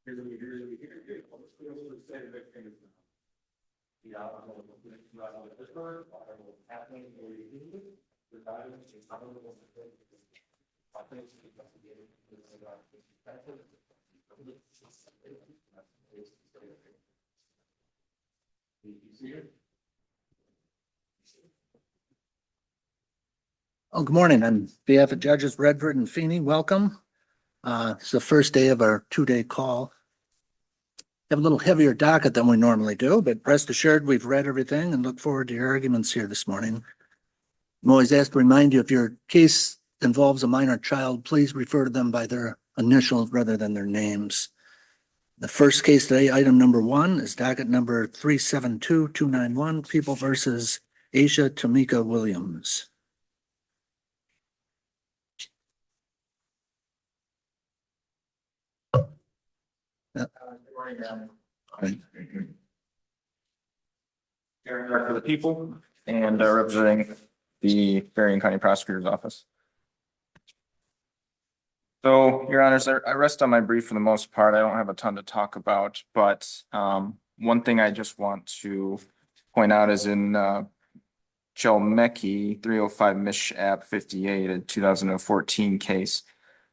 Oh, good morning. On behalf of Judges Redford and Feeney, welcome. It's the first day of our two-day call. We have a little heavier docket than we normally do, but rest assured we've read everything and look forward to your arguments here this morning. I'm always asked to remind you, if your case involves a minor child, please refer to them by their initials rather than their names. The first case today, item number 1, is docket number 372291, People versus Aisha Tamika Williams. Aaron for the people and representing the Berrien County Prosecutor's Office. So, Your Honors, I rest on my brief for the most part. I don't have a ton to talk about, but one thing I just want to point out is in Chelmecki 305 Mish App 58, a 2014 case.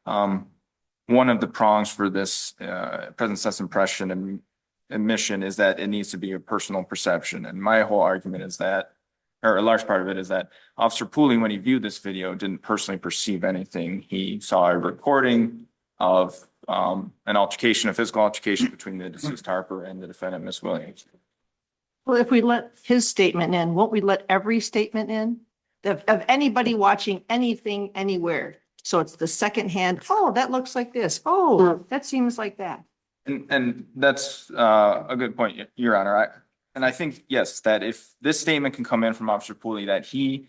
One of the prongs for this present sense impression and admission is that it needs to be a personal perception. And my whole argument is that, or a large part of it is that Officer Pooley, when he viewed this video, didn't personally perceive anything. He saw a recording of an altercation, a physical altercation between the deceased Harper and the defendant, Miss Williams. Well, if we let his statement in, won't we let every statement in of anybody watching anything anywhere? So it's the second hand. Oh, that looks like this. Oh, that seems like that. And that's a good point, Your Honor. I think, yes, that if this statement can come in from Officer Pooley, that he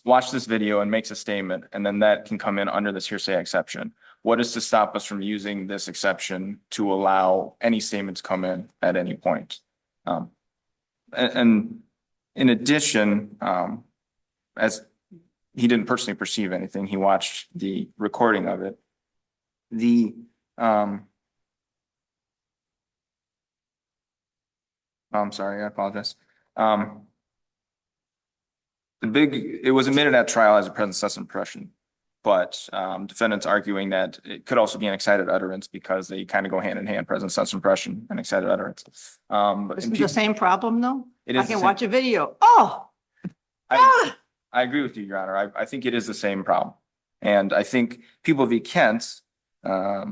watched this video and makes a statement, and then that can come in under this hearsay exception. What is to stop us from using this exception to allow any statement to come in at any point? And in addition, as he didn't personally perceive anything, he watched the recording of it. I'm sorry, I apologize. It was admitted at trial as a present sense impression, but defendants arguing that it could also be an excited utterance because they kind of go hand in hand, present sense impression and excited utterance. But isn't the same problem though? I can watch a video. Oh, I agree with you, Your Honor. I think it is the same problem. And I think People v. Kent,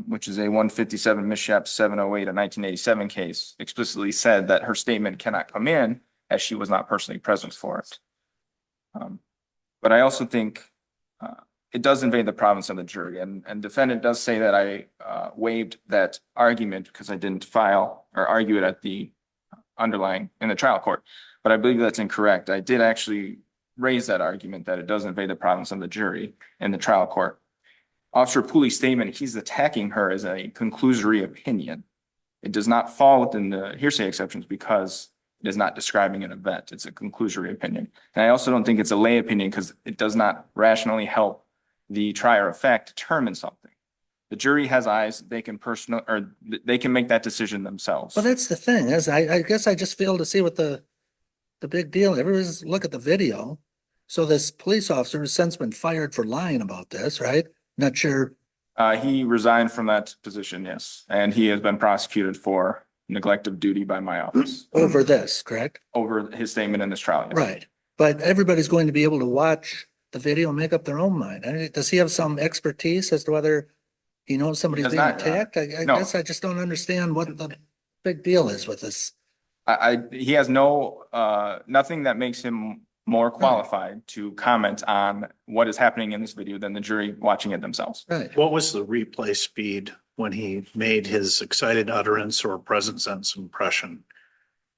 which is a 157 Mishap 708, a 1987 case, explicitly said that her statement cannot come in as she was not personally present for it. But I also think it does invade the province of the jury. And defendant does say that I waived that argument because I didn't file or argue it at the underlying in the trial court. But I believe that's incorrect. I did actually raise that argument that it does invade the province of the jury in the trial court. Officer Pooley's statement, he's attacking her as a conclusory opinion. It does not fall within the hearsay exceptions because it is not describing an event. It's a conclusory opinion. And I also don't think it's a lay opinion because it does not rationally help the trier of fact determine something. The jury has eyes, they can make that decision themselves. Well, that's the thing, is I guess I just fail to see what the big deal. Everybody's look at the video. So this police officer has since been fired for lying about this, right? Not sure. He resigned from that position, yes. And he has been prosecuted for neglect of duty by my office. Over this, correct? Over his statement in this trial. Yes. Right. But everybody's going to be able to watch the video and make up their own mind. Does he have some expertise as to whether he knows somebody's being attacked? I guess I just don't understand what the big deal is with this. He has nothing that makes him more qualified to comment on what is happening in this video than the jury watching it themselves. Right. What was the replay speed when he made his excited utterance or present sense impression?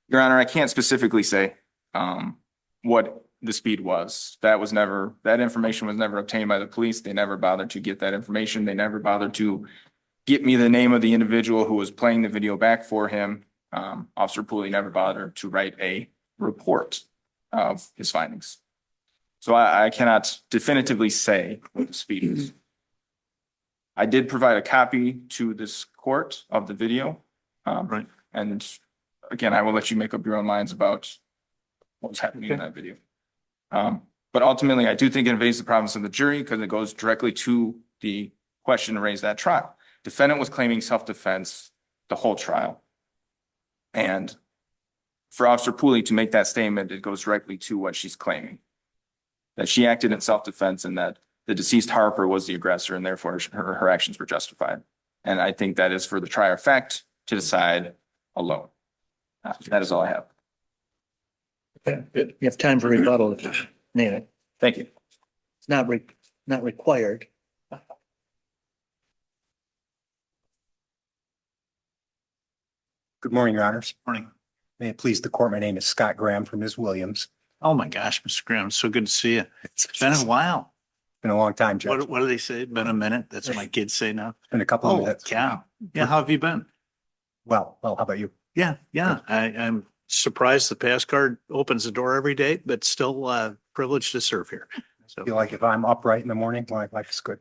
Your Honor, I can't specifically say what the speed was. That information was never obtained by the police. They never bothered to get that information. They never bothered to get me the name of the individual who was playing the video back for him. Officer Pooley never bothered to write a report of his findings. So I cannot definitively say what the speed is. I did provide a copy to this court of the video. Right. And again, I will let you make up your own minds about what's happening in Okay. that video. But ultimately, I do think it invades the province of the jury because it goes directly to the question raised at trial. Defendant was claiming self-defense the whole trial. And for Officer Pooley to make that statement, it goes directly to what she's claiming. That she acted in self-defense and that the deceased Harper was the aggressor and therefore her actions were justified. And I think that is for the trier of fact to decide alone. That is all I have. Okay, good. You have time for rebuttal if you need it. Thank you. It's not required. Good morning, Your Honors. Morning. May it please the court, my name is Scott Graham from Ms. Williams. Oh my gosh, Mr. Graham, so good to see you. It's been a while. Been a long time, Judge. What do they say? Been a minute? That's what my kids say now. Been a couple of Oh, minutes. cow. Yeah, how have you been? Well, how about you? Yeah, I'm surprised the pass card opens the door every day, but still privileged to serve here. So. Feel like if I'm upright in the morning, my life is good.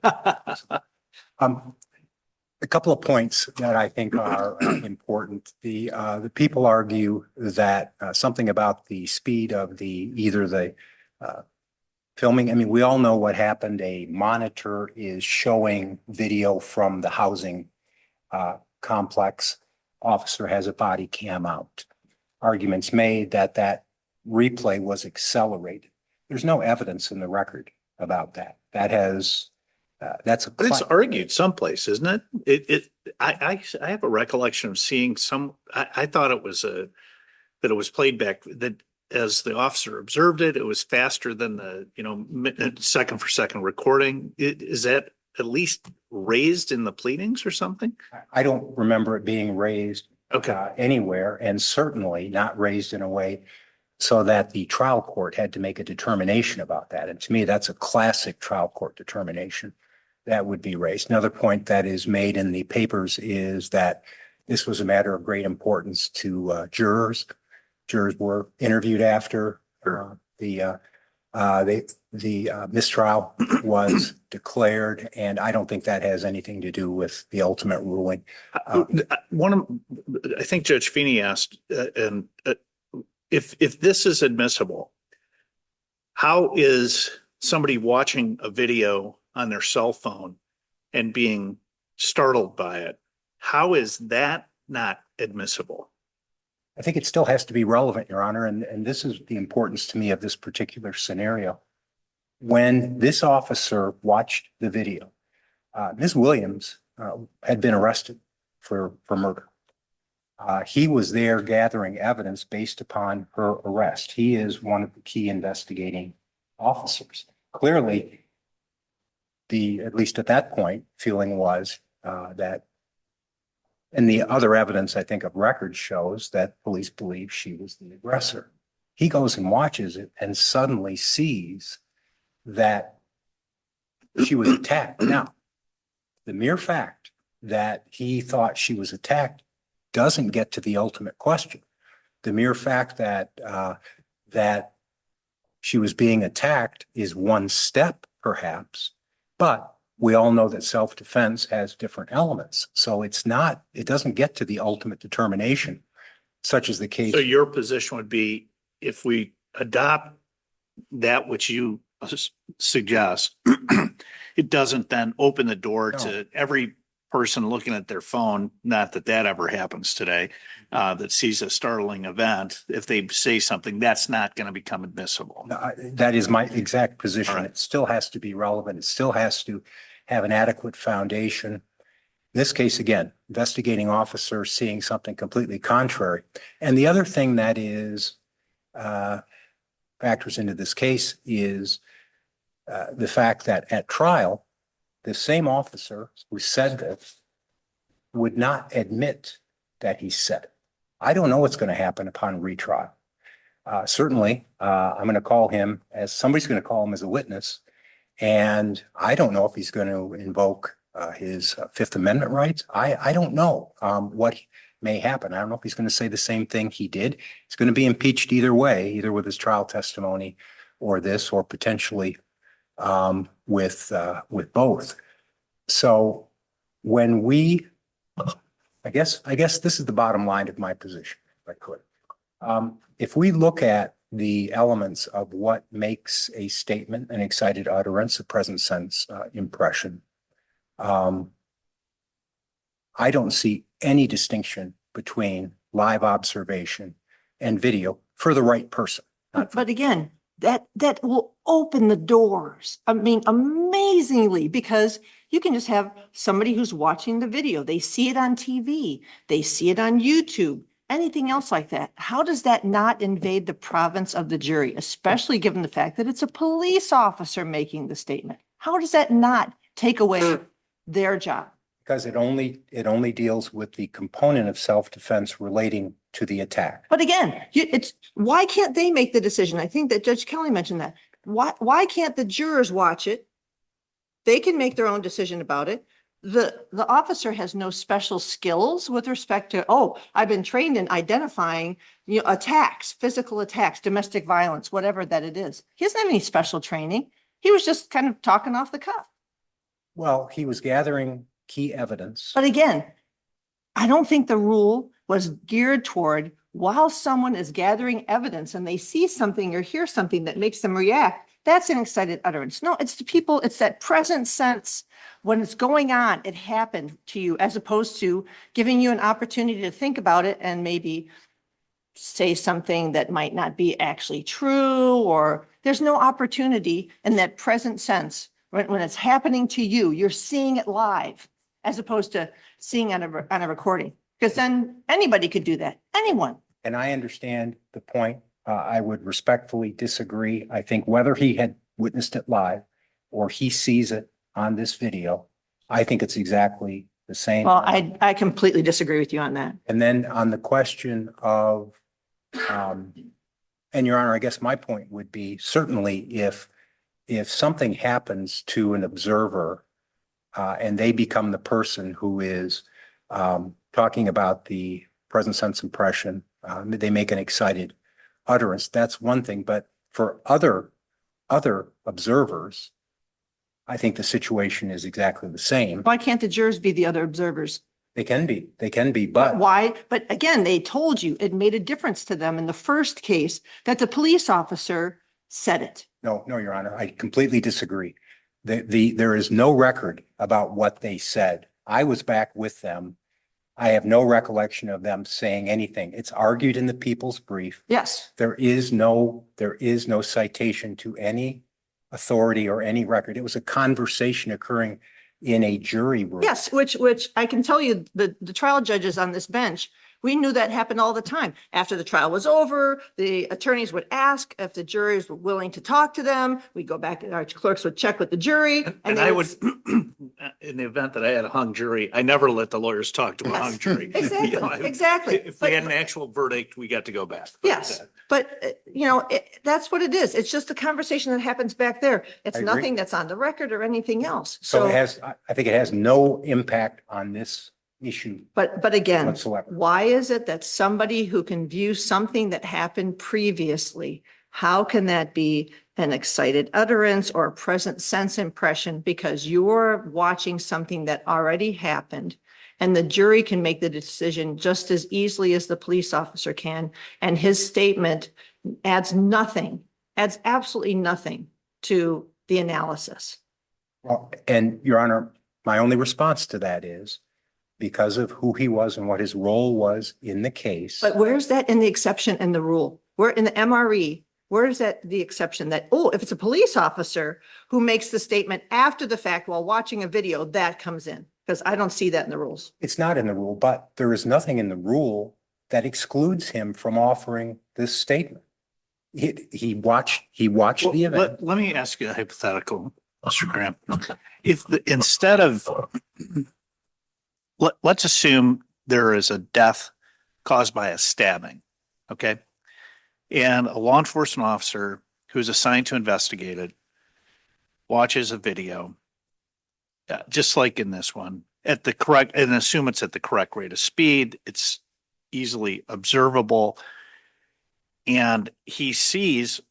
A couple of points that I think are important. The people argue that something about the speed of either the filming. I mean, we all know what happened. A monitor is showing video from the housing complex. Officer has a body cam out. Arguments made that replay was accelerated. There's no evidence in the record about that. That's But it's argued someplace, isn't it? I have a recollection of seeing I thought it was that it was played back, that as the officer observed it, it was faster than the, second for second recording. Is that at least raised in the pleadings or something? I don't remember it being raised Okay. anywhere, and certainly not raised in a way so that the trial court had to make a determination about that. And to me, that's a classic trial court determination that would be raised. Another point that is made in the papers is that this was a matter of great importance to jurors. Jurors were interviewed after the mistrial was declared, and I don't think that has anything to do with the ultimate ruling. I think Judge Feeney asked, if this is admissible, how is somebody watching a video on their cell phone and being startled by it? How is that not admissible? I think it still has to be relevant, Your Honor, and this is the importance to me of this particular scenario. When this officer watched the video, Ms. Williams had been arrested for murder. He was there gathering evidence based upon her arrest. He is one of the key investigating officers. Clearly, at least at that point, feeling was that, and the other evidence I think of record shows that police believe she was the aggressor. He goes and watches it and suddenly sees that she was attacked. Now, the mere fact that he thought she was attacked doesn't get to the ultimate question. The mere fact that she was being attacked is one step, perhaps, but we all know that self-defense has different elements. So it doesn't get to the ultimate determination, such as the case. So your position would be, if we adopt that which you suggest, it doesn't then open the door to every person looking at their phone, not that ever happens today, that sees a startling event. If they say something, that's not going to become admissible. That is my exact position. All right. It still has to be relevant. It still has to have an adequate foundation. In this case, again, investigating officer seeing something completely contrary. And the other thing that is factors into this case is the fact that at trial, the same officer who said this would not admit that he said it. I don't know what's going to happen upon retrial. Certainly, I'm going to call him somebody's going to call him as a witness. And I don't know if he's going to invoke his Fifth Amendment rights. I don't know what may happen. I don't know if he's going to say the same thing he did. He's going to be impeached either way, either with his trial testimony or this, or potentially with both. So when we I guess this is the bottom line of my position, if I could. If we look at the elements of what makes a statement an excited utterance, a present sense impression, I don't see any distinction between live observation and video for the right person. But again, that will open the doors. I mean, amazingly, because you can just have somebody who's watching the video. They see it on TV. They see it on YouTube, anything else like that. How does that not invade the province of the jury, especially given the fact that it's a police officer making the statement? How does that not take away their job? Because it only deals with the component of self-defense relating to the attack. But again, why can't they make the decision? I think that Judge Kelly mentioned that. Why can't the jurors watch it? They can make their own decision about it. The officer has no special skills with respect to, oh, I've been trained in identifying, attacks, physical attacks, domestic violence, whatever that it is. He doesn't have any special training. He was just kind of talking off the cuff. Well, he was gathering key evidence. But again, I don't think the rule was geared toward while someone is gathering evidence and they see something or hear something that makes them react, that's an excited utterance. No, it's the people, it's that present sense when it's going on, it happened to you, as opposed to giving you an opportunity to think about it and maybe say something that might not be actually true, or there's no opportunity in that present sense when it's happening to you, you're seeing it live as opposed to seeing on a recording, because then anybody could do that, anyone. And I understand the point. I would respectfully disagree. I think whether he had witnessed it live or he sees it on this video, I think it's exactly the same. Well, I completely disagree with you on that. And then on the question of, and Your Honor, I guess my point would be certainly if something happens to an observer and they become the person who is talking about the present sense impression, they make an excited utterance. That's one thing. But for other observers, I think the situation is exactly the same. Why can't the jurors be the other observers? They can be, but Why? But again, they told you it made a difference to them in the first case that the police officer said it. no, Your Honor, I completely disagree. There is no record about what they said. I was back with them. I have no recollection of them saying anything. It's argued in the people's brief. Yes. There is no citation to any authority or any record. It was a conversation occurring in a jury room. Yes, which I can tell you, the trial judges on this bench, we knew that happened all the time. After the trial was over, the attorneys would ask if the juries were willing to talk to them. We'd go back, our clerks would check with the jury. And they I would, in the event that I had a hung jury, I never let the lawyers talk to a Yes. hung jury. Exactly, You know, exactly. If we had an actual verdict, we got to go back. But, Yes, but that's what it is. It's just a conversation that happens back there. It's I agree. nothing that's on the record or anything else. So I think it has no impact on this issue But again, whatsoever. why is it that somebody who can view something that happened previously, how can that be an excited utterance or a present sense impression? Because you're watching something that already happened, and the jury can make the decision just as easily as the police officer can. And his statement adds absolutely nothing to the analysis. Well, and Your Honor, my only response to that is because of who he was and what his role was in the case. But where's that in the exception and the rule? Where in the MRE, where is that the exception that, if it's a police officer who makes the statement after the fact while watching a video, that comes in? Because I don't see that in the rules. It's not in the rule, but there is nothing in the rule that excludes him from offering this statement. He watched the event. Let me ask you a hypothetical, Mr. Graham. If instead of, let's assume there is a death caused by a stabbing, okay? And a law enforcement officer who's assigned to investigate it watches a video, just like in this one, at the correct, and assume it's at the correct rate of speed, it's easily observable, and he sees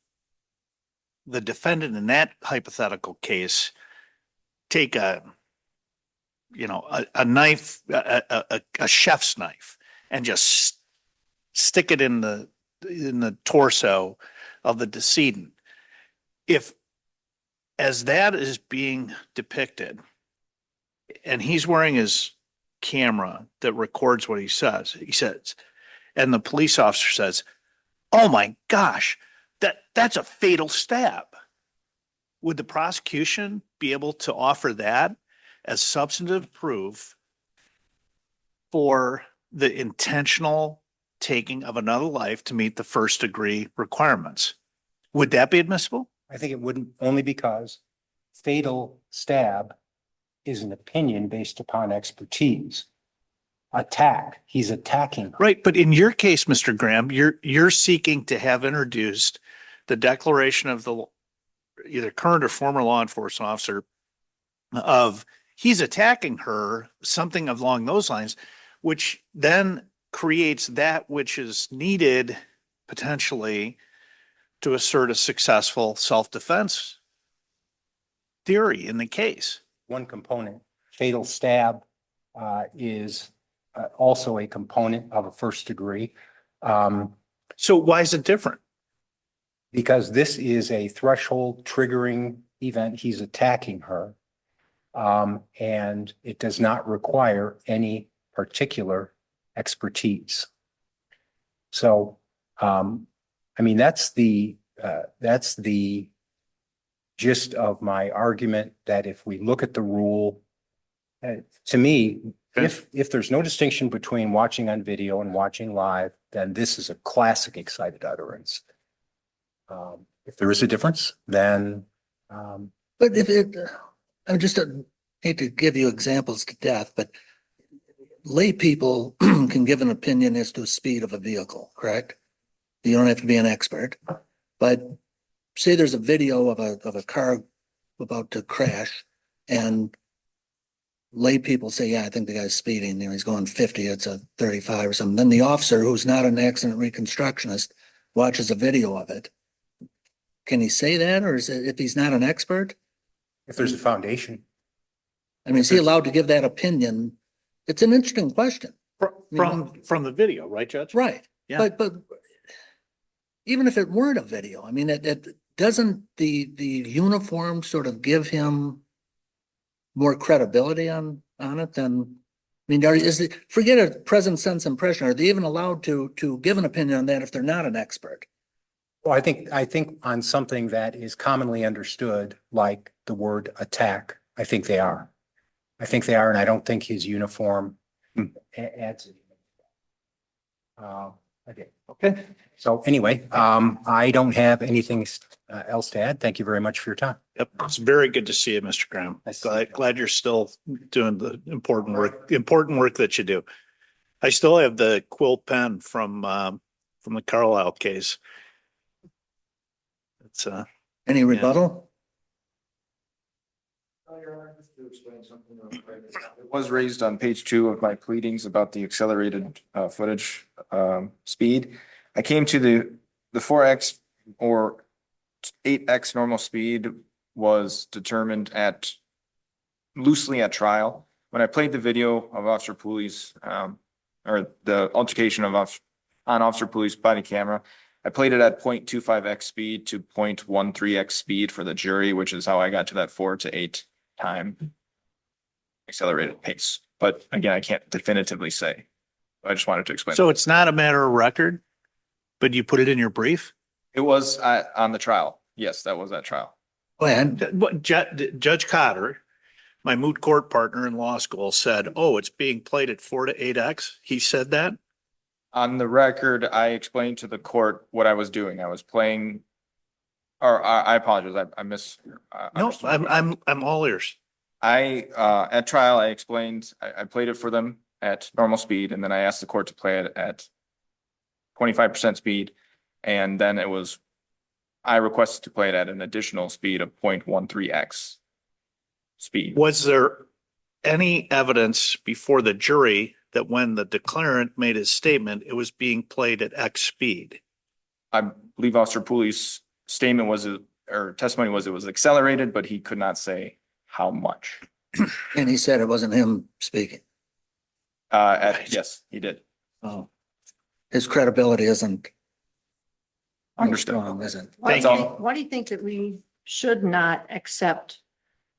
the defendant in that hypothetical case take a a knife, a chef's knife, and just stick it in the torso of the decedent. If, as that is being depicted, and he's wearing his camera that records what he says, and the police officer says, "Oh my gosh, that's a fatal stab." Would the prosecution be able to offer that as substantive proof for the intentional taking of another life to meet the first degree requirements? Would that be admissible? I think it wouldn't, only because fatal stab is an opinion based upon expertise. Attack, he's attacking. Right, but in your case, Mr. Graham, you're seeking to have introduced the declaration of the either current or former law enforcement officer of he's attacking her, something along those lines, which then creates that which is needed potentially to assert a successful self-defense theory in the case. One component, fatal stab, is also a component of a first degree. So why is it different? Because this is a threshold triggering event. He's attacking her. And it does not require any particular expertise. So, I mean, that's the gist of my argument, that if we look at the rule, to me, if there's no distinction between watching on video and watching live, then this is a classic excited utterance. If there is a difference, then, But if it, I just hate to give you examples to death, but lay people can give an opinion as to the speed of a vehicle, correct? You don't have to be an expert, but say there's a video of a car about to crash, and lay people say, yeah, I think the guy's speeding, he's going 50, it's a 35 or something. Then the officer, who's not an accident reconstructionist, watches a video of it. Can he say that, or is it, if he's not an expert? if there's a foundation. I mean, is he allowed to give that opinion? It's an interesting question. From the video, right, Judge? Right. Yeah. But even if it weren't a video, I mean, it doesn't the uniform sort of give him more credibility on it than, I mean, forget a present sense impression. Are they even allowed to give an opinion on that if they're not an expert? Well, I think on something that is commonly understood, like the word attack, I think they are. And I don't think his uniform adds it. Okay. So anyway, I don't have anything else to add. Thank you very much for your time. Yep, it's very good to see you, Mr. Graham. Glad you're still doing the important work that you do. I still have the quill pen from the Carlisle case. It's Any rebuttal? It was raised on page 2 of my pleadings about the accelerated footage speed. I came to the 4x or 8x normal speed was determined loosely at trial. When I played the video of Officer Pooley's or the altercation on Officer Pooley's body camera, I played it at 0.25x speed to 0.13x speed for the jury, which is how I got to that 4 to 8 time accelerated pace. But again, I can't definitively say. I just wanted to explain. so it's not a matter of record, but you put it in your brief? It was on the trial. Yes, that was that trial. When? Judge Cotter, my moot court partner in law school, said, "Oh, it's being played at 4 to 8x." He said that? On the record, I explained to the court what I was doing. I was playing, or I apologize. I No, I'm all ears. At trial, I explained, I played it for them at normal speed, and then I asked the court to play it at 25% speed. And then I requested to play it at an additional speed of 0.13x speed. Was there any evidence before the jury that when the declarant made his statement, it was being played at X speed? I believe Officer Pooley's statement or testimony was it was accelerated, but he could not say how much. And he said it wasn't him speaking. Yes, he did. Oh. His credibility isn't Understood. strong, is it? Why do you That's think, why do you think that we should not accept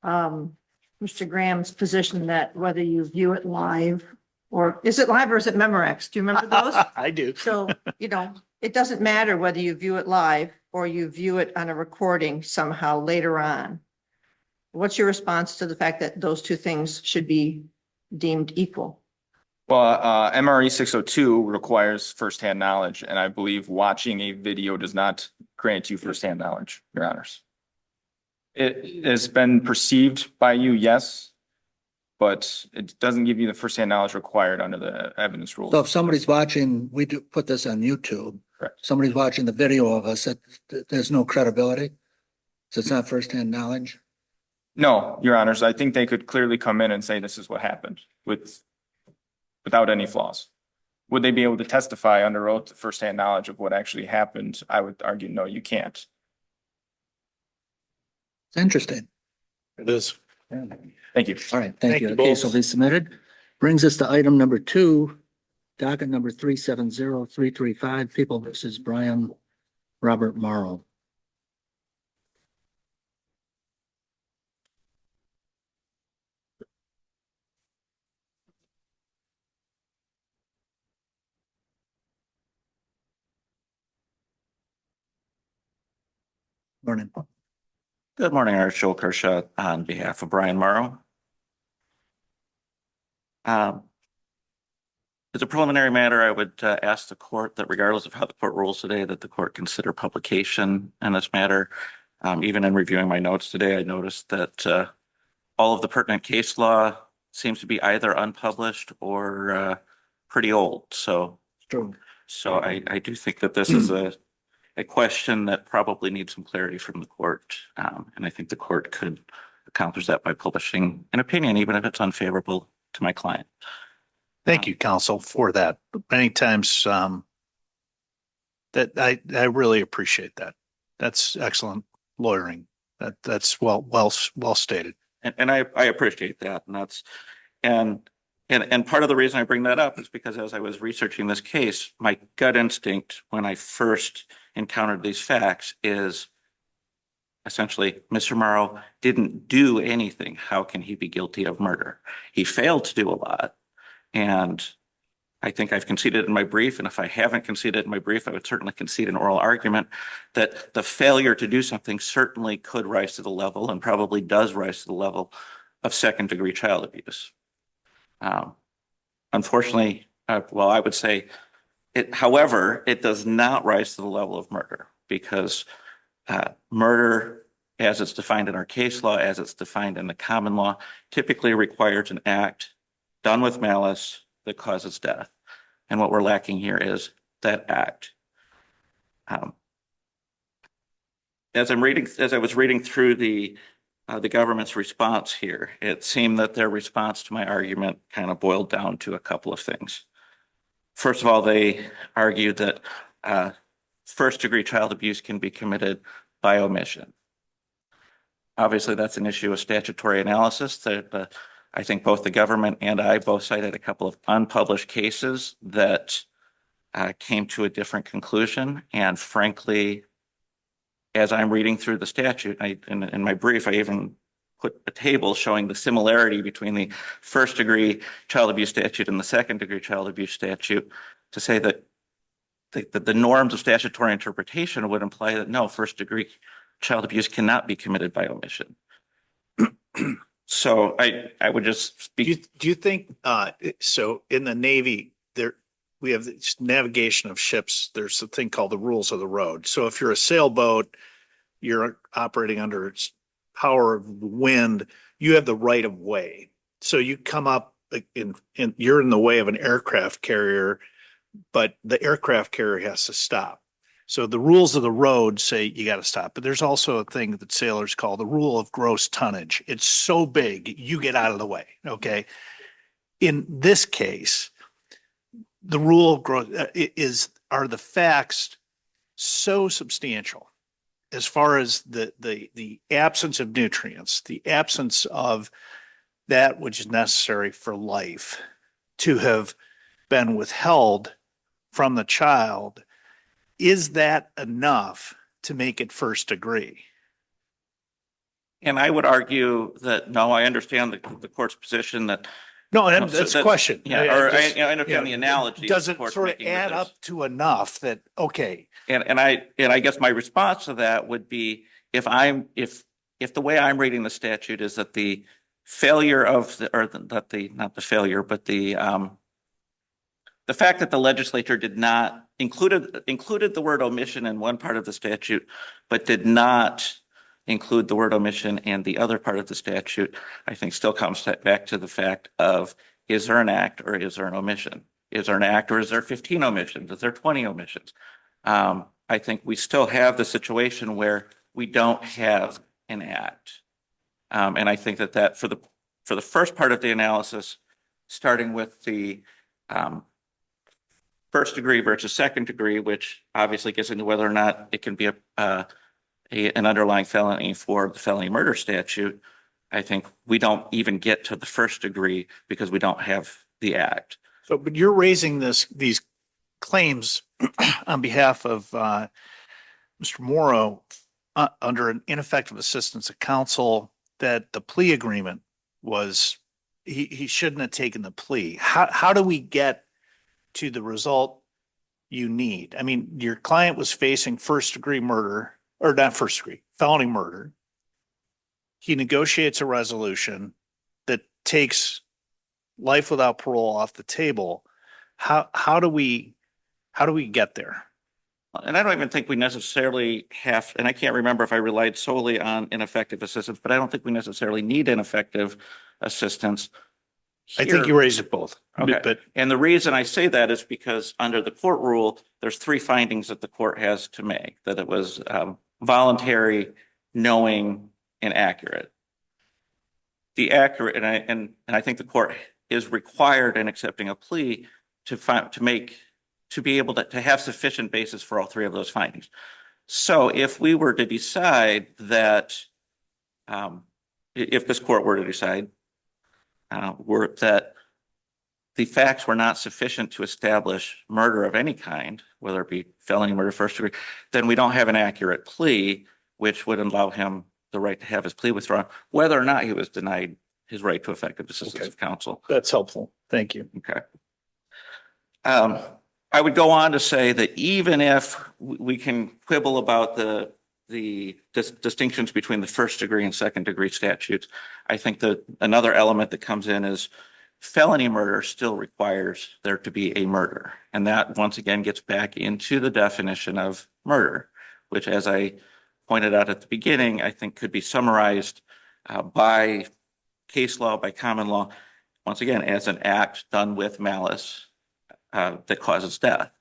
Mr. Graham's position that whether you view it live or is it live or is it Memorex? Do you remember those? I do. So, it doesn't matter whether you view it live or you view it on a recording somehow later on. What's your response to the fact that those two things should be deemed equal? Well, MRE 602 requires firsthand knowledge, and I believe watching a video does not grant you firsthand knowledge, Your Honors. It has been perceived by you, yes, but it doesn't give you the firsthand knowledge required under the evidence rules. So if somebody's watching, we do put this on YouTube. Correct. Somebody's watching the video of us, there's no credibility. So it's not firsthand knowledge. No, Your Honors, I think they could clearly come in and say this is what happened without any flaws. Would they be able to testify under oath to firsthand knowledge of what actually happened? I would argue, no, you can't. It's interesting. It is. Thank you. All right, Thank thank you. you The case will both. be submitted. Brings us to item number 2, docket number 370335, People versus Brian Robert Morrow. Morning. Good morning, Art Joel Kershaw on behalf of Brian Morrow. As a preliminary matter, I would ask the court that regardless of how the court rules today, that the court consider publication in this matter. Even in reviewing my notes today, I noticed that all of the pertinent case law seems to be either unpublished or pretty old. So True. I do think that this is a question that probably needs some clarity from the court. And I think the court could accomplish that by publishing an opinion, even if it's unfavorable to my client. Thank you, counsel, for that. Many times, that I really appreciate that. That's excellent lawyering. That's well stated. And I appreciate that. And part of the reason I bring that up is because as I was researching this case, my gut instinct when I first encountered these facts is essentially Mr. Morrow didn't do anything. How can he be guilty of murder? He failed to do a lot. And I think I've conceded in my brief, and if I haven't conceded in my brief, I would certainly concede an oral argument that the failure to do something certainly could rise to the level and probably does rise to the level of second-degree child abuse. Unfortunately, well, I would say however, it does not rise to the level of murder because murder, as it's defined in our case law, as it's defined in the common law, typically requires an act done with malice that causes death. And what we're lacking here is that act. As I was reading through the government's response here, it seemed that their response to my argument kind of boiled down to a couple of things. First of all, they argued that first-degree child abuse can be committed by omission. Obviously, that's an issue of statutory analysis. I think both the government and I both cited a couple of unpublished cases that came to a different conclusion. And frankly, as I'm reading through the statute, in my brief, I even put a table showing the similarity between the first-degree child abuse statute and the second-degree child abuse statute to say that the norms of statutory interpretation would imply that no, first-degree child abuse cannot be committed by omission. So I would just speak. Do you think, so in the Navy, we have this navigation of ships. There's a thing called the rules of the road. So if you're a sailboat, you're operating under its power of wind, you have the right of way. So you come up you're in the way of an aircraft carrier, but the aircraft carrier has to stop. So the rules of the road say you got to stop, but there's also a thing that sailors call the rule of gross tonnage. It's so big, you get out of the way. Okay. In this case, the rule of gross are the facts so substantial as far as the absence of nutrients, the absence of that which is necessary for life to have been withheld from the child, is that enough to make it first degree? And I would argue that, no, I understand the court's position that. No, No, and so that's the that's- question. Yeah, or I just, understand the analogy. Does the it court's sort of making, that add there's- up to enough that, okay, And I guess my response to that would be if the way I'm reading the statute is that the failure of the, or that the, not the failure, but the fact that the legislature did not included the word omission in one part of the statute, but did not include the word omission in the other part of the statute, I think still comes back to the fact of, is there an act or is there an omission? Is there an act or is there 15 omissions? Is there 20 omissions? I think we still have the situation where we don't have an act. And I think that for the first part of the analysis, starting with the first degree versus second degree, which obviously gets into whether or not it can be an underlying felony for the felony murder statute. I think we don't even get to the first degree because we don't have the act. so, but you're raising these claims on behalf of Mr. Morrow under an ineffective assistance of counsel that the plea agreement was, he shouldn't have taken the plea. How do we get to the result you need? I mean, your client was facing first degree murder, or not first degree, felony murder. He negotiates a resolution that takes life without parole off the table. How do we get there? And I don't even think we necessarily have, and I can't remember if I relied solely on ineffective assistance, but I don't think we necessarily need ineffective assistance. I think you raised it both. Okay. But And the reason I say that is because under the court rule, there's three findings that the court has to make, that it was voluntary, knowing, and accurate. The accurate, and I think the court is required in accepting a plea to be able to have sufficient basis for all three of those findings. So if we were to decide that, if this court were to decide that the facts were not sufficient to establish murder of any kind, whether it be felony murder, first degree, then we don't have an accurate plea, which would allow him the right to have his plea withdrawn, whether or not he was denied his right to effective assistance of counsel. that's helpful. Thank you. Okay. I would go on to say that even if we can quibble about the distinctions between the first degree and second degree statutes, I think that another element that comes in is felony murder still requires there to be a murder. And that once again gets back into the definition of murder, which, as I pointed out at the beginning, I think could be summarized by case law, by common law, once again, as an act done with malice that causes death.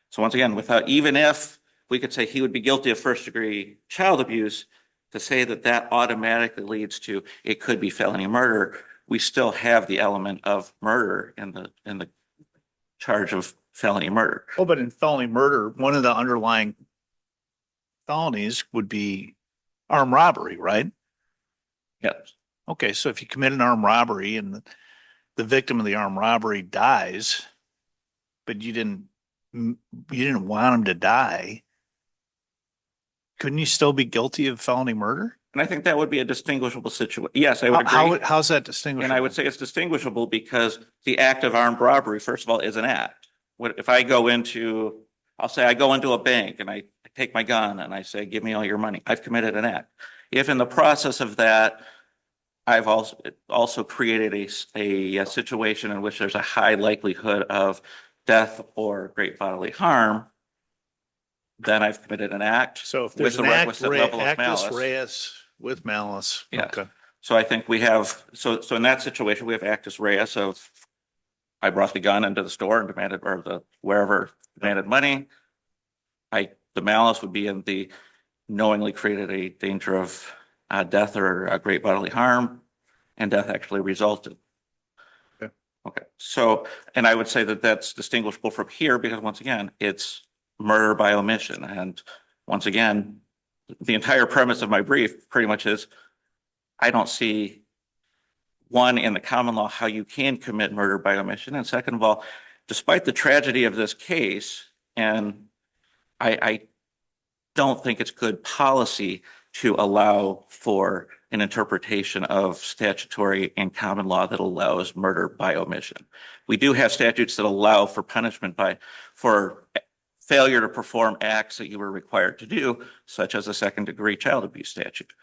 So once again, even if we could say he would be guilty of first degree child abuse, to say that that automatically leads to it could be felony murder, we still have the element of murder in the charge of felony murder. Oh, but in felony murder, one of the underlying felonies would be armed robbery, right? Yes. Okay, so if you commit an armed robbery and the victim of the armed robbery dies, but you didn't want him to die, couldn't you still be guilty of felony murder? And I think that would be a distinguishable situation. Yes, I would agree. How's that distinguishable? And I would say it's distinguishable because the act of armed robbery, first of all, is an act. If I go into, I'll say I go into a bank and I take my gun and I say, give me all your money. I've committed an act. If in the process of that, I've also created a situation in which there's a high likelihood of death or great bodily harm, then I've committed an act. So if with there's the an requisite level of actus malice. reus with malice. Yes. Okay. So I think we have, so in that situation, we have actus reus of I brought the gun into the store and demanded, or wherever demanded money. The malice would be in the knowingly created a danger of death or a great bodily harm, and death actually resulted. Okay. So, and I would say that that's distinguishable from here because once again, it's murder by omission. And once again, the entire premise of my brief pretty much is I don't see one, in the common law, how you can commit murder by omission. And second of all, despite the tragedy of this case, and I don't think it's good policy to allow for an interpretation of statutory and common law that allows murder by omission. We do have statutes that allow for punishment for failure to perform acts that you were required to do, such as a second-degree child abuse statute.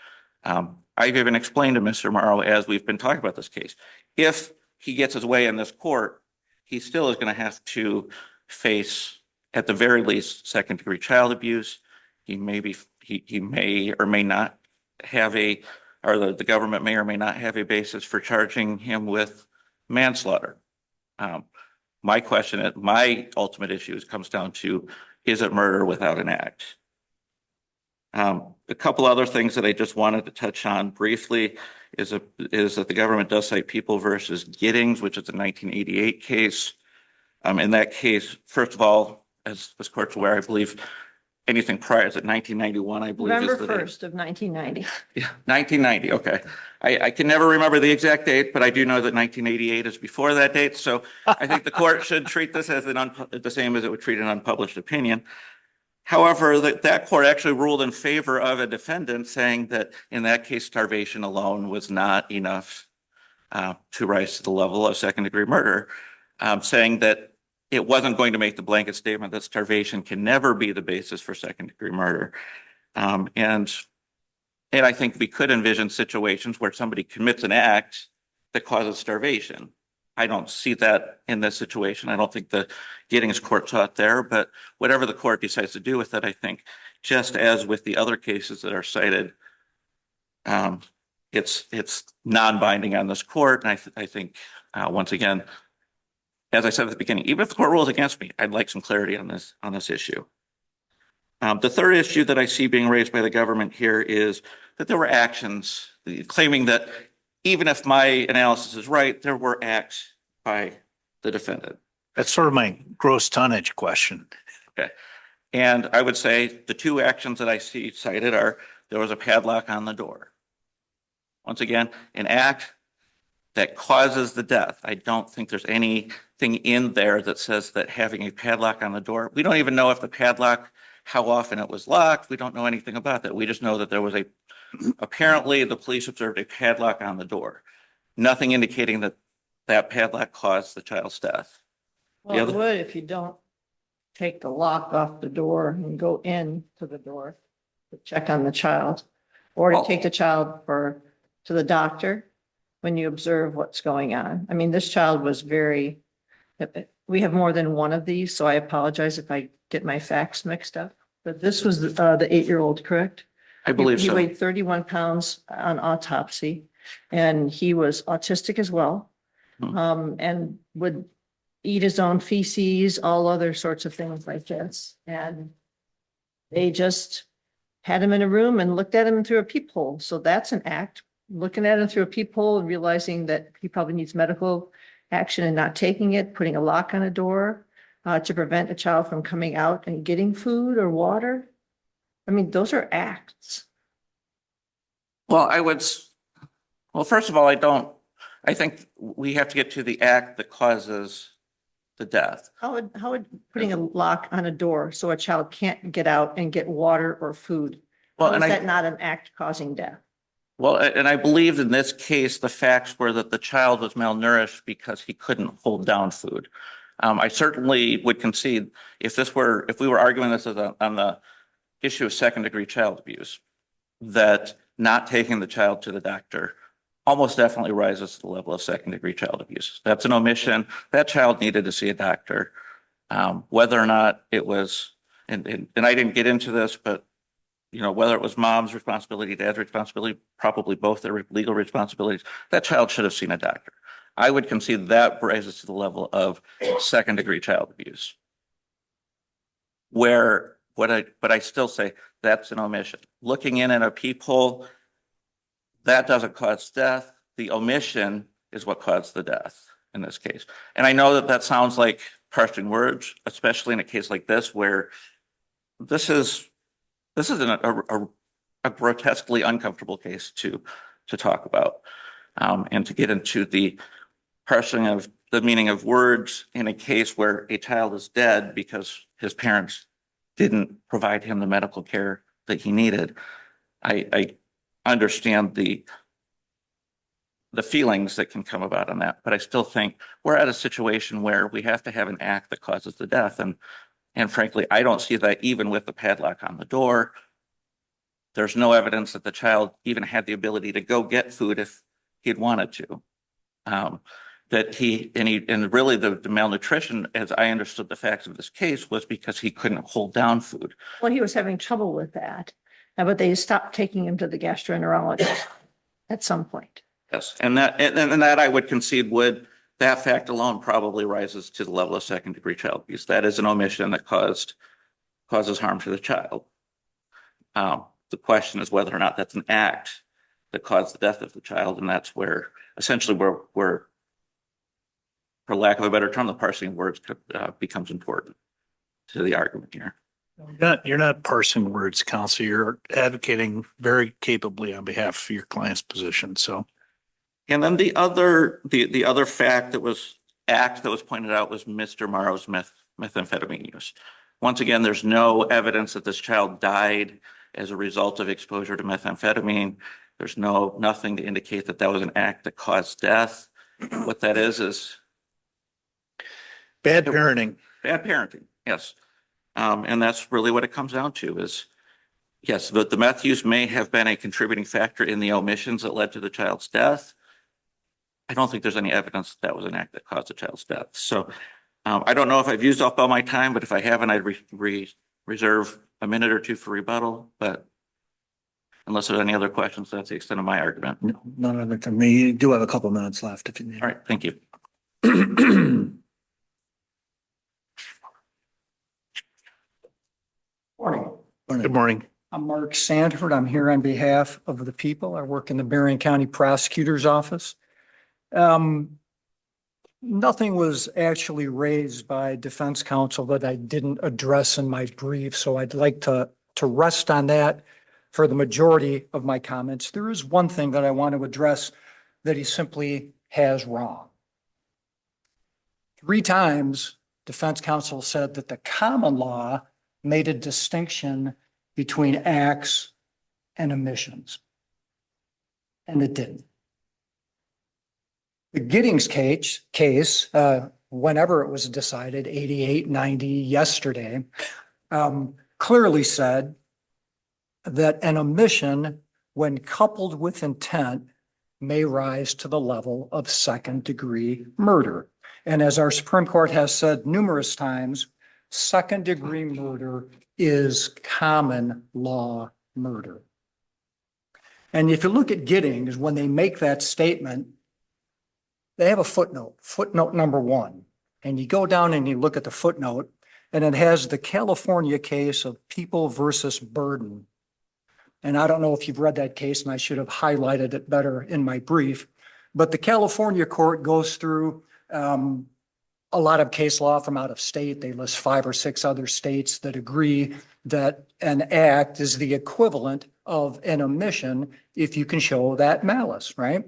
I've even explained to Mr. Morrow, as we've been talking about this case, if he gets his way in this court, he still is going to have to face, at the very least, second-degree child abuse. He may or may not have the government may or may not have a basis for charging him with manslaughter. My ultimate issue comes down to, is it murder without an act? A couple other things that I just wanted to touch on briefly is that the government does cite People versus Giddings, which is a 1988 case. In that case, first of all, as this court's aware, I believe anything prior to 1991, I believe. November is the date. 1st of 1990. Yeah, 1990. Okay. I can never remember the exact date, but I do know that 1988 is before that date. So I think the court should treat this as the same as it would treat an unpublished opinion. However, that court actually ruled in favor of a defendant, saying that in that case, starvation alone was not enough to rise to the level of second-degree murder, saying that it wasn't going to make the blanket statement that starvation can never be the basis for second-degree murder. And I think we could envision situations where somebody commits an act that causes starvation. I don't see that in this situation. I don't think the Giddings court saw it there, but whatever the court decides to do with it, I think, just as with the other cases that are cited, it's non-binding on this court. And I think, once again, as I said at the beginning, even if the court rules against me, I'd like some clarity on this issue. The third issue that I see being raised by the government here is that there were actions claiming that even if my analysis is right, there were acts by the defendant. That's sort of my gross tonnage question. Okay. And I would say the two actions that I see cited are, there was a padlock on the door. Once again, an act that causes the death. I don't think there's anything in there that says that having a padlock on the door, we don't even know if the padlock, how often it was locked. We don't know anything about that. We just know that there was apparently the police observed a padlock on the door. Nothing indicating that that padlock caused the child's death. Well, it would if you don't take the lock off the door and go in to the door to check on the child, or to take the child to the doctor when you observe what's going on. I mean, this child was we have more than one of these, so I apologize if I get my facts mixed up. But this was the 8-year-old, correct? I believe He so. weighed 31 pounds on autopsy, and he was autistic as well, and would eat his own feces, all other sorts of things like this. And they just had him in a room and looked at him through a peephole. So that's an act, looking at him through a peephole and realizing that he probably needs medical action and not taking it, putting a lock on a door to prevent a child from coming out and getting food or water. I mean, those are acts. Well, first of all, I think we have to get to the act that causes the death. How would putting a lock on a door so a child can't get out and get water or food? Well, How is and that not an act causing death? Well, and I believe in this case, the facts were that the child was malnourished because he couldn't hold down food. I certainly would concede if we were arguing this on the issue of second-degree child abuse, that not taking the child to the doctor almost definitely rises to the level of second-degree child abuse. That's an omission. That child needed to see a doctor. Whether or not it was, and I didn't get into this, but whether it was mom's responsibility, dad's responsibility, probably both their legal responsibilities, that child should have seen a doctor. I would concede that rises to the level of second-degree child abuse. But I still say that's an omission. Looking in at a peephole, that doesn't cause death. The omission is what caused the death in this case. And I know that sounds like parsing words, especially in a case like this, where this is a grotesquely uncomfortable case to talk about. And to get into the parsing of the meaning of words in a case where a child is dead because his parents didn't provide him the medical care that he needed. I understand the feelings that can come about on that, but I still think we're at a situation where we have to have an act that causes the death. And frankly, I don't see that even with the padlock on the door. There's no evidence that the child even had the ability to go get food if he'd wanted to. And really the malnutrition, as I understood the facts of this case, was because he couldn't hold down food. Well, he was having trouble with that, but they stopped taking him to the gastroenterologist at some point. Yes, and that I would concede that fact alone probably rises to the level of second degree child abuse. That is an omission that causes harm to the child. The question is whether or not that's an act that caused the death of the child, and that's where essentially where for lack of a better term, the parsing of words becomes important to the argument here. You're not parsing words, counsel. You're advocating very capably on behalf of your client's position. So, and then the other fact that was pointed out was Mr. Morrow's methamphetamine use. Once again, there's no evidence that this child died as a result of exposure to methamphetamine. There's nothing to indicate that that was an act that caused death. What that is bad parenting. Bad parenting, yes. And that's really what it comes down to is, yes, the meth use may have been a contributing factor in the omissions that led to the child's death. I don't think there's any evidence that was an act that caused the child's death. So I don't know if I've used up all my time, but if I haven't, I'd reserve a minute or two for rebuttal. But unless there's any other questions, that's the extent of my argument. No, none other than me. You do have a couple minutes left if you need. All right, thank you. Morning. Good morning. I'm Mark Sandford. I'm here on behalf of the people. I work in the Berrien County Prosecutor's Office. Nothing was actually raised by defense counsel that I didn't address in my brief, so I'd like to rest on that for the majority of my comments. There is one thing that I want to address that he simply has wrong. 3 times, defense counsel said that the common law made a distinction between acts and omissions. And it didn't. The Giddings case, whenever it was decided, 88, 90, yesterday, clearly said that an omission, when coupled with intent, may rise to the level of second-degree murder. And as our Supreme Court has said numerous times, second-degree murder is common law murder. And if you look at Giddings, when they make that statement, they have a footnote number 1. And you go down and you look at the footnote, and it has the California case of People versus Burden. And I don't know if you've read that case, and I should have highlighted it better in my brief, but the California court goes through a lot of case law from out of state. They list 5 or 6 other states that agree that an act is the equivalent of an omission if you can show that malice, right?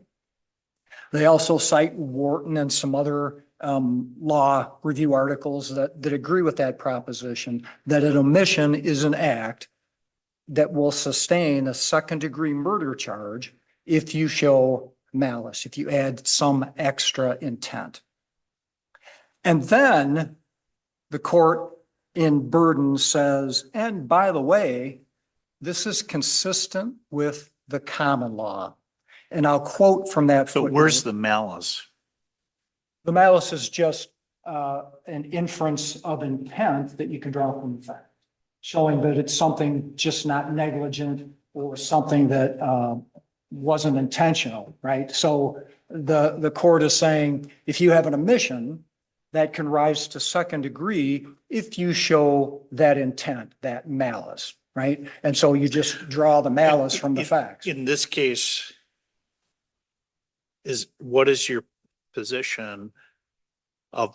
They also cite Wharton and some other law review articles that agree with that proposition, that an omission is an act that will sustain a second-degree murder charge if you show malice, if you add some extra intent. And then the court in Burden says, and by the way, this is consistent with the common law. And I'll quote from that So footnote. where's the malice? The malice is just an inference of intent that you can draw from the fact, showing that it's something just not negligent or something that wasn't intentional, right? So the court is saying, if you have an omission, that can rise to second degree if you show that intent, that malice, right? And so you just draw the malice from the facts. In this case, what is your position of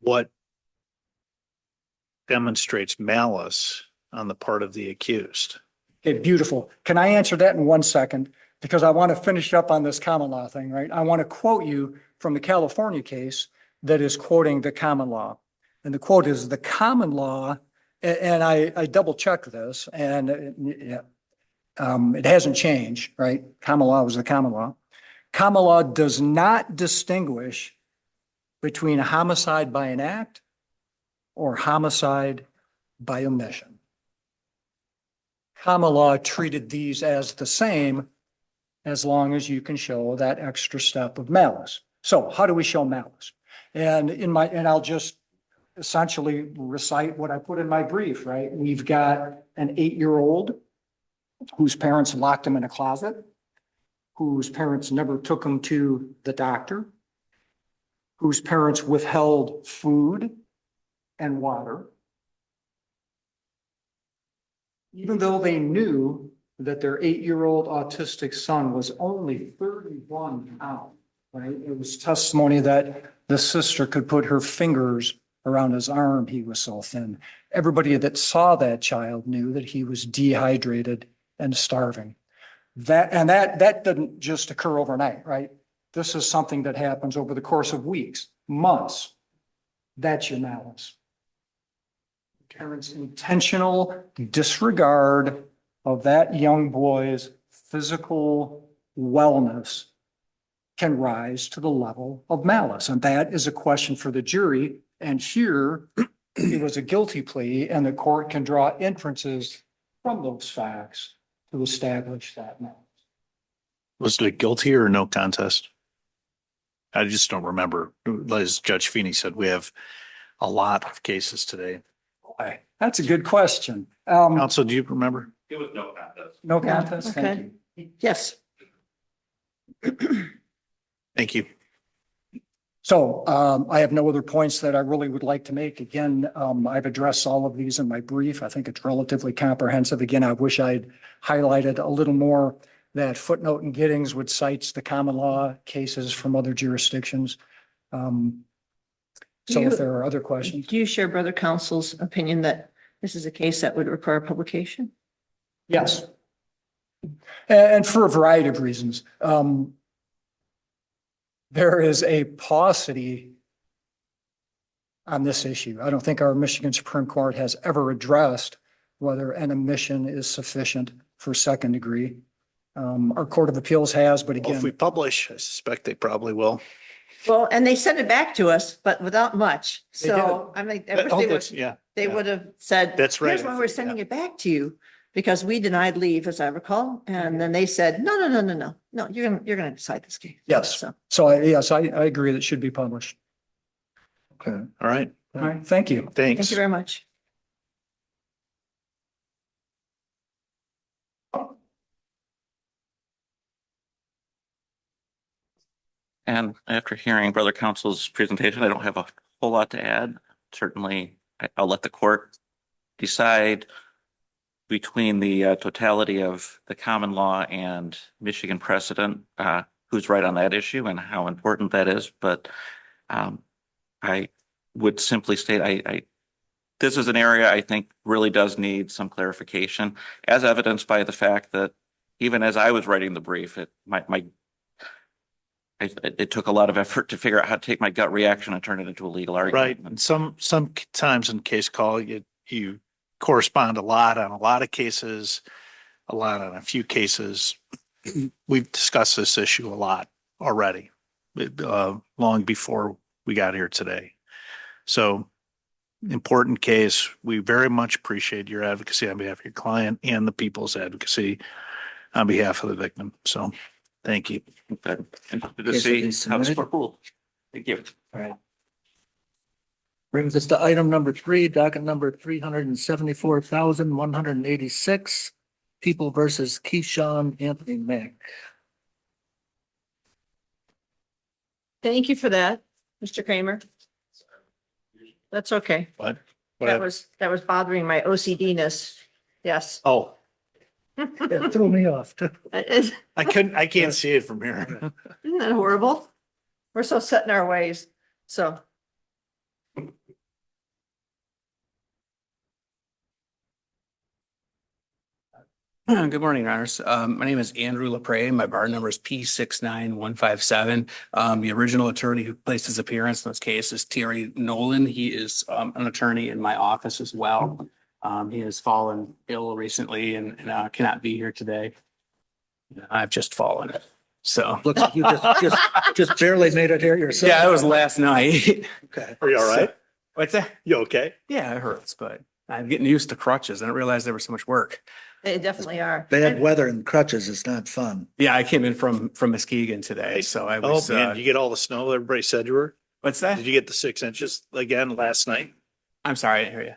what demonstrates malice on the part of the accused? Okay, beautiful. Can I answer that in 1 second? because I want to finish up on this common law thing, right? I want to quote you from the California case that is quoting the common law. And the quote is the common law, and I double checked this and it hasn't changed, right? Common law was the common law. Common law does not distinguish between homicide by an act or homicide by omission. Common law treated these as the same as long as you can show that extra step of malice. So how do we show malice? And I'll just essentially recite what I put in my brief, right? We've got an 8-year-old whose parents locked him in a closet, whose parents never took him to the doctor, whose parents withheld food and water, even though they knew that their 8-year-old autistic son was only 31 pounds, right? It was testimony that the sister could put her fingers around his arm. He was so thin. Everybody that saw that child knew that he was dehydrated and starving. That didn't just occur overnight, right? This is something that happens over the course of weeks, months. That's your malice. Parents' intentional disregard of that young boy's physical wellness can rise to the level of malice. And that is a question for the jury. And here it was a guilty plea, and the court can draw inferences from those facts to establish that malice. Was it guilty or no contest? I just don't remember. As Judge Feeney said, we have a lot of cases today. Boy, that's a good question. Counsel, do you remember? It was no contest. No contest, thank you. Yes. Thank you. So I have no other points that I really would like to make. Again, I've addressed all of these in my brief. I think it's relatively comprehensive. Again, I wish I'd highlighted a little more that footnote in Giddings, which cites the common law cases from other jurisdictions. So if there are other questions. Do you share Brother Counsel's opinion that this is a case that would require publication? Yes. And for a variety of reasons. There is a paucity on this issue. I don't think our Michigan Supreme Court has ever addressed whether an omission is sufficient for second degree. Our Court of Appeals has, but Well, if again, we publish, I suspect they probably will. Well, and they sent it back to us, but without much. They So I mean, I wish Oh, they that's- would, yeah. they yeah. would have said, That's right. here's why we're sending it back to you. Because we denied leave, as I recall. And then they said, no, you're gonna decide this case. yes. So, So I agree that it should be published. Okay. All right. All right, thank you. thank Thanks. you very much. And after hearing Brother Counsel's presentation, I don't have a whole lot to add. Certainly, I'll let the court decide between the totality of the common law and Michigan precedent, who's right on that issue and how important that is. But I would simply state, this is an area I think really does need some clarification, as evidenced by the fact that even as I was writing the brief, it took a lot of effort to figure out how to take my gut reaction and turn it into a legal argument. Right. And sometimes in case call, you correspond a lot on a lot of cases, a lot on a few cases. We've discussed this issue a lot already, long before we got here today. So important case. We very much appreciate your advocacy on behalf of your client and the people's advocacy on behalf of the victim. So thank you. Good to Okay, so they see how this submitted? rule. Thank you. All right. Brings us to item number 3, docket number 374,186, People versus Keyshawn Anthony Mack. Thank you for that, Mr. Kramer. That's okay. What? That was bothering my OCD-ness. Yes. Oh, It threw me off too. Isn't I can't see it from here. that horrible? We're so set in our ways. So. Good morning, Your Honors. My name is Andrew LaPre. My bar number is P69157. The original attorney who placed his appearance in this case is Terry Nolan. He is an attorney in my office as well. He has fallen ill recently and cannot be here today. I've just fallen. So, Looks like you just barely made it here yourself. yeah, it was last night. Okay. Are you all right? What's that? You okay? Yeah, it hurts, but I'm getting used to crutches. I didn't realize there was so much work. They definitely are. Bad weather and crutches is not fun. Yeah, I came in from Muskegon today, so I Oh, was, man, did you get all the snow everybody said you were? what's that? Did you get the 6 inches again last night? I'm sorry, I didn't hear you.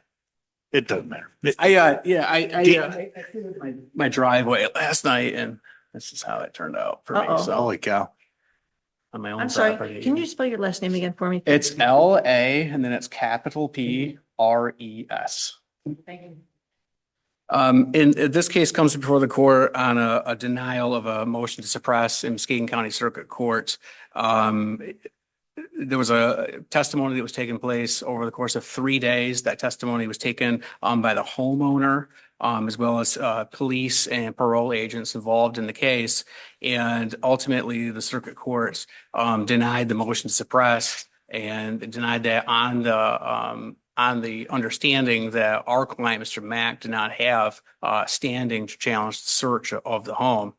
It doesn't matter. I cleared my driveway last night and this is how it turned out for me. Uh-oh. So Holy cow. on my own I'm sorry. property. Can you spell your last name again for me? It's LA and then it's capital PRES. Thank you. In this case comes before the court on a denial of a motion to suppress in Muskegon County Circuit Court. There was a testimony that was taking place over the course of 3 days. That testimony was taken by the homeowner, as well as police and parole agents involved in the case. And ultimately, the circuit courts denied the motion to suppress and denied that on the understanding that our client, Mr. Mack, did not have standing to challenge the search of the home.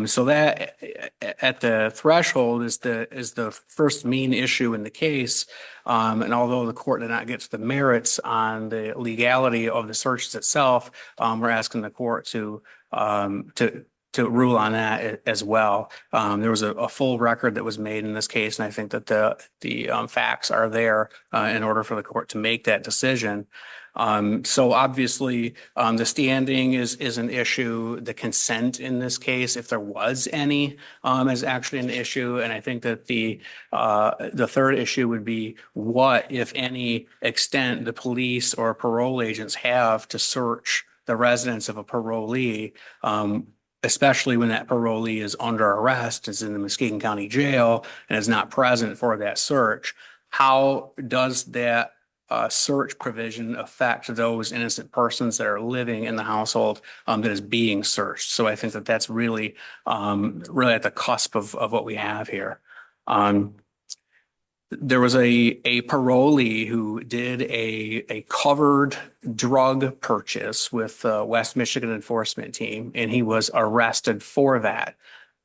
So that at the threshold is the first main issue in the case. And although the court did not get to the merits on the legality of the search itself, we're asking the court to rule on that as well. There was a full record that was made in this case, and I think that the facts are there in order for the court to make that decision. So obviously, the standing is an issue. The consent in this case, if there was any, is actually an issue. And I think that the third issue would be what, if any, extent the police or parole agents have to search the residence of a parolee, especially when that parolee is under arrest, is in the Muskegon County Jail, and is not present for that search. How does that search provision affect those innocent persons that are living in the household that is being searched? So I think that that's really at the cusp of what we have here. There was a parolee who did a covered drug purchase with West Michigan enforcement team, and he was arrested for that.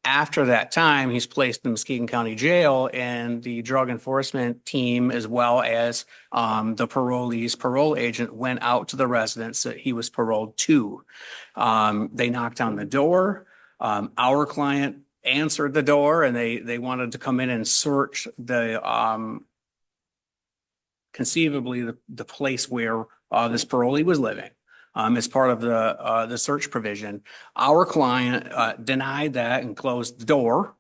After that time, he's placed in Muskegon County Jail, and the drug enforcement team, as well as the parolee's parole agent, went out to the residence that he was paroled to. They knocked on the door. Our client answered the door, and they wanted to come in and search conceivably the place where this parolee was living. As part of the search provision. Our client denied that and closed the door.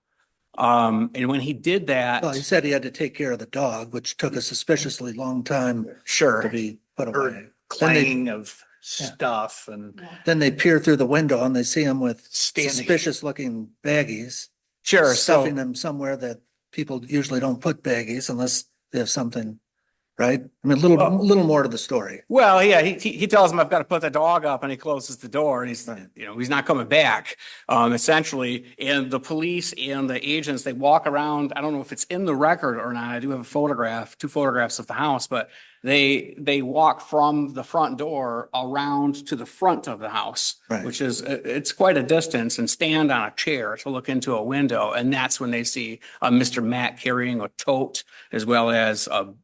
And when he did that. Well, he said he had to take care of the dog, which took a suspiciously long time to Sure. be put away. Heard Then clanging of stuff and they peer through the window and they see him with standing. suspicious looking baggies. Sure. Stuffing So, them somewhere that people usually don't put baggies unless they have something, right? I mean, a little more to the story. well, yeah, he tells him I've got to put the dog up, and he closes the door, and he's not coming back, essentially. And the police and the agents, they walk around. I don't know if it's in the record or not. I do have a photograph, 2 photographs of the house, but they walk from the front door around to the front of the house, Right. which is, it's quite a distance, and stand on a chair to look into a window. And that's when they see Mr. Matt carrying a tote as well as a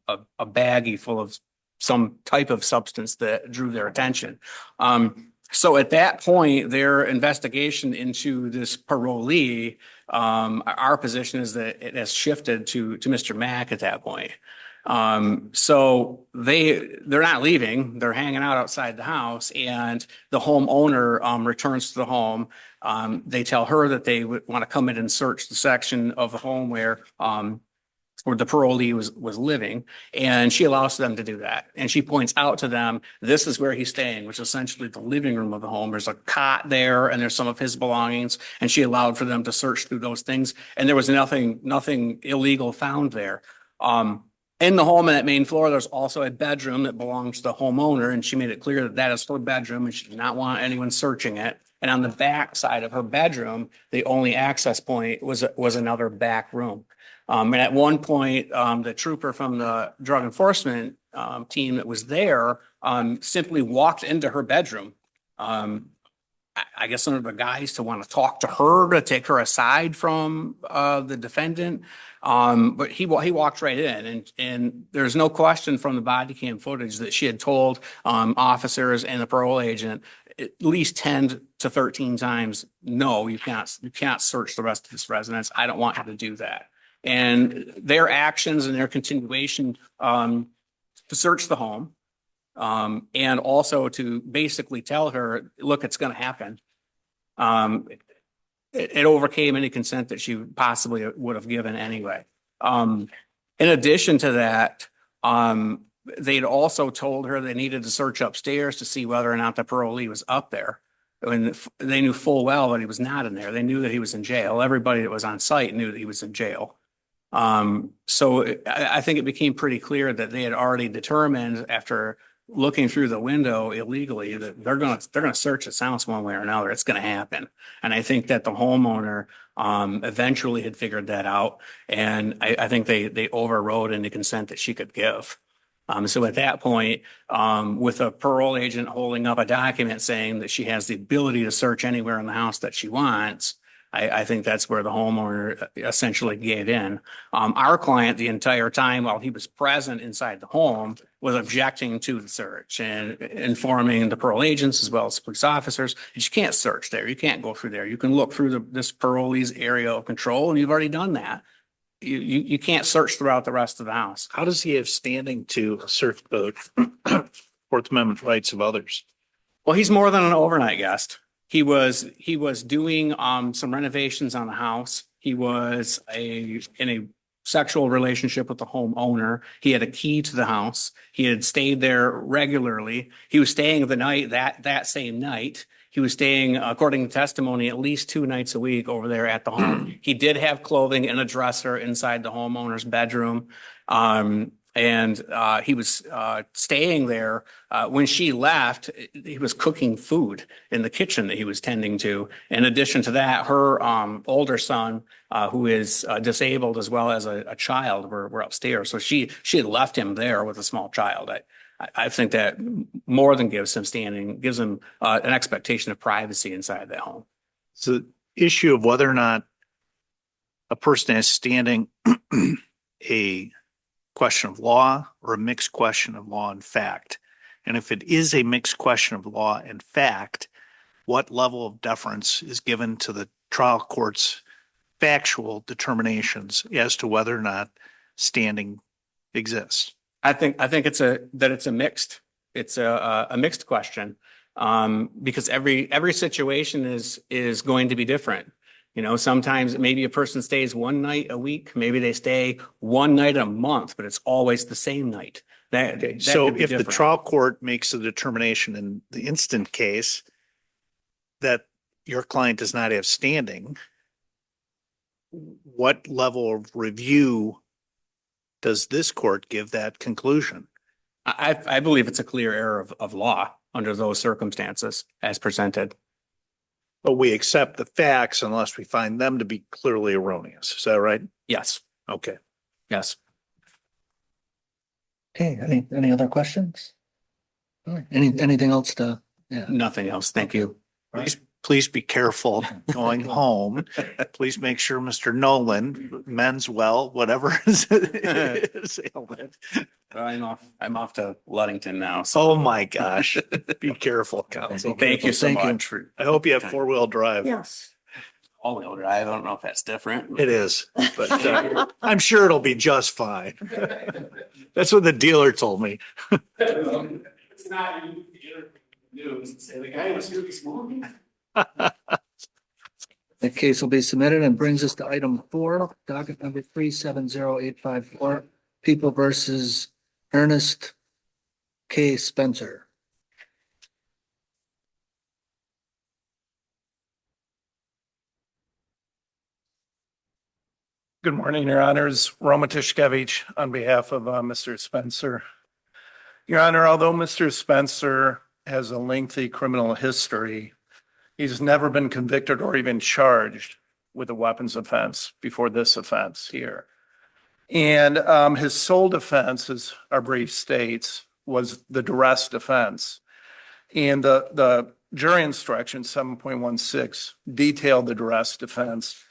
baggie full of some type of substance that drew their attention. So at that point, their investigation into this parolee, our position is that it has shifted to Mr. Mack at that point. So they're not leaving, they're hanging out outside the house, and the homeowner returns to the home. They tell her that they would want to come in and search the section of the home where the parolee was living, and she allows them to do that. And she points out to them, this is where he's staying, which is essentially the living room of the home. There's a cot there, and there's some of his belongings, and she allowed for them to search through those things. And there was nothing illegal found there. In the home on that main floor, there's also a bedroom that belongs to the homeowner, and she made it clear that that is her bedroom and she did not want anyone searching it. And on the back side of her bedroom, the only access point was another back room. And at one point, the trooper from the drug enforcement team that was there simply walked into her bedroom. I guess under the guise to want to talk to her, to take her aside from the defendant. But he walked right in, and there's no question from the body cam footage that she had told officers and the parole agent at least 10 to 13 times, no, you can't search the rest of this residence. I don't want you to do that. And their actions and their continuation to search the home, and also to basically tell her, look, it's going to happen. It overcame any consent that she possibly would have given anyway. In addition to that, they'd also told her they needed to search upstairs to see whether or not the parolee was up there. And they knew full well that he was not in there. They knew that he was in jail. Everybody that was on site knew that he was in jail. So I think it became pretty clear that they had already determined after looking through the window illegally that they're gonna search this house one way or another. It's gonna happen. And I think that the homeowner eventually had figured that out. And I think they overrode any consent that she could give. So at that point, with a parole agent holding up a document saying that she has the ability to search anywhere in the house that she wants, I think that's where the homeowner essentially gave in. Our client, the entire time while he was present inside the home, was objecting to the search and informing the parole agents as well as police officers, you can't search there. You can't go through there. You can look through this parolee's area of control, and you've already done that. You can't search throughout the rest of the house. How does he have standing to assert the Fourth Amendment rights of others? Well, he's more than an overnight guest. He was doing some renovations on the house. He was in a sexual relationship with the homeowner. He had a key to the house. He had stayed there regularly. He was staying the night that same night. He was staying, according to testimony, at least 2 nights a week over there at the home. He did have clothing in a dresser inside the homeowner's bedroom. And he was staying there. When she left, he was cooking food in the kitchen that he was tending to. In addition to that, her older son, who is disabled as well as a child, were upstairs. So she had left him there with a small child. I think that more than gives him standing, gives him an expectation of privacy inside that home. So the issue of whether or not a person has standing, a question of law or a mixed question of law and fact. And if it is a mixed question of law and fact, what level of deference is given to the trial court's factual determinations as to whether or not standing exists? I think it's a mixed question, because every situation is going to be different. You know, sometimes maybe a person stays 1 night a week, maybe they stay 1 night a month, but it's always the same night. That So could be if the different. trial court makes a determination in the instant case that your client does not have standing, what level of review does this court give that conclusion? I believe it's a clear error of law under those circumstances as presented. But we accept the facts unless we find them to be clearly erroneous. Is that right? Yes, Okay. yes. Okay, any other questions? All right, anything else to, yeah, Nothing else. Thank you. Please be careful going home. Please make sure Mr. Nolan mends well, whatever his ailment. I'm off to Ludington now. So Oh my gosh. Be careful, counsel. thank you so Thank you. much for I hope you have 4-wheel drive. Yes. all-wheel drive. I don't know if that's different. It is, but I'm sure it'll be just fine. That's what the dealer told me. It's not news. Say the guy was here this morning. the case will be submitted and brings us to item 4, docket number 370854, People versus Ernest K. Spencer. Good morning, Your Honors. Roma Tishkevich on behalf of Mr. Spencer. Your Honor, although Mr. Spencer has a lengthy criminal history, he's never been convicted or even charged with a weapons offense before this offense here. And his sole defense, as our brief states, was the duress defense. And the jury instruction 7.16 detailed the duress defense.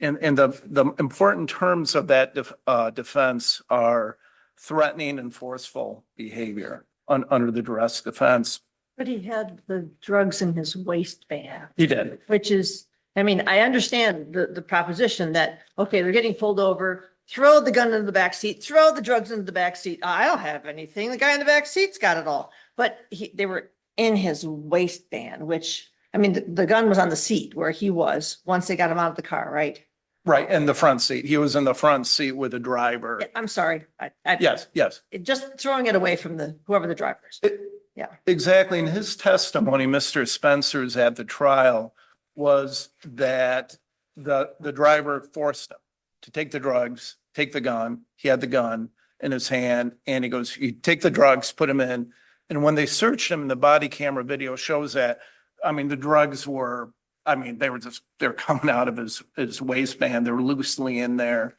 And the important terms of that defense are threatening and forceful behavior under the duress defense. But he had the drugs in his waistband, He did. which is, I mean, I understand the proposition that, okay, they're getting pulled over, throw the gun into the back seat, throw the drugs into the back seat. I don't have anything. The guy in the back seat's got it all. But they were in his waistband, which, I mean, the gun was on the seat where he was once they got him out of the car, right? Right, in the front seat. He was in the front seat with the driver. Yeah, I'm sorry. Yes, yes. Just throwing it away from whoever the driver is. Yeah. Exactly. In his testimony, Mr. Spencer's at the trial was that the driver forced him to take the drugs, take the gun. He had the gun in his hand and he goes, you take the drugs, put them in. And when they searched him, the body camera video shows that, I mean, the drugs were, I mean, they're coming out of his waistband. They're loosely in there.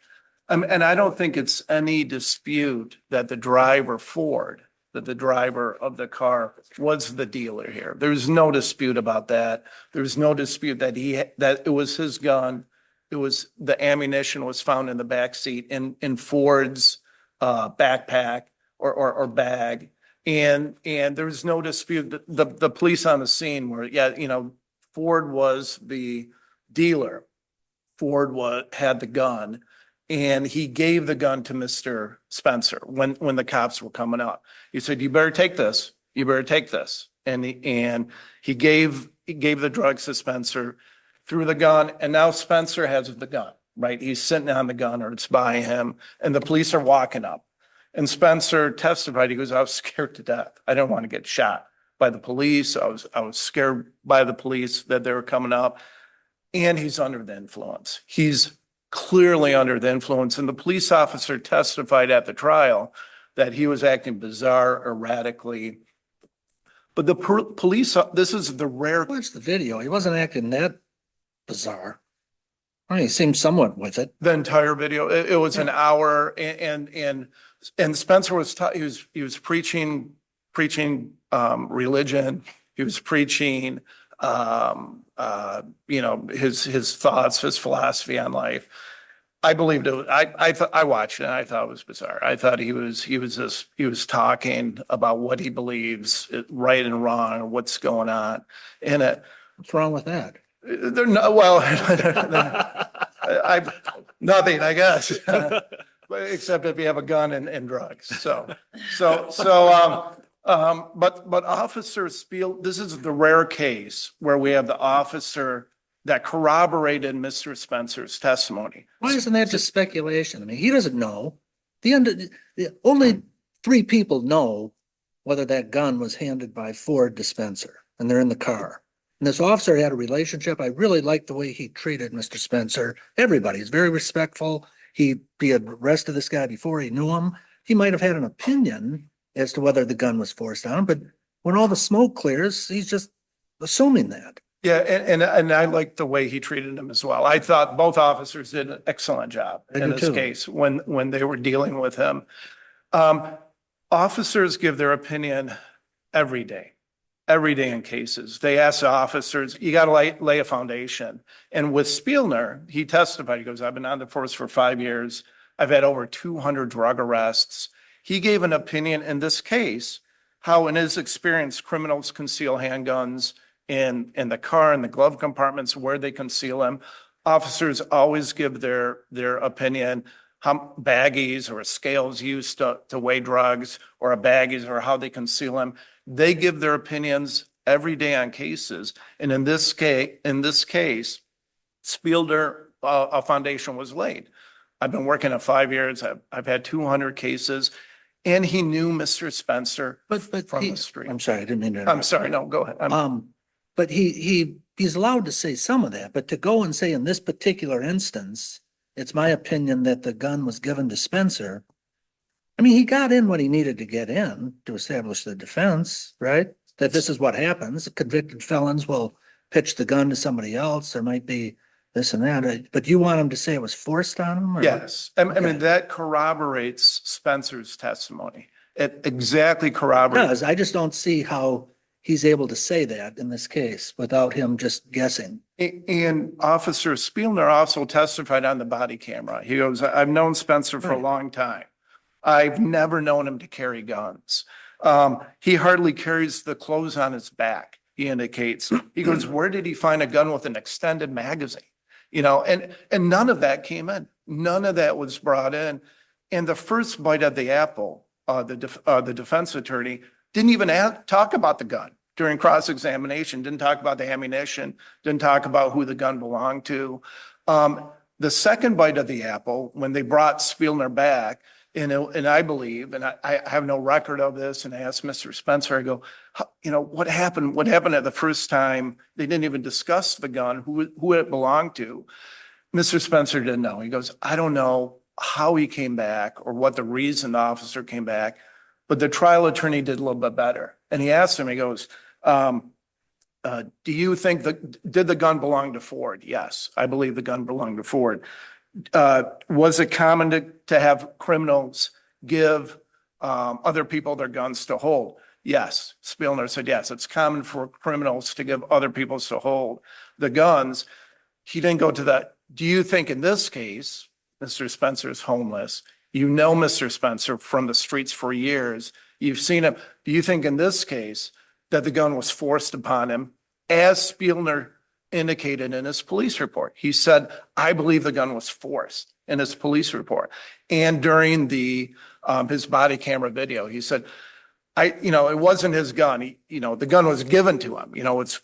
And I don't think it's any dispute that the driver, Ford, that the driver of the car was the dealer here. There's no dispute about that. There's no dispute that that it was his gun. It was the ammunition was found in the back seat in Ford's backpack or bag. And there was no dispute that the police on the scene were, yeah, you know, Ford was the dealer. Ford had the gun and he gave the gun to Mr. Spencer when the cops were coming up. He said, you better take this. You better take this. And he gave the drugs to Spencer, threw the gun, and now Spencer has the gun, right? He's sitting on the gun or it's by him and the police are walking up. And Spencer testified, he goes, I was scared to death. I didn't want to get shot by the police. I was scared by the police that they were coming up. And he's under the influence. He's clearly under the influence. And the police officer testified at the trial that he was acting bizarre, erratically. But the police, this is the rare. Watch the video. He wasn't acting that bizarre. I mean, he seemed somewhat with it. The entire video, it was an hour and Spencer was, he was preaching religion. He was preaching, you know, his thoughts, his philosophy on life. I believed it. I watched it and I thought it was bizarre. I thought he was talking about what he believes, right and wrong, or what's going on in it. What's wrong with that? They're not, well, nothing, I guess. Except if you have a gun and drugs. But Officer Spiel, this is the rare case where we have the officer that corroborated Mr. Spencer's testimony. Why isn't that just speculation? I mean, he doesn't know. Only 3 people know whether that gun was handed by Ford to Spencer, and they're in the car. And this officer had a relationship. I really liked the way he treated Mr. Spencer. Everybody's very respectful. He had arrested this guy before he knew him. He might have had an opinion as to whether the gun was forced on him, but when all the smoke clears, he's just assuming that. Yeah, and I liked the way he treated him as well. I thought both officers did an excellent job in this case when they were dealing with him. Officers give their opinion every day in cases. They ask the officers, you got to lay a foundation. And with Spielner, he testified, he goes, I've been on the force for 5 years. I've had over 200 drug arrests. He gave an opinion in this case, how in his experience, criminals conceal handguns in the car, in the glove compartments where they conceal them. Officers always give their opinion, how baggies or scales used to weigh drugs or a baggies or how they conceal them. They give their opinions every day on cases. And in this case, Spielner, a foundation was laid. I've been working at 5 years. I've had 200 cases. And he knew Mr. Spencer from the street. I'm sorry, I didn't mean to interrupt. I'm sorry, no, go ahead. But he's allowed to say some of that, but to go and say in this particular instance it's my opinion that the gun was given to Spencer. I mean, he got in what he needed to get in to establish the defense, right? That this is what happens. Convicted felons will pitch the gun to somebody else. There might be this and that, but you want him to say it was forced on him? or- Yes, I Okay. mean, that corroborates Spencer's testimony. It exactly corroborates. Does, I just don't see how he's able to say that in this case without him just guessing. And Officer Spielner also testified on the body camera. He goes, I've known Spencer for a Right. long time. I've never known him to carry guns. He hardly carries the clothes on his back, he indicates. He goes, where did he find a gun with an extended magazine? You know, and none of that came in. None of that was brought in. And the first bite of the apple, the defense attorney didn't even talk about the gun during cross-examination, didn't talk about the ammunition, didn't talk about who the gun belonged to. The second bite of the apple, when they brought Spielner back, and I believe, and I have no record of this, and I asked Mr. Spencer, I go, you know, what happened? What happened at the first time? They didn't even discuss the gun, who it belonged to. Mr. Spencer didn't know. He goes, I don't know how he came back or what the reason the officer came back, but the trial attorney did a little bit better. And he asked him, he goes, do you think did the gun belong to Ford? Yes, I believe the gun belonged to Ford. Was it common to have criminals give other people their guns to hold? Yes. Spielner said, yes, it's common for criminals to give other people to hold the guns. He didn't go to that. Do you think in this case, Mr. Spencer is homeless? You know Mr. Spencer from the streets for years. You've seen him. Do you think in this case that the gun was forced upon him, as Spielner indicated in his police report? He said, I believe the gun was forced in his police report. And during his body camera video, he said, it wasn't his gun. The gun was given to him, it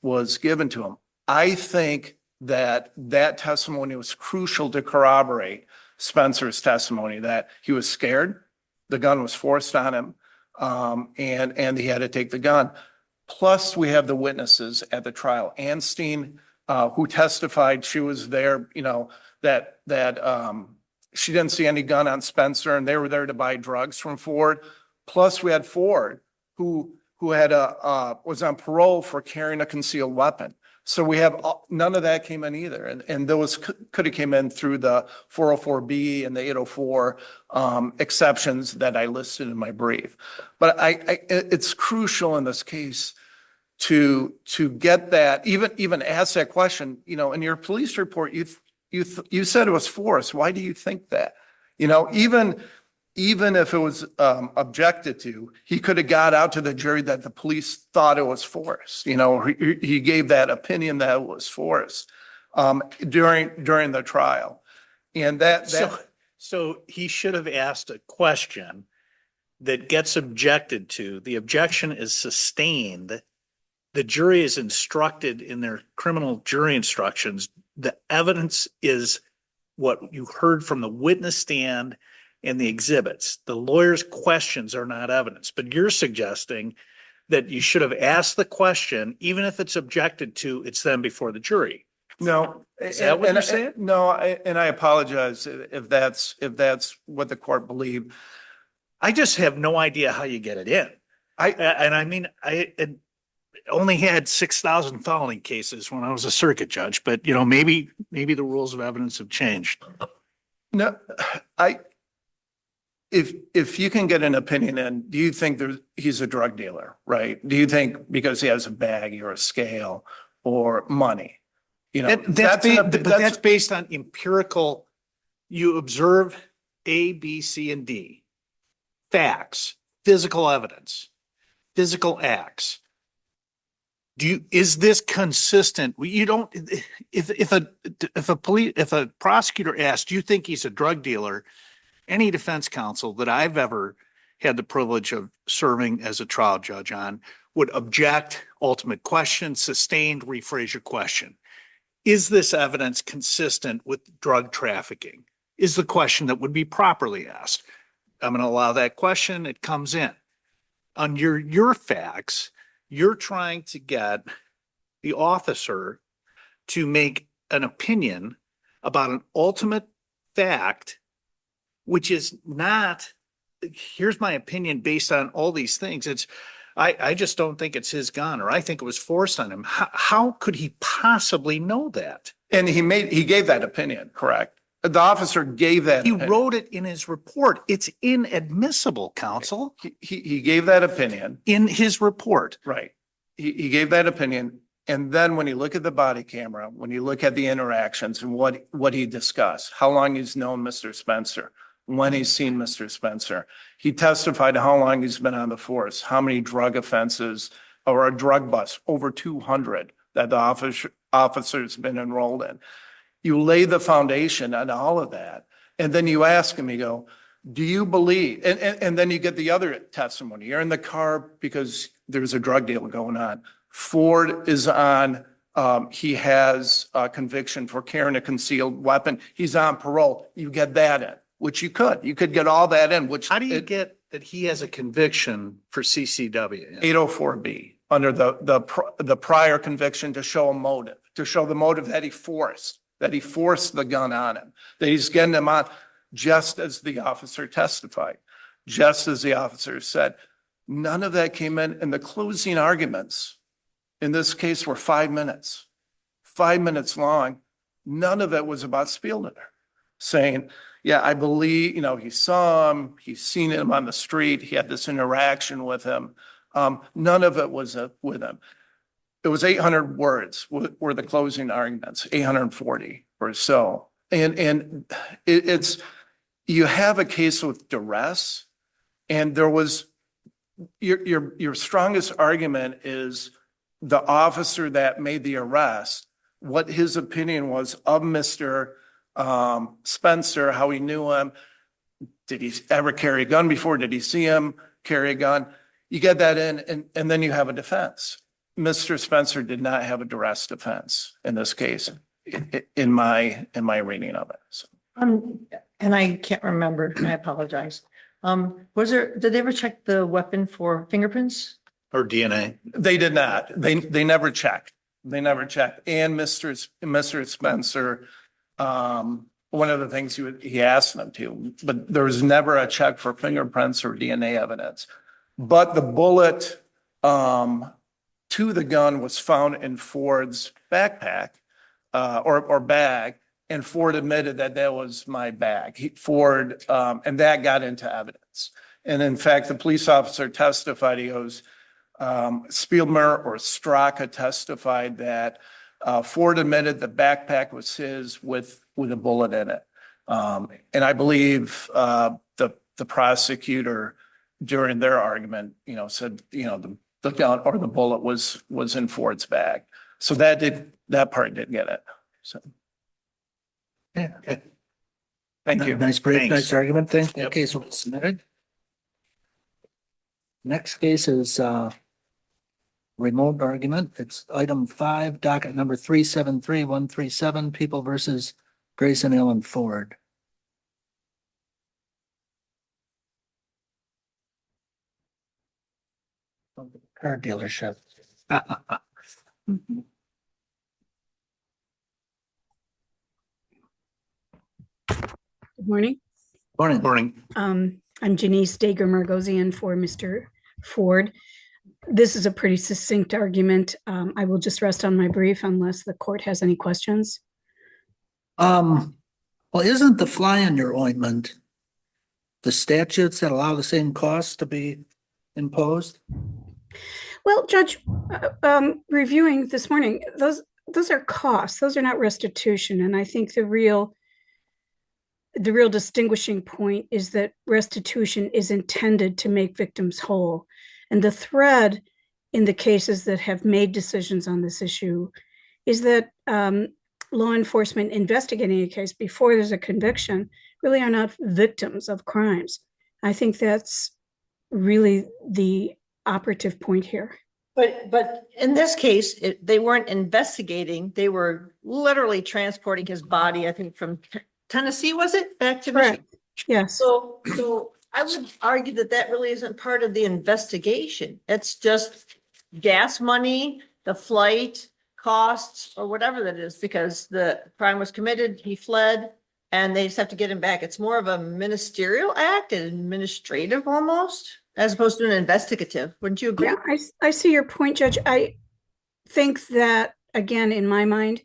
was given to him. I think that testimony was crucial to corroborate Spencer's testimony that he was scared, the gun was forced on him, and he had to take the gun. Plus, we have the witnesses at the trial. Anstein, who testified, she was there, that she didn't see any gun on Spencer, and they were there to buy drugs from Ford. Plus, we had Ford, who was on parole for carrying a concealed weapon. So we have none of that came in either, and those could have came in through the 404B and the 804 exceptions that I listed in my brief. But it's crucial in this case to get that, even ask that question. In your police report, you said it was forced. Why do you think that? Even if it was objected to, he could have got out to the jury that the police thought it was forced. He gave that opinion that it was forced during the trial. And So he should have asked a question that gets objected to. The objection is sustained. The jury is instructed in their criminal jury instructions. The evidence is what you heard from the witness stand and the exhibits. The lawyer's questions are not evidence, but you're suggesting that you should have asked the question, even if it's objected to, it's then before the jury. No. Is that what you're saying? No, and I apologize if that's what the court believed. I just have no idea how you get it in. I only had 6,000 felony cases when I was a circuit judge, but maybe the rules of evidence have changed. No, if you can get an opinion in, do you think he's a drug dealer, right? Do you think because he has a bag or a scale or money? That's based on empirical. You observe A, B, C, and D. Facts, physical evidence, physical acts. Is this consistent? You don't. If a prosecutor asks, do you think he's a drug dealer? Any defense counsel that I've ever had the privilege of serving as a trial judge on would object, ultimate question, sustained, rephrase your question. Is this evidence consistent with drug trafficking? Is the question that would be properly asked. I'm going to allow that question. It comes in. On your facts, you're trying to get the officer to make an opinion about an ultimate fact, which is not, here's my opinion based on all these things. I just don't think it's his gun, or I think it was forced on him. How could he possibly know that? And he gave that opinion, correct? The officer gave that. He opinion. wrote it in his report. It's inadmissible, counsel, He gave that opinion, in his report. right? He gave that opinion. And then when you look at the body camera, when you look at the interactions and what he discussed, how long he's known Mr. Spencer, when he's seen Mr. Spencer, he testified how long he's been on the force, how many drug offenses or a drug bust, over 200 that the officer's been enrolled in. You lay the foundation on all of that. And then you ask him, you go, do you believe, and then you get the other testimony. You're in the car because there's a drug deal going on. Ford is on, he has a conviction for carrying a concealed weapon. He's on parole. You get that in, which you could get all that in, which. How do you get that he has a conviction for CCW? 804B under the prior conviction to show a motive, to show the motive that he forced the gun on him, that he's getting him on, just as the officer testified, just as the officer said. None of that came in the closing arguments. In this case were 5 minutes long. None of it was about Spielder saying, yeah, I believe, he saw him, he's seen him on the street, he had this interaction with him. None of it was with him. It was 800 words were the closing arguments, 840 or so. And it's, you have a case with duress, and there was, your strongest argument is the officer that made the arrest, what his opinion was of Mr. Spencer, how he knew him. Did he ever carry a gun before? Did he see him carry a gun? You get that in, and then you have a defense. Mr. Spencer did not have a duress defense in this case, in my reading of it. So. And I can't remember, I apologize. Did they ever check the weapon for fingerprints? Or DNA? They did not. They never checked. They never checked. And Mr. Spencer, one of the things he asked them to, but there was never a check for fingerprints or DNA evidence. But the bullet to the gun was found in Ford's backpack or bag, and Ford admitted that was my bag. Ford, and that got into evidence. And in fact, the police officer testified, he goes, Spielmer or Straka testified that Ford admitted the backpack was his with a bullet in it. And I believe the prosecutor during their argument, said, the gun or the bullet was in Ford's bag. So that part did get it. So. Yeah. Thank you. Nice brief, Thanks. nice argument. Thank you. Yep. Case will be submitted. Next case is remote argument. It's item 5, docket number 373137, People versus Grayson Allen Ford. Car dealership. Good morning. Morning. Morning. I'm Janice Dager Margosian for Mr. Ford. This is a pretty succinct argument. I will just rest on my brief unless the court has any questions. Well, isn't the fly in your ointment the statutes that allow the same costs to be imposed? Well, Judge, reviewing this morning, those are costs. Those are not restitution. And I think the real distinguishing point is that restitution is intended to make victims whole. And the thread in the cases that have made decisions on this issue is that law enforcement investigating a case before there's a conviction really are not victims of crimes. I think that's really the operative point here. But in this case, they weren't investigating. They were literally transporting his body, I think, from Tennessee, was it? Back to Michigan? Correct. Yes. So I would argue that really isn't part of the investigation. It's just gas money, the flight, costs or whatever that is, because the crime was committed, he fled, and they just have to get him back. It's more of a ministerial act, administrative almost, as opposed to an investigative. Wouldn't you agree? Yeah, I see your point, Judge. I think that, again, in my mind,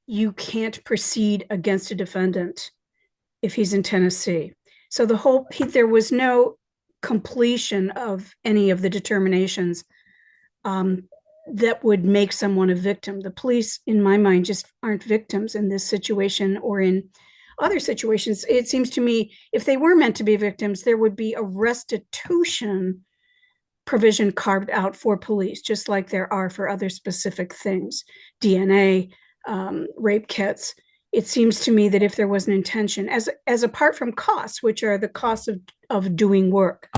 you can't proceed against a defendant if he's in Tennessee. So there was no completion of any of the determinations that would make someone a victim. The police, in my mind, just aren't victims in this situation or in other situations. It seems to me if they were meant to be victims, there would be a restitution provision carved out for police, just like there are for other specific things, DNA, rape kits. It seems to me that if there was an intention, as apart from costs, which are the costs of doing work,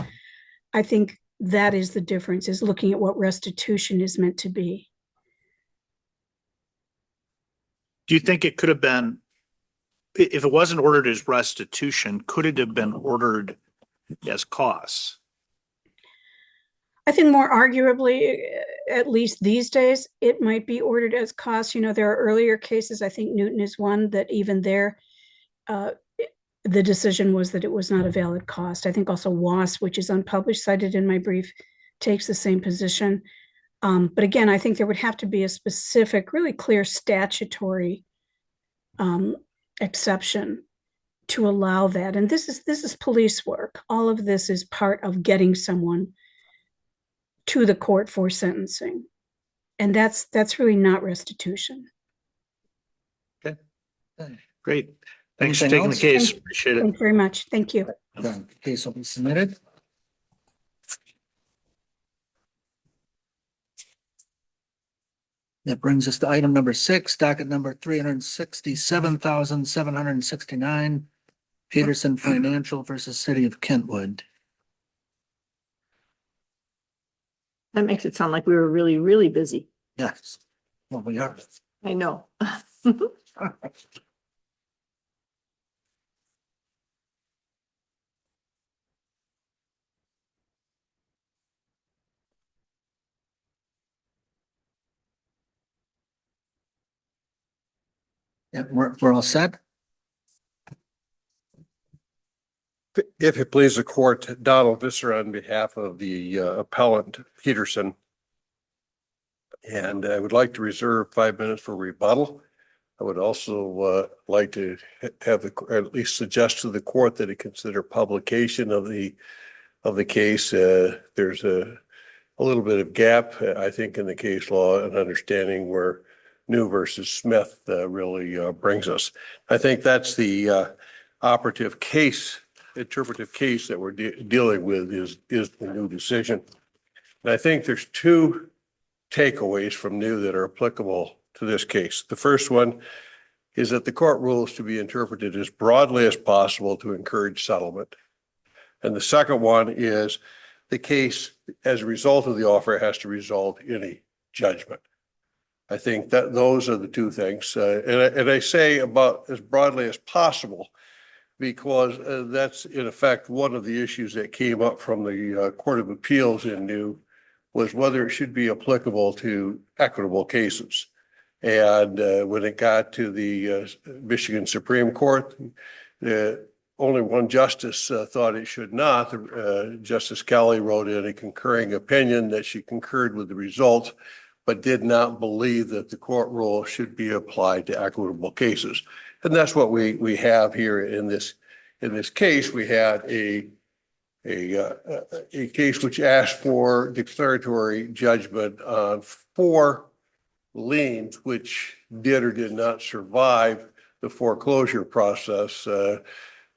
I think that is the difference, is looking at what restitution is meant to be. Do you think it could have been, if it wasn't ordered as restitution, could it have been ordered as costs? I think more arguably, at least these days, it might be ordered as costs. You know, there are earlier cases, I think Newton is one, that even there, the decision was that it was not a valid cost. I think also WAS, which is unpublished, cited in my brief, takes the same position. But again, I think there would have to be a specific, really clear statutory exception to allow that. And this is police work. All of this is part of getting someone to the court for sentencing. And that's really not restitution. Great. Thanks for Anything taking the else? case. Appreciate it. Thank you very much. Thank you. The case will be submitted. That brings us to item number 6, docket number 367,769, Peterson Financial versus City of Kentwood. That makes it sound like we were really, really busy. Yes, well, we are. I know. Yeah, we're all set. If it please the court, Donald Visser on behalf of the appellant Peterson. And I would like to reserve 5 minutes for rebuttal. I would also like to have at least suggest to the court that it consider publication of the case. There's a little bit of gap, I think, in the case law and understanding where New versus Smith really brings us. I think that's the operative case, interpretive case that we're dealing with is the New decision. And I think there's two takeaways from New that are applicable to this case. The first one is that the court rules to be interpreted as broadly as possible to encourage settlement. And the second one is the case as a result of the offer has to result in a judgment. I think that those are the two things. And I say about as broadly as possible because that's in effect one of the issues that came up from the Court of Appeals in New was whether it should be applicable to equitable cases. And when it got to the Michigan Supreme Court, only one justice thought it should not. Justice Kelly wrote in a concurring opinion that she concurred with the result, but did not believe that the court rule should be applied to equitable cases. And that's what we have here in this case. We had a case which asked for declaratory judgment on 4 liens, which did or did not survive the foreclosure process.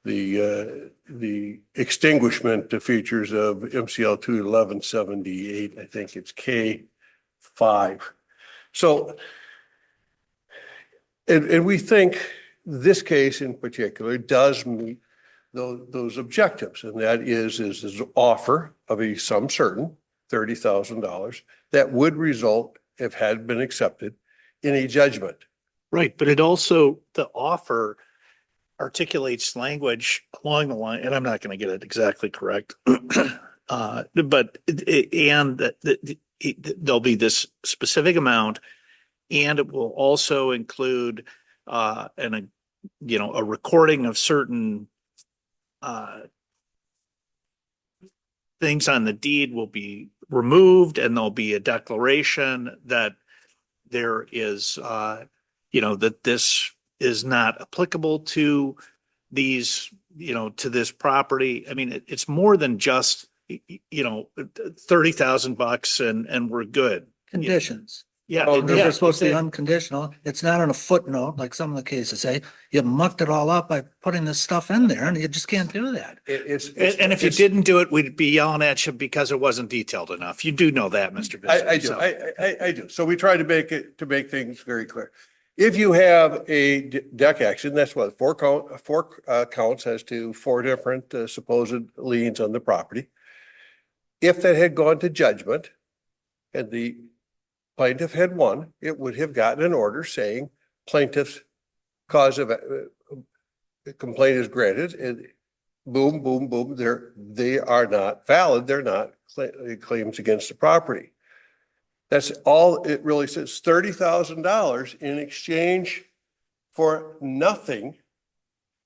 The extinguishment features of MCL 21178, I think it's K5. So, and we think this case in particular does meet those objectives, and that is an offer of a sum certain, $30,000, that would result, if had been accepted, in a judgment. Right, but it also, the offer articulates language along the line, and I'm not going to get it exactly correct, but there'll be this specific amount And it will also include, a recording of certain, things on the deed will be removed, and there'll be a declaration that there is, that this is not applicable to these, to this property. I mean, it's more than just, $30,000 and we're good. Conditions. Yeah. Oh, Those yeah, are supposed to be exactly. unconditional. It's not on a footnote like some of the cases say. You mucked it all up by putting this stuff in there and you just can't do that. And if you didn't do it, we'd be yelling at you because it wasn't detailed enough. You do know that, Mr. Bissett. I do, so. I do. So we try to make things very clear. If you have a deck action, that's what, four counts as to four different supposed liens on the property. If that had gone to judgment and the plaintiff had won, it would have gotten an order saying plaintiff's cause of complaint is granted, and boom, boom, boom, they are not valid. They're not claims against the property. That's all it really says. $30,000 in exchange for nothing.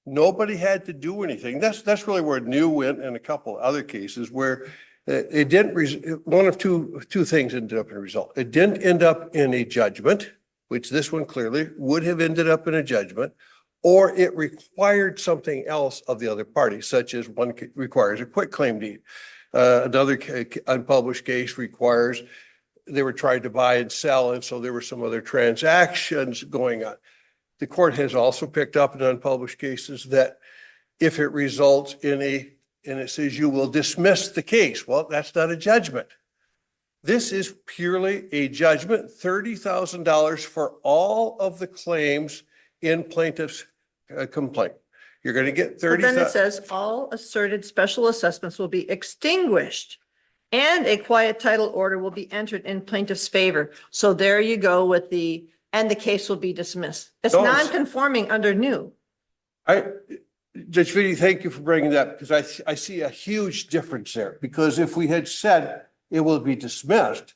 Nobody had to do anything. That's really where New went, and a couple other cases where it didn't, one of two things ended up in a result. It didn't end up in a judgment, which this one clearly would have ended up in a judgment, or it required something else of the other party, such as one requires a quitclaim deed. Another unpublished case requires they were trying to buy and sell, and so there were some other transactions going on. The court has also picked up in unpublished cases that if it results in and it says you will dismiss the case, well, that's not a judgment. This is purely a judgment, $30,000 for all of the claims in plaintiff's complaint. You're going to get But then it 30,000. says all asserted special assessments will be extinguished and a quiet title order will be entered in plaintiff's favor. So there you go with and the case will be dismissed. It's No, non-conforming under new. Judge Vitti, thank you for bringing that, because I see a huge difference there. Because if we had said it will be dismissed.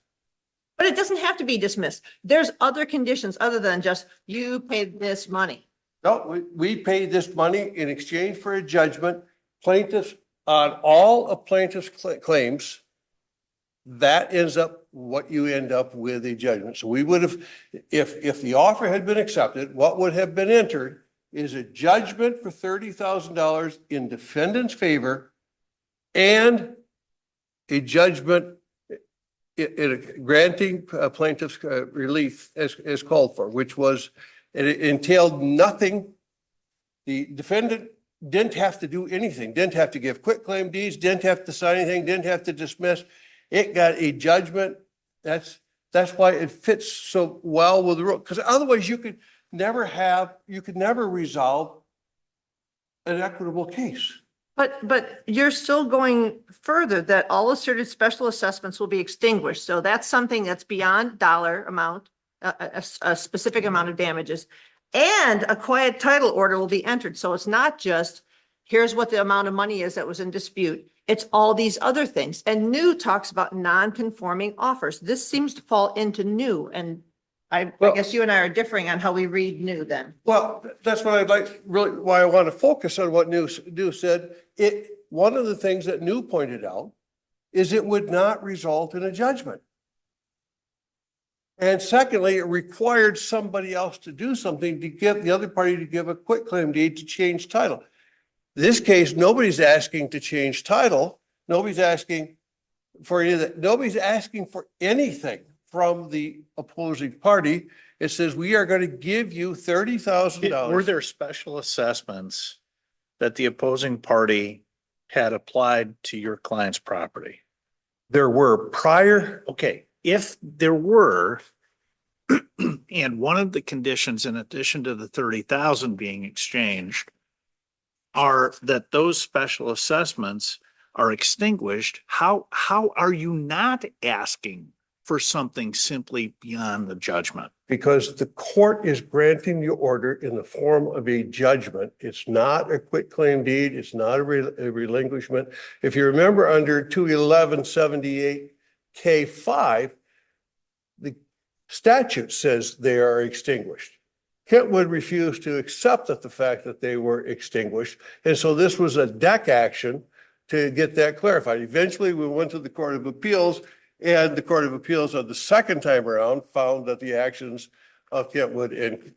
But it doesn't have to be dismissed. There's other conditions other than just you paid this money. No, we paid this money in exchange for a judgment. Plaintiffs on all of plaintiff's claims, that ends up what you end up with a judgment. So we would have, if the offer had been accepted, what would have been entered is a judgment for $30,000 in defendant's favor and a judgment in granting plaintiff's relief as called for, which was, it entailed nothing. The defendant didn't have to do anything, didn't have to give quitclaim deeds, didn't have to sign anything, didn't have to dismiss. It got a judgment. That's why it fits so well with the rule, because otherwise you could never resolve an equitable case. But you're still going further that all asserted special assessments will be extinguished. So that's something that's beyond dollar amount, a specific amount of damages. And a quiet title order will be entered. So it's not just, here's what the amount of money is that was in dispute. It's all these other things. And new talks about non-conforming offers. This seems to fall into new. And I guess you and I are differing on how we read new then. Well, that's what I'd like, really, why I want to focus on what New said. One of the things that New pointed out is it would not result in a judgment. And secondly, it required somebody else to do something to get the other party to give a quitclaim deed to change title. This case, nobody's asking to change title. Nobody's asking for any of that. Nobody's asking for anything from the opposing party. It says, we are going to give you $30,000. Were there special assessments that the opposing party had applied to your client's property? There were prior. Okay, if there were, and one of the conditions in addition to the 30,000 being exchanged are that those special assessments are extinguished, how are you not asking for something simply beyond the judgment? Because the court is granting the order in the form of a judgment. It's not a quitclaim deed. It's not a relinquishment. If you remember under 21178K5, statute says they are extinguished. Kentwood refused to accept the fact that they were extinguished. And so this was a deck action to get that clarified. Eventually, we went to the Court of Appeals, and the Court of Appeals on the second time around found that the actions of Kentwood in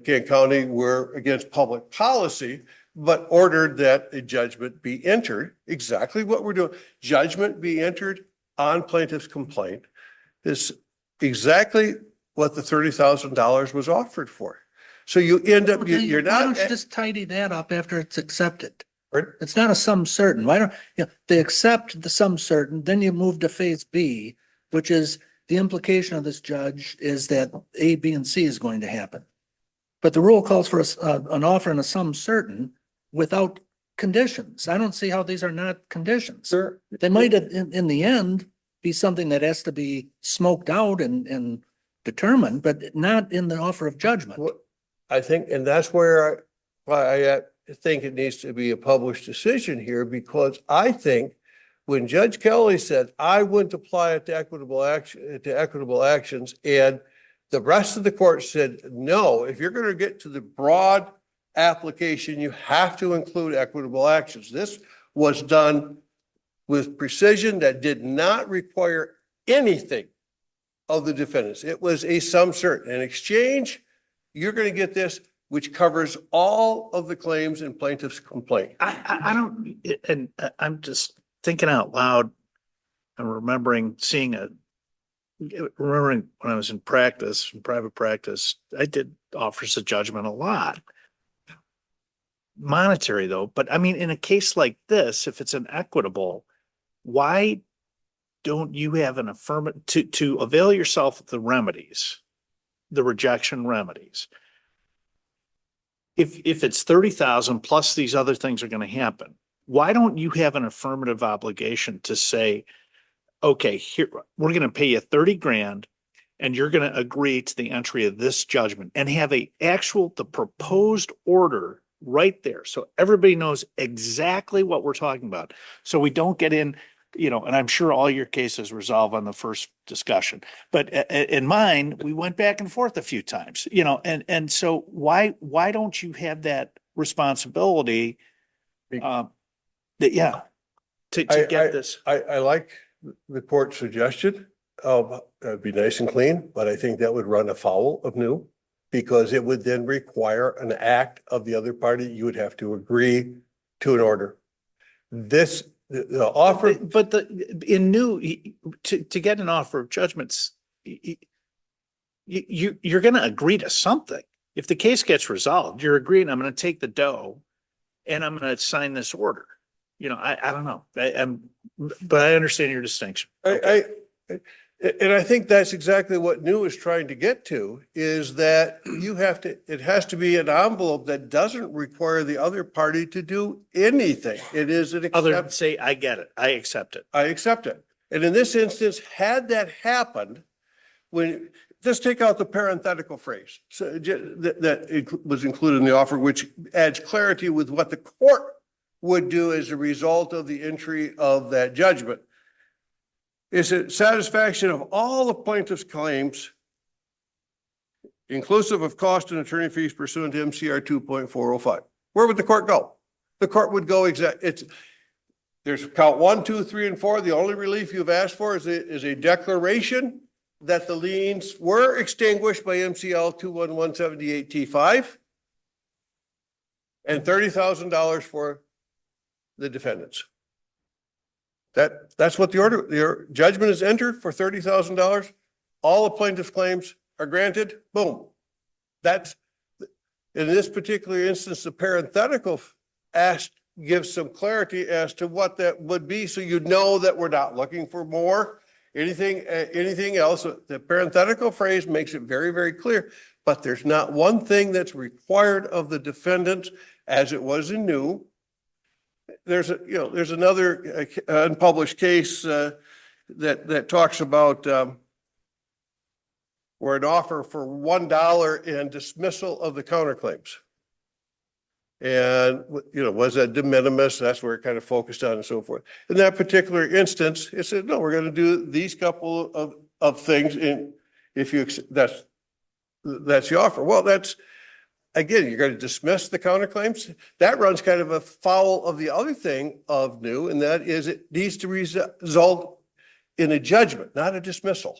Kent County were against public policy, but ordered that a judgment be entered. Exactly what we're doing. Judgment be entered on plaintiff's complaint is exactly what the $30,000 was offered for. So you end up, you're Why not. don't you just tidy that up after it's accepted? Pardon? It's not a sum certain. Why don't, they accept the sum certain, then you move to phase B, which is the implication of this judge is that A, B, and C is going to happen. But the rule calls for an offer and a sum certain without conditions. I don't see how these are not conditions. Sir, They might, in the end, be something that has to be smoked out and determined, but not in the offer of judgment. I think, and that's why I think it needs to be a published decision here, because I think when Judge Kelly said, I wouldn't apply it to equitable actions, and the rest of the court said, no, if you're going to get to the broad application, you have to include equitable actions. This was done with precision that did not require anything of the defendants. It was a sum certain. In exchange, you're going to get this, which covers all of the claims in plaintiff's complaint. I don't, and I'm just thinking out loud. I'm remembering when I was in private practice, I did offers of judgment a lot. Monetary though, but I mean, in a case like this, if it's an equitable, why don't you have an affirmative to avail yourself of the remedies, the rejection remedies? If it's 30,000 plus these other things are going to happen, why don't you have an affirmative obligation to say, okay, here, we're going to pay you 30 grand and you're going to agree to the entry of this judgment and have the proposed order right there. So everybody knows exactly what we're talking about. So we don't get in, and I'm sure all your cases resolve on the first discussion, but in mine, we went back and forth a few times, and so why don't you have that responsibility? To get this. I like the court's suggestion of be nice and clean, but I think that would run afoul of new, because it would then require an act of the other party. You would have to agree to an order. The offer, but to get an offer of judgments, you're going to agree to something. If the case gets resolved, you're agreeing, I'm going to take the dough and I'm going to sign this order. I don't know. But I understand your distinction. And I think that's exactly what New is trying to get to, is that it has to be an envelope that doesn't require the other party to do anything. It is an Other than say, I get it. I accept it. I accept it. And in this instance, had that happened, just take out the parenthetical phrase that was included in the offer, which adds clarity with what the court would do as a result of the entry of that judgment. Is it satisfaction of all the plaintiff's claims, inclusive of cost and attorney fees pursuant to MCR 2.405? Where would the court go? The court would go there's count 1, 2, 3, and 4. The only relief you've asked for is a declaration that the liens were extinguished by MCL 21178T5 and $30,000 for the defendants. That's what the judgment is entered for $30,000. All the plaintiff's claims are granted. Boom. That's, in this particular instance, the parenthetical gives some clarity as to what that would be, so you know that we're not looking for more. Anything else. The parenthetical phrase makes it very, very clear, but there's not one thing that's required of the defendant, as it was in New. There's another unpublished case that talks about where an offer for $1 and dismissal of the counterclaims. And, was that de minimis? That's where it kind of focused on and so forth. In that particular instance, it said, no, we're going to do these couple of things if you, that's the offer. Well, that's, again, you're going to dismiss the counterclaims. That runs kind of afoul of the other thing of new, and that is it needs to result in a judgment, not a dismissal.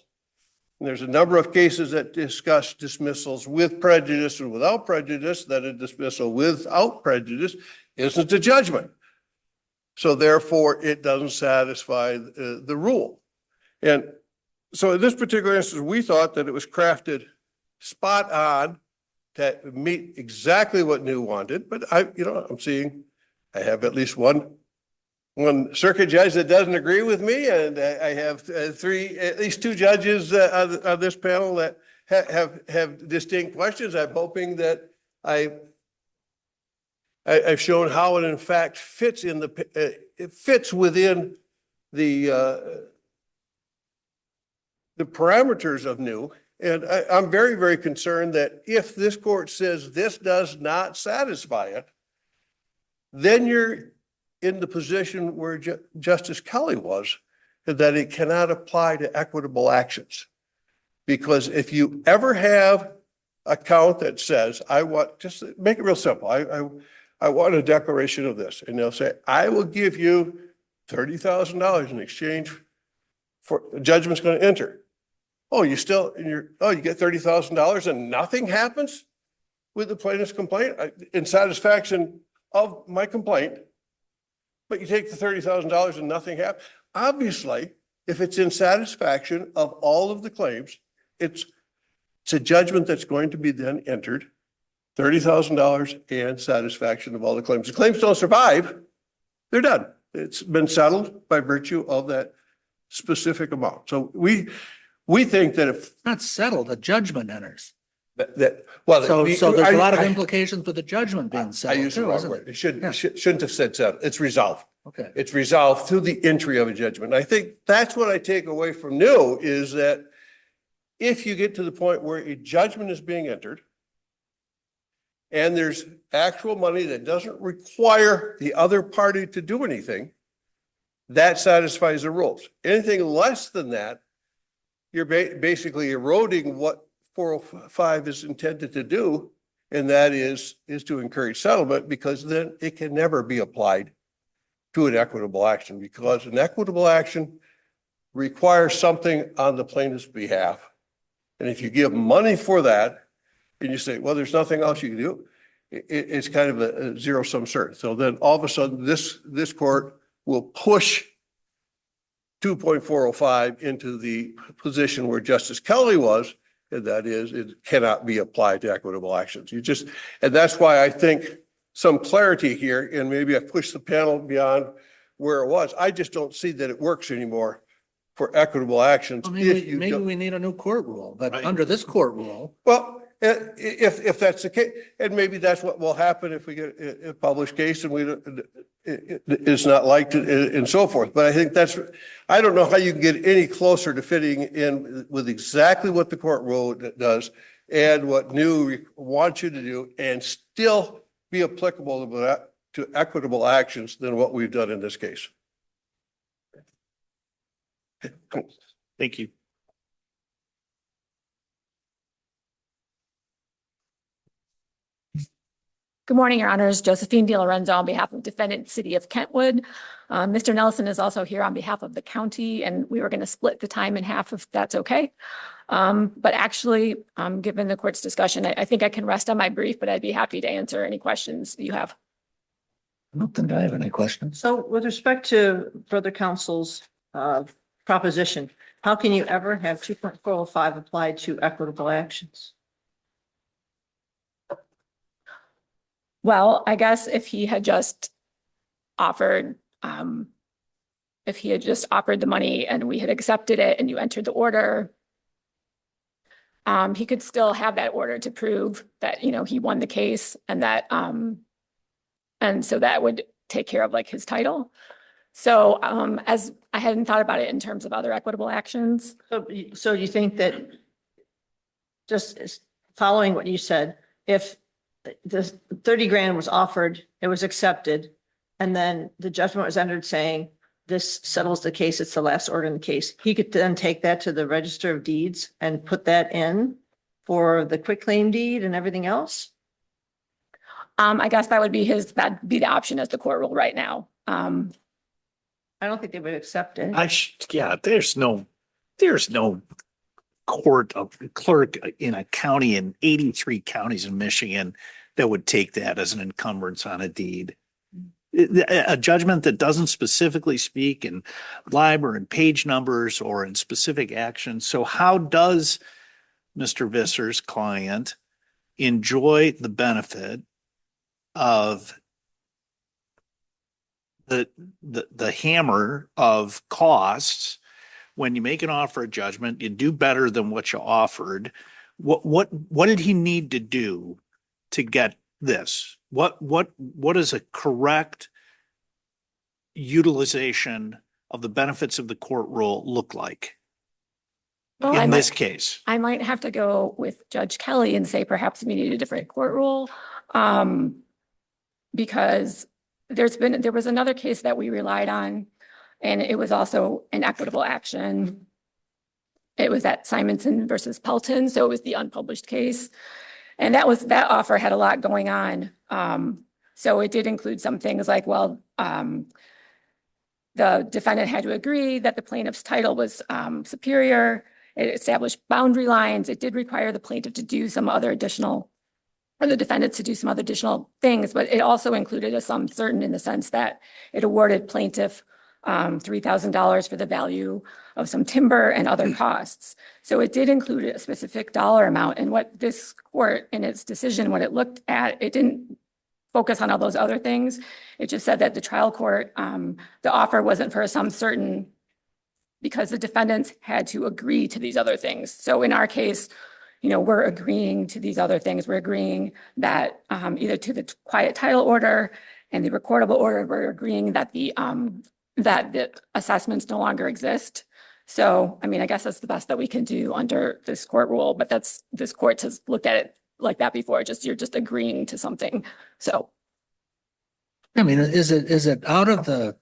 And there's a number of cases that discuss dismissals with prejudice and without prejudice, that a dismissal without prejudice isn't a judgment. So therefore, it doesn't satisfy the rule. And so in this particular instance, we thought that it was crafted spot on to meet exactly what New wanted. But I'm seeing, I have at least one circuit judge that doesn't agree with me, and I have at least two judges on this panel that have distinct questions. I'm hoping that I've shown how it in fact fits in it fits within the parameters of New. And I'm very, very concerned that if this court says this does not satisfy it, then you're in the position where Justice Kelly was, that it cannot apply to equitable actions. Because if you ever have a count that says, I want, just make it real simple. I want a declaration of this. And they'll say, I will give you $30,000 in exchange for judgment's going to enter. Oh, you get $30,000 and nothing happens with the plaintiff's complaint in satisfaction of my complaint, but you take the $30,000 and nothing happens. Obviously, if it's in satisfaction of all of the claims, it's a judgment that's going to be then entered, $30,000 and satisfaction of all the claims. The claims don't survive, they're done. It's been settled by virtue of that specific amount. So we think that if Not settled, a judgment enters. So So there's a lot of implications with the judgment being I settled used the too, wrong isn't word. it? It shouldn't have said settled. It's resolved. Okay. It's resolved through the entry of a judgment. I think that's what I take away from New, is that if you get to the point where a judgment is being entered and there's actual money that doesn't require the other party to do anything, that satisfies the rules. Anything less than that, you're basically eroding what 405 is intended to do, and that is to encourage settlement, because then it can never be applied to an equitable action, because an equitable action requires something on the plaintiff's behalf. And if you give money for that and you say, well, there's nothing else you can do, it's kind of a zero-sum certain. So then all of a sudden this court will push 2.405 into the position where Justice Kelly was, and that is it cannot be applied to equitable actions. And that's why I think some clarity here, and maybe I pushed the panel beyond where it was. I just don't see that it works anymore for equitable actions. Well, maybe we need a new court rule, but Right. under this court rule, Well, if that's the case, and maybe that's what will happen if we get a published case and it's not liked and so forth. But I think I don't know how you can get any closer to fitting in with exactly what the court rule does and what New wants you to do, and still be applicable to equitable actions than what we've done in this case. Thank you. Good morning, Your Honors. Josephine De Lorenzo on behalf of defendant City of Kentwood. Mr. Nelson is also here on behalf of the county, and we were going to split the time in half if that's okay. But actually, given the court's discussion, I think I can rest on my brief, but I'd be happy to answer any questions you have. I don't think I have any questions. So with respect to further counsel's proposition, how can you ever have 2.405 applied to equitable actions? Well, I guess if he had just offered, the money and we had accepted it and you entered the order, he could still have that order to prove that, he won the case, and that, and so that would take care of like his title. So, as I hadn't thought about it in terms of other equitable actions. So you think that, just following what you said, if the 30 grand was offered, it was accepted, and then the judgment was entered saying, this settles the case, it's the last order in the case, he could then take that to the Register of Deeds and put that in for the quitclaim deed and everything else? I guess that'd be the option as the court rule right now. I don't think they would accept it. Yeah, there's no clerk in a county in 83 counties in Michigan that would take that as an encumbrance on a deed. A judgment that doesn't specifically speak in LIBOR and page numbers or in specific actions. So how does Mr. Visser's client enjoy the benefit of the hammer of costs when you make an offer of judgment, you do better than what you offered? What did he need to do to get this? What is a correct utilization of the benefits of the court rule look like Well, in this case? I might have to go with Judge Kelly and say perhaps we need a different court rule. Because there was another case that we relied on, and it was also an equitable action. It was at Simonson versus Pelton, so it was the unpublished case. And that offer had a lot going on. So it did include some things like, well, the defendant had to agree that the plaintiff's title was superior. It established boundary lines. It did require the plaintiff to do some other additional, or the defendant to do some other additional things, but it also included a sum certain in the sense that it awarded plaintiff $3,000 for the value of some timber and other costs. So it did include a specific dollar amount. And what this court in its decision, what it looked at, it didn't focus on all those other things. It just said that the trial court, the offer wasn't for a sum certain because the defendants had to agree to these other things. So in our case, we're agreeing to these other things. We're agreeing that either to the quiet title order and the recordable order, we're agreeing that the assessments no longer exist. So, I guess that's the best that we can do under this court rule, but this court has looked at it like that before. You're just agreeing to something. So. Is it out of the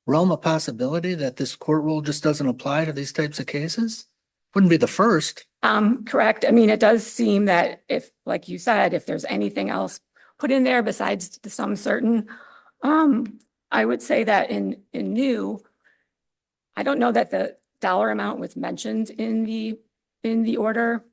realm of possibility that this court rule just doesn't apply to these types of cases? Wouldn't be the first. Correct. It does seem that if, like you said, if there's anything else put in there besides the sum certain, I would say that in new, I don't know that the dollar amount was mentioned in the order.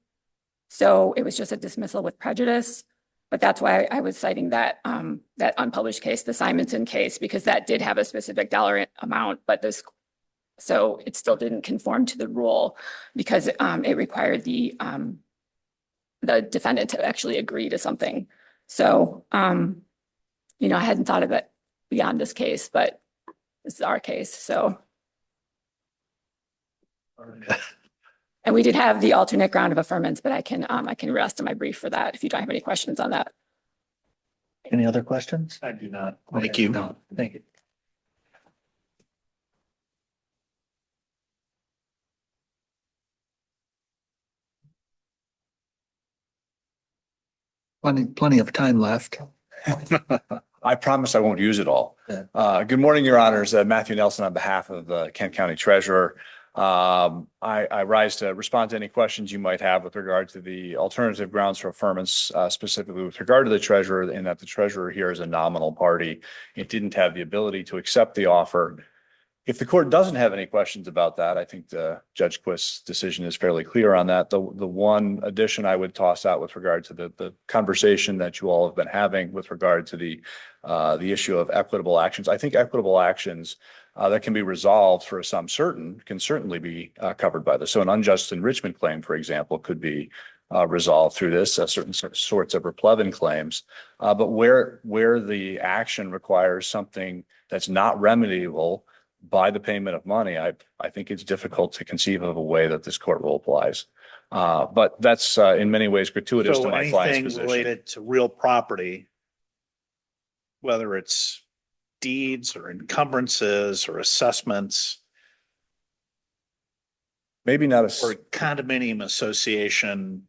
So it was just a dismissal with prejudice. But that's why I was citing that unpublished case, the Simonson case, because that did have a specific dollar amount, but so it still didn't conform to the rule because it required the defendant to actually agree to something. So, I hadn't thought of it beyond this case, but this is our case. So, and we did have the alternate ground of affirmance, but I can rest in my brief for that if you don't have any questions on that. Any other questions? I do not. Okay, Thank you. no, thank you. Plenty of time left. I promise I won't use it all. Yeah. Good morning, Your Honors. Matthew Nelson on behalf of the Kent County Treasurer. I rise to respond to any questions you might have with regard to the alternative grounds for affirmance, specifically with regard to the treasurer, and that the treasurer here is a nominal party. It didn't have the ability to accept the offer. If the court doesn't have any questions about that, I think Judge Quist's decision is fairly clear on that. The one addition I would toss out with regard to the conversation that you all have been having with regard to the issue of equitable actions. I think equitable actions that can be resolved for a sum certain can certainly be covered by this. So an unjust enrichment claim, for example, could be resolved through this, certain sorts of replevin claims. But where the action requires something that's not remediable by the payment of money, I think it's difficult to conceive of a way that this court rule applies. But that's in many ways gratuitous to my client's anything position. related to real property, whether it's deeds or encumbrances or assessments, Maybe not or condominium association,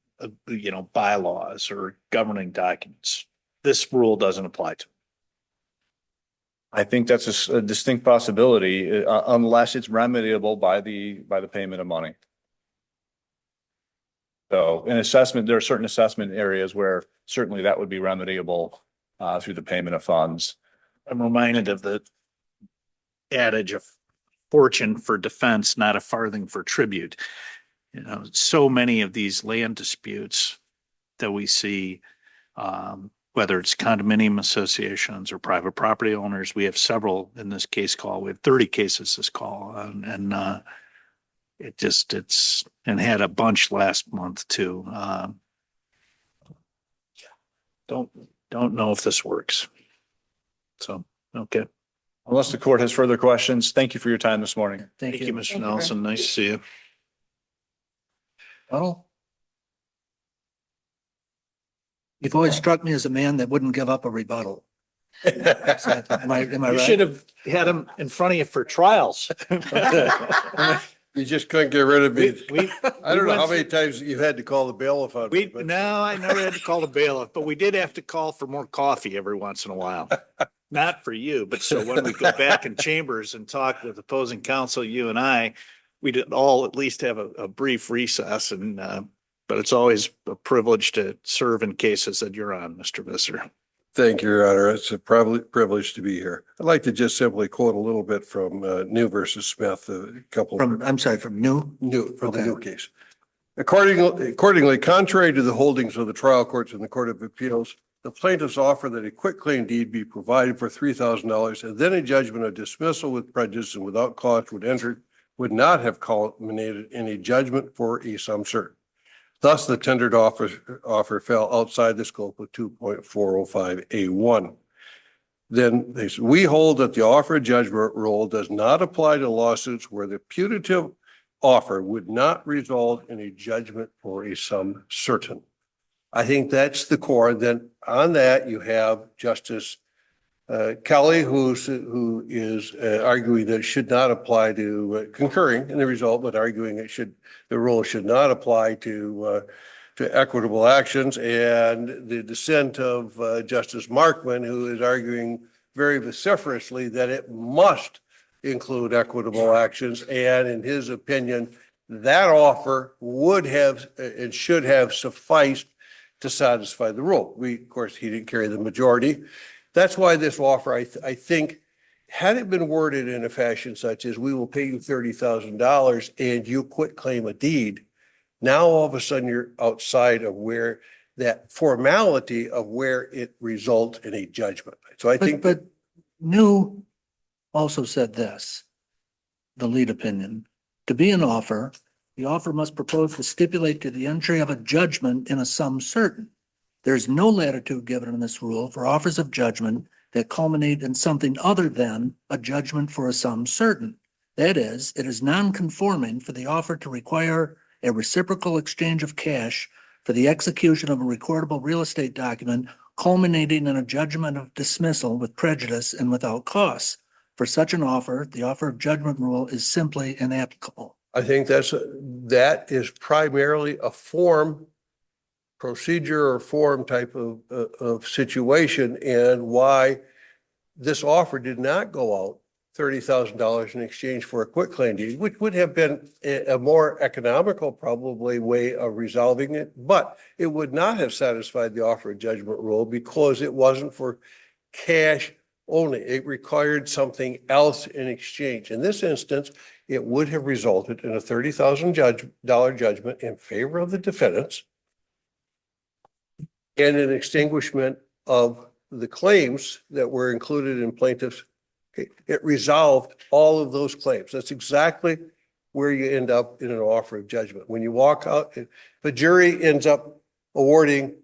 bylaws or governing documents, this rule doesn't apply to. I think that's a distinct possibility, unless it's remediable by the payment of money. So an assessment, there are certain assessment areas where certainly that would be remediable through the payment of funds. I'm reminded of the adage of fortune for defense, not a farthing for tribute. You know, so many of these land disputes that we see, whether it's condominium associations or private property owners, we have several in this case call. We have 30 cases this call, and and had a bunch last month too. Don't know if this works. So, okay. Unless the court has further questions, thank you for your time this morning. Thank you, Mr. Thank you, Nelson. Nice to see you. Well, you've always struck me as a man that wouldn't give up a rebuttal. Am I You right? should have had him in front of you for trials. You just couldn't get rid of me. I don't know how went many times you had to call the bailiff on me, but No, I never had to call the bailiff, but we did have to call for more coffee every once in a while. Not for you, but so when we go back in chambers and talk with opposing counsel, you and I, we did all at least have a brief recess and, but it's always a privilege to serve in cases that you're on, Mr. Visser. thank you, Your Honor. It's a privilege to be here. I'd like to just simply quote a little bit from New versus Smith, a couple. From New? New, for the Okay. new case. Accordingly, contrary to the holdings of the trial courts and the Court of Appeals, the plaintiffs offer that a quitclaim deed be provided for $3,000 and then a judgment of dismissal with prejudice and without cause would not have culminated in a judgment for a sum certain. Thus, the tendered offer fell outside the scope of 2.405A1. Then they said, we hold that the offer of judgment rule does not apply to lawsuits where the putative offer would not result in a judgment for a sum certain. I think that's the core. Then on that, you have Justice Kelly, who is arguing that it should not apply to concurring in the result, but arguing the rule should not apply to equitable actions, and the dissent of Justice Markman, who is arguing very vociferously that it must include equitable actions, and in his opinion, that offer would have and should have sufficed to satisfy the rule. Of course, he didn't carry the majority. That's why this offer, I think, had it been worded in a fashion such as we will pay you $30,000 and you quit claim a deed, now all of a sudden you're outside of where that formality of where it results in a judgment. So I think. But New also said this, the lead opinion, to be an offer, the offer must propose to stipulate to the entry of a judgment in a sum certain. There is no latitude given in this rule for offers of judgment that culminate in something other than a judgment for a sum certain. That is, it is non-conforming for the offer to require a reciprocal exchange of cash for the execution of a recordable real estate document culminating in a judgment of dismissal with prejudice and without costs. For such an offer, the offer of judgment rule is simply inapplicable. I think that is primarily a procedure or form type of situation, and why this offer did not go out $30,000 in exchange for a quitclaim deed, which would have been a more economical probably way of resolving it, but it would not have satisfied the offer of judgment rule because it wasn't for cash only. It required something else in exchange. In this instance, it would have resulted in a $30,000 judgment in favor of the defendants and an extinguishment of the claims that were included in plaintiff's. It resolved all of those claims. That's exactly where you end up in an offer of judgment. When you walk out, if a jury ends up awarding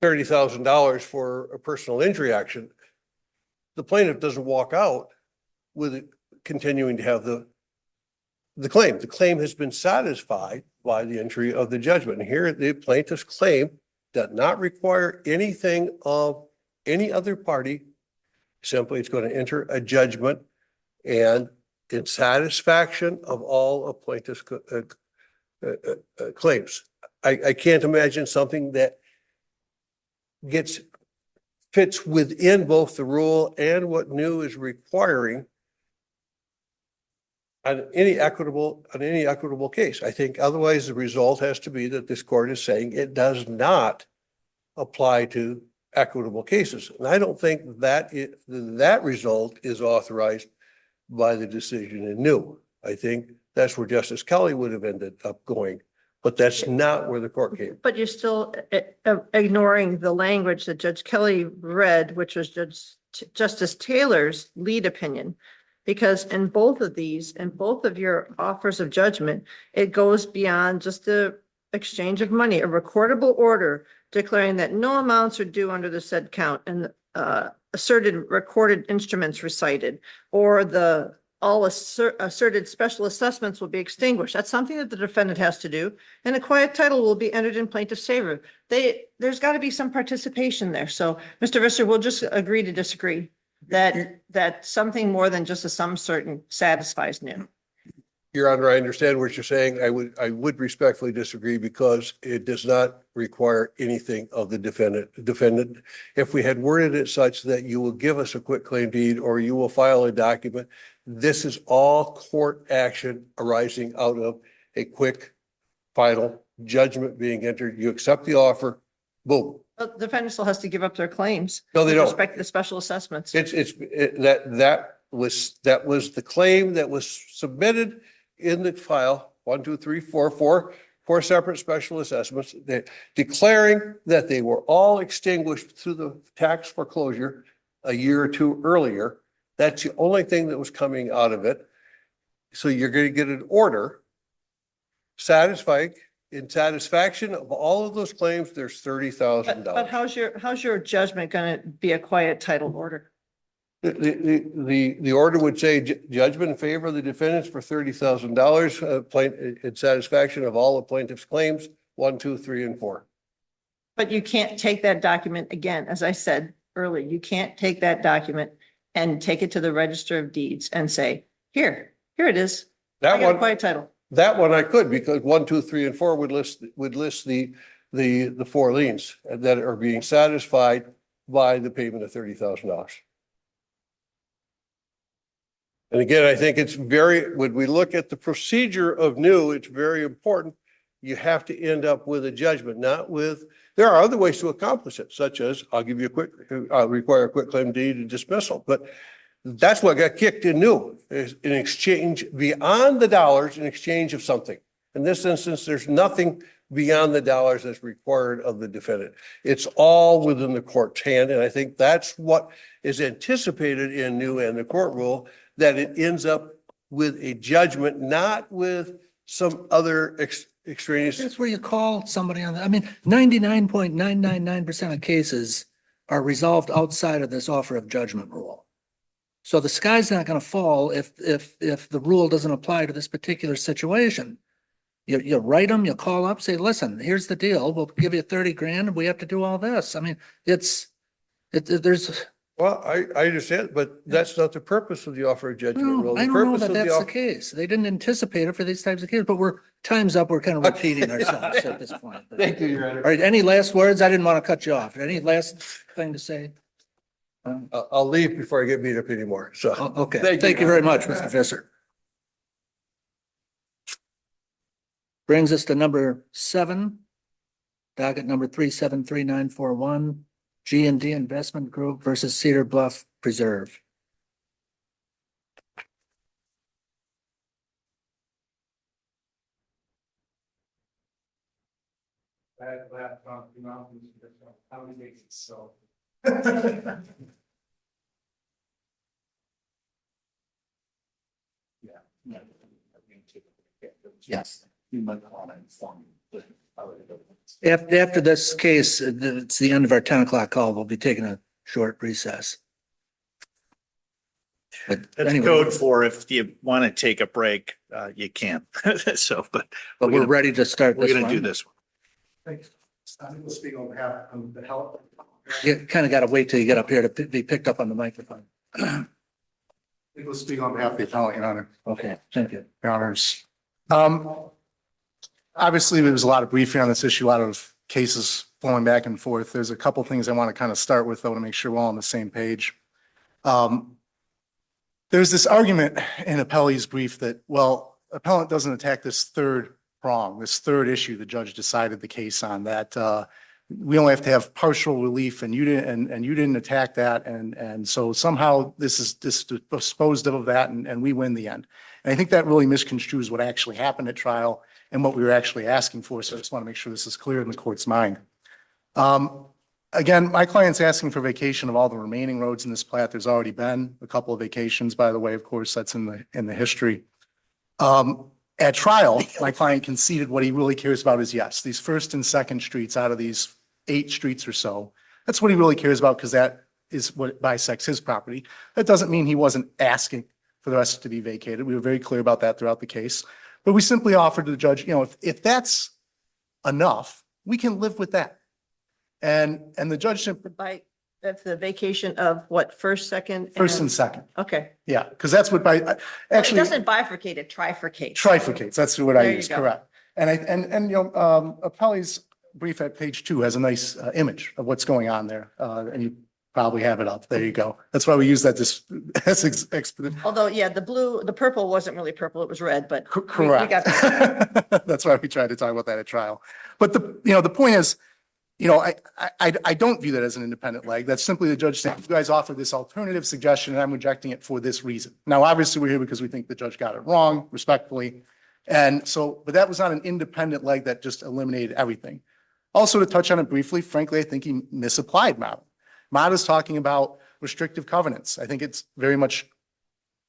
$30,000 for a personal injury action, the plaintiff doesn't walk out with it continuing to have the claim. The claim has been satisfied by the entry of the judgment. And here the plaintiff's claim does not require anything of any other party. Simply, it's going to enter a judgment, and in satisfaction of all of plaintiff's claims. I can't imagine something that gets fits within both the rule and what new is requiring on any equitable case. I think otherwise the result has to be that this court is saying it does not apply to equitable cases. And I don't think that result is authorized by the decision in new. I think that's where Justice Kelly would have ended up going, but that's not where the court came. But you're still ignoring the language that Judge Kelly read, which was Justice Taylor's lead opinion. Because in both of these, in both of your offers of judgment, it goes beyond just the exchange of money, a recordable order declaring that no amounts are due under the said count and asserted recorded instruments recited, or all asserted special assessments will be extinguished. That's something that the defendant has to do, and a quiet title will be entered in plaintiff's favor. There's got to be some participation there. So, Mr. Visser, we'll just agree to disagree that something more than just a some certain satisfies new. Your Honor, I understand what you're saying. I would respectfully disagree because it does not require anything of the defendant. If we had worded it such that you will give us a quit claim deed or you will file a document, this is all court action arising out of a quick final judgment being entered. You accept the offer, boom. The defendant still has to give up their claims. No, they with don't. respect to the special assessments. That was the claim that was submitted in the file, 1, 2, 3, 4, 4 separate special assessments, declaring that they were all extinguished through the tax foreclosure a year or two earlier. That's the only thing that was coming out of it. So you're going to get an order in satisfaction of all of those claims. There's $30,000. But how's your judgment going to be a quiet title order? The order would say judgment in favor of the defendants for $30,000 in satisfaction of all the plaintiff's claims, 1, 2, 3, and 4. But you can't take that document again, as I said earlier, you can't take that document and take it to the Register of Deeds and say, here it is. I got a quiet title. That one I could, because 1, 2, 3, and 4 would list the 4 liens that are being satisfied by the payment of $30,000. And again, I think when we look at the procedure of new, it's very important. You have to end up with a judgment, there are other ways to accomplish it, such as I'll require a quick claim deed and dismissal. But that's what got kicked in new, is in exchange beyond the dollars, in exchange of something. In this instance, there's nothing beyond the dollars that's required of the defendant. It's all within the court's hand. And I think that's what is anticipated in new and the court rule, that it ends up with a judgment, not with some other extraneous. That's where you call somebody on that. I mean, 99.999% of cases are resolved outside of this offer of judgment rule. So the sky's not going to fall if the rule doesn't apply to this particular situation. You write them, you call up, say, listen, here's the deal. We'll give you 30 grand and we have to do all this. I mean, there's. Well, I understand, but that's not the purpose of the offer of judgment rule. I don't know that that's the case. They didn't anticipate it for these types of cases, but time's up. We're kind of repeating ourselves at this point. Thank you, Your Honor. All right, any last words? I didn't want to cut you off. Any last thing to say? I'll leave before I get beat up anymore. So, Okay, thank you very much, Mr. Visser. Brings us to number 7, docket number 373941. G&D Investment Group versus Cedar Bluff Preserve. Yes. After this case, it's the end of our 10 o'clock call. We'll be taking a short recess. But That's anyway, code for if you want to take a break, you can. So, but we're ready to start we're this going to do one. this one. Thanks. I'm going to speak on behalf of the health. You kind of got to wait till you get up here to be picked up on the microphone. I will speak on behalf of the appellant, Your Honor. Okay, thank you. Your Honors. Obviously, there was a lot of briefing on this issue out of cases flowing back and forth. There's a couple things I want to kind of start with, though, to make sure we're all on the same page. There's this argument in Appellee's brief that, well, appellant doesn't attack this third prong, this third issue the judge decided the case on, that we only have to have partial relief and you didn't, and you didn't attack that. And so somehow this is disposed of that and we win the end. And I think that really misconstrues what actually happened at trial and what we were actually asking for. So I just want to make sure this is clear in the court's mind. Again, my client's asking for vacation of all the remaining roads in this plat. There's already been a couple of vacations, by the way, of course, that's in the history. At trial, my client conceded what he really cares about is, yes, these first and second streets out of these 8 streets or so. That's what he really cares about, because that is what bisects his property. That doesn't mean he wasn't asking for the rest to be vacated. We were very clear about that throughout the case. But we simply offered to the judge, if that's enough, we can live with that. And the judge simply, That's the vacation of what, first, second? first and second. Okay. Yeah, because that's what actually. It doesn't bifurcate, it trifurcates. Trifurcates, that's what I There you use, go. correct. And Appellee's brief at page 2 has a nice image of what's going on there. And you probably have it up. There you go. That's why we use that Although, yeah, the purple wasn't really purple, it was red, but. we correct. got that. That's why we tried to talk about that at trial. But the point is, I don't view that as an independent leg. That's simply the judge saying, you guys offered this alternative suggestion and I'm rejecting it for this reason. Now, obviously we're here because we think the judge got it wrong, respectfully. And so, but that was not an independent leg that just eliminated everything. Also, to touch on it briefly, frankly, I think he misapplied Mata. Mata's talking about restrictive covenants. I think it's very much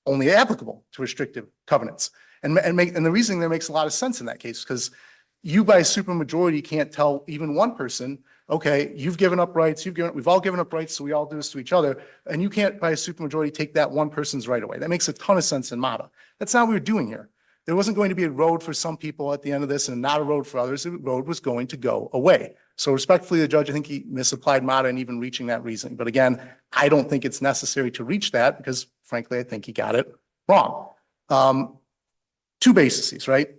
only applicable to restrictive covenants. And the reasoning there makes a lot of sense in that case, because you by supermajority can't tell even one person, okay, you've given up rights, we've all given up rights, so we all do this to each other, and you can't by a supermajority take that one person's right away. That makes a ton of sense in Mata. That's not what we're doing here. There wasn't going to be a road for some people at the end of this and not a road for others. The road was going to go away. So respectfully, the judge, I think he misapplied Mata in even reaching that reasoning. But again, I don't think it's necessary to reach that because frankly, I think he got it wrong. 2 bases, right?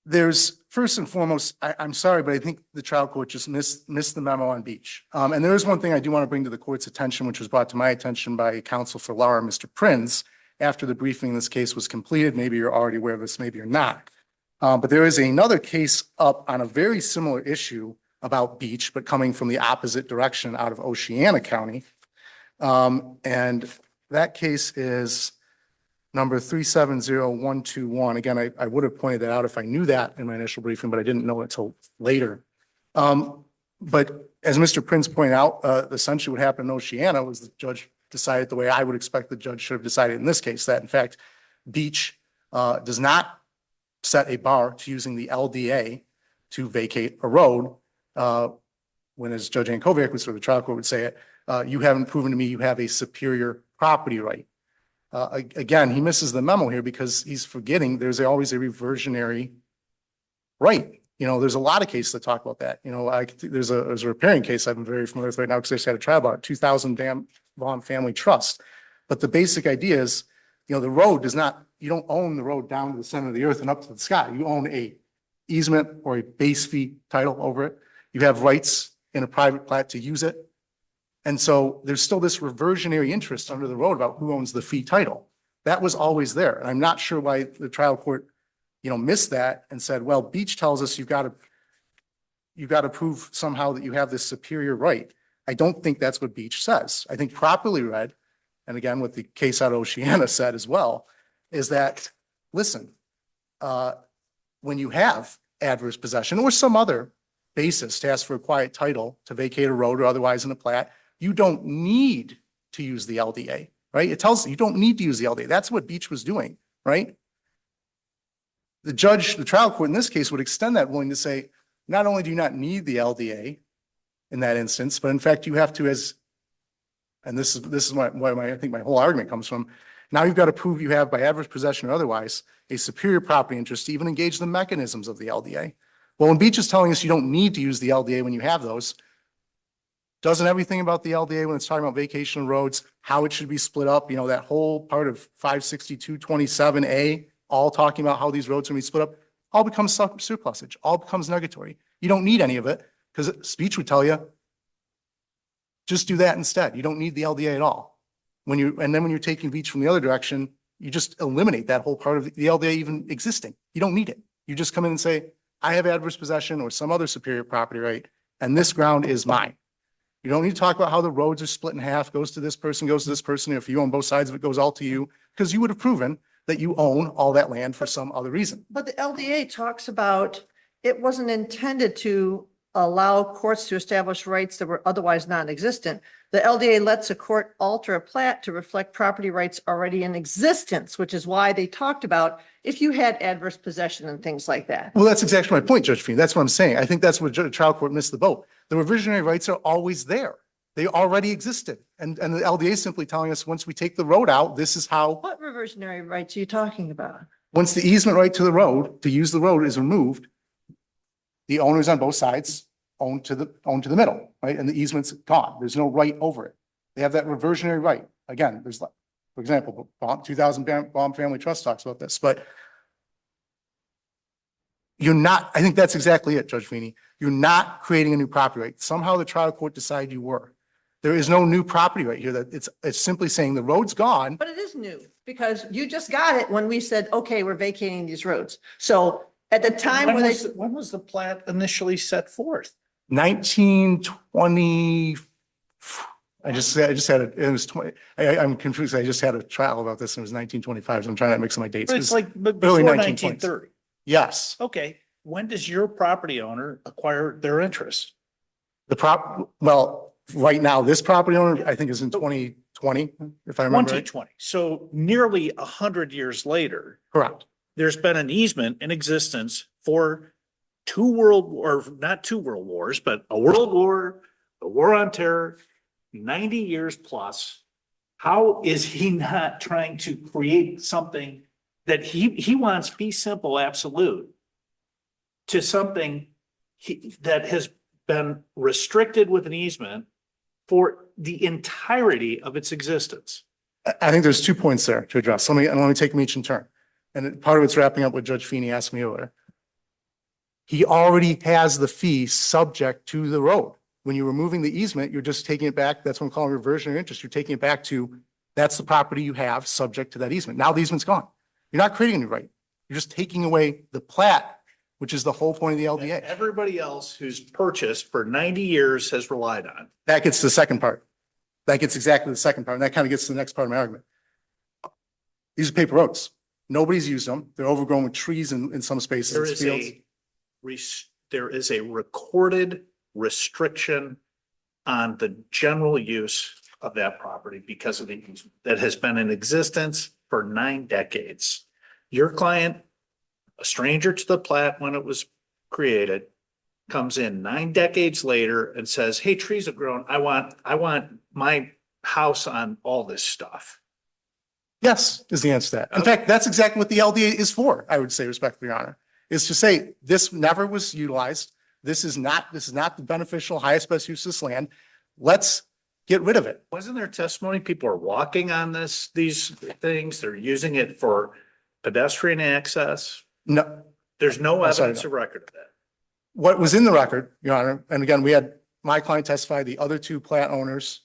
There's first and foremost, I'm sorry, but I think the trial court just missed the memo on Beach. And there is one thing I do want to bring to the court's attention, which was brought to my attention by counsel for Laura, Mr. Prinz, after the briefing in this case was completed. Maybe you're already aware of this, maybe you're not. But there is another case up on a very similar issue about Beach, but coming from the opposite direction out of Oceana County. And that case is number 370121. Again, I would have pointed that out if I knew that in my initial briefing, but I didn't know it until later. But as Mr. Prince pointed out, essentially what happened in Oceana was the judge decided the way I would expect the judge should have decided in this case, that in fact, Beach does not set a bar to using the LDA to vacate a road. When, as Judge Ankovic would, sort of the trial court would say it, you haven't proven to me you have a superior property right. Again, he misses the memo here because he's forgetting there's always a reversionary right. There's a lot of cases that talk about that. There's a repairing case I'm very familiar with right now because I just had a trial about 2000 Vaughn Family Trust. But the basic idea is, the road does not, you don't own the road down to the center of the earth and up to the sky. You own a easement or a base fee title over it. You have rights in a private plat to use it. And so there's still this reversionary interest under the road about who owns the fee title. That was always there. And I'm not sure why the trial court, missed that and said, well, Beach tells us you've got to prove somehow that you have this superior right. I don't think that's what Beach says. I think properly read, and again, what the case out of Oceana said as well, is that, listen, when you have adverse possession or some other basis to ask for a quiet title to vacate a road or otherwise in a plat, you don't need to use the LDA, right? It tells you don't need to use the LDA. That's what Beach was doing, right? The trial court in this case would extend that ruling to say, not only do you not need the LDA in that instance, but in fact you have to, and this is why I think my whole argument comes from, now you've got to prove you have, by adverse possession or otherwise, a superior property interest to even engage the mechanisms of the LDA. Well, when Beach is telling us you don't need to use the LDA when you have those, doesn't everything about the LDA when it's talking about vacation roads, how it should be split up, that whole part of 56227A, all talking about how these roads are going to be split up, all becomes surplusage, all becomes negatory. You don't need any of it because speech would tell you, just do that instead. You don't need the LDA at all. And then when you're taking beach from the other direction, you just eliminate that whole part of the LDA even existing. You don't need it. You just come in and say, I have adverse possession or some other superior property right, and this ground is mine. You don't need to talk about how the roads are split in half, goes to this person, goes to this person. If you own both sides of it, goes all to you, because you would have proven that you own all that land for some other reason. But the LDA talks about it wasn't intended to allow courts to establish rights that were otherwise non-existent. The LDA lets a court alter a plat to reflect property rights already in existence, which is why they talked about if you had adverse possession and things like that. Well, that's exactly my point, Judge Feeney. That's what I'm saying. I think that's where the trial court missed the boat. The reversionary rights are always there. They already existed. And the LDA is simply telling us, once we take the road out, this is how, What reversionary rights are you talking about? once the easement right to the road, to use the road is removed, the owners on both sides own to the middle, right? And the easement's gone. There's no right over it. They have that reversionary right. Again, there's, for example, 2000 Baum Family Trust talks about this, but you're not, I think that's exactly it, Judge Feeney. You're not creating a new property right. Somehow the trial court decided you were. There is no new property right here. That it's simply saying the road's gone. But it is new because you just got it when we said, okay, we're vacating these roads. So at the time when they. When was the plat initially set forth? 1920. I just had it. It was 20. I'm confused. I just had a trial about this. And it was 1925. So I'm trying to mix my dates. But it's like before early 1930. Yes. Okay. When does your property owner acquire their interest? Well, right now, this property owner, I think, is in 2020, if I remember right. 2020. So nearly 100 years later, Correct. there's been an easement in existence for not two world wars, but a world war, the war on terror, 90 years plus. How is he not trying to create something that he wants be simple, absolute, to something that has been restricted with an easement for the entirety of its existence? I think there's 2 points there to address. Let me take them each in turn. And part of it's wrapping up what Judge Feeney asked me earlier. He already has the fee subject to the road. When you're removing the easement, you're just taking it back. That's what I'm calling reversionary interest. You're taking it back to, that's the property you have subject to that easement. Now the easement's gone. You're not creating a new right. You're just taking away the plat, which is the whole point of the LDA. Everybody else who's purchased for 90 years has relied on. That gets to the second part. That gets exactly the second part. And that kind of gets to the next part of my argument. These are paper roads. Nobody's used them. They're overgrown with trees in some spaces. There is a recorded restriction on the general use of that property because of the easement that has been in existence for 9 decades. Your client, a stranger to the plat when it was created, comes in 9 decades later and says, hey, trees have grown. I want my house on all this stuff. Yes, is the answer to that. In fact, that's exactly what the LDA is for, I would say, respectfully, Your Honor, is to say this never was utilized. This is not the beneficial highest best use of this land. Let's get rid of it. Wasn't there testimony? People are walking on these things. They're using it for pedestrian access. No, There's no I'm sorry, evidence of record of that. what was in the record, Your Honor, and again, we had my client testify, the other 2 plat owners,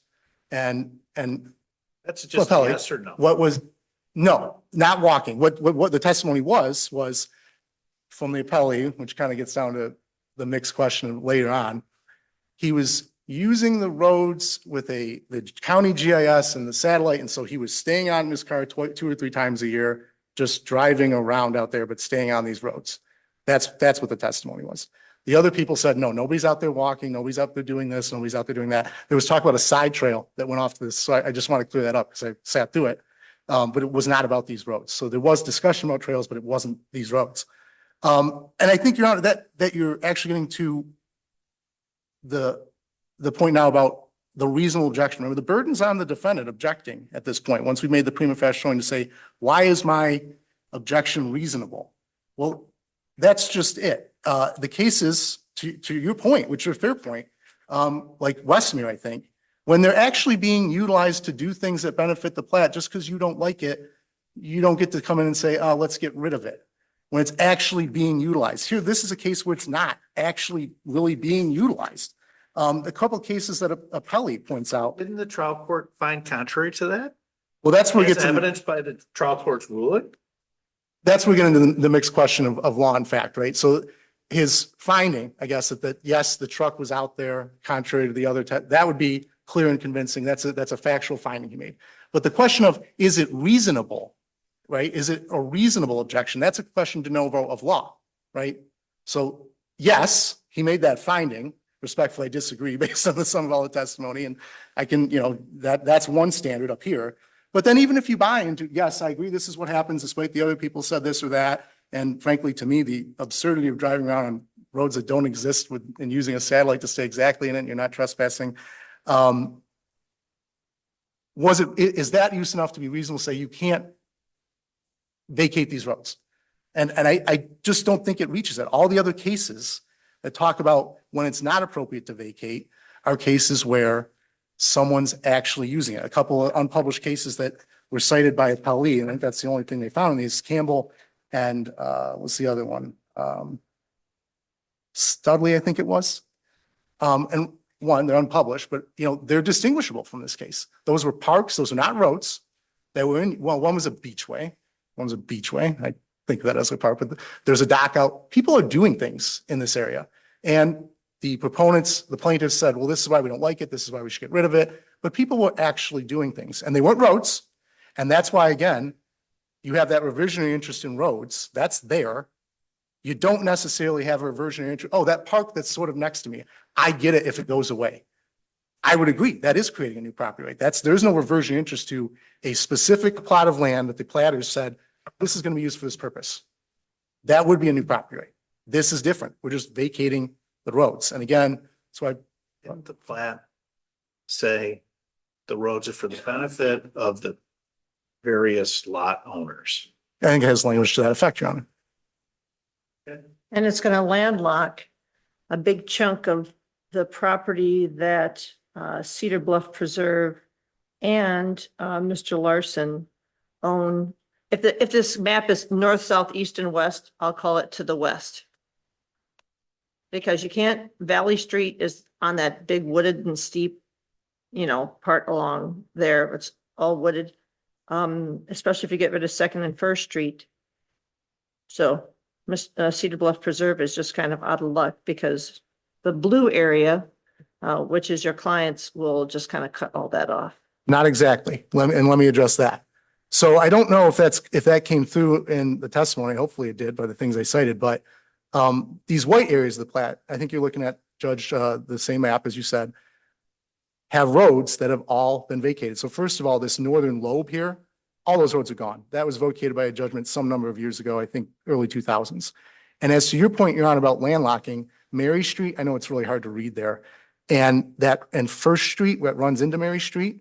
and That's just a Appellee, yes or no. what was, no, not walking. What the testimony was from the appellee, which kind of gets down to the mixed question later on. He was using the roads with the county GIS and the satellite. And so he was staying on his car 2 or 3 times a year, just driving around out there, but staying on these roads. That's what the testimony was. The other people said, no, nobody's out there walking. Nobody's out there doing this. Nobody's out there doing that. There was talk about a side trail that went off to this. So I just want to clear that up because I sat through it. But it was not about these roads. So there was discussion about trails, but it wasn't these roads. And I think, Your Honor, that you're actually getting to the point now about the reasonable objection. Remember, the burden's on the defendant objecting at this point. Once we made the prima facie showing to say, why is my objection reasonable? Well, that's just it. The cases, to your point, which are a fair point, like Westmere, I think, when they're actually being utilized to do things that benefit the plat, just because you don't like it, you don't get to come in and say, oh, let's get rid of it. when it's actually being utilized. Here, this is a case where it's not actually really being utilized. A couple of cases that appellee points out. Didn't the trial court find contrary to that? Well, that's where we As get to, evidenced by the trial court's ruling? that's where we get into the mixed question of law and fact, right? So his finding, I guess, that yes, the truck was out there contrary to the other, that would be clear and convincing. That's a factual finding he made. But the question of, is it reasonable, right? Is it a reasonable objection? That's a question de novo of law, right? So yes, he made that finding. Respectfully, I disagree based on the sum of all the testimony. And I can, that's one standard up here. But then even if you buy into, yes, I agree, this is what happens despite the other people said this or that. And frankly, to me, the absurdity of driving around on roads that don't exist and using a satellite to stay exactly in it and you're not trespassing. Is that use enough to be reasonable to say you can't vacate these roads? And I just don't think it reaches that. All the other cases that talk about when it's not appropriate to vacate are cases where someone's actually using it. A couple of unpublished cases that were cited by appellee, and I think that's the only thing they found in these, Campbell and what's the other one? Studley, I think it was. And one, they're unpublished, but they're distinguishable from this case. Those were parks, those are not roads. They were in, well, one was a beachway. One was a beachway. I think of that as a park, but there's a dock out. People are doing things in this area. And the proponents, the plaintiffs said, well, this is why we don't like it. This is why we should get rid of it. But people were actually doing things and they weren't roads. And that's why, again, you have that reversionary interest in roads. That's there. You don't necessarily have a reversionary interest. Oh, that park that's sort of next to me. I get it if it goes away. I would agree. That is creating a new property right. There's no reversionary interest to a specific plot of land that the platters said, this is going to be used for this purpose. That would be a new property right. This is different. We're just vacating the roads. And again, that's why. Didn't the plat say the roads are for the benefit of the various lot owners? I think it has language to that effect, Your Honor. And it's going to landlock a big chunk of the property that Cedar Bluff Preserve and Mr. Larson own. If this map is north, south, east, and west, I'll call it to the west. Because you can't, Valley Street is on that big wooded and steep, part along there. It's all wooded, especially if you get rid of Second and First Street. So Cedar Bluff Preserve is just kind of out of luck because the blue area, which is your clients, will just kind of cut all that off. Not exactly. Let me address that. So I don't know if that came through in the testimony. Hopefully it did by the things I cited, but these white areas of the plat, I think you're looking at, Judge, the same map as you said, have roads that have all been vacated. So first of all, this northern lobe here, all those roads are gone. That was vacated by a judgment some number of years ago, I think early 2000s. And as to your point, Your Honor, about landlocking, Mary Street, I know it's really hard to read there. And First Street, what runs into Mary Street,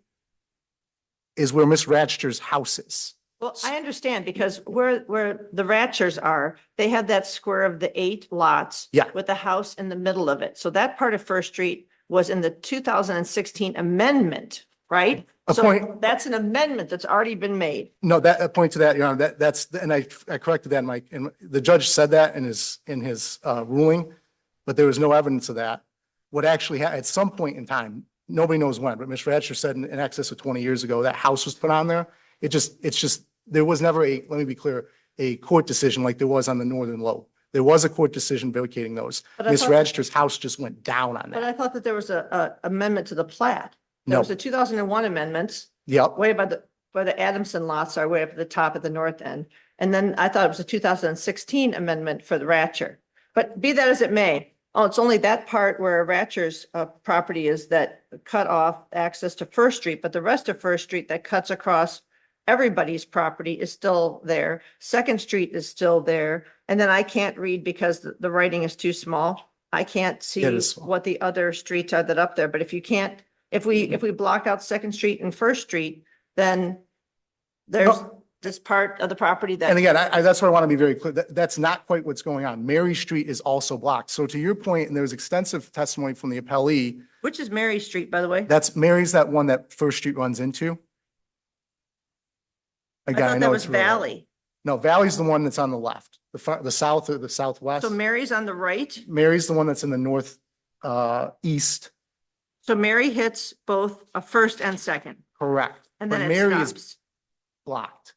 is where Miss Ratcher's house is. Well, I understand because where the Ratchers are, they have that square of the 8 lots. Yeah. With the house in the middle of it. So that part of First Street was in the 2016 amendment, right? So that's an amendment that's already been made. No, that point to that, Your Honor, and I corrected that, Mike, and the judge said that in his ruling, but there was no evidence of that. What actually happened at some point in time, nobody knows when, but Ms. Ratcher said in excess of 20 years ago, that house was put on there. It's just, there was never let me be clear, a court decision like there was on the northern lobe. There was a court decision vacating those. Ms. Ratcher's house just went down on But that. I thought that there was a amendment to the plat. There No. was a 2001 amendments. Yep. Way by the Adamson lots are way up at the top at the north end. And then I thought it was a 2016 amendment for the Ratcher. But be that as it may, it's only that part where Ratcher's property is that cut off access to First Street, but the rest of First Street that cuts across everybody's property is still there. Second Street is still there. And then I can't read because the writing is too small. I can't see what the other streets are that up there. But if you can't, if we block out Second Street and First Street, then there's this part of the property that. And again, that's what I want to be very clear. That's not quite what's going on. Mary Street is also blocked. So to your point, and there was extensive testimony from the appellee. Which is Mary Street, by the way? That's Mary's, that one that First Street runs into. I Again, thought I that know was it's really hard. Valley. No, Valley's the one that's on the left, the south or the southwest. So Mary's on the right. Mary's the one that's in the north, east. So Mary hits both a first and second, Correct. and But then it Mary is stops. blocked.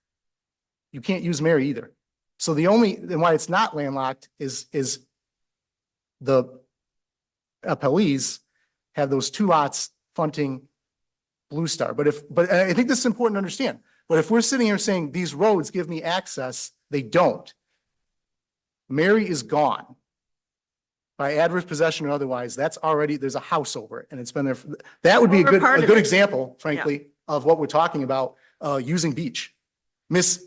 You can't use Mary either. So the only, and why it's not landlocked is the appellees have those two lots fronting Blue Star. But and I think this is important to understand. But if we're sitting here saying these roads give me access, they don't. Mary is gone. By adverse possession or otherwise, that's already, there's a house over it and it's been there. That would be Over part a of good it. example, frankly, of what we're talking about, using beach. Miss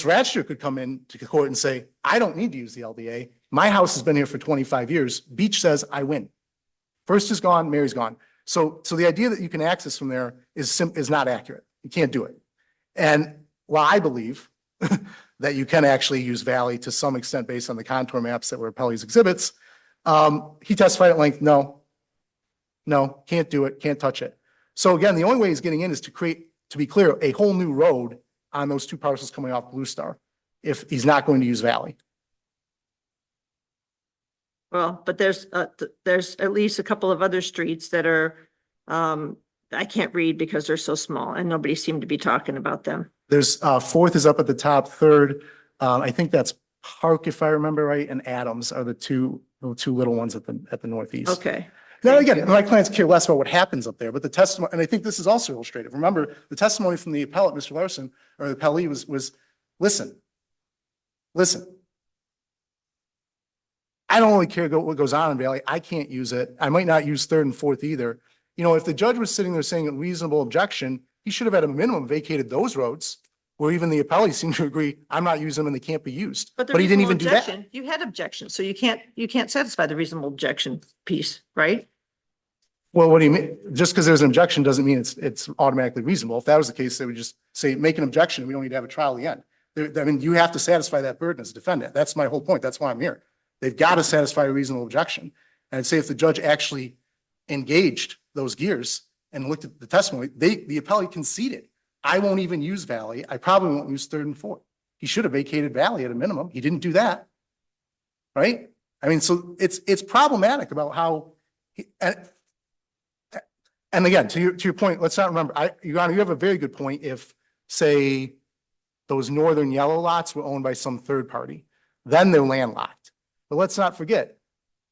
Ratcher could come in to court and say, I don't need to use the LDA. My house has been here for 25 years. Beach says I win. First is gone, Mary's gone. So the idea that you can access from there is not accurate. You can't do it. And while I believe that you can actually use Valley to some extent based on the contour maps that were Pelley's exhibits, he testified at length, no, can't do it, can't touch it. So again, the only way he's getting in is to create, to be clear, a whole new road on those two parcels coming off Blue Star, if he's not going to use Valley. Well, but there's at least a couple of other streets that are, I can't read because they're so small and nobody seemed to be talking about them. There's, Fourth is up at the top, Third, I think that's Park, if I remember right, and Adams are the two little ones at the northeast. Okay. Now, again, my clients care less about what happens up there, but the testimony, and I think this is also illustrative. Remember, the testimony from the appellate, Mr. Larson, or the appellee was, listen. I don't really care what goes on in Valley. I can't use it. I might not use Third and Fourth either. You know, if the judge was sitting there saying a reasonable objection, he should have at a minimum vacated those roads, where even the appellee seemed to agree, I'm not using them and they can't be used. But the But he didn't even reasonable do that. objection, you had objections, so you can't satisfy the reasonable objection piece, right? Well, what do you mean? Just because there's an objection doesn't mean it's automatically reasonable. If that was the case, they would just say, make an objection. We don't need to have a trial at the end. I mean, you have to satisfy that burden as a defendant. That's my whole point. That's why I'm here. They've got to satisfy a reasonable objection. And I'd say if the judge actually engaged those gears and looked at the testimony, the appellee conceded. I won't even use Valley. I probably won't use Third and Fourth. He should have vacated Valley at a minimum. He didn't do that. Right? I mean, so it's problematic about how, and again, to your point, let's not remember, Your Honor, you have a very good point. If, say, those northern yellow lots were owned by some third party, then they're landlocked. But let's not forget,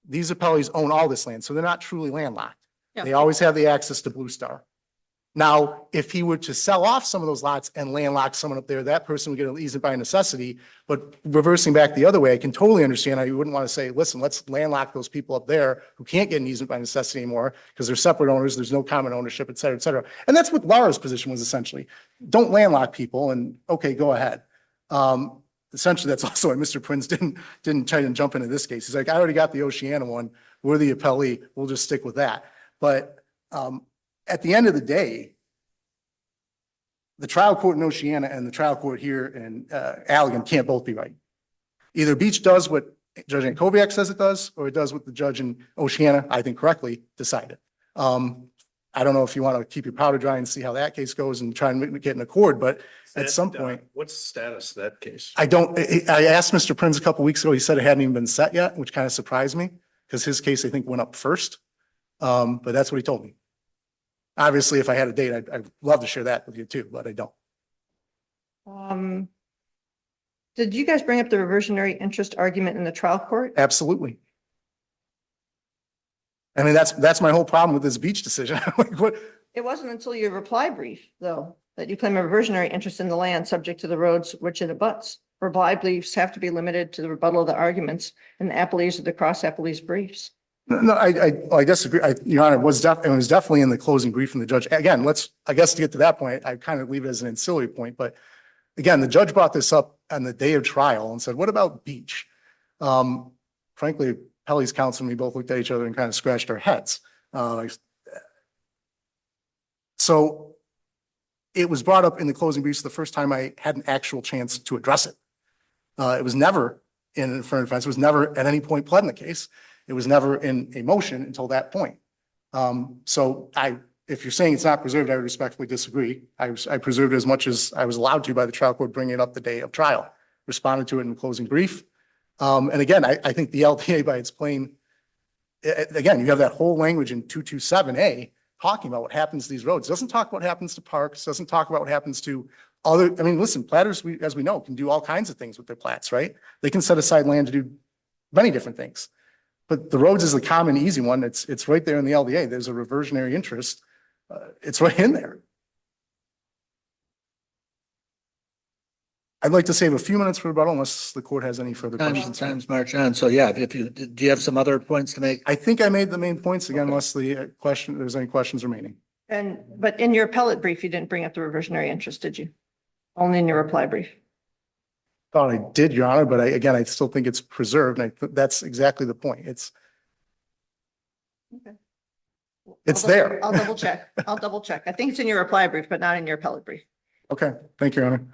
these appellees own all this land, so they're not truly landlocked. Yeah. They always have the access to Blue Star. Now, if he were to sell off some of those lots and landlock someone up there, that person would get an easement by necessity. But reversing back the other way, I can totally understand how you wouldn't want to say, listen, let's landlock those people up there who can't get an easement by necessity anymore because they're separate owners, there's no common ownership, et cetera, et cetera. And that's what Laura's position was essentially. Don't landlock people and okay, go ahead. Essentially, that's also why Mr. Prince didn't try to jump into this case. He's like, I already got the Oceana one. We're the appellee. We'll just stick with that. But at the end of the day, the trial court in Oceana and the trial court here in Allegan can't both be right. Either Beach does what Judge Ankoviak says it does, or it does what the judge in Oceana, I think correctly, decided. I don't know if you want to keep your powder dry and see how that case goes and try and get an accord, but at some point. What's the status of that case? I asked Mr. Prince a couple weeks ago, he said it hadn't even been set yet, which kind of surprised me because his case, I think, went up first. But that's what he told me. Obviously, if I had a date, I'd love to share that with you too, but I don't. Did you guys bring up the reversionary interest argument in the trial court? Absolutely. I mean, that's my whole problem with this Beach decision. Like, what? It wasn't until your reply brief, though, that you claim a reversionary interest in the land subject to the roads which it abuts. Reply briefs have to be limited to the rebuttal of the arguments and the appellees of the cross appellees briefs. No, I disagree. Your Honor, it was definitely in the closing brief from the judge. Again, I guess to get to that point, I kind of leave it as an ancillary point, but again, the judge brought this up on the day of trial and said, what about Beach? Frankly, Pelley's counsel and me both looked at each other and kind of scratched our heads. So it was brought up in the closing briefs the first time I had an actual chance to address it. It was never in affirmative defense. It was never at any point pled in the case. It was never in a motion until that point. So if you're saying it's not preserved, I would respectfully disagree. I preserved it as much as I was allowed to by the trial court bringing it up the day of trial. responded to it in the closing brief. And again, I think the LTA by its plain, again, you have that whole language in 227A talking about what happens to these roads. Doesn't talk about what happens to parks, doesn't talk about what happens to other, I mean, listen, platters, as we know, can do all kinds of things with their plats, right? They can set aside land to do many different things. But the roads is the common, easy one. It's right there in the LDA. There's a reversionary interest. It's right in there. I'd like to save a few minutes for rebuttal unless the court has any further questions. Time's march on. So yeah, if you, do you have some other points to make? I think I made the main points again, unless the there's any questions remaining. But in your appellate brief, you didn't bring up the reversionary interest, did you? Only in your reply brief. Thought I did, Your Honor, but I still think it's preserved. And that's exactly the point. It's there. I'll double check. I'll double check. I think it's in your reply brief, but not in your appellate brief. Okay. Thank you, Your Honor.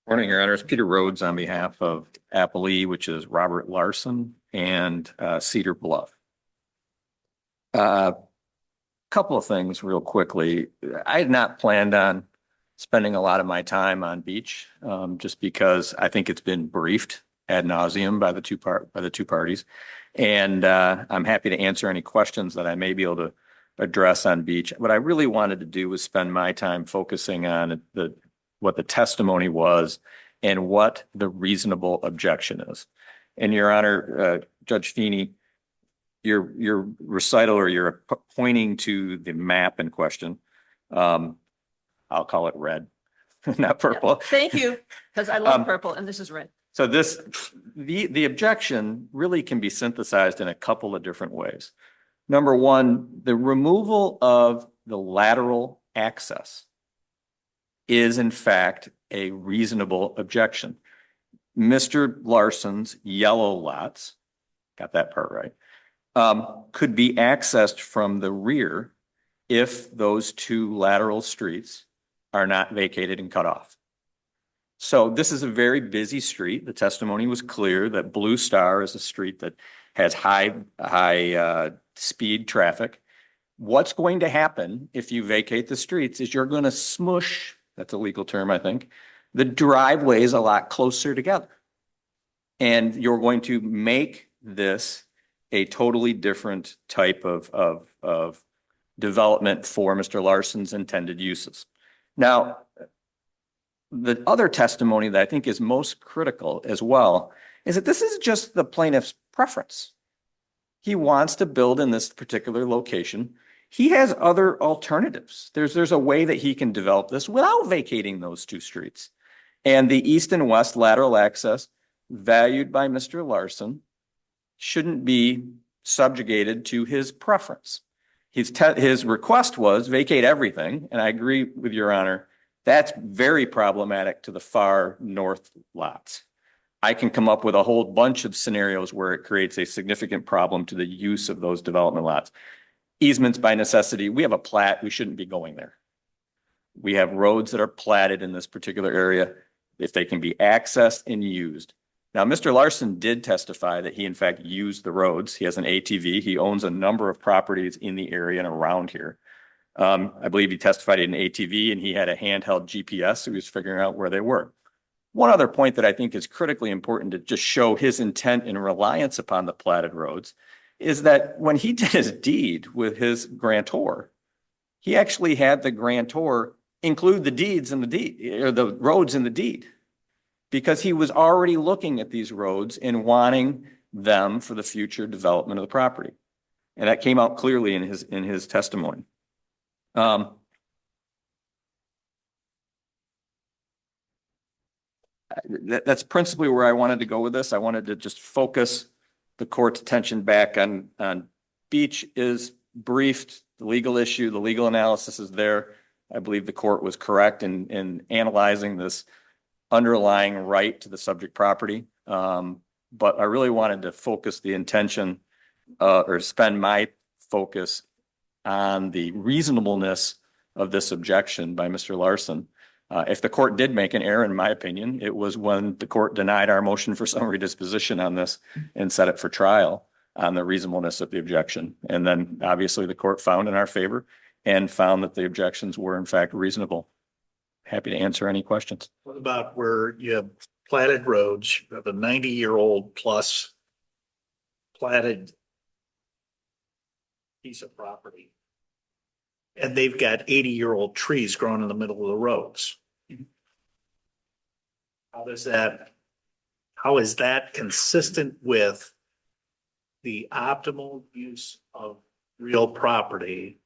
Morning, Your Honors. Peter Rhodes on behalf of Applee, which is Robert Larson and Cedar Bluff. Couple of things real quickly. I had not planned on spending a lot of my time on beach, just because I think it's been briefed ad nauseum by the two parties. And I'm happy to answer any questions that I may be able to address on beach. What I really wanted to do was spend my time focusing on what the testimony was and what the reasonable objection is. And Your Honor, Judge Feeney, your recital or your pointing to the map in question, I'll call it red, not purple. Yeah. Thank you, because I love purple and this is red. So the objection really can be synthesized in a couple of different ways. Number one, the removal of the lateral access is in fact a reasonable objection. Mr. Larson's yellow lots, got that part right, could be accessed from the rear if those two lateral streets are not vacated and cut off. So this is a very busy street. The testimony was clear that Blue Star is a street that has high speed traffic. What's going to happen if you vacate the streets is you're going to smush, that's a legal term, I think, the driveways a lot closer together. And you're going to make this a totally different type of development for Mr. Larson's intended uses. Now, the other testimony that I think is most critical as well is that this is just the plaintiff's preference. He wants to build in this particular location. He has other alternatives. There's a way that he can develop this without vacating those two streets. And the east and west lateral access valued by Mr. Larson shouldn't be subjugated to his preference. His request was vacate everything, and I agree with Your Honor, that's very problematic to the far north lots. I can come up with a whole bunch of scenarios where it creates a significant problem to the use of those development lots. Easements by necessity, we have a plat, we shouldn't be going there. We have roads that are platted in this particular area if they can be accessed and used. Now, Mr. Larson did testify that he in fact used the roads. He has an ATV. He owns a number of properties in the area and around here. I believe he testified in an ATV and he had a handheld GPS, so he was figuring out where they were. One other point that I think is critically important to just show his intent and reliance upon the platted roads is that when he did his deed with his grantor, he actually had the grantor include the deeds in the deed, or the roads in the deed, because he was already looking at these roads and wanting them for the future development of the property. And that came out clearly in his testimony. That's principally where I wanted to go with this. I wanted to just focus the court's attention back on beach is briefed, the legal issue, the legal analysis is there. I believe the court was correct in analyzing this underlying right to the subject property. But I really wanted to focus the intention or spend my focus on the reasonableness of this objection by Mr. Larson. If the court did make an error, in my opinion, it was when the court denied our motion for summary disposition on this and set it for trial on the reasonableness of the objection. And then obviously the court found in our favor and found that the objections were in fact reasonable. Happy to answer any questions. What about where you have platted roads, you have a 90-year-old plus platted piece of property, and they've got 80-year-old trees growing in the middle of the roads? How is that consistent with the optimal use of real property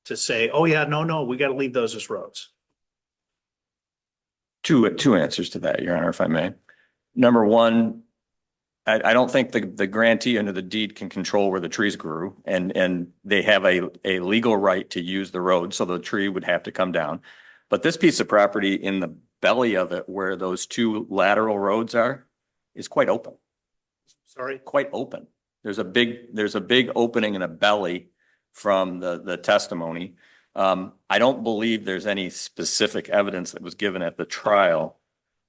to say, oh yeah, no, we got to leave those as roads? Two answers to that, Your Honor, if I may. Number one, I don't think the grantee under the deed can control where the trees grew, and they have a legal right to use the road, so the tree would have to come down. But this piece of property in the belly of it, where those two lateral roads are, is quite open. Sorry? Quite open. There's a big opening in a belly from the testimony. I don't believe there's any specific evidence that was given at the trial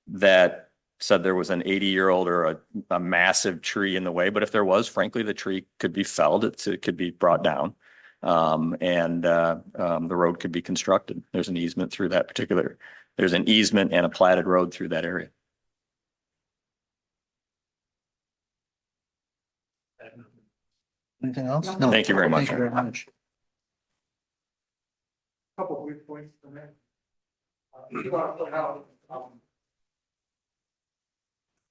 that said there was an 80-year-old or a massive tree in the way. But if there was, frankly, the tree could be felled. It could be brought down, and the road could be constructed. There's an easement through that particular. There's an easement and a platted road through that area. Anything else? No. Thank you very much. Thank you very much. Couple of brief points from there.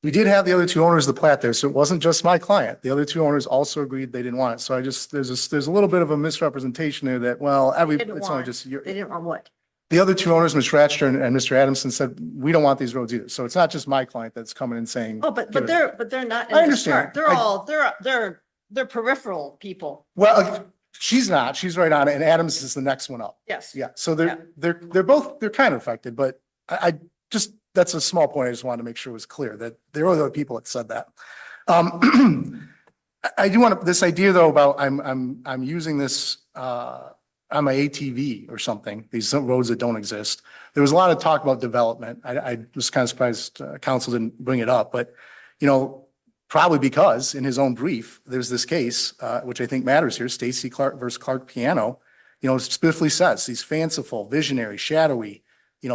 We did have the other two owners of the plat there, so it wasn't just my client. The other two owners also agreed they didn't want it. So there's a little bit of a misrepresentation there that, well, Didn't it's only want. just. They didn't want what? The other two owners, Mr. Ratcher and Mr. Adamson, said, we don't want these roads either. So it's not just my client that's coming and saying. Oh, but give it- they're not. in I this understand. part. They're all, they're peripheral people. Well, she's not, she's right on it. And Adams is the next one up. Yes. Yeah. So they're kind of affected, but I just, that's a small point. I just wanted to make sure it was clear that there were other people that said that. I do want to, this idea though about I'm using this, on my ATV or something, these roads that don't exist. There was a lot of talk about development. I was kind of surprised council didn't bring it up, but probably because in his own brief, there's this case, which I think matters here, Stacy Clark versus Clark Piano, specifically says these fanciful, visionary, shadowy,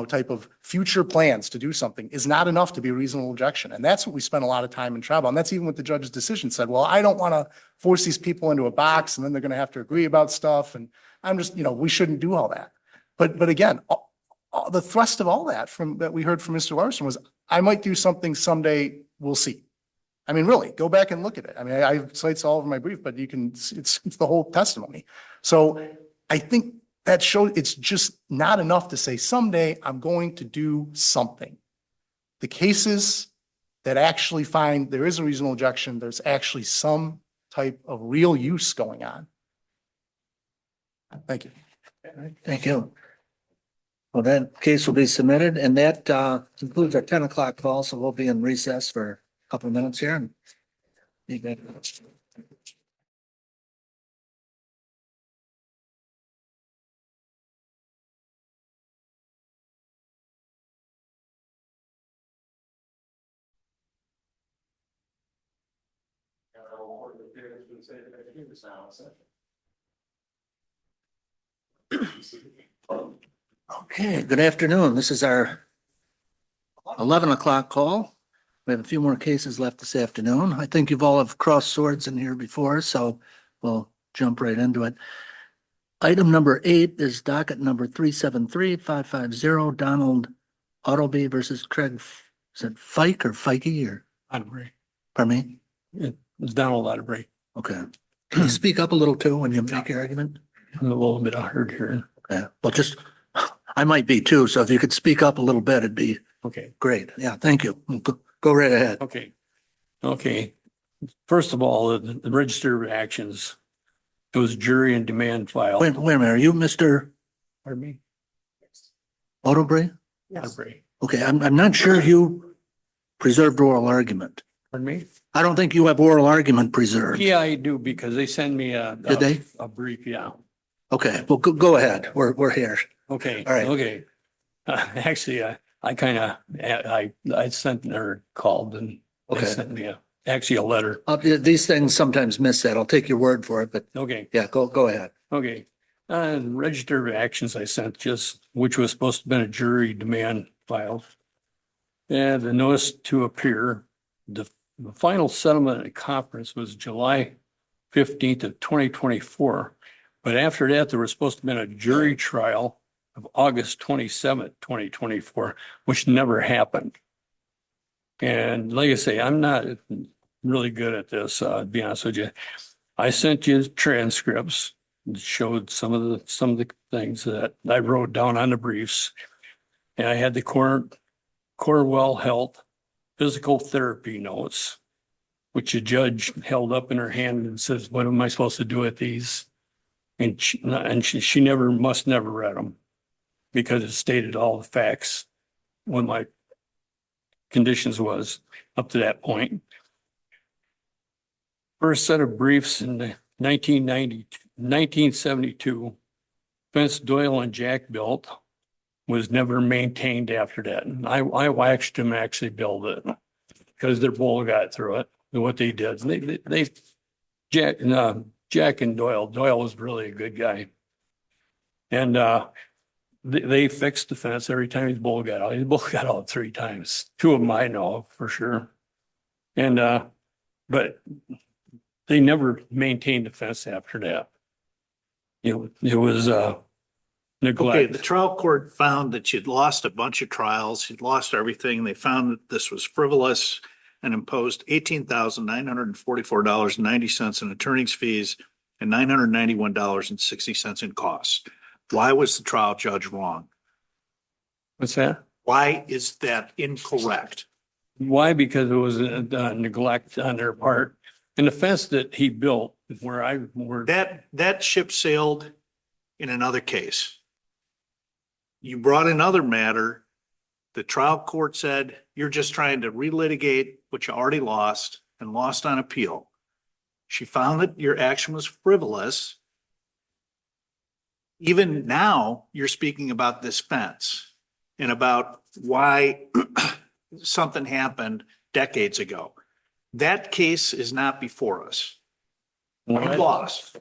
type of future plans to do something is not enough to be a reasonable objection. And that's what we spent a lot of time in travel. And that's even what the judge's decision said. Well, I don't want to force these people into a box and then they're going to have to agree about stuff. And I'm just, we shouldn't do all that. But again, the thrust of all that that we heard from Mr. Larson was, I might do something someday, we'll see. I mean, really, go back and look at it. I mean, I cites all over my brief, but you can, it's the whole testimony. So I think that shows it's just not enough to say someday I'm going to do something. The cases that actually find there is a reasonable objection, there's actually some type of real use going on. Thank you. Thank you. Well, that case will be submitted, and that concludes our 10 o'clock call, so we'll be in recess for a couple of minutes here. And be back. Okay, good afternoon. This is our 11 o'clock call. We have a few more cases left this afternoon. I think you've all have crossed swords in here before, so we'll jump right into it. Item number 8 is docket number 373-550, Donald Autoby versus Craig, is it Fike or Fikey or? Otterbury. Pardon me? It was Donald Otterbury. Okay. Can you speak up a little too when you make your argument? I'm a little bit hard here. Okay, well, I might be too, so if you could speak up a little bit, it'd be Okay, great. Yeah, thank you. Go right ahead. okay. First of all, the register of actions, it was jury and demand file. Wait a minute, are you Mr. Pardon me? Autobray? Yes. Otterbury. Okay, I'm not sure you preserved oral argument. Pardon me? I don't think you have oral argument preserved. Yeah, I do, because they send me Did they? a brief, yeah. Okay, well, go ahead. We're here. Okay. All right. Okay. Actually, I kind of, I sent or called and they Okay. sent me actually a letter. These things sometimes miss that. I'll take your word for it, but Okay. yeah, go ahead. Okay. Register of actions I sent which was supposed to have been a jury demand filed. And the notice to appear, the final settlement at conference was July 15th of 2024. But after that, there was supposed to have been a jury trial of August 27th, 2024, which never happened. And like I say, I'm not really good at this, to be honest with you. I sent you transcripts that showed some of the things that I wrote down on the briefs. And I had the Corewell Health physical therapy notes, which the judge held up in her hand and says, what am I supposed to do with these? And she must never read them because it stated all the facts what my conditions was up to that point. First set of briefs in 1972, fence Doyle and Jack built was never maintained after that. And I watched them actually build it because their bull got through it and what they did. Jack and Doyle was really a good guy. And they fixed the fence every time his bull got out. His bull got out 3 times. 2 of them I know for sure. And but they never maintained the fence after that. It was neglect. Okay, the trial court found that you'd lost a bunch of trials, you'd lost everything. They found that this was frivolous and imposed $18,944.90 in attorney's fees and $991.60 in costs. Why was the trial judge wrong? What's that? Why is that incorrect? Why? Because it was neglect on their part. And the fence that he built That ship sailed in another case. You brought another matter. The trial court said, you're just trying to relitigate what you already lost and lost on appeal. She found that your action was frivolous. Even now, you're speaking about this fence and about why something happened decades ago. That case is not before us. You lost.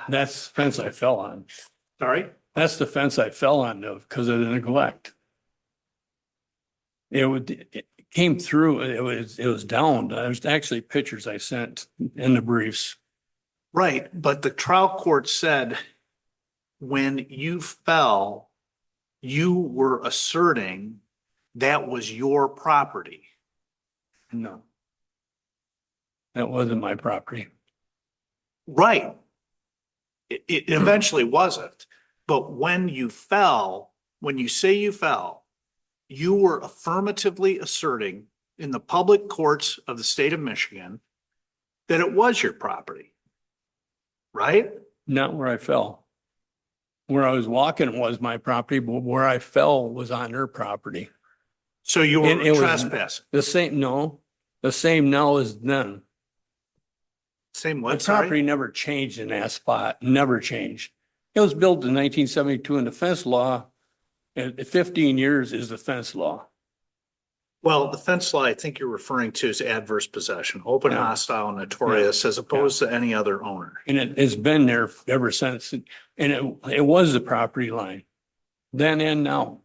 That's the fence I fell on. Sorry? That's the fence I fell on because of the neglect. It came through, it was down. There's actually pictures I sent in the briefs. Right, but the trial court said when you fell, you were asserting that was your property. No. That wasn't my property. Right. It eventually wasn't. But when you fell, when you say you fell, you were affirmatively asserting in the public courts of the state of Michigan that it was your property. Right? Not where I fell. Where I was walking was my property, but where I fell was on her property. So you were It was trespassing. the same now as then. Same The what? property Sorry? never changed in that spot, never changed. It was built in 1972 and the fence law, 15 years is the fence law. Well, the fence law I think you're referring to is adverse possession, open, Yeah. hostile, notorious, as opposed to any other owner. And it's been there ever since. And it was the property line then and now.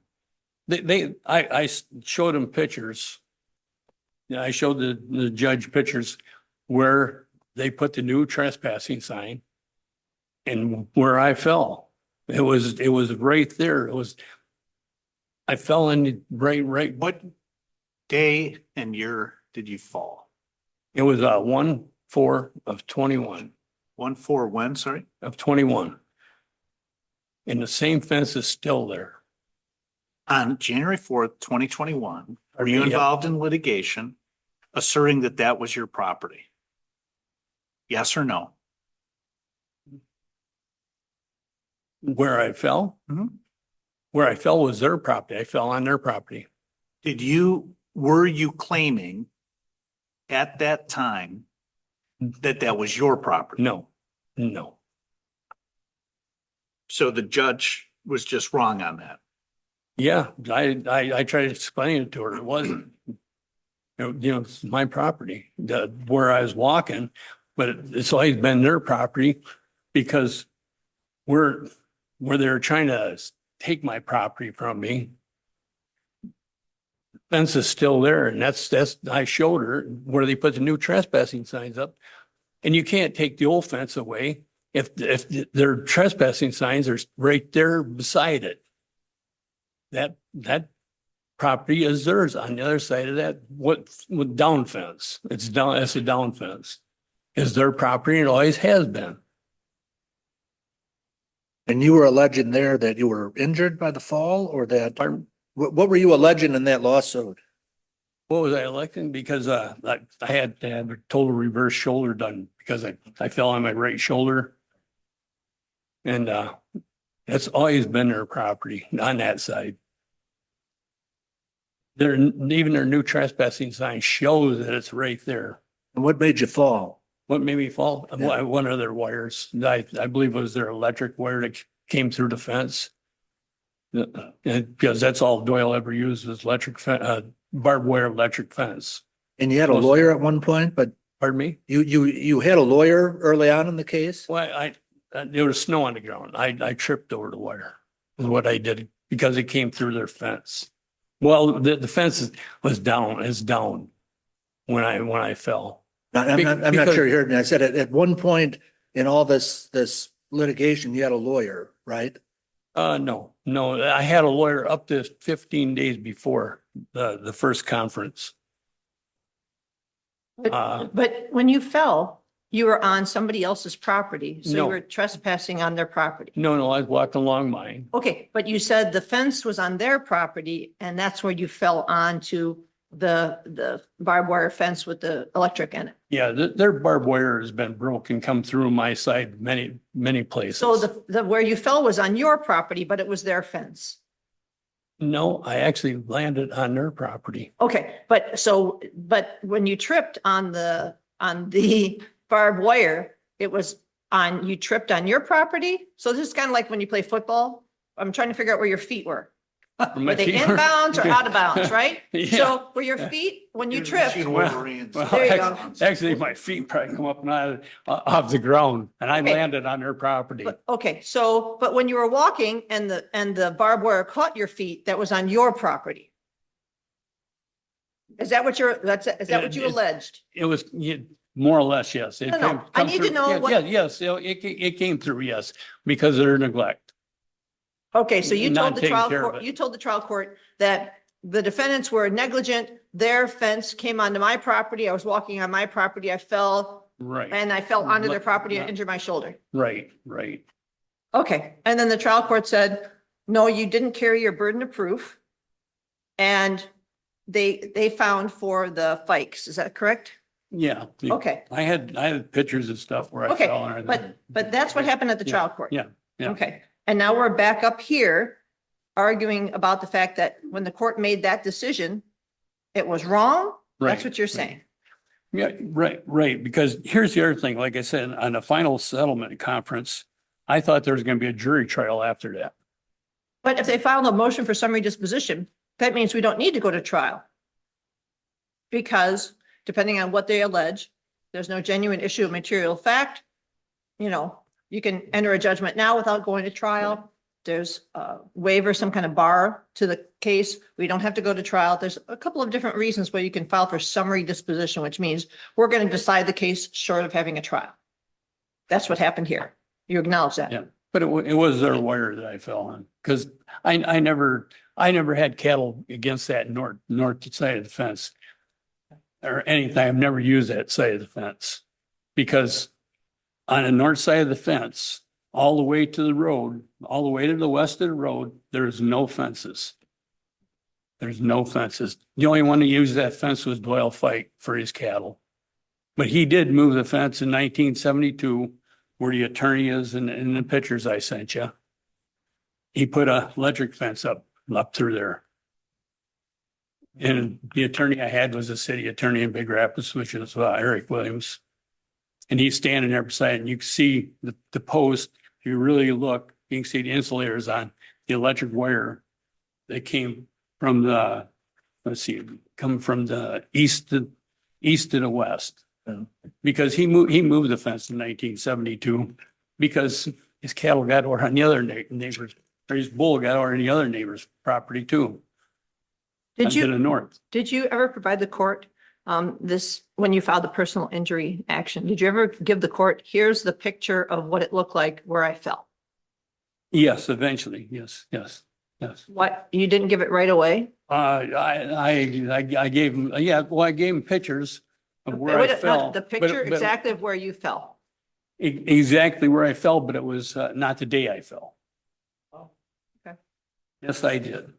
I showed them pictures. Yeah, I showed the judge pictures where they put the new trespassing sign and where I fell. It was right there. I fell in right. What day and year did you fall? It was 1/4 of 21. 1/4 when, sorry? Of 21. And the same fence is still there. On January 4th, 2021, were you Yeah. involved in litigation asserting that that was your property? Yes or no? Where I fell? Mhm. Where I fell was their property. I fell on their property. Were you claiming at that time that that was your property? No. So the judge was just wrong on that. Yeah, I tried to explain it to her. It wasn't. It's my property, where I was walking, but it's always been their property because where they're trying to take my property from me. Fence is still there, and I showed her where they put the new trespassing signs up. And you can't take the old fence away if their trespassing signs are right there beside it. That property is theirs on the other side of that, with down fence. It's a down fence. Is their property, and it always has been. And you were alleging there that you were injured by the fall, or that, what were you alleging in that lawsuit? What was I electing? Because I had to have a total reverse shoulder done because I fell on my right shoulder. And that's always been their property on that side. Even their new trespassing sign shows that it's right there. And what made you fall? What made me fall? Yeah. One of their wires. I believe it was their electric wire that came through the fence. Because that's all Doyle ever used was barbed wire electric fence. And you had a lawyer at one point, but Pardon me? you had a lawyer early on in the case? Well, there was snow on the ground. I tripped over the wire is what I did because it came through their fence. Well, the fence is down when I fell. I'm not sure you heard me. I said at one point in all this litigation, you had a lawyer, right? No, I had a lawyer up to 15 days before the first conference. But when you fell, you were on somebody else's property, so you No. were trespassing on their property. No, I was walking along mine. Okay, but you said the fence was on their property, and that's where you fell onto the barbed wire fence with the electric in it. Yeah, their barbed wire has been broken, come through my side many places. So the where you fell was on your property, but it was their fence. No, I actually landed on their property. Okay, but when you tripped on the barbed wire, you tripped on your property? So this is kind of like when you play football. I'm trying to figure out where your feet were. Were they in bounds or out of bounds, right? Yeah. So were your feet, when you tripped, Well, There you go. actually, my feet probably come up and out off the ground, and I Okay. landed on their property. okay, but when you were walking and the barbed wire caught your feet, that was on your property. Is that what what you alleged? It was more or less, yes. It No, came- I come need to through- know yeah, what- yeah, Yes, it came through, yes, because of their neglect. Okay, so you Not told the taking trial care of court, it. you told the trial court that the defendants were negligent. Their fence came onto my property. I was walking on my property. I fell Right, and I fell onto their But- property and injured my shoulder. right. Okay, and then the trial court said, no, you didn't carry your burden of proof. And they found for the fikes. Is that correct? Yeah. Okay, I had pictures of stuff where I okay, fell and everything. but that's what happened at the trial court. Yeah, yeah. Okay, and now we're back up here arguing about the fact that when the court made that decision, it was wrong? That's Right, what you're right. saying? Yeah, right. Because here's the other thing, like I said, on the final settlement conference, I thought there was going to be a jury trial after that. But if they filed a motion for summary disposition, that means we don't need to go to trial. Because depending on what they allege, there's no genuine issue of material fact. You can enter a judgment now without going to trial. There's a waiver, some kind of bar to the case. We don't have to go to trial. There's a couple of different reasons why you can file for summary disposition, which means we're going to decide the case short of having a trial. That's what happened here. You acknowledge that? Yeah, but it was their wire that I fell on, because I never had cattle against that north side of the fence. Or anything, I've never used that side of the fence. Because on the north side of the fence, all the way to the road, all the way to the west of the road, there's no fences. There's no fences. The only one who used that fence was Doyle Fike for his cattle. But he did move the fence in 1972, where the attorney is in the pictures I sent you. He put a electric fence up through there. And the attorney I had was the city attorney in Big Rapids, which is Eric Williams. And he's standing there beside it, and you can see the post. If you really look, you can see the insulators on the electric wire that came from the east to the west. Yeah. Because he moved the fence in 1972 because his cattle got over on the other neighbors, or his bull got over on the other neighbor's property too. Did To the you, north. did you ever provide the court this, when you filed the personal injury action, did you ever give the court, here's the picture of what it looked like where I fell? Yes, eventually. Yes, yes, yes. What, you didn't give it right away? I gave him, yeah, well, I gave him pictures of where I Wait, no, fell. the but- picture but exactly of where you fell. Exactly where I fell, but it was not the day I fell. Oh, okay. Yes, I did.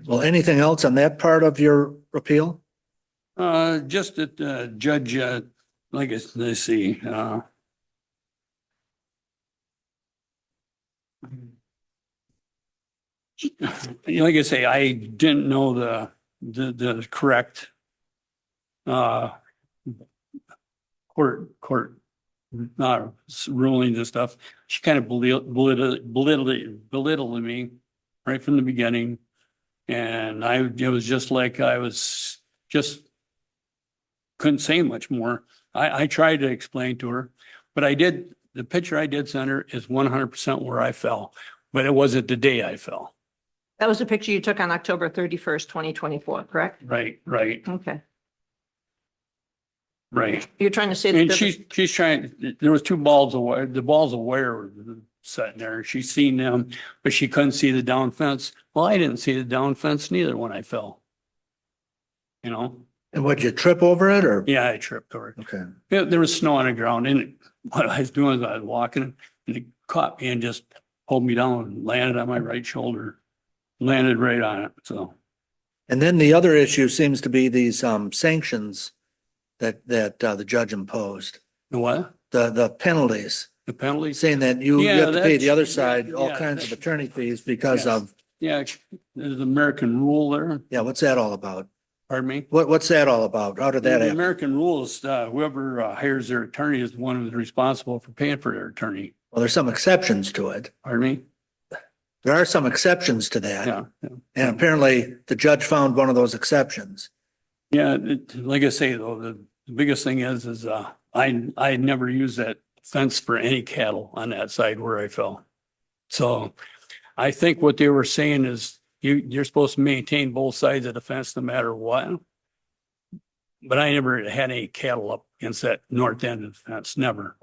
Well, anything else on that part of your appeal? Just that Judge, like, let's see, like I say, I didn't know the correct court rulings and stuff. She kind of belittled me right from the beginning. And it was just like I was just couldn't say much more. I tried to explain to her, but the picture I did send her is 100% where I fell, but it wasn't the day I fell. That was the picture you took on October 31st, 2024, correct? Right. Okay. Right. You're trying to say that And there she's trying, there was two balls of wire, the balls of wire were sitting there. She's seen them, but she couldn't see the down fence. Well, I didn't see the down fence neither when I fell. You know? And would you trip over it or? Yeah, I tripped over it. Okay. There was snow on the ground and what I was doing is I was walking and it caught me and just pulled me down and landed on my right shoulder, landed right on it. So. And then the other issue seems to be these sanctions that the judge imposed, The what? the penalties, The penalty? saying that you Yeah, have to pay the that's- other side all yeah, kinds of that- attorney fees because Yes. of, Yeah, there's American rule there. yeah, what's that all about? Pardon me? What's that all about? How did that The happen? American rules, whoever hires their attorney is the one who's responsible for paying for their attorney. Well, there's some exceptions to it. Pardon me? There are some exceptions to that. Yeah. And apparently the judge found one of those exceptions. Yeah, like I say, though, the biggest thing is I never used that fence for any cattle on that side where I fell. So I think what they were saying is you're supposed to maintain both sides of the fence no matter what. But I never had any cattle up against that north end of the fence, never.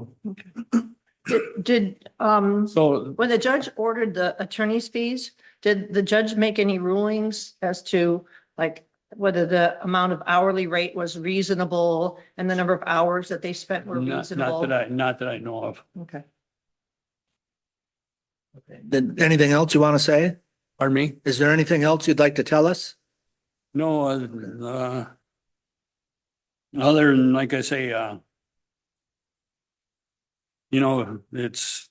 did, So when the judge ordered the attorney's fees, did the judge make any rulings as to like whether the amount of hourly rate was reasonable and the number of hours that they spent were not reasonable? not that I know of. Okay. Then anything else you want to say? Pardon me? Is there anything else you'd like to tell us? No, other than, like I say, it's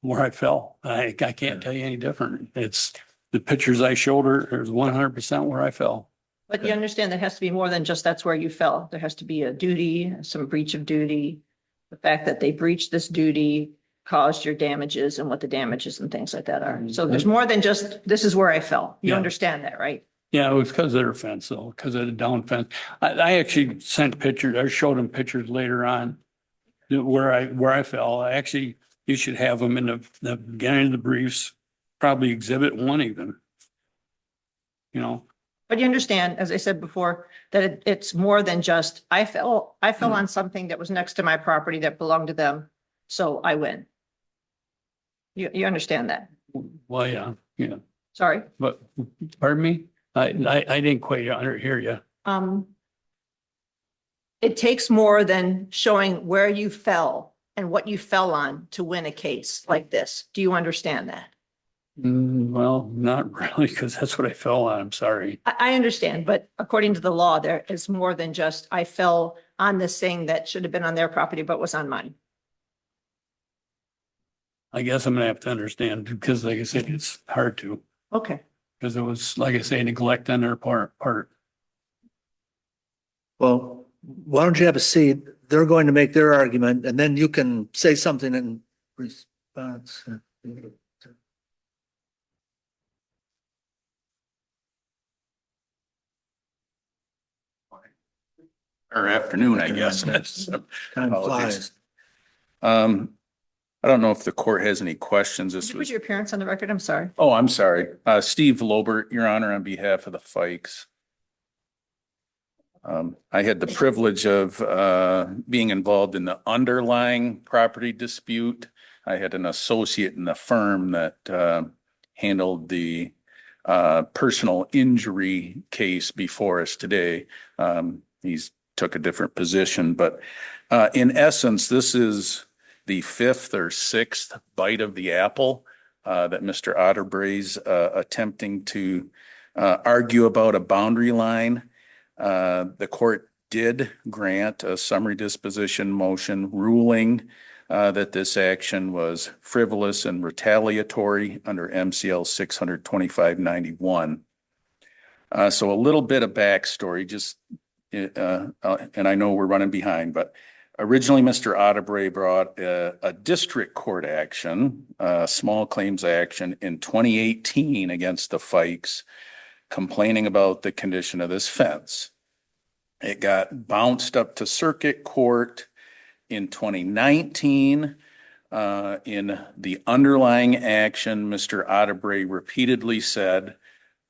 where I fell. I can't tell you any different. It's the pictures I showed her, there's 100% where I fell. But you understand there has to be more than just that's where you fell. There has to be a duty, some breach of duty. The fact that they breached this duty caused your damages and what the damages and things like that are. So there's more than just, this is where I fell. You Yeah. understand that, right? Yeah, it was because of their fence, though, because of the down fence. I actually sent pictures, I showed them pictures later on where I fell. You should have them in the beginning of the briefs, probably exhibit 1 even. You know, But you understand, as I said before, that it's more than just, I fell on something that was next to my property that belonged to them. So I win. You understand that? well, yeah, Sorry. but pardon me? I didn't quite hear you. It takes more than showing where you fell and what you fell on to win a case like this. Do you understand that? Well, not really, because that's what I fell on. I'm sorry. I understand, but according to the law, there is more than just, I fell on this thing that should have been on their property, but was on mine. I guess I'm gonna have to understand because like I said, it's hard to, Okay. because it was, like I say, neglect on their part. Well, why don't you have a seat? They're going to make their argument and then you can say something in response. Or afternoon, I guess. Time flies. I'd I don't know if the court has any questions. Could This you put was, your appearance on the record? I'm sorry. oh, I'm sorry. Steve Lobert, Your Honor, on behalf of the Fikes. I had the privilege of being involved in the underlying property dispute. I had an associate in the firm that handled the personal injury case before us today. He's took a different position, but in essence, this is the fifth or sixth bite of the apple that Mr. Otterbray's attempting to argue about a boundary line. The court did grant a summary disposition motion ruling that this action was frivolous and retaliatory under MCL 625-91. So a little bit of backstory, just, and I know we're running behind, but originally Mr. Otterbray brought a district court action, a small claims action in 2018 against the Fikes, complaining about the condition of this fence. It got bounced up to circuit court in 2019. In the underlying action, Mr. Otterbray repeatedly said,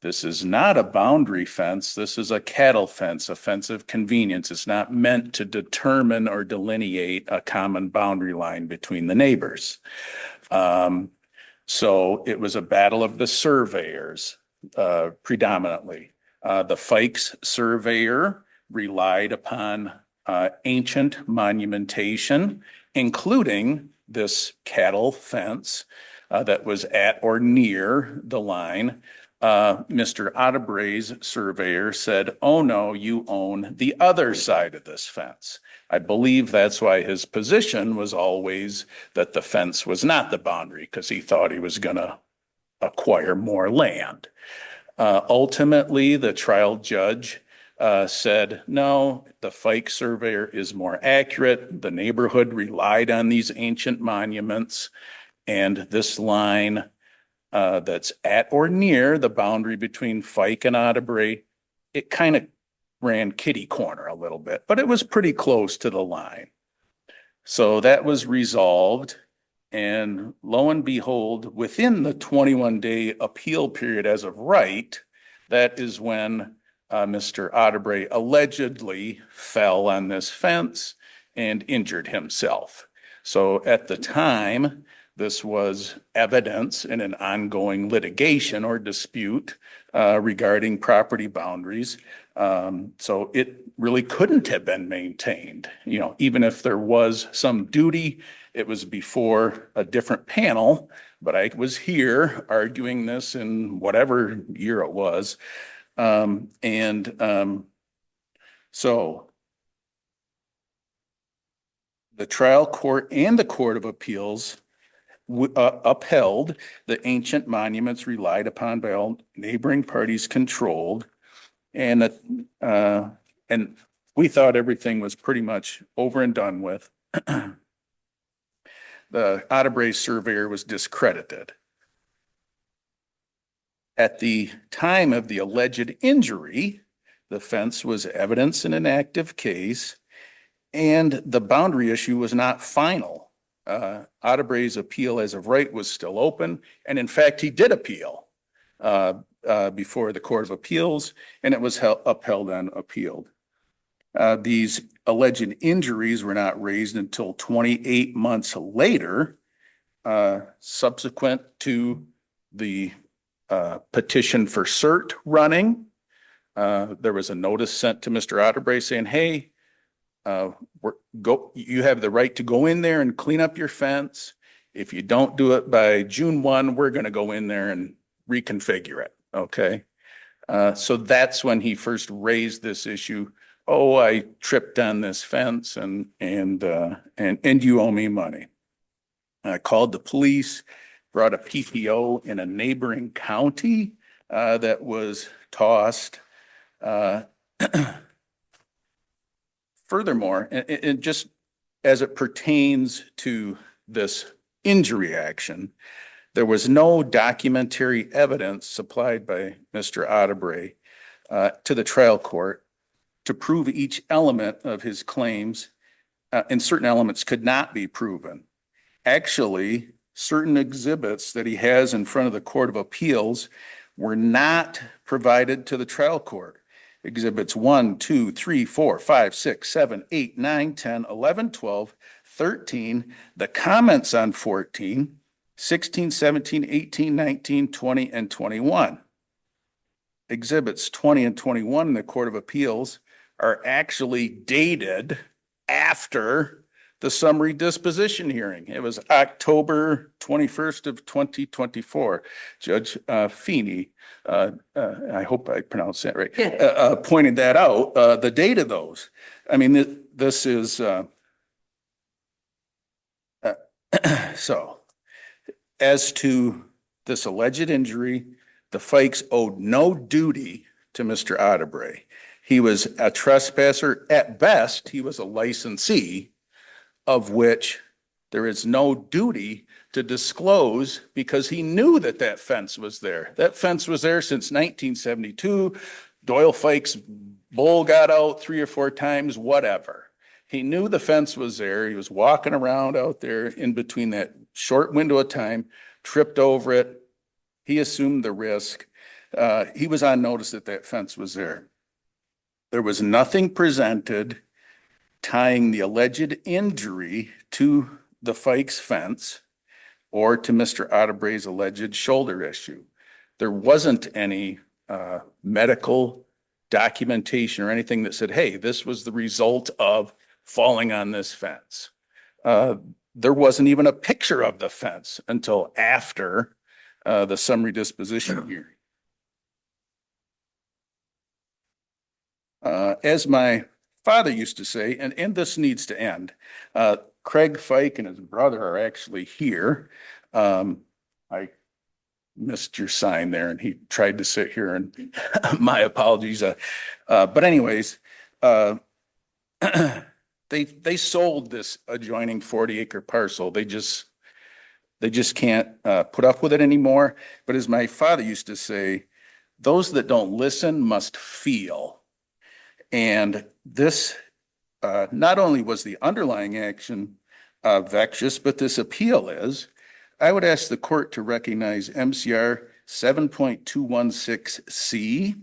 this is not a boundary fence. This is a cattle fence, a fence of convenience. It's not meant to determine or delineate a common boundary line between the neighbors. So it was a battle of the surveyors predominantly. The Fikes surveyor relied upon ancient monumentation, including this cattle fence that was at or near the line. Mr. Otterbray's surveyor said, oh no, you own the other side of this fence. I believe that's why his position was always that the fence was not the boundary, because he thought he was going to acquire more land. Ultimately, the trial judge said, no, the Fike surveyor is more accurate. The neighborhood relied on these ancient monuments, and this line that's at or near the boundary between Fike and Otterbray, it kind of ran kitty corner a little bit, but it was pretty close to the line. So that was resolved, and lo and behold, within the 21-day appeal period as of right, that is when Mr. Otterbray allegedly fell on this fence and injured himself. So at the time, this was evidence in an ongoing litigation or dispute regarding property boundaries. So it really couldn't have been maintained. You know, even if there was some duty, it was before a different panel, but I was here arguing this in whatever year it was. So the trial court and the Court of Appeals upheld the ancient monuments relied upon by all neighboring parties controlled. And we thought everything was pretty much over and done with. The Otterbray surveyor was discredited. At the time of the alleged injury, the fence was evidence in an active case, and the boundary issue was not final. Otterbray's appeal as of right was still open, and in fact, he did appeal before the Court of Appeals, and it was upheld and appealed. These alleged injuries were not raised until 28 months later, subsequent to the petition for cert running. There was a notice sent to Mr. Otterbray saying, hey, you have the right to go in there and clean up your fence. If you don't do it by June 1, we're going to go in there and reconfigure it. Okay. So that's when he first raised this issue. Oh, I tripped on this fence and you owe me money. I called the police, brought a PTO in a neighboring county that was tossed. Furthermore, and just as it pertains to this injury action, there was no documentary evidence supplied by Mr. Otterbray to the trial court to prove each element of his claims, and certain elements could not be proven. actually, certain exhibits that he has in front of the Court of Appeals were not provided to the trial court. Exhibits 1, 2, 3, 4, 5, 6, 7, 8, 9, 10, 11, 12, 13, the comments on 14, 16, 17, 18, 19, 20, and 21. Exhibits 20 and 21 in the Court of Appeals are actually dated after the summary disposition hearing. It was October 21st of 2024. Judge Feeney, I hope I pronounced that right, pointed that out, the date of those. I mean, this is, so as to this alleged injury, the Fikes owed no duty to Mr. Otterbray. He was a trespasser. At best, he was a licensee, of which there is no duty to disclose because he knew that that fence was there. That fence was there since 1972. Doyle Fike's bull got out 3 or 4 times, whatever. He knew the fence was there. He was walking around out there in between that short window of time, tripped over it. He assumed the risk. He was on notice that that fence was there. There was nothing presented tying the alleged injury to the Fikes fence or to Mr. Otterbray's alleged shoulder issue. There wasn't any medical documentation or anything that said, hey, this was the result of falling on this fence. There wasn't even a picture of the fence until after the summary disposition hearing. As my father used to say, and this needs to end, Craig Fike and his brother are actually here. I missed your sign there and he tried to sit here and my apologies. But anyways, they sold this adjoining 40-acre parcel. They just can't put up with it anymore. But as my father used to say, those that don't listen must feel. And this, not only was the underlying action vexatious, but this appeal is. I would ask the court to recognize MCR 7.216C,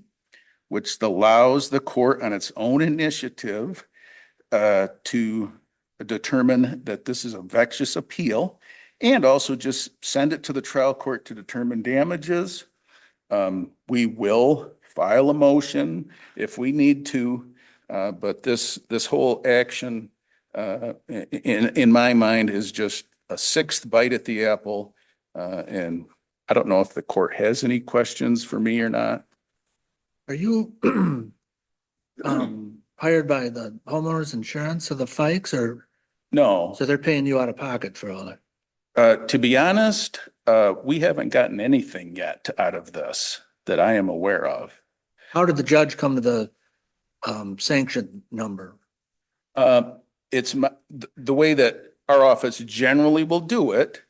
which allows the court on its own initiative to determine that this is a vexatious appeal, and also just send it to the trial court to determine damages. We will file a motion if we need to, but this whole action, in my mind, is just a 6th bite at the apple. And I don't know if the court has any questions for me or not. Are you hired by the homeowners insurance of the Fikes, or? No. So they're paying you out of pocket for all that? To be honest, we haven't gotten anything yet out of this that I am aware of. How did the judge come to the sanction number? It's the way that our office generally will do it.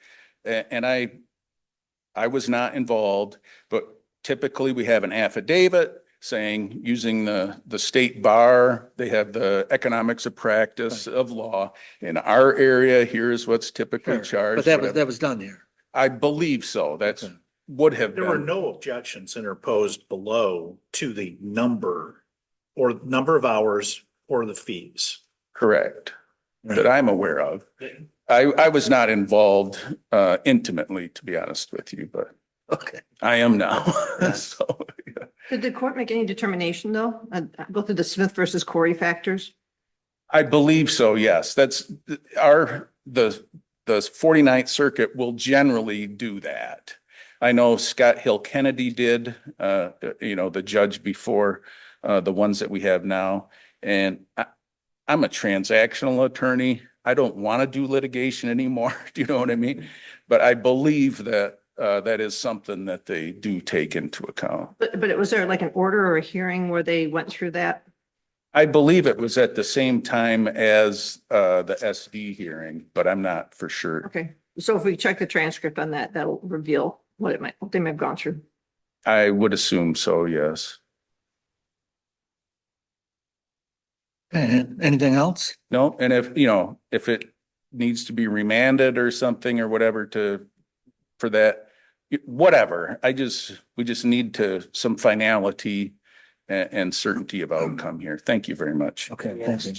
And I was not involved, but typically we have an affidavit saying, using the state bar, they have the economics of practice of law. In our area, here's what's typically charged. But that was done here. I believe so. That's would have There were been. no objections interposed below to the number of hours or the fees. Correct. That I'm aware of. I was not involved intimately, to be honest with you, but Okay. I am now. So, yeah. Did the court make any determination though? Go through the Smith versus Corey factors? I believe so, yes. That's the 49th Circuit will generally do that. I know Scott Hill Kennedy did, the judge before the ones that we have now. And I'm a transactional attorney. I don't want to do litigation anymore. Do you know what I mean? But I believe that that is something that they do take into account. But was there like an order or a hearing where they went through that? I believe it was at the same time as the SD hearing, but I'm not for sure. Okay, so if we check the transcript on that, that'll reveal what they may have gone through. I would assume so, yes. Okay. Anything else? No, and if it needs to be remanded or something or whatever for that, whatever. We just need some finality and certainty of outcome here. Thank you very much. Okay, thank you.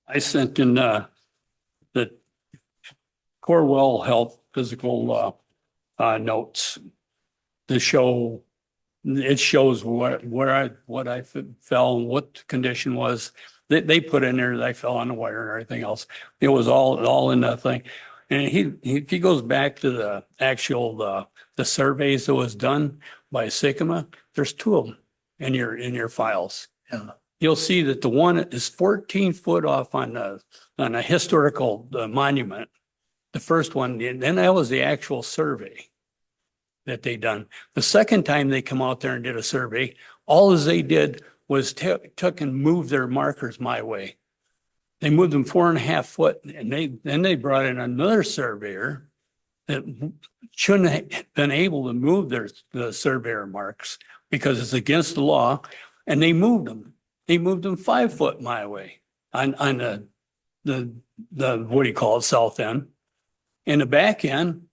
I sent in the Corewell Health physical notes to show, it shows what I fell and what the condition was. They put in there that I fell on the wire and everything else. It was all in that thing. And he goes back to the actual the surveys that was done by Sycamore. There's two of them in your files. Yeah. You'll see that the one is 14 foot off on a historical monument. The first one, and then that was the actual survey that they done. The second time they come out there and did a survey, all as they did was took and moved their markers my way. They moved them 4.5 foot, and then they brought in another surveyor that shouldn't have been able to move the surveyor marks because it's against the law, and they moved them. They moved them 5 foot my way on the what do you call it, south end. In the back end,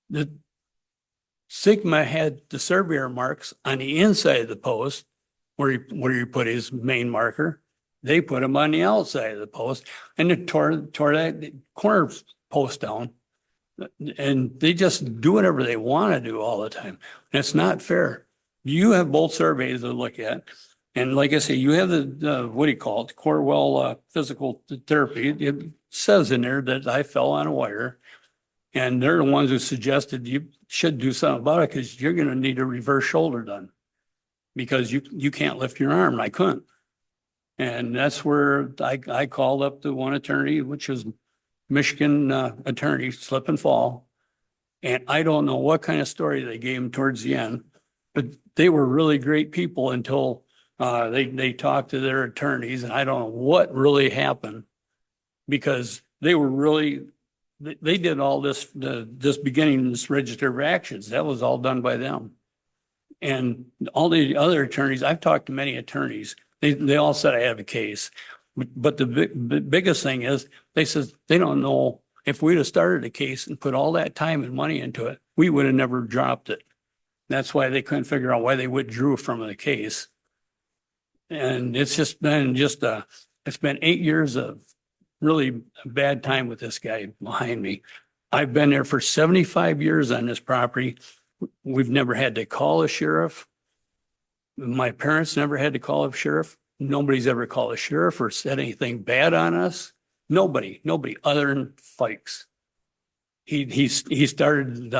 the Sigma had the surveyor marks on the inside of the post where he put his main marker. They put them on the outside of the post, and they tore that corner post down. And they just do whatever they want to do all the time. And it's not fair. You have both surveys to look at. And like I say, you have the what do you call it, Corewell physical therapy. It says in there that I fell on a wire. And they're the ones who suggested you should do something about it because you're going to need a reverse shoulder done because you can't lift your arm. I couldn't. And that's where I called up the one attorney, which is Michigan attorney, slip and fall. And I don't know what kind of story they gave him towards the end, but they were really great people until they talked to their attorneys. And I don't know what really happened because they were really, they did all this beginning, this register of actions. That was all done by them. And all the other attorneys, I've talked to many attorneys. They all said I have a case. But the biggest thing is they said they don't know if we'd have started a case and put all that time and money into it, we would have never dropped it. That's why they couldn't figure out why they withdrew from the case. And it's just been it's been 8 years of really bad time with this guy behind me. I've been there for 75 years on this property. We've never had to call a sheriff. My parents never had to call a sheriff. Nobody's ever called a sheriff or said anything bad on us. Nobody other than Fikes. He started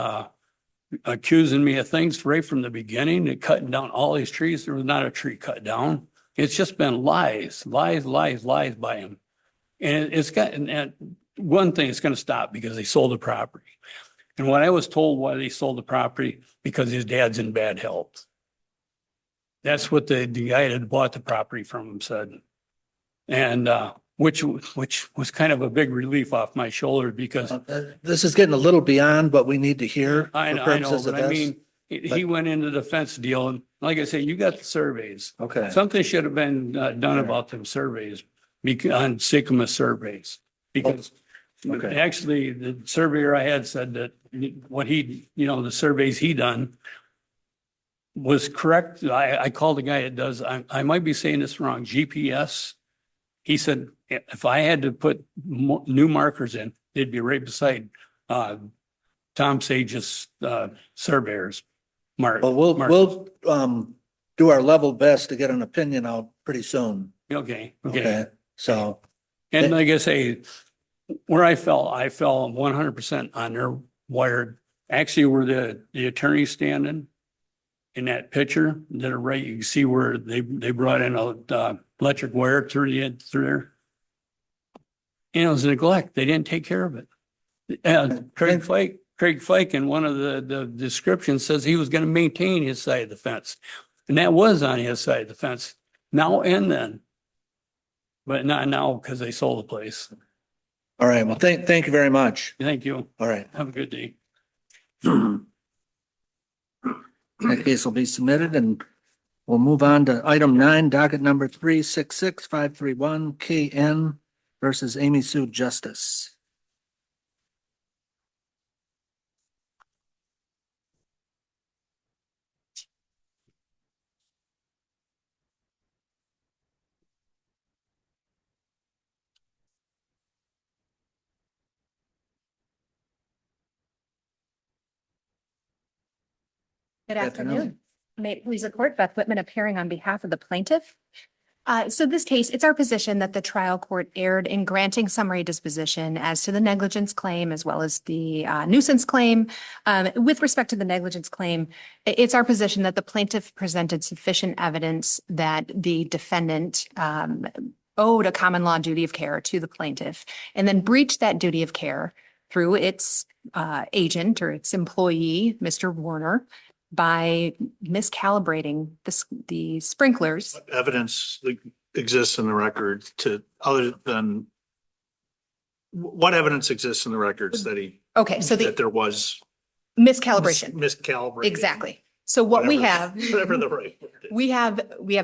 accusing me of things right from the beginning and cutting down all these trees. There was not a tree cut down. It's just been lies by him. And and one thing is going to stop because they sold the property. And when I was told why they sold the property, because his dad's in bad health. That's what the guy that bought the property from him said. And which was kind of a big relief off my shoulder because This is getting a little beyond what we need to hear I for know, purposes but of I this. mean, he went into the fence deal and like I say, you got the surveys. Okay. Something should have been done about them surveys on Sycamore surveys. Because Okay. actually the surveyor I had said that what the surveys he done was correct. I called the guy that does, I might be saying this wrong, GPS. He said, if I had to put new markers in, they'd be right beside Tom Sage's surveyors. Well, we'll do our level best to get an opinion out pretty soon. Okay. So, And like I say, where I fell 100% on their wire. Actually, where the attorney's standing in that picture, that are right, you can see where they brought in a electric wire through there. And it was neglect. They didn't take care of it. Craig Fike in one of the descriptions says he was going to maintain his side of the fence. And that was on his side of the fence now and then. But not now because they sold the place. all right. Well, thank you very much. Thank you. All right. Have a good day. That case will be submitted and we'll move on to item 9, docket number 366531, KN versus Amy Sue Justice. Good afternoon. afternoon. May it please the court, Beth Whitman appearing on behalf of the plaintiff. So this case, it's our position that the trial court erred in granting summary disposition as to the negligence claim as well as the nuisance claim. With respect to the negligence claim, it's our position that the plaintiff presented sufficient evidence that the defendant owed a common law duty of care to the plaintiff and then breached that duty of care through its agent or its employee, Mr. Warner, by miscalibrating the sprinklers. What evidence exists in the record to, other than, what evidence exists in the records that he, Okay, so that there was miscalibration. miscalibrating? Exactly. So what we have, Whatever the right word is. we have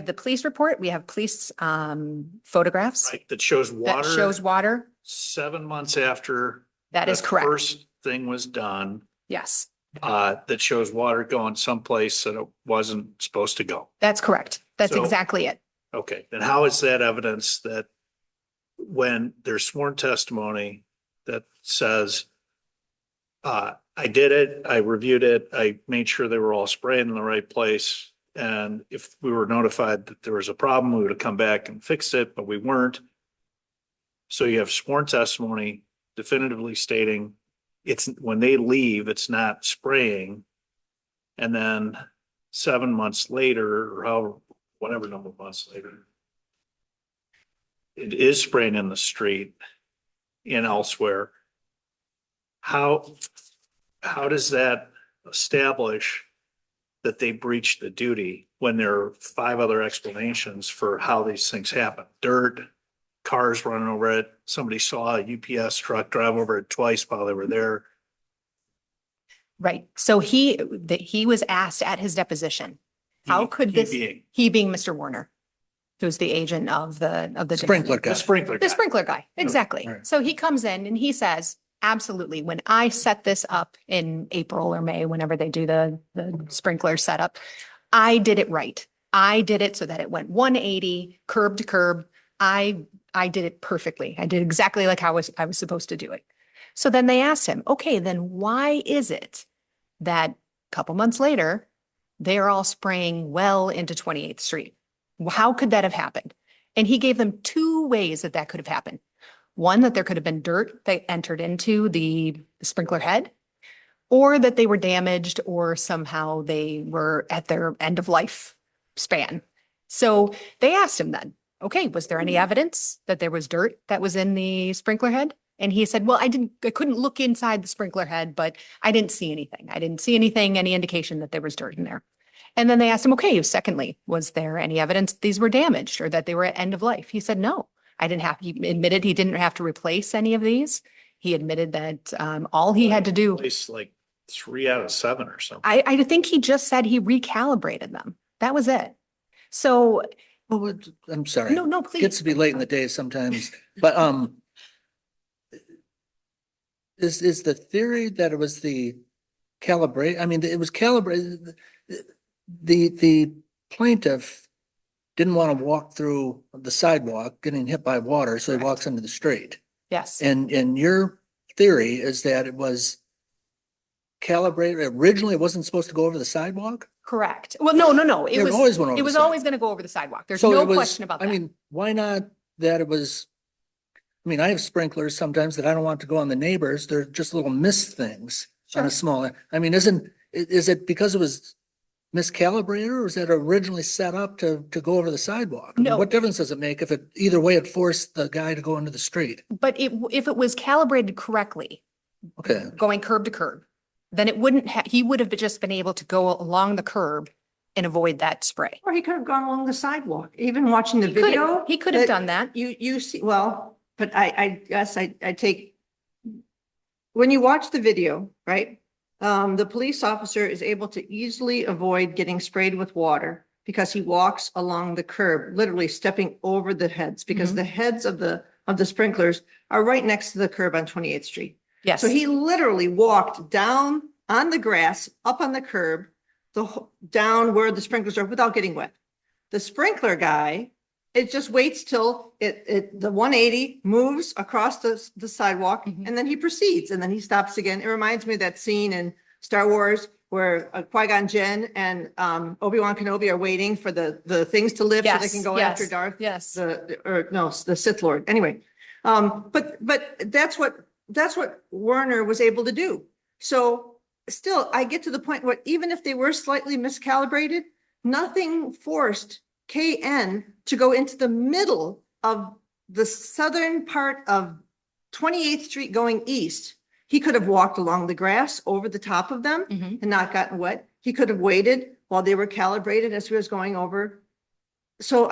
the police report, we have police photographs Right, that shows that water. shows water. 7 months after. That is the correct. First thing was done, Yes, that shows water going someplace that it wasn't supposed to go. that's correct. That's So- exactly it. Okay, then how is that evidence that when there's sworn testimony that says, I did it, I reviewed it, I made sure they were all spraying in the right place. And if we were notified that there was a problem, we would have come back and fixed it, but we weren't. So you have sworn testimony definitively stating it's, when they leave, it's not spraying. And then 7 months later, or however, whatever number of months later, it is spraying in the street and elsewhere. How does that establish that they breached the duty when there are 5 other explanations for how these things happen? Dirt, cars running over it. Somebody saw a UPS truck drive over it twice while they were there. Right. So he was asked at his deposition, how could this, he being Mr. Warner, who's the agent of the Sprinkler guy. The sprinkler The guy. sprinkler guy, exactly. Right. So he comes in and he says, absolutely, when I set this up in April or May, whenever they do the sprinkler setup, I did it right. I did it so that it went 180 curb to curb. I did it perfectly. I did exactly like how I was supposed to do it. So then they asked him, okay, then why is it that a couple months later, they are all spraying well into 28th Street? How could that have happened? And he gave them 2 ways that could have happened. One, that there could have been dirt that entered into the sprinkler head, or that they were damaged, or somehow they were at their end of life span. So they asked him then, okay, was there any evidence that there was dirt that was in the sprinkler head? And he said, well, I couldn't look inside the sprinkler head, but I didn't see anything. I didn't see anything, any indication that there was dirt in there. And then they asked him, okay, secondly, was there any evidence these were damaged or that they were at end of life? He said, no, he admitted he didn't have to replace any of these. He admitted that all he had to do. It's like 3 out of 7 or something. I think he just said he recalibrated them. That was it. So. Well, I'm sorry. No, please. Gets to be late in the day sometimes, but, is the theory that it was the calibrate, I mean, it was calibrated, the plaintiff didn't want to walk through the sidewalk getting hit by water, so he walks into the street. Yes. And your theory is that it was calibrated, originally it wasn't supposed to go over the sidewalk? Correct. Well, no. It always went over It the was sidewalk. always going to go over the sidewalk. There's So no it was- question about that. I mean, why not that it was, I mean, I have sprinklers sometimes that I don't want to go on the neighbors. They're just little mist things on Sure. a small, I mean, is it because it was miscalibrated or was it originally set up to go over the sidewalk? I mean, No. what difference does it make if it, either way it forced the guy to go into the street? But if it was calibrated correctly, Okay, going curb to curb, then it wouldn't he would have just been able to go along the curb and avoid that spray. Or he could have gone along the sidewalk, even watching the He could have- video. he could have done that. You see, well, but I guess I take, when you watch the video, right? The police officer is able to easily avoid getting sprayed with water because he walks along the curb, literally stepping over the heads, because the heads of the sprinklers are right next to the curb on 28th Street. Yes. So he literally walked down on the grass, up on the curb, down where the sprinklers are without getting wet. The sprinkler guy, it just waits till the 180 moves across the sidewalk, and then he proceeds, and then he stops again. It reminds me of that scene in Star Wars where Qui-Gon Jinn and Obi-Wan Kenobi are waiting for the things to lift so they can go after Darth. Yes. The Sith Lord. Anyway, but that's what Werner was able to do. So still, I get to the point where even if they were slightly miscalibrated, nothing forced KN to go into the middle of the southern part of 28th Street going east. He could have walked along the grass over the top of them and not gotten wet. He could have waited while they were calibrated as he was going over. So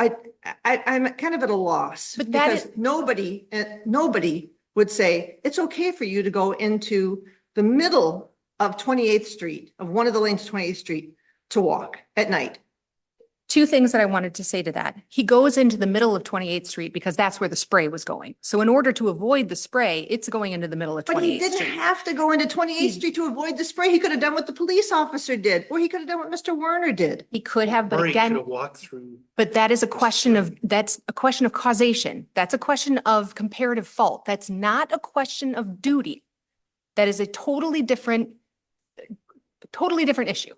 I'm kind of at a loss, But that because nobody would say it's okay for you to go into the middle of 28th Street, of one of the lanes of 28th Street, to walk at night. Two things that I wanted to say to that. He goes into the middle of 28th Street because that's where the spray was going. So in order to avoid the spray, it's going into the middle of 28th But he didn't Street. have to go into 28th Street to avoid the spray. He could have done what the police officer did, or he could have done what Mr. Werner did. He could have, but Or he could again, have walked through. but that is that's a question of causation. That's a question of comparative fault. That's not a question of duty. That is a totally different issue.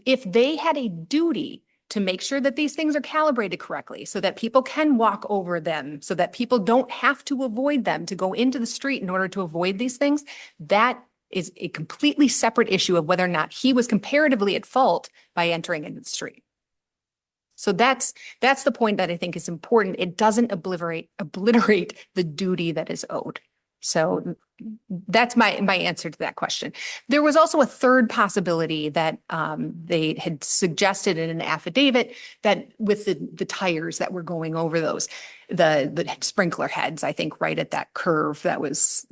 If they had a duty to make sure that these things are calibrated correctly so that people can walk over them, so that people don't have to avoid them to go into the street in order to avoid these things, that is a completely separate issue of whether or not he was comparatively at fault by entering into the street. So that's the point that I think is important. It doesn't obliterate the duty that is owed. So that's my answer to that question. There was also a third possibility that they had suggested in an affidavit, that with the tires that were going over those, the sprinkler heads, I think right at that curve that was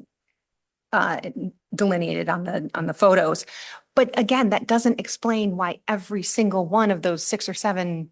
delineated on the photos. But again, that doesn't explain why every single one of those 6 or 7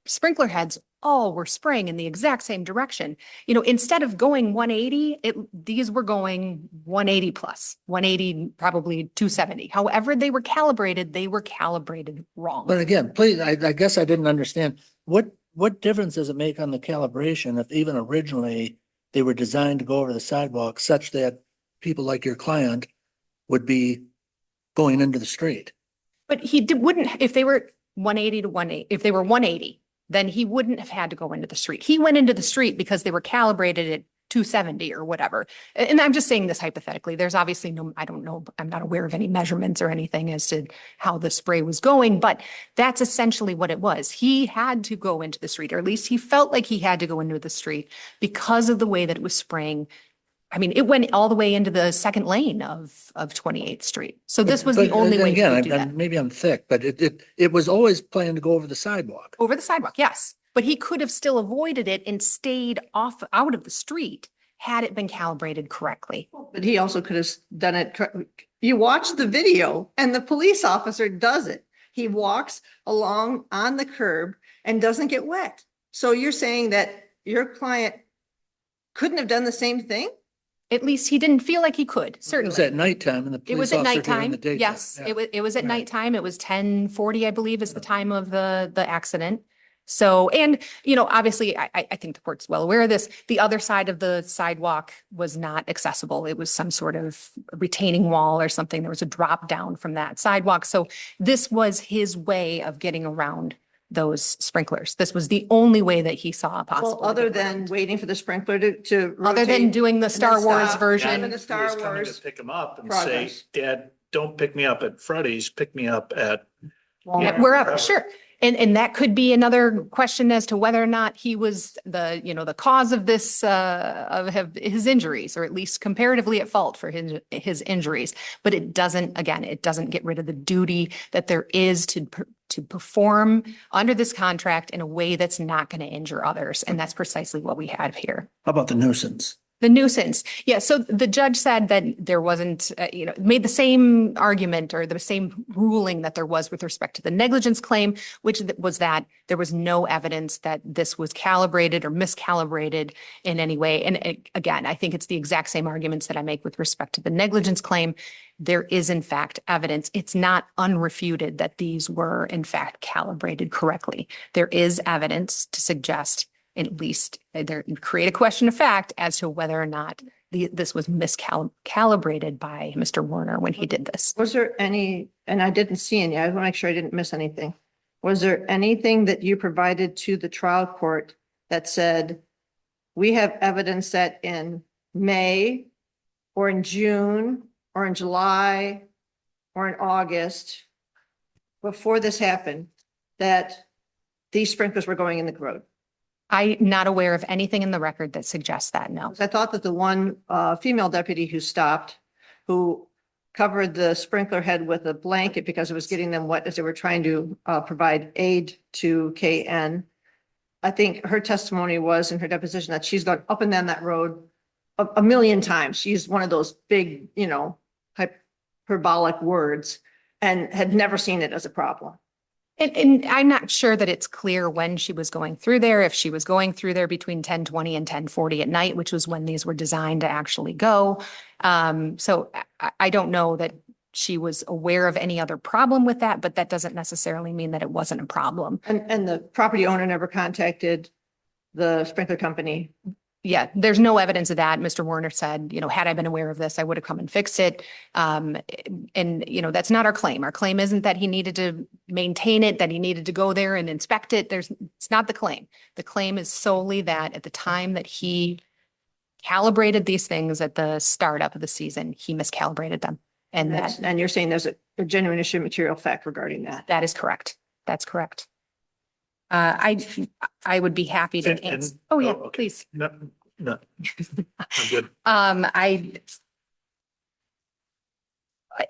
sprinkler heads all were spraying in the exact same direction. You know, instead of going 180, these were going 180 plus, 180, probably 270. However they were calibrated wrong. But again, please, I guess I didn't understand. What difference does it make on the calibration if even originally they were designed to go over the sidewalk such that people like your client would be going into the street? But wouldn't, if they were 180 to 180, if they were 180, then he wouldn't have had to go into the street. He went into the street because they were calibrated at 270 or whatever. And I'm just saying this hypothetically. There's obviously I don't know, I'm not aware of any measurements or anything as to how the spray was going, but that's essentially what it was. He had to go into the street, or at least he felt like he had to go into the street because of the way that it was spraying. I mean, it went all the way into the second lane of 28th Street. So this was the only way he could do that. Maybe I'm thick, but it was always planned to go over the sidewalk. Over the sidewalk, yes. But he could have still avoided it and stayed out of the street had it been calibrated correctly. But he also could have done it. You watch the video and the police officer does it. He walks along on the curb and doesn't get wet. So you're saying that your client couldn't have done the same thing? At least he didn't feel like he could, certainly. It was at nighttime and the It was police at officer during nighttime. the daytime. Yes, Yeah. it was at Right. nighttime. It was 10:40, I believe, is the time of the accident. So, and, you know, obviously, I think the court's well aware of this. The other side of the sidewalk was not accessible. It was some sort of retaining wall or something. There was a drop down from that sidewalk. So this was his way of getting around those sprinklers. This was the only way that he saw possible. Well, other than waiting for the sprinkler to Other than rotate doing the and Star then Wars stop, version. and then the He Star was coming Wars. to pick him up and progress. say, Dad, don't pick me up at Freddy's, pick me up at. Yeah, wherever, sure. And that could be another question as to whether or not he was the cause of this, of his injuries, or at least comparatively at fault for his injuries. But it doesn't get rid of the duty that there is to perform under this contract in a way that's not going to injure others. And that's precisely what we have here. How about the nuisance? The nuisance. Yeah. So the judge said that there wasn't, made the same argument or the same ruling that there was with respect to the negligence claim, which was that there was no evidence that this was calibrated or miscalibrated in any way. And again, I think it's the exact same arguments that I make with respect to the negligence claim. There is in fact evidence. It's not unrefuted that these were in fact calibrated correctly. There is evidence to suggest at least there create a question of fact as to whether or not this was miscalibrated by Mr. Warner when he did this. Was there any, and I didn't see any, I want to make sure I didn't miss anything. Was there anything that you provided to the trial court that said, we have evidence that in May or in June or in July or in August, before this happened, that these sprinklers were going in the road? I'm not aware of anything in the record that suggests that, no. I thought that the one female deputy who stopped, who covered the sprinkler head with a blanket because it was getting them wet as they were trying to provide aid to KN. I think her testimony was in her deposition that she's gone up and down that road a million times. She used one of those big, hyperbolic words and had never seen it as a problem. And I'm not sure that it's clear when she was going through there, if she was going through there between 10:20 and 10:40 at night, which was when these were designed to actually go. So I don't know that she was aware of any other problem with that, but that doesn't necessarily mean that it wasn't a problem. And the property owner never contacted the sprinkler company. Yeah, there's no evidence of that. Mr. Warner said, had I been aware of this, I would have come and fixed it. And that's not our claim. Our claim isn't that he needed to maintain it, that he needed to go there and inspect it. It's not the claim. The claim is solely that at the time that he calibrated these things at the startup of the season, he miscalibrated them. And you're saying there's a genuine issue of material fact regarding that? That is correct. That's correct. I would be happy to answer. Oh, yeah, okay. Please. No, I'm good.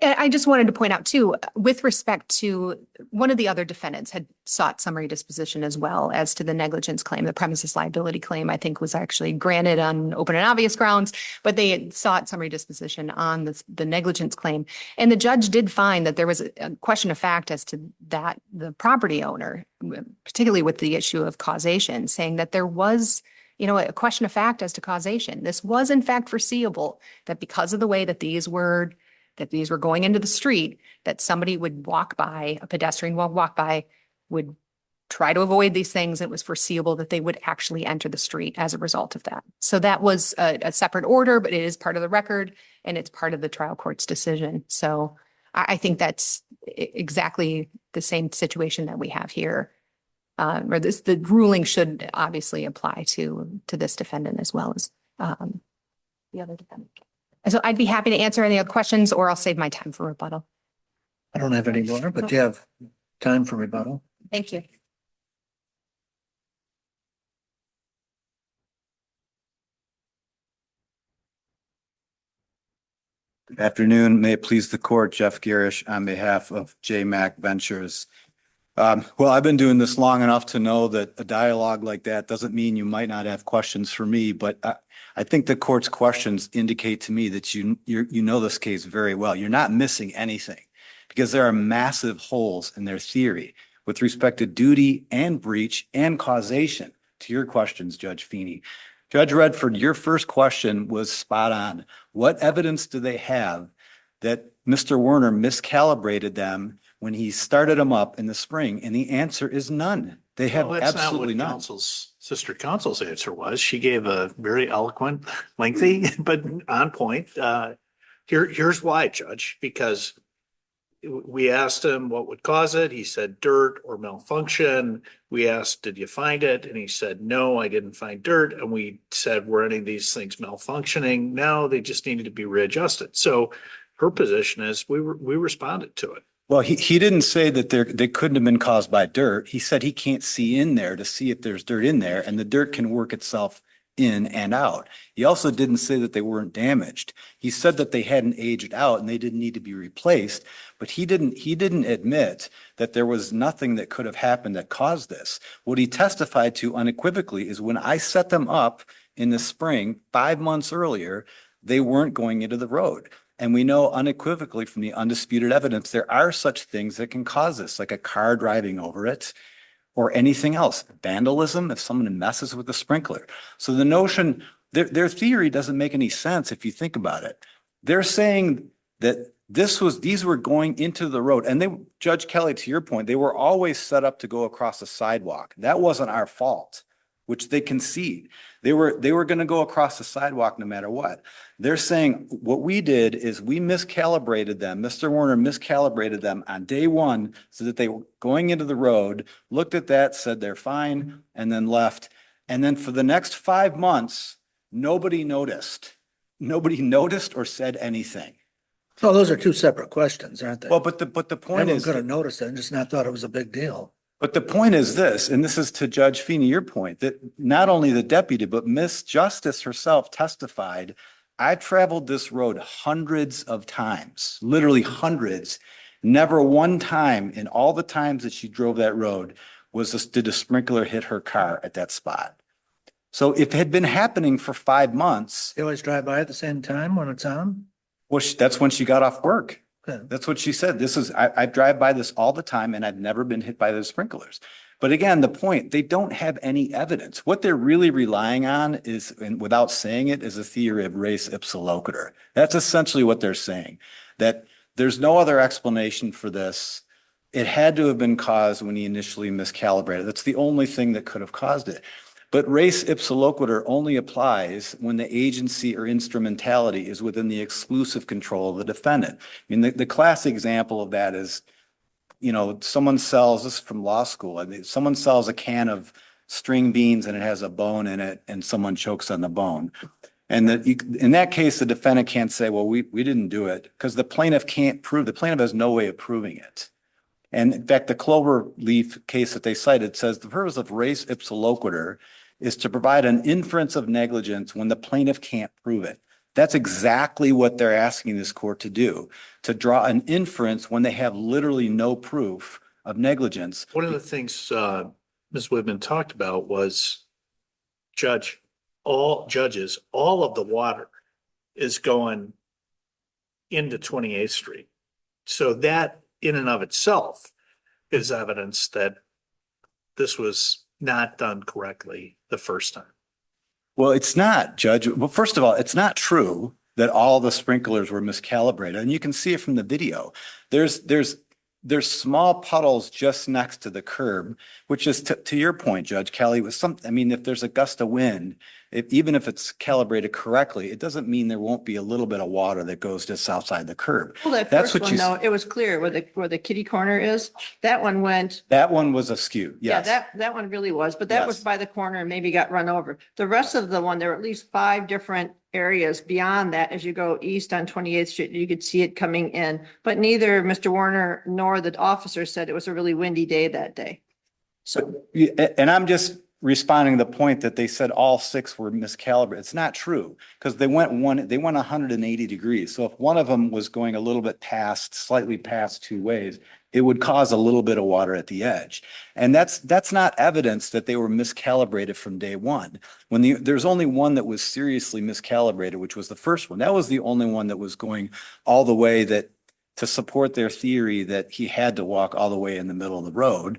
I just wanted to point out too, with respect to one of the other defendants had sought summary disposition as well as to the negligence claim. The premises liability claim, I think, was actually granted on open and obvious grounds, but they had sought summary disposition on the negligence claim. And the judge did find that there was a question of fact as to that the property owner, particularly with the issue of causation, saying that there was a question of fact as to causation. This was in fact foreseeable, that because of the way that these were going into the street, that somebody would walk by, a pedestrian will walk by, would try to avoid these things. It was foreseeable that they would actually enter the street as a result of that. So that was a separate order, but it is part of the record and it's part of the trial court's decision. So I think that's exactly the same situation that we have here. The ruling should obviously apply to this defendant as well as the other defendant. So I'd be happy to answer any other questions, or I'll save my time for rebuttal. I don't have any more, but you have time for rebuttal. Thank you. Good afternoon. May it please the court, Jeff Garish on behalf of JMac Ventures. Well, I've been doing this long enough to know that a dialogue like that doesn't mean you might not have questions for me, but I think the court's questions indicate to me that you know this case very well. You're not missing anything because there are massive holes in their theory with respect to duty and breach and causation. To your questions, Judge Feeney. Judge Redford, your first question was spot on. What evidence do they have that Mr. Warner miscalibrated them when he started them up in the spring? And the answer is none. They have absolutely none. Counsel's sister counsel's answer was. She gave a very eloquent, lengthy, but on point. Here's why, Judge, because we asked him what would cause it. He said dirt or malfunction. We asked, did you find it? And he said, no, I didn't find dirt. And we said, were any of these things malfunctioning? No, they just needed to be readjusted. So her position is we responded to it. Well, he didn't say that they couldn't have been caused by dirt. He said he can't see in there to see if there's dirt in there, and the dirt can work itself in and out. He also didn't say that they weren't damaged. He said that they hadn't aged out and they didn't need to be replaced, but he didn't admit that there was nothing that could have happened that caused this. What he testified to unequivocally is when I set them up in the spring, 5 months earlier, they weren't going into the road. And we know unequivocally from the undisputed evidence, there are such things that can cause this, like a car driving over it or anything else. Vandalism, if someone messes with the sprinkler. So the notion, their theory doesn't make any sense if you think about it. They're saying that these were going into the road, and Judge Kelly, to your point, they were always set up to go across the sidewalk. That wasn't our fault, which they concede. They were going to go across the sidewalk no matter what. They're saying what we did is we miscalibrated them. Mr. Warner miscalibrated them on day one so that they were going into the road, looked at that, said they're fine, and then left. And then for the next 5 months, nobody noticed. Nobody noticed or said anything. So those are two separate questions, aren't they? Well, but the point Everyone is, could have noticed it and just not thought it was a big deal. but the point is this, and this is to Judge Feeney, your point, that not only the deputy, but Miss Justice herself testified, I traveled this road hundreds of times, literally hundreds. Never one time in all the times that she drove that road did a sprinkler hit her car at that spot. So if it had been happening for 5 months. You always drive by at the same time when it's on? Well, that's when she got off work. Okay. That's what she said. I drive by this all the time and I've never been hit by those sprinklers. But again, the point, they don't have any evidence. What they're really relying on is, and without saying it, is a theory of res ipsa loquitur. That's essentially what they're saying, that there's no other explanation for this. It had to have been caused when he initially miscalibrated. That's the only thing that could have caused it. But res ipsa loquitur only applies when the agency or instrumentality is within the exclusive control of the defendant. I mean, the classic example of that is, someone sells, this is from law school, someone sells a can of string beans and it has a bone in it and someone chokes on the bone. And in that case, the defendant can't say, well, we didn't do it, because the plaintiff has no way of proving it. And in fact, the Cloverleaf case that they cited says the purpose of res ipsa loquitur is to provide an inference of negligence when the plaintiff can't prove it. That's exactly what they're asking this court to do, to draw an inference when they have literally no proof of negligence. One of the things Ms. Whitman talked about was all of the water is going into 28th Street. So that in and of itself is evidence that this was not done correctly the first time. Well, it's not, Judge. Well, first of all, it's not true that all the sprinklers were miscalibrated. And you can see it from the video. There's small puddles just next to the curb, which is to your point, Judge Kelly, if there's a gust of wind, even if it's calibrated correctly, it doesn't mean there won't be a little bit of water that goes just outside the curb. Well, that That's first what one, though, it was clear where the kitty corner is. That one went. That one was askew, yes. Yeah, that one really was, but that was Yes. by the corner and maybe got run over. The rest of the one, there were at least 5 different areas beyond that. As you go east on 28th Street, you could see it coming in, but neither Mr. Warner nor the officer said it was a really windy day that day. So, And I'm just responding to the point that they said all 6 were miscalibrated. It's not true, because they went 180 degrees. So if one of them was going a little bit slightly past 2 ways, it would cause a little bit of water at the edge. And that's not evidence that they were miscalibrated from day one. There's only one that was seriously miscalibrated, which was the first one. That was the only one that was going all the way to support their theory that he had to walk all the way in the middle of the road.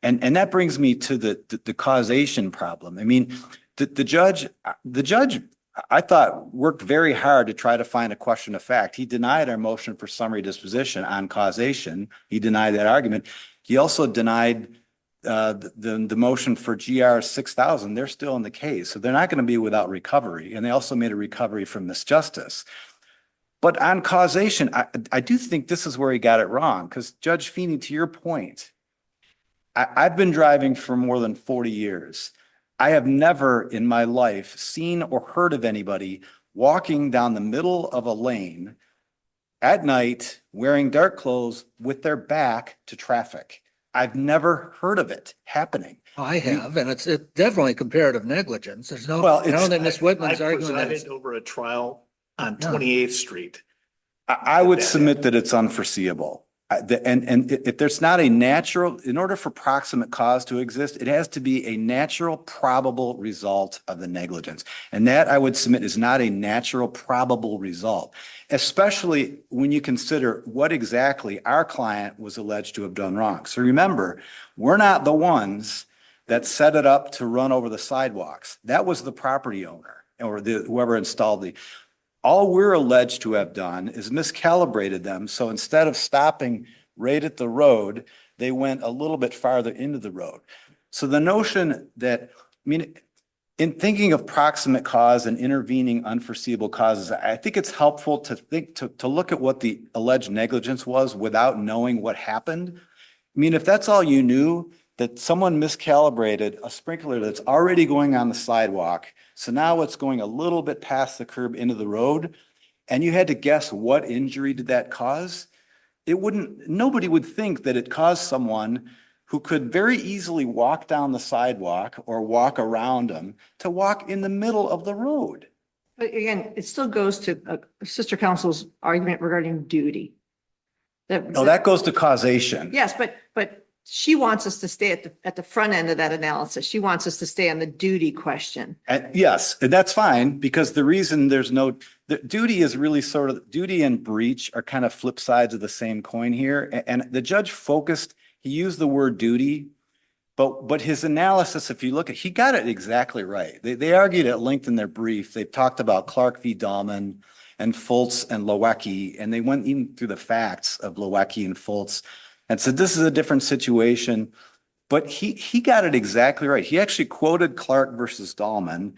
And that brings me to the causation problem. I mean, the judge, I thought, worked very hard to try to find a question of fact. He denied our motion for summary disposition on causation. He denied that argument. He also denied the motion for GR 6,000. They're still in the case, so they're not going to be without recovery. And they also made a recovery from Miss Justice. But on causation, I do think this is where he got it wrong, because Judge Feeney, to your point, I've been driving for more than 40 years. I have never in my life seen or heard of anybody walking down the middle of a lane at night wearing dark clothes with their back to traffic. I've never heard of it happening. I have, and it's definitely comparative negligence. There's no, Well, I don't think Ms. Whitman's I arguing that. presided over a trial on 28th Street. I would submit that it's unforeseeable. And if there's not a natural, in order for proximate cause to exist, it has to be a natural probable result of the negligence. And that I would submit is not a natural probable result, especially when you consider what exactly our client was alleged to have done wrong. So remember, we're not the ones that set it up to run over the sidewalks. That was the property owner or whoever installed the. All we're alleged to have done is miscalibrated them. So instead of stopping right at the road, they went a little bit farther into the road. So the notion that, I mean, in thinking of proximate cause and intervening unforeseeable causes, I think it's helpful to think, to look at what the alleged negligence was without knowing what happened. I mean, if that's all you knew, that someone miscalibrated a sprinkler that's already going on the sidewalk, so now it's going a little bit past the curb into the road, and you had to guess what injury did that cause, nobody would think that it caused someone who could very easily walk down the sidewalk or walk around them to walk in the middle of the road. But again, it still goes to Sister Council's argument regarding duty. No, that goes to causation. Yes, but she wants us to stay at the front end of that analysis. She wants us to stay on the duty question. Yes, and that's fine, because the reason the duty is really sort of, duty and breach are kind of flip sides of the same coin here. And the judge focused, he used the word duty, but his analysis, if you look at, he got it exactly right. They argued at length in their brief. They've talked about Clark v. Dahlman and Fultz and Lewecki, and they went even through the facts of Lewecki and Fultz and said, this is a different situation. But he got it exactly right. He actually quoted Clark versus Dahlman,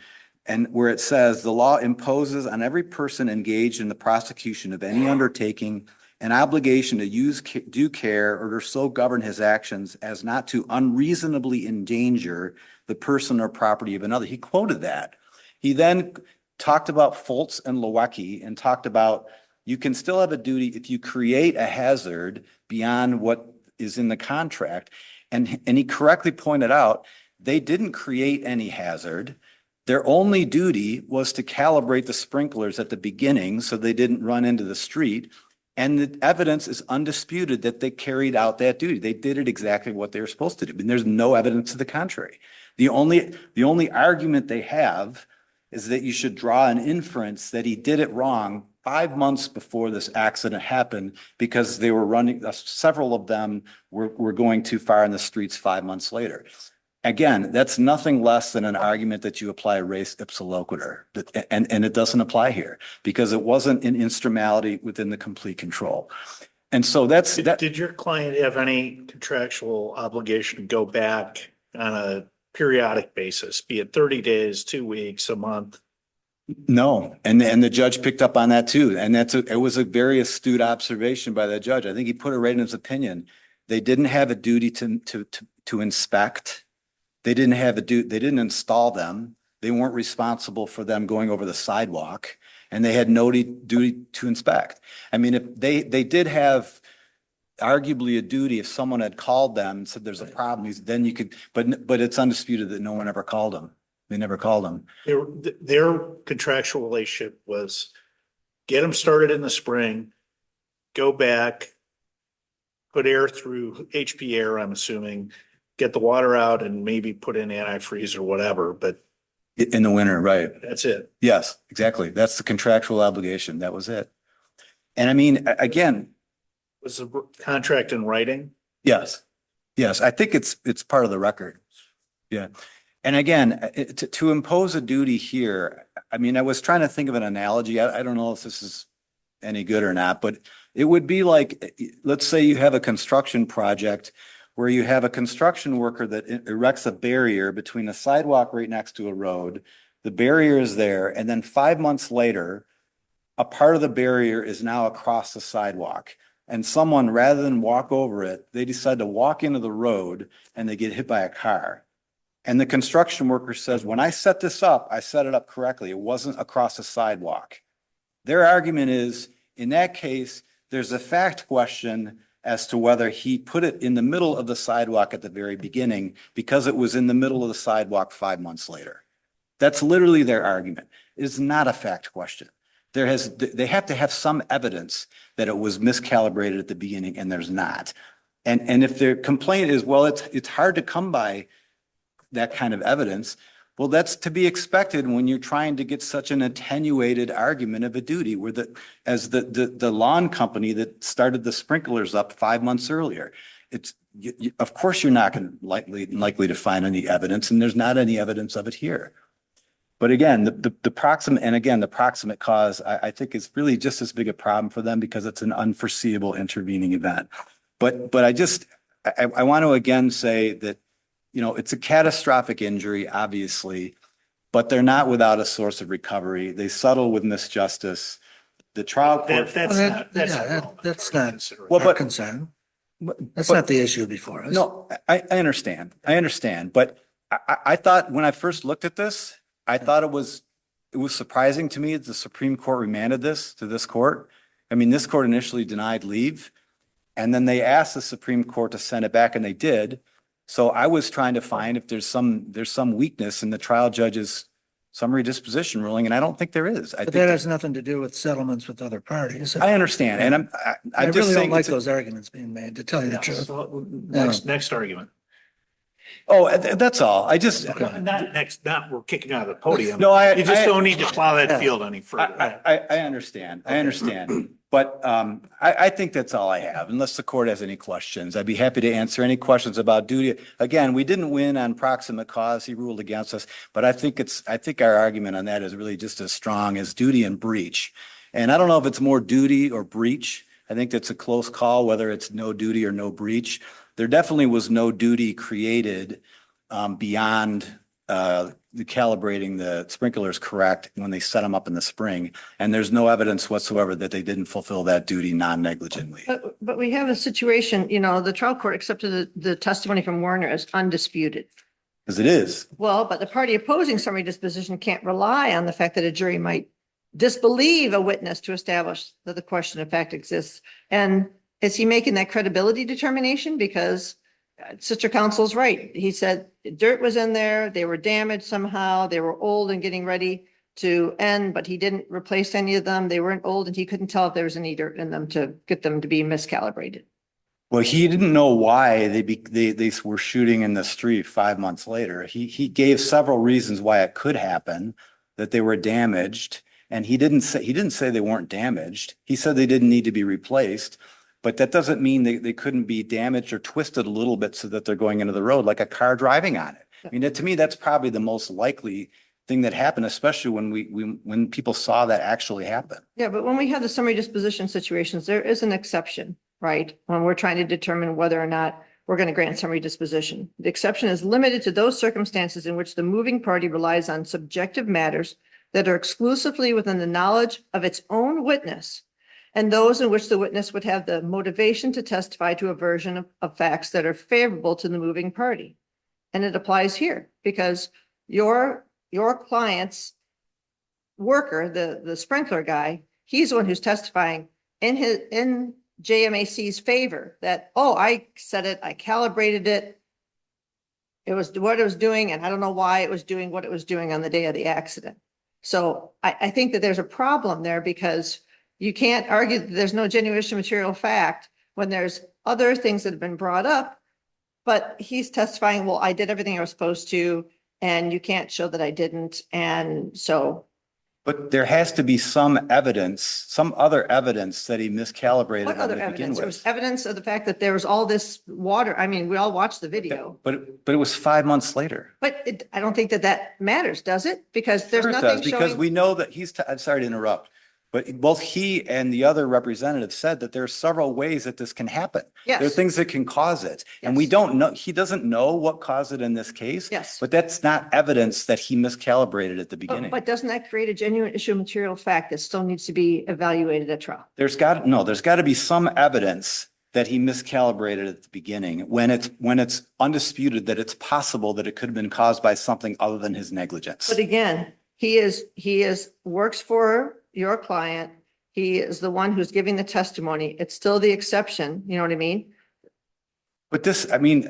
and where it says the law imposes on every person engaged in the prosecution of any undertaking an obligation to use due care or to so govern his actions as not to unreasonably endanger the person or property of another. He quoted that. He then talked about Fultz and Lewecki and talked about you can still have a duty if you create a hazard beyond what is in the contract. And he correctly pointed out they didn't create any hazard. Their only duty was to calibrate the sprinklers at the beginning so they didn't run into the street. And the evidence is undisputed that they carried out that duty. They did it exactly what they were supposed to do. And there's no evidence to the contrary. The only argument they have is that you should draw an inference that he did it wrong 5 months before this accident happened because they were running, several of them were going too far in the streets 5 months later. Again, that's nothing less than an argument that you apply res ipsa loquitur, and it doesn't apply here because it wasn't an instrumentality within the complete control. And so that's that. Did your client have any contractual obligation to go back on a periodic basis, be it 30 days, 2 weeks, a month? No, and the judge picked up on that too, and it was a very astute observation by the judge. I think he put it right in his opinion. They didn't have a duty to inspect. They didn't have a duty. They didn't install them. They weren't responsible for them going over the sidewalk, and they had no duty to inspect. I mean, if they did have arguably a duty if someone had called them and said there's a problem, then you could. But it's undisputed that no one ever called them. They never called them. Their contractual relationship was get them started in the spring, go back, put air through HP air, I'm assuming, get the water out and maybe put in antifreeze or whatever, but in the winter, right? That's it. Yes, exactly. That's the contractual obligation. That was it. And I mean, again, was the contract in writing? Yes. Yes. I think it's part of the record. Yeah. And again, to impose a duty here, I mean, I was trying to think of an analogy. I don't know if this is any good or not, but it would be like, let's say you have a construction project where you have a construction worker that erects a barrier between a sidewalk right next to a road. The barrier is there. And then 5 months later, a part of the barrier is now across the sidewalk. And someone, rather than walk over it, they decide to walk into the road and they get hit by a car. And the construction worker says, when I set this up, I set it up correctly. It wasn't across the sidewalk. Their argument is, in that case, there's a fact question as to whether he put it in the middle of the sidewalk at the very beginning because it was in the middle of the sidewalk 5 months later. That's literally their argument. It is not a fact question. they have to have some evidence that it was miscalibrated at the beginning, and there's not. And if their complaint is, well, it's hard to come by that kind of evidence, well, that's to be expected when you're trying to get such an attenuated argument of a duty, where the lawn company that started the sprinklers up 5 months earlier. Of course, you're not going to likely to find any evidence, and there's not any evidence of it here. But again, the proximate cause, I think is really just as big a problem for them because it's an unforeseeable intervening event. But I want to again say that, it's a catastrophic injury, obviously, but they're not without a source of recovery. They settle with misjustice. The trial court. That's not our concern. That's not the issue before us. No, I understand. But I thought when I first looked at this, I thought it was surprising to me that the Supreme Court remanded this to this court. I mean, this court initially denied leave, and then they asked the Supreme Court to send it back, and they did. So I was trying to find if there's some weakness in the trial judge's summary disposition ruling, and I don't think there is. But that has nothing to do with settlements with other parties. I understand, and I just really don't saying like those arguments being made, to tell you the truth. Next argument. Oh, that's all. Not we're kicking out of the podium. No, you just don't need to plow that field any further. I understand. I understand. But I think that's all I have, unless the court has any questions. I'd be happy to answer any questions about duty. Again, we didn't win on proximate cause. He ruled against us, but I think our argument on that is really just as strong as duty and breach. And I don't know if it's more duty or breach. I think that's a close call, whether it's no duty or no breach. There definitely was no duty created beyond the calibrating the sprinklers correct when they set them up in the spring. And there's no evidence whatsoever that they didn't fulfill that duty non-negligently. But we have a situation, the trial court accepted the testimony from Warner as undisputed. Because it is. Well, but the party opposing summary disposition can't rely on the fact that a jury might disbelieve a witness to establish that the question of fact exists. And is he making that credibility determination? Because Sister Counsel's right. He said dirt was in there. They were damaged somehow. They were old and getting ready to end, but he didn't replace any of them. They weren't old and he couldn't tell if there was any dirt in them to get them to be miscalibrated. Well, he didn't know why they were shooting in the street 5 months later. He gave several reasons why it could happen, that they were damaged. And he didn't say they weren't damaged. He said they didn't need to be replaced. But that doesn't mean they couldn't be damaged or twisted a little bit so that they're going into the road like a car driving on it. I mean, to me, that's probably the most likely thing that happened, especially when people saw that actually happen. Yeah, but when we have the summary disposition situations, there is an exception, right? When we're trying to determine whether or not we're going to grant summary disposition. The exception is limited to those circumstances in which the moving party relies on subjective matters that are exclusively within the knowledge of its own witness, and those in which the witness would have the motivation to testify to a version of facts that are favorable to the moving party. And it applies here because your client's worker, the sprinkler guy, he's the one who's testifying in JMAC's favor that, oh, I said it, I calibrated it. It was what it was doing, and I don't know why it was doing what it was doing on the day of the accident. So I think that there's a problem there because you can't argue that there's no genuine material fact when there's other things that have been brought up, but he's testifying, well, I did everything I was supposed to, and you can't show that I didn't. And so. But there has to be some evidence, some other evidence that he miscalibrated. What other evidence? There was evidence of the fact that there was all this water. I mean, we all watched the video. But it was 5 months later. But I don't think that matters, does it? Because there's nothing showing. Because we know that I'm sorry to interrupt. But both he and the other representative said that there are several ways that this can happen. Yes. There are things that can cause it. And we don't know, he doesn't know what caused it in this case. Yes. But that's not evidence that he miscalibrated at the beginning. But doesn't that create a genuine issue of material fact that still needs to be evaluated at trial? There's got to be some evidence that he miscalibrated at the beginning when it's undisputed that it's possible that it could have been caused by something other than his negligence. But again, he works for your client. He is the one who's giving the testimony. It's still the exception. You know what I mean? But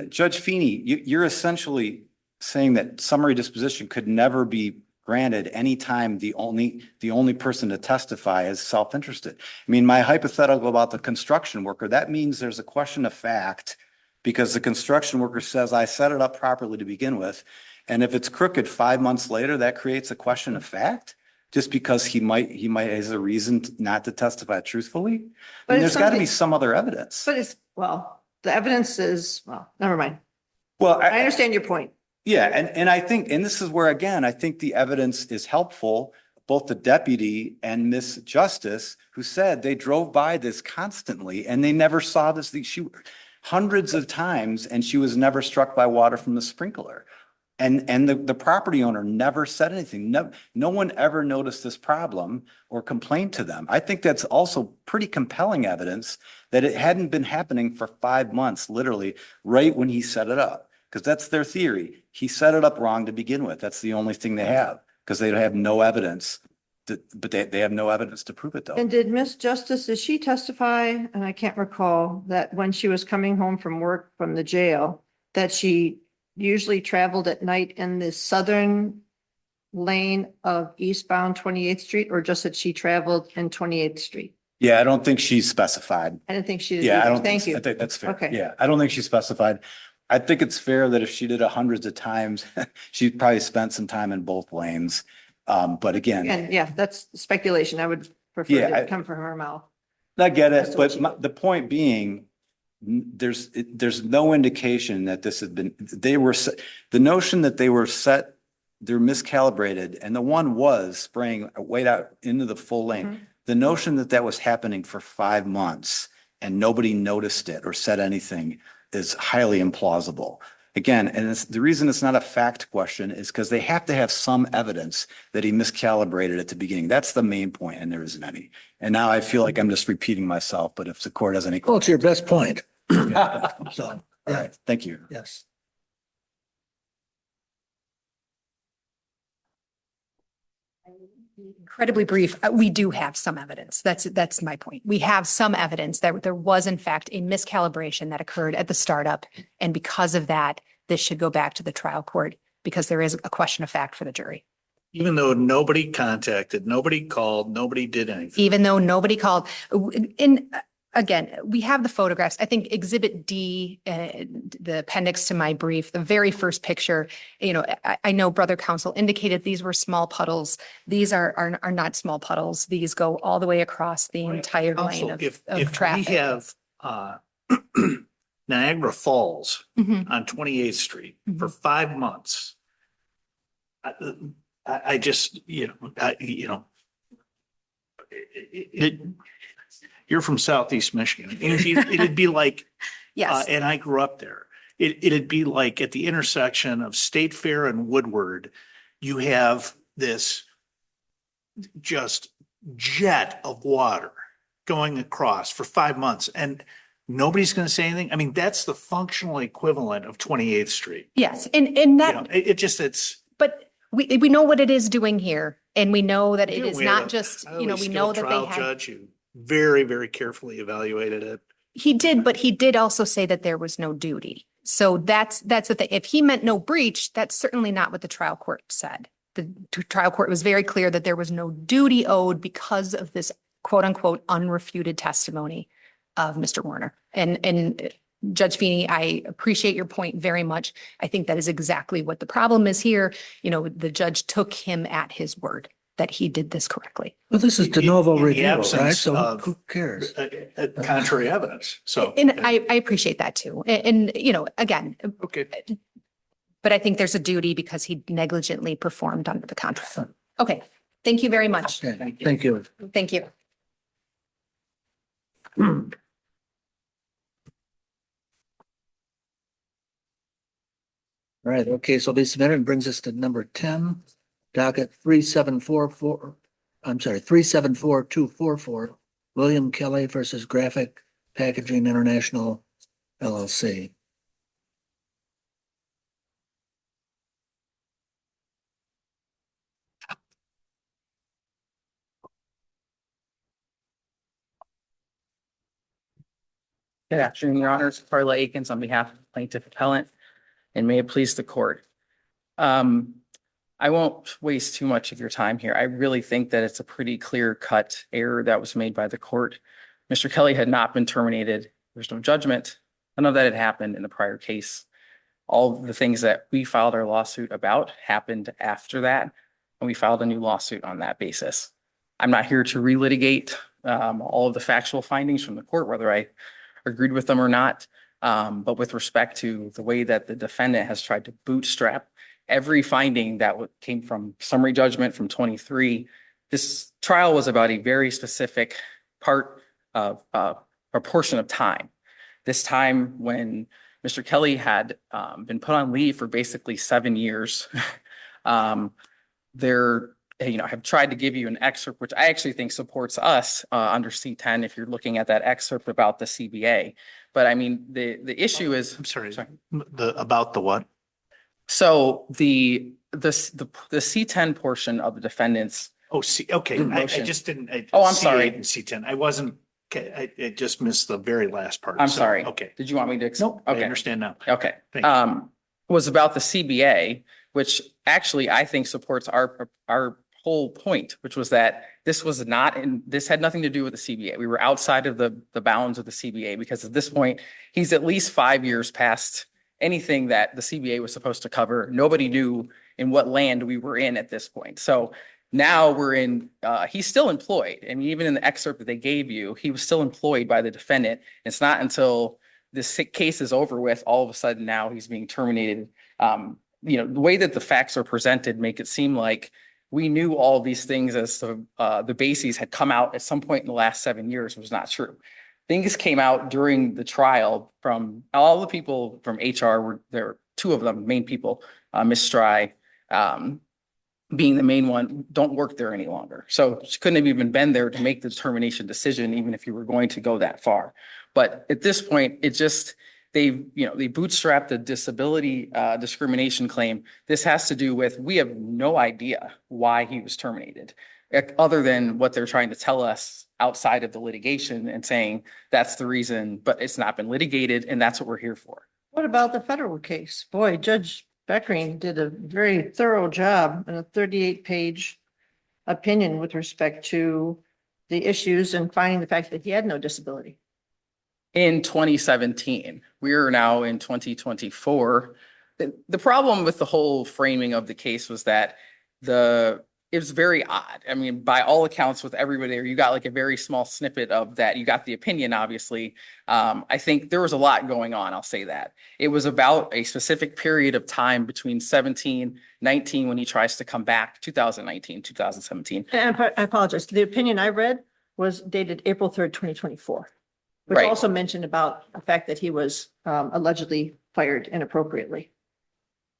Judge Feeney, you're essentially saying that summary disposition could never be granted anytime the only person to testify is self-interested. I mean, my hypothetical about the construction worker, that means there's a question of fact because the construction worker says, I set it up properly to begin with. And if it's crooked 5 months later, that creates a question of fact just because he might has a reason not to testify truthfully. But And it's there's got to be something- some other evidence. But it's, well, the evidence is, well, never mind. Well, I understand your point. yeah, and I think, and this is where, again, I think the evidence is helpful, both the deputy and Miss Justice, who said they drove by this constantly and they never saw this, hundreds of times, and she was never struck by water from the sprinkler. And the property owner never said anything. No one ever noticed this problem or complained to them. I think that's also pretty compelling evidence that it hadn't been happening for 5 months, literally, right when he set it up. Because that's their theory. He set it up wrong to begin with. That's the only thing they have, because they have no evidence. But they have no evidence to prove it, though. And did Miss Justice, did she testify, and I can't recall, that when she was coming home from work from the jail, that she usually traveled at night in the southern lane of eastbound 28th Street, or just that she traveled in 28th Street? Yeah, I don't think she's specified. I didn't think she did. Yeah, I either. don't Thank think, you. I think that's fair. Okay. Yeah, I don't think she specified. I think it's fair that if she did it hundreds of times, she probably spent some time in both lanes. But again, And yeah, that's speculation. I would prefer Yeah, it I- to come from her mouth. I get That's it, what but she the point being, there's no indication that this had been, the notion that they're miscalibrated, and the one was spraying way out into the full lane. Mhm. The notion that that was happening for 5 months and nobody noticed it or said anything is highly implausible. Again, and the reason it's not a fact question is because they have to have some evidence that he miscalibrated at the beginning. That's the main point, and there isn't any. And now I feel like I'm just repeating myself, but if the court has any. Well, it's your best point. So, All right, thank you. yes. Incredibly brief. We do have some evidence. That's my point. We have some evidence that there was in fact a miscalibration that occurred at the startup. And because of that, this should go back to the trial court because there is a question of fact for the jury. Even though nobody contacted, nobody called, nobody did anything. Even though nobody called. Again, we have the photographs. I think Exhibit D, the appendix to my brief, the very first picture, I know Brother Counsel indicated these were small puddles. These are not small puddles. These go all the way across the entire lane Also, of traffic. we have Niagara Falls Mhm. on 28th Street for 5 months. I just, you're from Southeast Michigan. It'd be like, Yes. and I grew up there. It'd be like at the intersection of State Fair and Woodward, you have this just jet of water going across for 5 months and nobody's going to say anything. I mean, that's the functional equivalent of 28th Street. Yes, and You that, know, it's. but we know what it is doing here. And we know that it Yeah, is we had not a just, highly we skilled know that they trial had. Judge who very, very carefully evaluated it. He did, but he did also say that there was no duty. So that's the thing. If he meant no breach, that's certainly not what the trial court said. The trial court was very clear that there was no duty owed because of this quote unquote unrefuted testimony of Mr. Warner. And Judge Feeney, I appreciate your point very much. I think that is exactly what the problem is here. The judge took him at his word that he did this correctly. Well, this is de novo In the review, right? absence So of- who cares? Contrary evidence. So. And I appreciate that too. And again, Okay. but I think there's a duty because he negligently performed under the contract. Okay, thank you very much. Okay, thank you. Thank you. All right, okay, so be submitted and brings us to number 10, docket 374,244, William Kelly versus Graphic Packaging International LLC. Good afternoon, Your Honors. Carla Akins on behalf of plaintiff appellant, and may it please the court. I won't waste too much of your time here. I really think that it's a pretty clear-cut error that was made by the court. Mr. Kelly had not been terminated. There's no judgment. None of that had happened in the prior case. All of the things that we filed our lawsuit about happened after that, and we filed a new lawsuit on that basis. I'm not here to relitigate all of the factual findings from the court, whether I agreed with them or not. But with respect to the way that the defendant has tried to bootstrap every finding that came from summary judgment from 23, this trial was about a very specific part of a portion of time. This time when Mr. Kelly had been put on leave for basically 7 years. Have tried to give you an excerpt, which I actually think supports us under C10 if you're looking at that excerpt about the CBA. But I mean, the issue is, I'm sorry. About the what? So the C10 portion of the defendant's. Oh, okay. I motion. just didn't. I'm sorry. C8 and C10. I wasn't, I just missed the very last part. I'm So, sorry. Okay. Did you want me to? Nope. I Okay. understand now. Okay. Thank you. Was about the CBA, which actually I think supports our whole point, which was that this had nothing to do with the CBA. We were outside of the bounds of the CBA because at this point, he's at least 5 years past anything that the CBA was supposed to cover. Nobody knew in what land we were in at this point. So now he's still employed. And even in the excerpt that they gave you, he was still employed by the defendant. It's not until this case is over with, all of a sudden now he's being terminated. The way that the facts are presented make it seem like we knew all these things as the bases had come out at some point in the last 7 years was not true. Things came out during the trial from all the people from HR there were two of them, main people, Ms. Stry, being the main one, don't work there any longer. So she couldn't have even been there to make the termination decision, even if you were going to go that far. But at this point, it just, they bootstrapped the disability discrimination claim. This has to do with, we have no idea why he was terminated, other than what they're trying to tell us outside of the litigation and saying that's the reason, but it's not been litigated and that's what we're here for. What about the federal case? Boy, Judge Beckering did a very thorough job in a 38-page opinion with respect to the issues and finding the fact that he had no disability. In 2017, we are now in 2024. The problem with the whole framing of the case was that it was very odd. I mean, by all accounts with everybody there, you got like a very small snippet of that. You got the opinion, obviously. I think there was a lot going on, I'll say that. It was about a specific period of time between 17, 19, when he tries to come back, 2019, 2017. And I apologize. The opinion I read was dated April 3rd, 2024, which Right. also mentioned about the fact that he was allegedly fired inappropriately.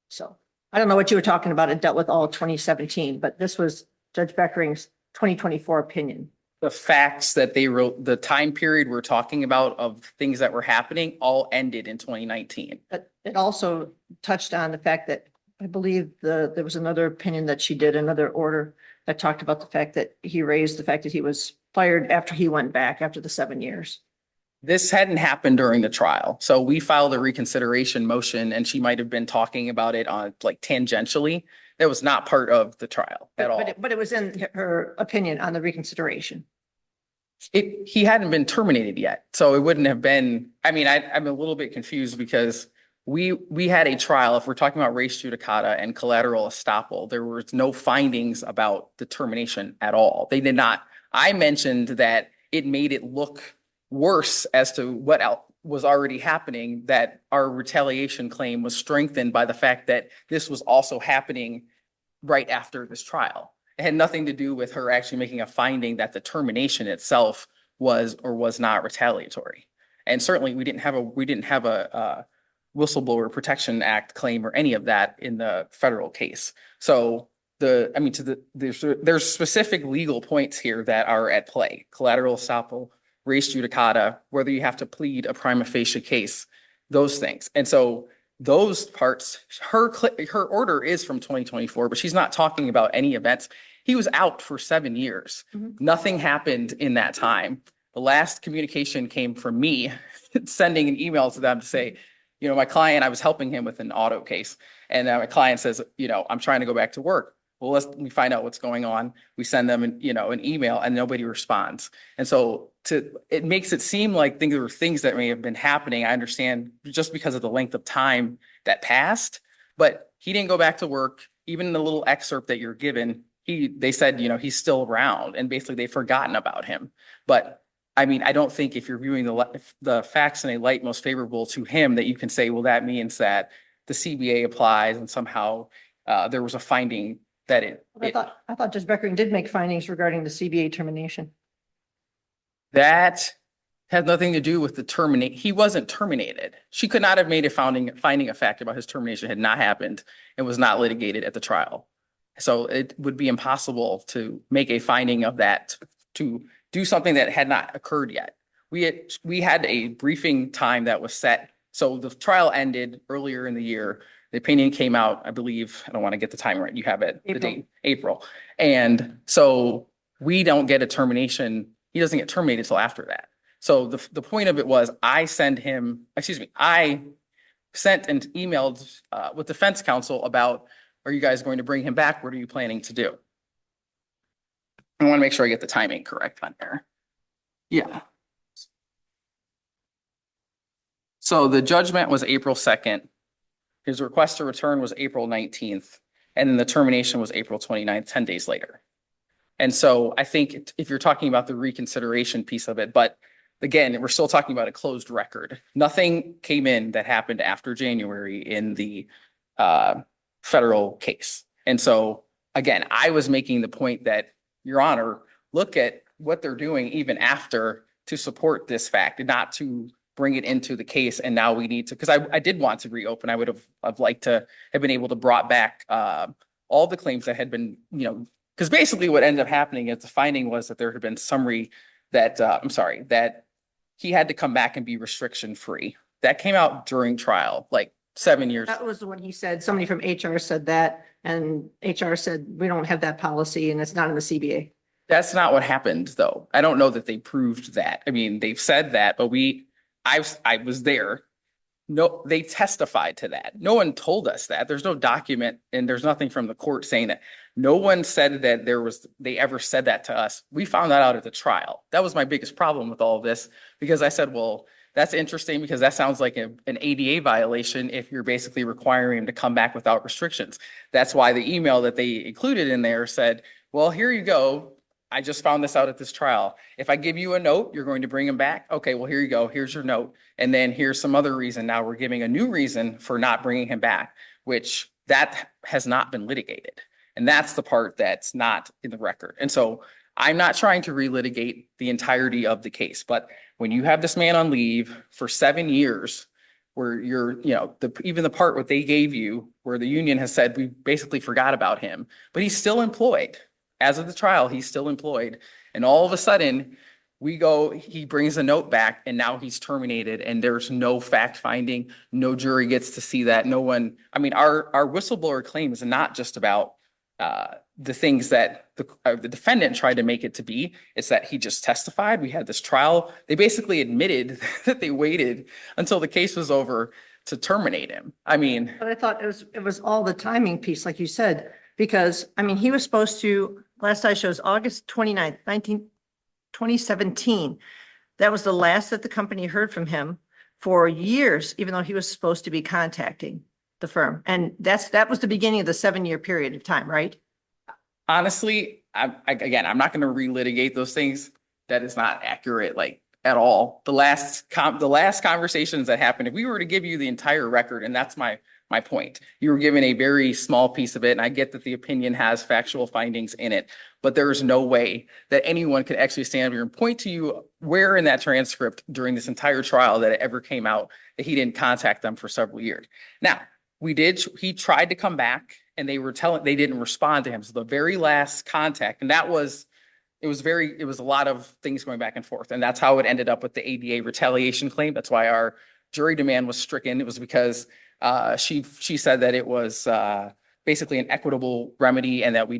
So I don't know what you were talking about. It dealt with all of 2017, but this was Judge Beckering's 2024 opinion. The facts that they wrote, the time period we're talking about of things that were happening all ended in 2019. But it also touched on the fact that I believe there was another opinion that she did, another order that talked about the fact that he raised the fact that he was fired after he went back after the 7 years. This hadn't happened during the trial. So we filed a reconsideration motion and she might have been talking about it on like tangentially. That was not part of the trial at all. But it was in her opinion on the reconsideration. He hadn't been terminated yet. So it wouldn't have been, I mean, I'm a little bit confused because we had a trial. If we're talking about res judicata and collateral estoppel, there was no findings about the termination at all. They did not. I mentioned that it made it look worse as to what else was already happening, that our retaliation claim was strengthened by the fact that this was also happening right after this trial. It had nothing to do with her actually making a finding that the termination itself was or was not retaliatory. And certainly we didn't have a Whistleblower Protection Act claim or any of that in the federal case. So there's specific legal points here that are at play: collateral estoppel, res judicata, whether you have to plead a prima facie case, those things. And so those parts, her order is from 2024, but she's not talking about any events. He was out for 7 years. Nothing happened in that time. The last communication came from me sending an email to them to say, My client, I was helping him with an auto case, and my client says, I'm trying to go back to work. Well, we find out what's going on. We send them an email, and nobody responds. And so it makes it seem like there were things that may have been happening. I understand just because of the length of time that passed, but he didn't go back to work. Even in the little excerpt that you're given, they said, he's still around, and basically they've forgotten about him. But I mean, I don't think if you're viewing the facts in a light most favorable to him, that you can say, well, that means that the CBA applies and somehow there was a finding that I thought Judge Beckering did make findings regarding the CBA termination. that has nothing to do with the terminate. He wasn't terminated. She could not have made a finding of fact about his termination had not happened and was not litigated at the trial. So it would be impossible to make a finding of that, to do something that had not occurred yet. We had a briefing time that was set. So the trial ended earlier in the year. The opinion came out, I believe, I don't want to get the time right. You have it, the date, April. And so we don't get a termination. He doesn't get terminated until after that. So the point of it was I sent and emailed with defense counsel about, are you guys going to bring him back? What are you planning to do? I want to make sure I get the timing correct on there. Yeah. So the judgment was April 2nd. His request to return was April 19th. And then the termination was April 29th, 10 days later. And so I think if you're talking about the reconsideration piece of it, but again, we're still talking about a closed record. Nothing came in that happened after January in the federal case. And so again, I was making the point that, Your Honor, look at what they're doing even after to support this fact and not to bring it into the case. And now we need to, because I did want to reopen. I would have liked to have been able to brought back all the claims that had been, because basically what ended up happening is the finding was that there had been summary that, that he had to come back and be restriction free. That came out during trial, like 7 years. That was the one he said, somebody from HR said that, and HR said, we don't have that policy and it's not in the CBA. That's not what happened, though. I don't know that they proved that. I mean, they've said that, but I was there. No, they testified to that. No one told us that. There's no document and there's nothing from the court saying that. No one said that they ever said that to us. We found that out at the trial. That was my biggest problem with all of this, because I said, well, that's interesting because that sounds like an ADA violation if you're basically requiring him to come back without restrictions. That's why the email that they included in there said, well, here you go. I just found this out at this trial. If I give you a note, you're going to bring him back. Okay, well, here you go. Here's your note. And then here's some other reason. Now we're giving a new reason for not bringing him back, which that has not been litigated. And that's the part that's not in the record. And so I'm not trying to relitigate the entirety of the case, but when you have this man on leave for 7 years, where you're, even the part what they gave you, where the union has said, we basically forgot about him, but he's still employed. As of the trial, he's still employed. And all of a sudden he brings a note back and now he's terminated and there's no fact finding. No jury gets to see that. No one, our whistleblower claim is not just about the things that the defendant tried to make it to be. It's that he just testified. We had this trial. They basically admitted that they waited until the case was over to terminate him. But I thought it was all the timing piece, like you said, because he was supposed to, last I shows August 29th, 2017. That was the last that the company heard from him for years, even though he was supposed to be contacting the firm. And that was the beginning of the 7-year period of time, right? Honestly, I'm not going to relitigate those things. That is not accurate, at all. The last conversations that happened, if we were to give you the entire record, and that's my point, you were given a very small piece of it, and I get that the opinion has factual findings in it, but there is no way that anyone could actually stand here and point to you where in that transcript during this entire trial that it ever came out that he didn't contact them for several years. Now, he tried to come back and they didn't respond to him. So the very last contact, and it was a lot of things going back and forth. And that's how it ended up with the ADA retaliation claim. That's why our jury demand was stricken. It was because she said that it was basically an equitable remedy and that we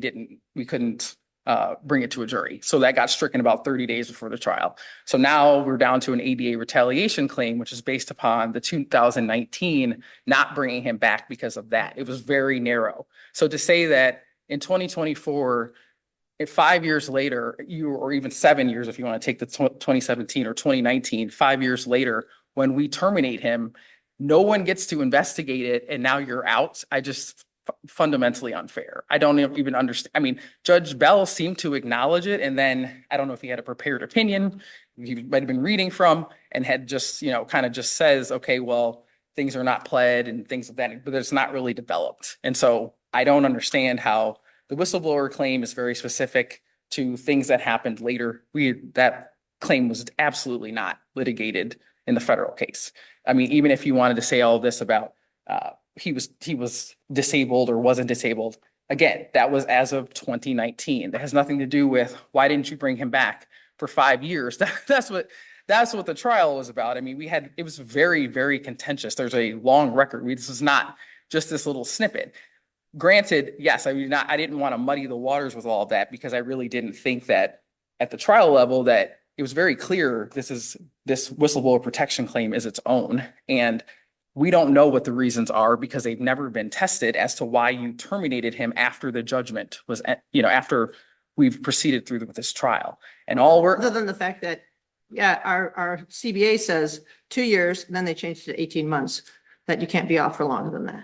couldn't bring it to a jury. So that got stricken about 30 days before the trial. So now we're down to an ADA retaliation claim, which is based upon the 2019 not bringing him back because of that. It was very narrow. So to say that in 2024, if 5 years later, or even 7 years, if you want to take the 2017 or 2019, 5 years later, when we terminate him, no one gets to investigate it and now you're out. I just fundamentally unfair. I don't even understand. I mean, Judge Bell seemed to acknowledge it. And then I don't know if he had a prepared opinion he might have been reading from and had just, kind of just says, okay, well, things are not pled and things of that, but it's not really developed. And so I don't understand how the whistleblower claim is very specific to things that happened later. That claim was absolutely not litigated in the federal case. I mean, even if you wanted to say all this about he was disabled or wasn't disabled, again, that was as of 2019. That has nothing to do with why didn't you bring him back for 5 years? That's what the trial was about. I mean, it was very, very contentious. There's a long record. This is not just this little snippet. Granted, yes, I didn't want to muddy the waters with all of that because I really didn't think that at the trial level that it was very clear this whistleblower protection claim is its own. And we don't know what the reasons are because they've never been tested as to why you terminated him after the judgment was, after we've proceeded through with this trial. And other than the fact that, our CBA says 2 years, and then they changed it to 18 months, that you can't be off for longer than that.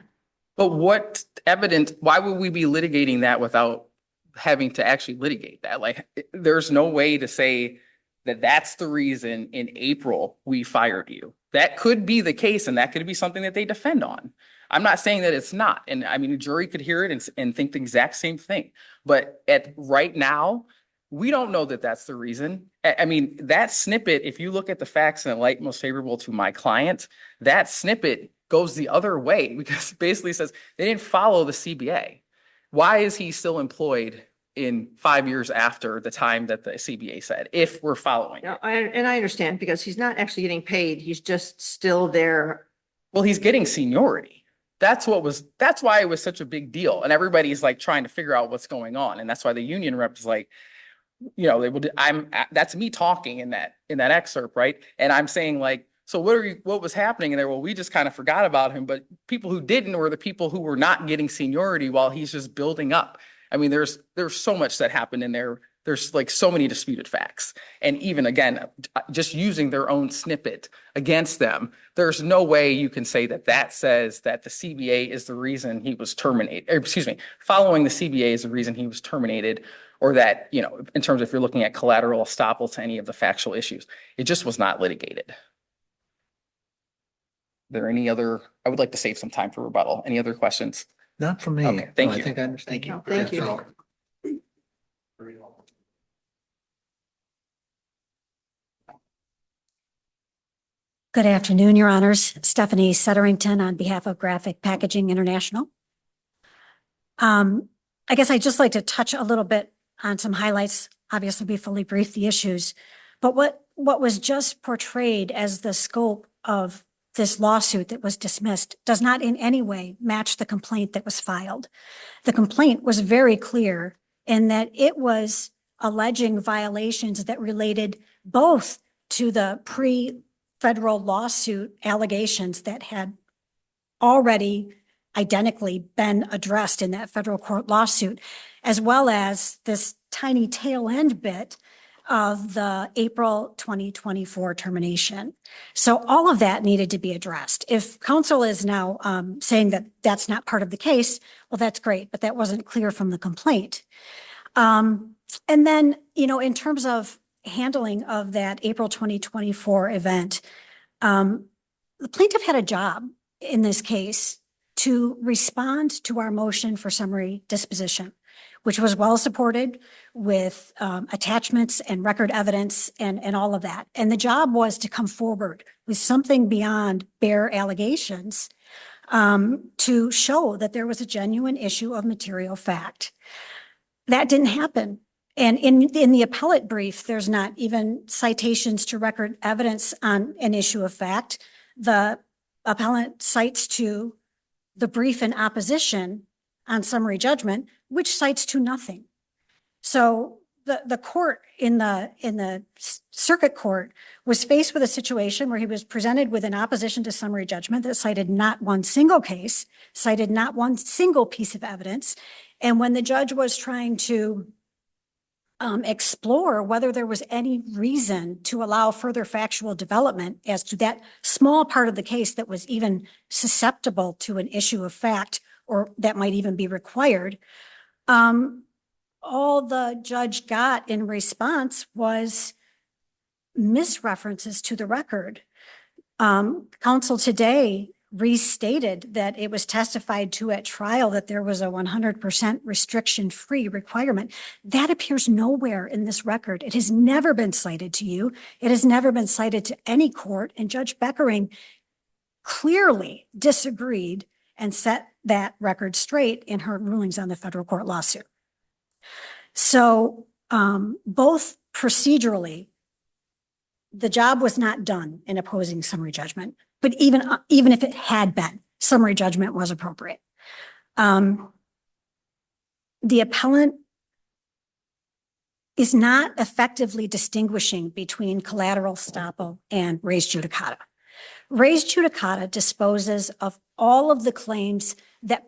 But what evidence, why would we be litigating that without having to actually litigate that? Like, there's no way to say that that's the reason in April we fired you. That could be the case, and that could be something that they defend on. I'm not saying that it's not. And I mean, a jury could hear it and think the exact same thing. But right now, we don't know that that's the reason. I mean, that snippet, if you look at the facts in the light most favorable to my client, that snippet goes the other way because it basically says they didn't follow the CBA. Why is he still employed in 5 years after the time that the CBA said, if we're following it? And I understand because he's not actually getting paid. He's just still there. Well, he's getting seniority. That's why it was such a big deal. And everybody's like trying to figure out what's going on. And that's why the union rep is like, that's me talking in that excerpt, right? And I'm saying like, so what was happening in there? Well, we just kind of forgot about him, but people who didn't were the people who were not getting seniority while he's just building up. I mean, there's so much that happened in there. There's like so many disputed facts. And even again, just using their own snippet against them, there's no way you can say that says that the CBA is the reason he was terminated, following the CBA is the reason he was terminated, or that, in terms of if you're looking at collateral estoppel to any of the factual issues, it just was not litigated. There any other, I would like to save some time for rebuttal. Any other questions? Not from me. Okay, thank No, you. I think I understand. No, thank you. Good afternoon, Your Honors. Stephanie Setterington on behalf of Graphic Packaging International. I guess I'd just like to touch a little bit on some highlights. Obviously, we fully briefed the issues, but what was just portrayed as the scope of this lawsuit that was dismissed does not in any way match the complaint that was filed. The complaint was very clear in that it was alleging violations that related both to the pre-federal lawsuit allegations that had already identically been addressed in that federal court lawsuit, as well as this tiny tail end bit of the April 2024 termination. So all of that needed to be addressed. If counsel is now saying that that's not part of the case, well, that's great, but that wasn't clear from the complaint. And then, in terms of handling of that April 2024 event, the plaintiff had a job in this case to respond to our motion for summary disposition, which was well supported with attachments and record evidence and all of that. And the job was to come forward with something beyond bare allegations to show that there was a genuine issue of material fact. That didn't happen. And in the appellate brief, there's not even citations to record evidence on an issue of fact. The appellant cites to the brief in opposition on summary judgment, which cites to nothing. So the court in the circuit court was faced with a situation where he was presented with an opposition to summary judgment that cited not one single case, cited not one single piece of evidence. And when the judge was trying to explore whether there was any reason to allow further factual development as to that small part of the case that was even susceptible to an issue of fact or that might even be required, all the judge got in response was misreferences to the record. Counsel today restated that it was testified to at trial that there was a 100% restriction-free requirement. That appears nowhere in this record. It has never been cited to you. It has never been cited to any court, and Judge Beckering clearly disagreed and set that record straight in her rulings on the federal court lawsuit. So both procedurally, the job was not done in opposing summary judgment, but even if it had been, summary judgment was appropriate. The appellant is not effectively distinguishing between collateral estoppel and res judicata. Res judicata disposes of all of the claims that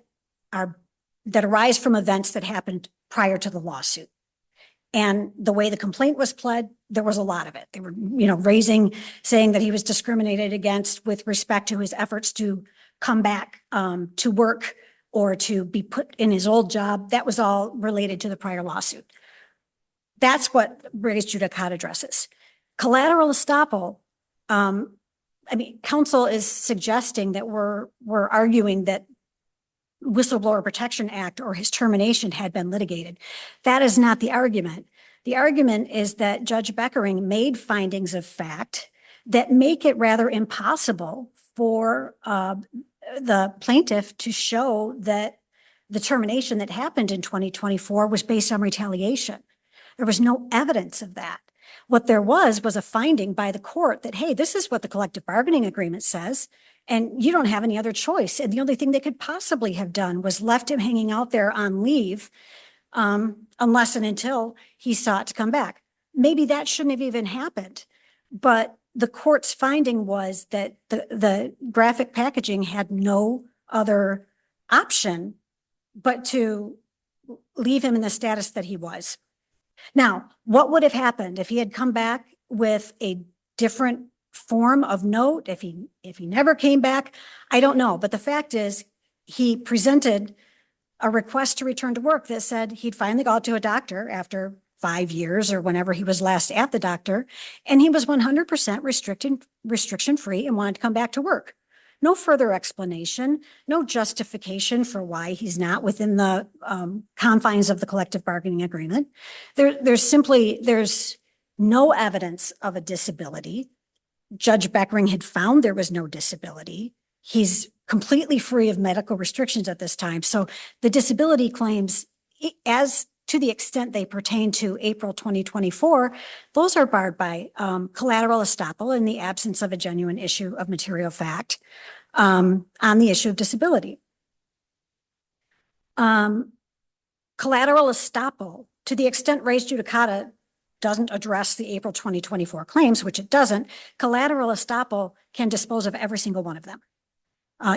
arise from events that happened prior to the lawsuit. And the way the complaint was pled, there was a lot of it. They were, saying that he was discriminated against with respect to his efforts to come back to work or to be put in his old job. That was all related to the prior lawsuit. That's what res judicata addresses. Collateral estoppel, counsel is suggesting that we're arguing that Whistleblower Protection Act or his termination had been litigated. That is not the argument. The argument is that Judge Beckering made findings of fact that make it rather impossible for the plaintiff to show that the termination that happened in 2024 was based on retaliation. There was no evidence of that. What there was a finding by the court that, hey, this is what the collective bargaining agreement says, and you don't have any other choice. And the only thing they could possibly have done was left him hanging out there on leave unless and until he sought to come back. Maybe that shouldn't have even happened. But the court's finding was that the graphic packaging had no other option but to leave him in the status that he was. Now, what would have happened if he had come back with a different form of note, if he never came back? I don't know. But the fact is, he presented a request to return to work that said he'd finally got to a doctor after 5 years or whenever he was last at the doctor, and he was 100% restriction-free and wanted to come back to work. No further explanation, no justification for why he's not within the confines of the collective bargaining agreement. There's no evidence of a disability. Judge Beckering had found there was no disability. He's completely free of medical restrictions at this time. So the disability claims, as to the extent they pertain to April 2024, those are barred by collateral estoppel in the absence of a genuine issue of material fact on the issue of disability. Collateral estoppel, to the extent res judicata doesn't address the April 2024 claims, which it doesn't, collateral estoppel can dispose of every single one of them,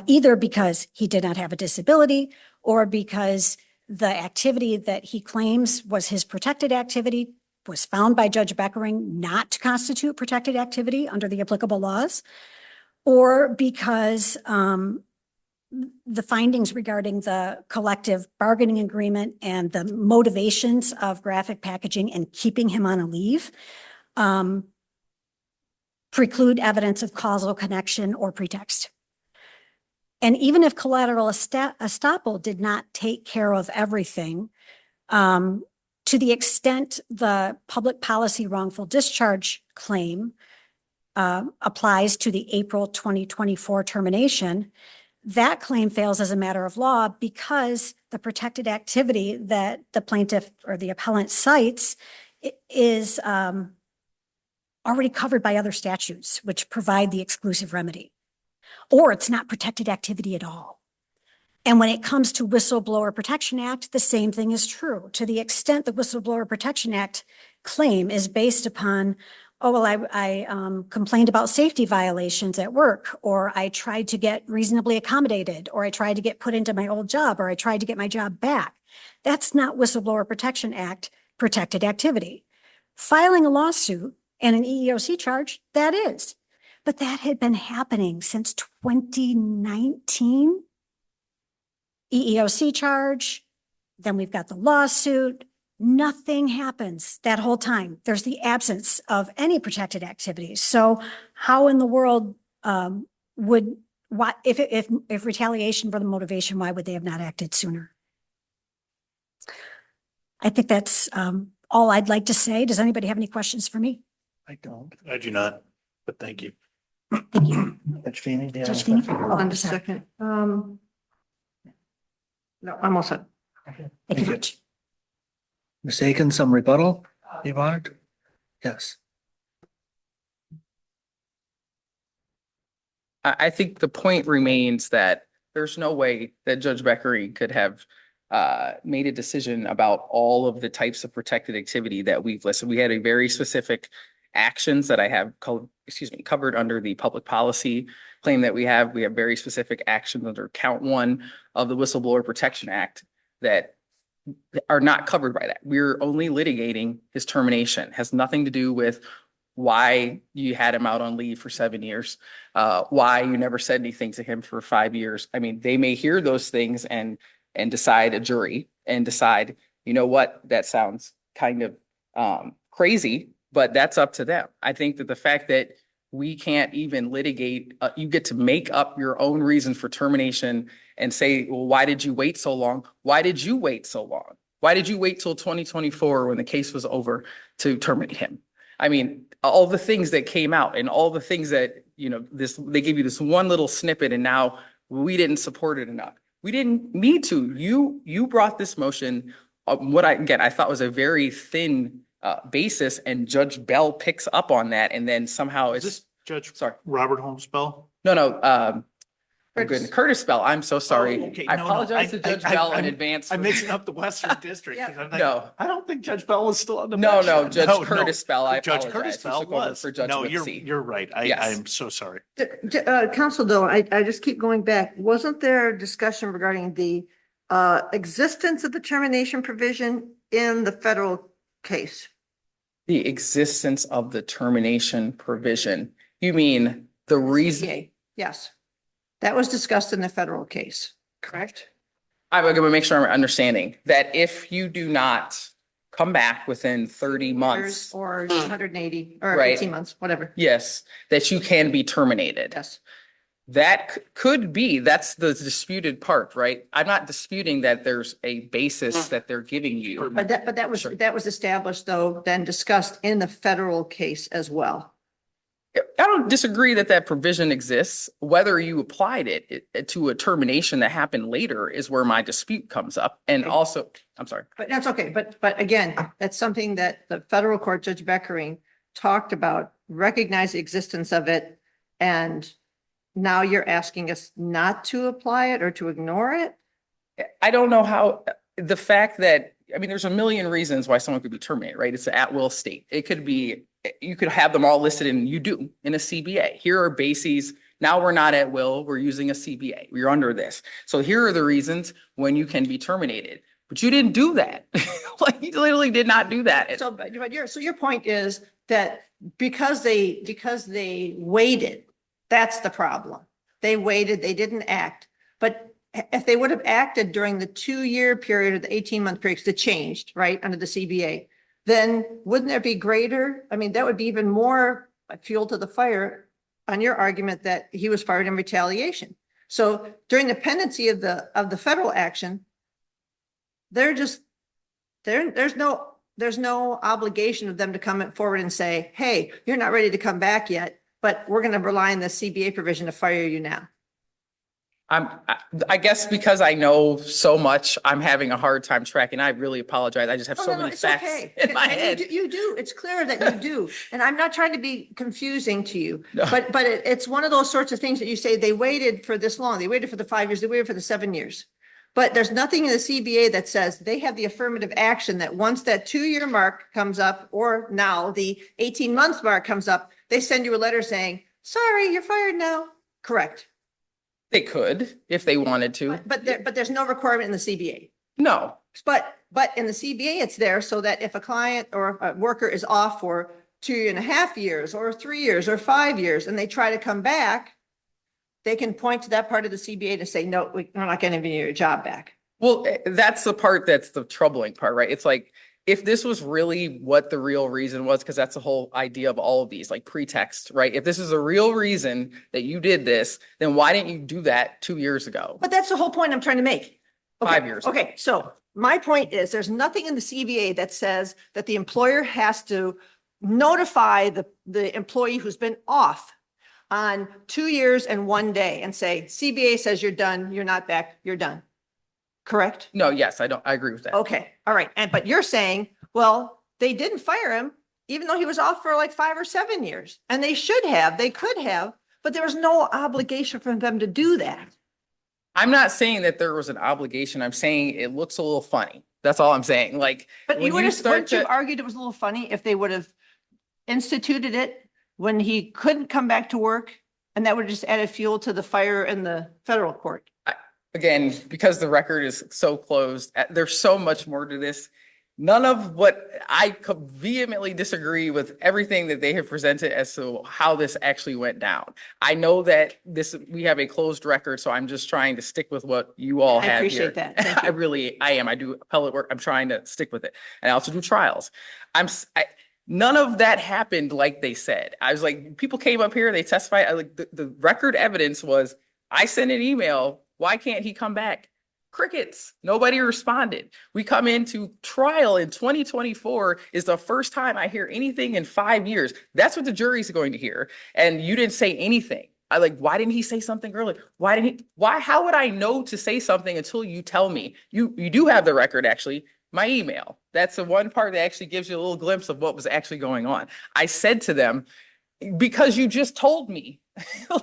either because he did not have a disability or because the activity that he claims was his protected activity was found by Judge Beckering not to constitute protected activity under the applicable laws, or because the findings regarding the collective bargaining agreement and the motivations of graphic packaging and keeping him on a leave preclude evidence of causal connection or pretext. And even if collateral estoppel did not take care of everything, to the extent the public policy wrongful discharge claim applies to the April 2024 termination, that claim fails as a matter of law because the protected activity that the plaintiff or the appellant cites is already covered by other statutes, which provide the exclusive remedy. Or it's not protected activity at all. And when it comes to Whistleblower Protection Act, the same thing is true. To the extent the Whistleblower Protection Act claim is based upon, oh, well, I complained about safety violations at work, or I tried to get reasonably accommodated, or I tried to get put into my old job, or I tried to get my job back. That's not Whistleblower Protection Act protected activity. Filing a lawsuit and an EEOC charge, that is. But that had been happening since 2019. EEOC charge, then we've got the lawsuit. Nothing happens that whole time. There's the absence of any protected activities. So how in the world would, why, if retaliation were the motivation, why would they have not acted sooner? I think that's all I'd like to say. Does anybody have any questions for me? I don't. I do not, but thank you. Thank you. Judge Feeney, do you have Judge any Feeney? questions? Hold on just a second. No, I'm all set. Thank you much. Ms. Aiken, some rebuttal you wanted? Yes. I think the point remains that there's no way that Judge Beckering could have made a decision about all of the types of protected activity that we've listed. We had a very specific actions that I have covered under the public policy claim that we have. We have very specific actions under count 1 of the Whistleblower Protection Act that are not covered by that. We're only litigating his termination. It has nothing to do with why you had him out on leave for 7 years, why you never said anything to him for 5 years. I mean, they may hear those things and decide, a jury, and decide, you know what, that sounds kind of crazy, but that's up to them. I think that the fact that we can't even litigate, you get to make up your own reason for termination and say, well, why did you wait so long? Why did you wait so long? Why did you wait till 2024 when the case was over to terminate him? I mean, all the things that came out and all the things that, you know, they gave you this one little snippet and now we didn't support it enough. We didn't need to. You brought this motion, I thought was a very thin basis, and Judge Bell picks up on that, and then somehow Is this Judge sorry, Robert Holmes Bell? No, Curtis Bell. I'm so sorry. Oh, okay. I No, apologize to Judge Bell in advance. I'm mixing up the Western District. Yeah. I'm like, No. I don't think Judge Bell was still on the No, bench. no, Judge No, Curtis Bell. I Judge apologize. Curtis He Bell took over was. for Judge No, Whitsey. you're right. Yes. I'm so sorry. Counsel, though, I just keep going back. Wasn't there discussion regarding the existence of the termination provision in the federal case? The existence of the termination provision. You mean the reason? CBA, yes. That was discussed in the federal case, correct? I'm going to make sure I'm understanding that if you do not come back within 30 months. Or 180 or Right. 18 months, whatever. Yes, that you can be terminated. Yes. That could be, that's the disputed part, right? I'm not disputing that there's a basis that they're giving you. But that was, Sure. that was established, though, then discussed in the federal case as well. I don't disagree that that provision exists. Whether you applied it to a termination that happened later is where my dispute comes up. And Okay. also, I'm sorry. But that's okay. But again, that's something that the federal court, Judge Beckering, talked about, recognized the existence of it. And now you're asking us not to apply it or to ignore it? I don't know how, the fact that, I mean, there's a million reasons why someone could be terminated, right? It's an at-will state. It could be, you could have them all listed and you do in a CBA. Here are bases. Now we're not at will. We're using a CBA. We're under this. So here are the reasons when you can be terminated. But you didn't do that. Like, you literally did not do that. So your point is that because they waited, that's the problem. They waited, they didn't act. But if they would have acted during the 2-year period or the 18-month period, because it changed, right, under the CBA, then wouldn't there be greater? I mean, that would be even more fuel to the fire on your argument that he was fired in retaliation. So during the pendency of the federal action, there's no obligation of them to come forward and say, hey, you're not ready to come back yet, but we're going to rely on the CBA provision to fire you now. I guess because I know so much, I'm having a hard time tracking. I really apologize. I just have No, so no, no, many it's facts okay. in my And head. you do, it's clear that you do. And I'm not trying to be confusing to you, No. but it's one of those sorts of things that you say, they waited for this long. They waited for the 5 years, they waited for the 7 years. But there's nothing in the CBA that says they have the affirmative action that once that 2-year mark comes up, or now the 18 months mark comes up, they send you a letter saying, sorry, you're fired now. Correct. They could if they wanted to. But there's no requirement in the CBA. No. But in the CBA, it's there so that if a client or a worker is off for 2.5 years or 3 years or 5 years, and they try to come back, they can point to that part of the CBA to say, no, we're not going to give you your job back. Well, that's the part that's the troubling part, right? It's like, if this was really what the real reason was, because that's the whole idea of all of these, like pretext, right? If this is a real reason that you did this, then why didn't you do that 2 years ago? But that's the whole point I'm trying to make. Okay, 5 years. Okay, so my point is there's nothing in the CBA that says that the employer has to notify the employee who's been off on 2 years and 1 day and say, CBA says you're done, you're not back, you're done. Correct? No, yes, I agree with that. Okay, all right. But you're saying, well, they didn't fire him, even though he was off for like 5 or 7 years. And they could have, but there was no obligation for them to do that. I'm not saying that there was an obligation. I'm saying it looks a little funny. That's all I'm saying. Like, But when wouldn't you argued it was a little funny if they would have instituted it when he couldn't come back to work, and that would have just added fuel to the fire in the federal court? Again, because the record is so closed, there's so much more to this. None of what I vehemently disagree with everything that they have presented as to how this actually went down. I know that we have a closed record, so I'm just trying to stick with what you all have here. I appreciate that. Thank you. I am. I do appellate work. I'm trying to stick with it. And I also do trials. None of that happened like they said. I was like, people came up here, they testified. The record evidence was, I sent an email. Why can't he come back? Crickets. Nobody responded. We come into trial in 2024 is the first time I hear anything in 5 years. That's what the jury's going to hear. And you didn't say anything. Why didn't he say something earlier? How would I know to say something until you tell me? You do have the record, actually, my email. That's the one part that actually gives you a little glimpse of what was actually going on. I said to them, because you just told me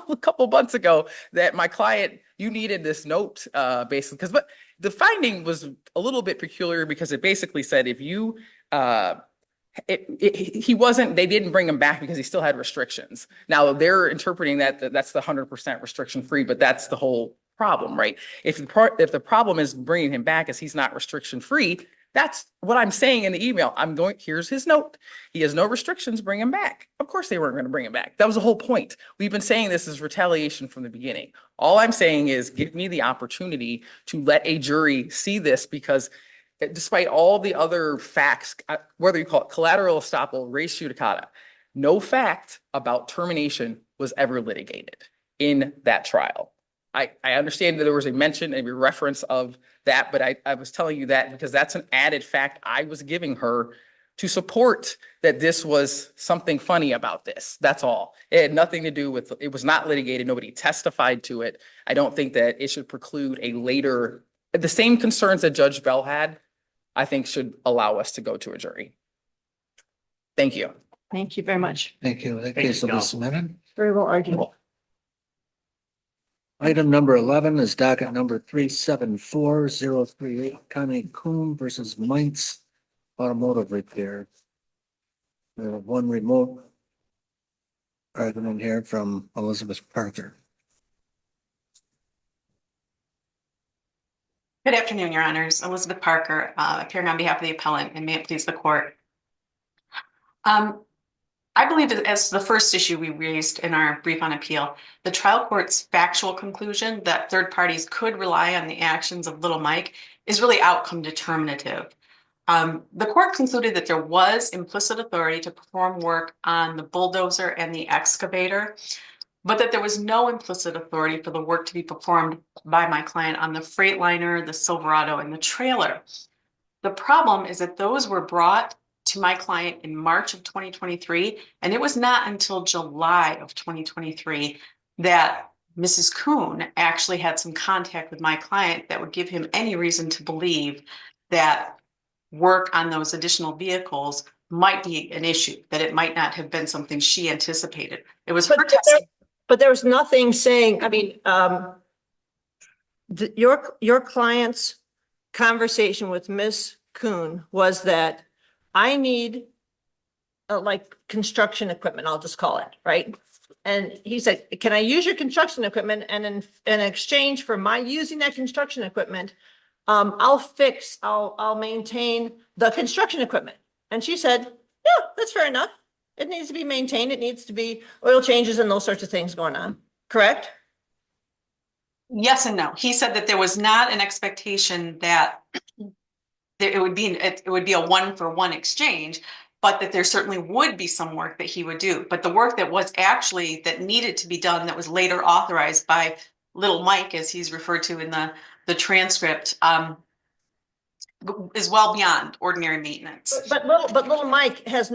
a couple months ago that my client, you needed this note, basically, but the finding was a little bit peculiar because it basically said if you, they didn't bring him back because he still had restrictions. Now they're interpreting that's the 100% restriction free, but that's the whole problem, right? If the problem is bringing him back as he's not restriction free, that's what I'm saying in the email. Here's his note. He has no restrictions, bring him back. Of course they weren't going to bring him back. That was the whole point. We've been saying this is retaliation from the beginning. All I'm saying is give me the opportunity to let a jury see this, because despite all the other facts, whether you call it collateral estoppel, res judicata, no fact about termination was ever litigated in that trial. I understand that there was a mention, a reference of that, but I was telling you that because that's an added fact I was giving her to support that this was something funny about this. That's all. It had nothing to do with, it was not litigated. Nobody testified to it. I don't think that it should preclude the same concerns that Judge Bell had, I think should allow us to go to a jury. Thank you. Thank you very much. Thank you. That case will be submitted. Very well argued. Item number 11 is docket number 374038, Connie Coombe versus Mainz Automotive Repair. We have one remote argument here from Elizabeth Parker. Good afternoon, Your Honors. Elizabeth Parker, appearing on behalf of the appellant, and may it please the court. I believe that as the first issue we raised in our brief on appeal, the trial court's factual conclusion that third parties could rely on the actions of Little Mike is really outcome determinative. The court concluded that there was implicit authority to perform work on the bulldozer and the excavator, but that there was no implicit authority for the work to be performed by my client on the Freightliner, the Silverado, and the trailer. The problem is that those were brought to my client in March of 2023, and it was not until July of 2023 that Mrs. Kuhn actually had some contact with my client that would give him any reason to believe that work on those additional vehicles might be an issue, that it might not have been something she anticipated. It was her testimony. But there was nothing saying, I mean, your client's conversation with Miss Kuhn was that I need like construction equipment, I'll just call it, right? And he said, can I use your construction equipment? And in exchange for my using that construction equipment, I'll maintain the construction equipment. And she said, yeah, that's fair enough. It needs to be maintained. It needs to be oil changes and those sorts of things going on. Correct? Yes and no. He said that there was not an expectation that it would be a 1-for-1 exchange, but that there certainly would be some work that he would do. But the work that was actually that needed to be done, that was later authorized by Little Mike, as he's referred to in the transcript, is well beyond ordinary maintenance. But little Mike has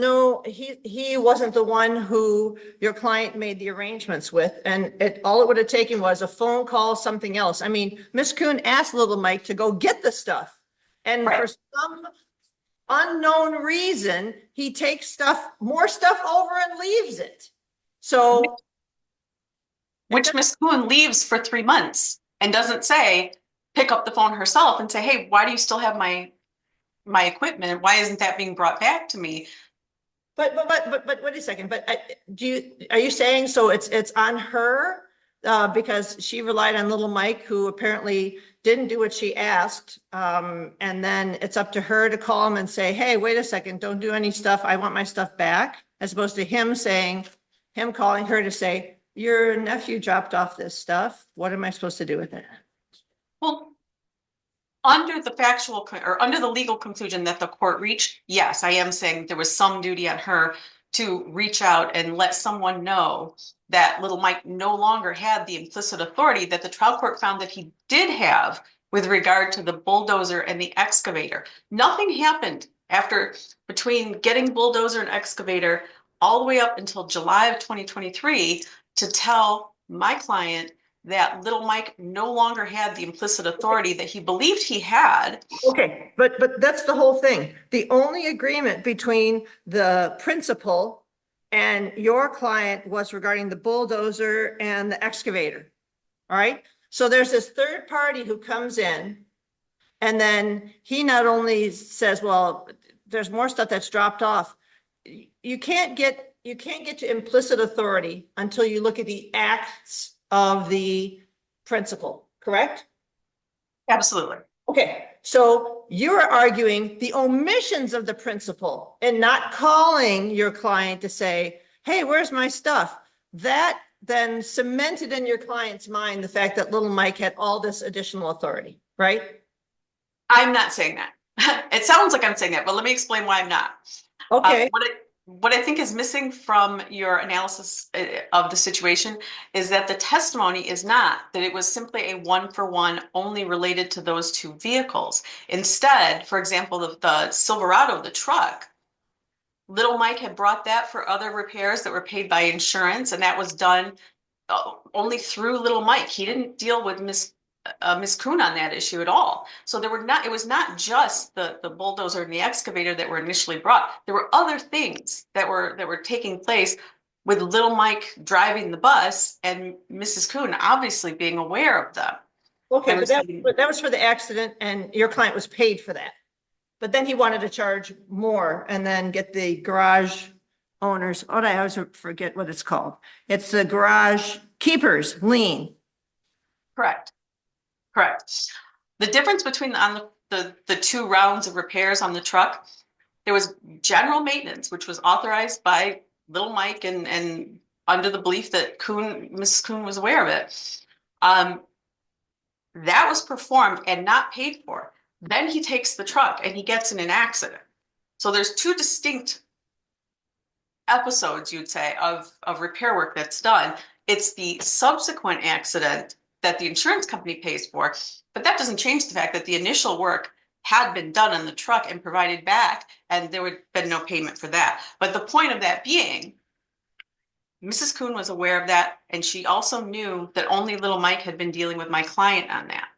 he wasn't the one who your client made the arrangements with. And all it would have taken was a phone call, something else. I mean, Miss Kuhn asked little Mike to go get the stuff. And for some unknown reason, he takes more stuff over and leaves it. So. Which Miss Kuhn leaves for 3 months and doesn't pick up the phone herself and say, hey, why do you still have my equipment? Why isn't that being brought back to me? But wait a second. But are you saying so it's on her because she relied on little Mike, who apparently didn't do what she asked, and then it's up to her to call him and say, hey, wait a second, don't do any stuff. I want my stuff back, as opposed to him calling her to say, your nephew dropped off this stuff. What am I supposed to do with it? Well, under the legal conclusion that the court reached, yes, I am saying there was some duty on her to reach out and let someone know that little Mike no longer had the implicit authority that the trial court found that he did have with regard to the bulldozer and the excavator. Nothing happened between getting bulldozer and excavator all the way up until July of 2023 to tell my client that little Mike no longer had the implicit authority that he believed he had. Okay, but that's the whole thing. The only agreement between the principal and your client was regarding the bulldozer and the excavator. All right. So there's this third party who comes in, and then he not only says, well, there's more stuff that's dropped off. You can't get to implicit authority until you look at the acts of the principal, correct? Absolutely. Okay, so you're arguing the omissions of the principal and not calling your client to say, hey, where's my stuff? That then cemented in your client's mind the fact that little Mike had all this additional authority, right? I'm not saying that. It sounds like I'm saying that, but let me explain why I'm not. Okay. What I think is missing from your analysis of the situation is that the testimony is not that it was simply a 1-for-1 only related to those 2 vehicles. Instead, for example, the Silverado, the truck, little Mike had brought that for other repairs that were paid by insurance, and that was done only through little Mike. He didn't deal with Miss Kuhn on that issue at all. So it was not just the bulldozer and the excavator that were initially brought. There were other things that were taking place with little Mike driving the bus and Mrs. Kuhn obviously being aware of them. Okay, but that was for the accident, and your client was paid for that. But then he wanted to charge more and then get the garage owners, I always forget what it's called. It's the garage keepers lien. Correct. The difference between the 2 rounds of repairs on the truck, there was general maintenance, which was authorized by little Mike and under the belief that Mrs. Kuhn was aware of it. That was performed and not paid for. Then he takes the truck and he gets in an accident. So there's 2 distinct episodes, you'd say, of repair work that's done. It's the subsequent accident that the insurance company pays for, but that doesn't change the fact that the initial work had been done on the truck and provided back, and there would have been no payment for that. But the point of that being, Mrs. Kuhn was aware of that, and she also knew that only little Mike had been dealing with my client on that.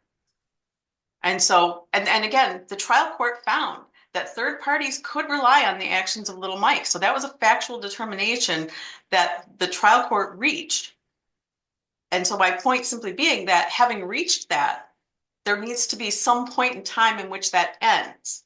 And so, and again, the trial court found that third parties could rely on the actions of little Mike. So that was a factual determination that the trial court reached. And so my point simply being that having reached that, there needs to be some point in time in which that ends.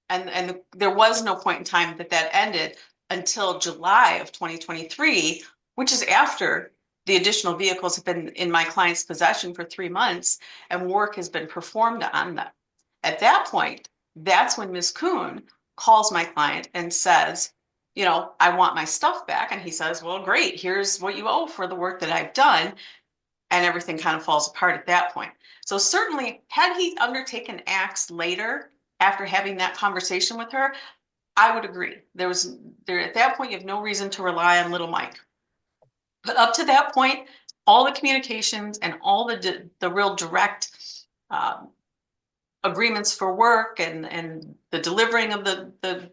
And there was no point in time that that ended until July of 2023, which is after the additional vehicles have been in my client's possession for 3 months and work has been performed on them. At that point, that's when Ms. Kuhn calls my client and says, you know, I want my stuff back. And he says, well, great, here's what you owe for the work that I've done. And everything kind of falls apart at that point. So certainly, had he undertaken acts later after having that conversation with her, I would agree. There at that point, you have no reason to rely on little Mike. But up to that point, all the communications and all the real direct agreements for work and the delivering of the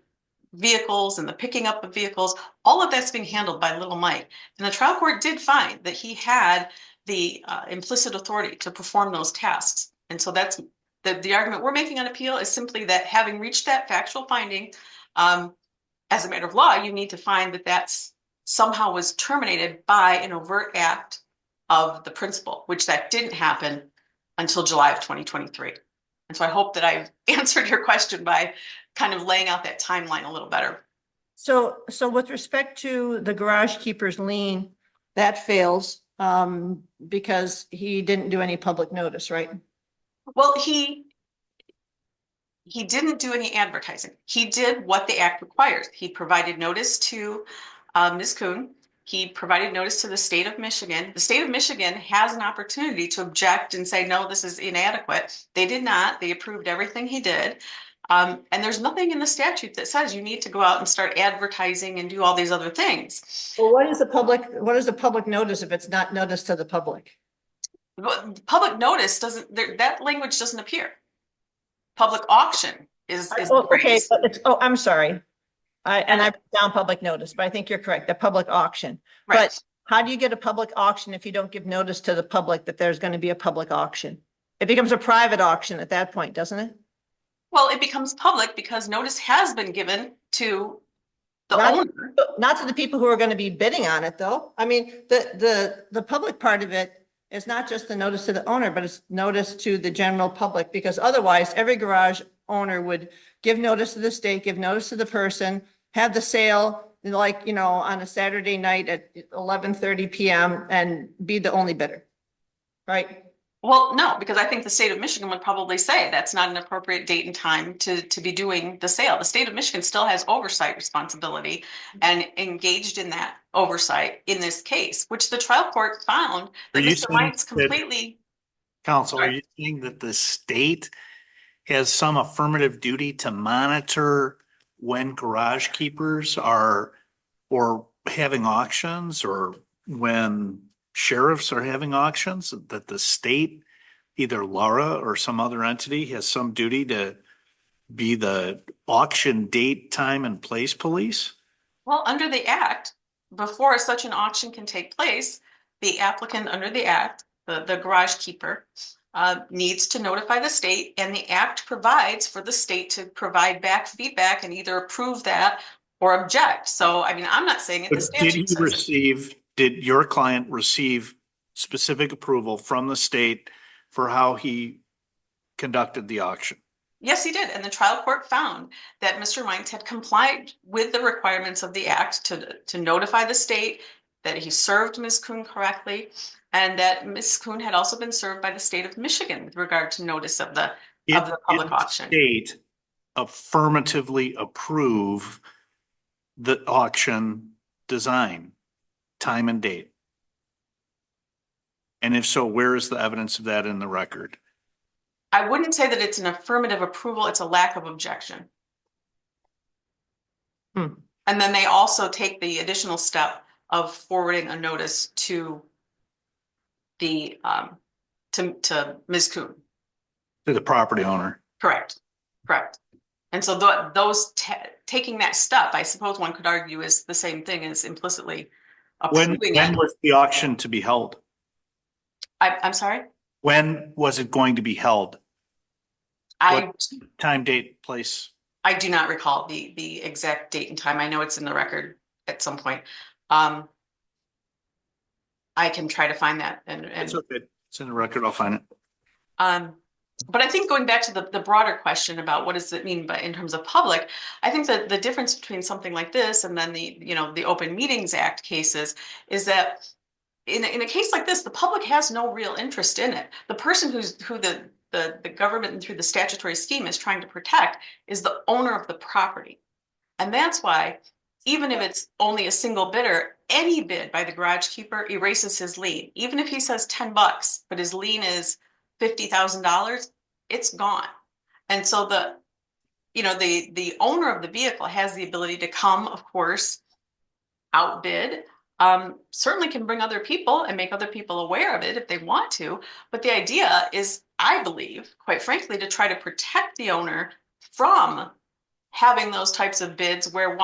vehicles and the picking up of vehicles, all of that's being handled by little Mike. And the trial court did find that he had the implicit authority to perform those tasks. And so that's the argument we're making on appeal is simply that having reached that factual finding, as a matter of law, you need to find that that's somehow was terminated by an overt act of the principal, which that didn't happen until July of 2023. And so I hope that I've answered your question by kind of laying out that timeline a little better. So with respect to the garage keeper's lien, that fails because he didn't do any public notice, right? Well, he didn't do any advertising. He did what the act requires. He provided notice to Ms. Kuhn. He provided notice to the state of Michigan. The state of Michigan has an opportunity to object and say, no, this is inadequate. They did not. They approved everything he did. And there's nothing in the statute that says you need to go out and start advertising and do all these other things. Well, what is the public notice if it's not notice to the public? Public notice doesn't, that language doesn't appear. Public auction is the Okay, phrase. but I'm sorry. I put down public notice, but I think you're correct, the public auction. Right. But how do you get a public auction if you don't give notice to the public that there's going to be a public auction? It becomes a private auction at that point, doesn't it? Well, it becomes public because notice has been given to the owner. Not to the people who are going to be bidding on it, though. I mean, the public part of it is not just the notice to the owner, but it's notice to the general public, because otherwise every garage owner would give notice to the state, give notice to the person, have the sale, like, you know, on a Saturday night at 11:30 p.m. and be the only bidder, right? Well, no, because I think the state of Michigan would probably say that's not an appropriate date and time to be doing the sale. The state of Michigan still has oversight responsibility and engaged in that oversight in this case, which the trial court found that Mr. Mike's completely. Counsel, are you saying that the state has some affirmative duty to monitor when garage keepers are or having auctions, or when sheriffs are having auctions, that the state, either Laura or some other entity, has some duty to be the auction date, time, and place police? Well, under the act, before such an auction can take place, the applicant under the act, the garage keeper, needs to notify the state, and the act provides for the state to provide back feedback and either approve that or object. So, I mean, I'm not saying it. The statute says it. Did your client receive specific approval from the state for how he conducted the auction? Yes, he did. And the trial court found that Mr. Mines had complied with the requirements of the act to notify the state that he served Ms. Kuhn correctly, and that Ms. Kuhn had also been served by the state of Michigan with regard to notice of the public auction. Did the state affirmatively approve the auction design, time and date? And if so, where is the evidence of that in the record? I wouldn't say that it's an affirmative approval, it's a lack of objection. And then they also take the additional step of forwarding a notice to the to Ms. Kuhn. To the property owner. Correct. And so those taking that step, I suppose one could argue, is the same thing as implicitly approving When it. was the auction to be held? I'm sorry? When was it going to be held? I, Time, date, place? I do not recall the exact date and time. I know it's in the record at some point. I can try to find that It's okay. It's in the record. I'll find it. But I think going back to the broader question about what does it mean by in terms of public, I think that the difference between something like this and then the Open Meetings Act cases is that in a case like this, the public has no real interest in it. The person who the government and through the statutory scheme is trying to protect is the owner of the property. And that's why even if it's only a single bidder, any bid by the garage keeper erases his lien. Even if he says $10, but his lien is $50,000, it's gone. And so the owner of the vehicle has the ability to come, of course, outbid, certainly can bring other people and make other people aware of it if they want to. But the idea is, I believe, quite frankly, to try to protect the owner from having those types of bids where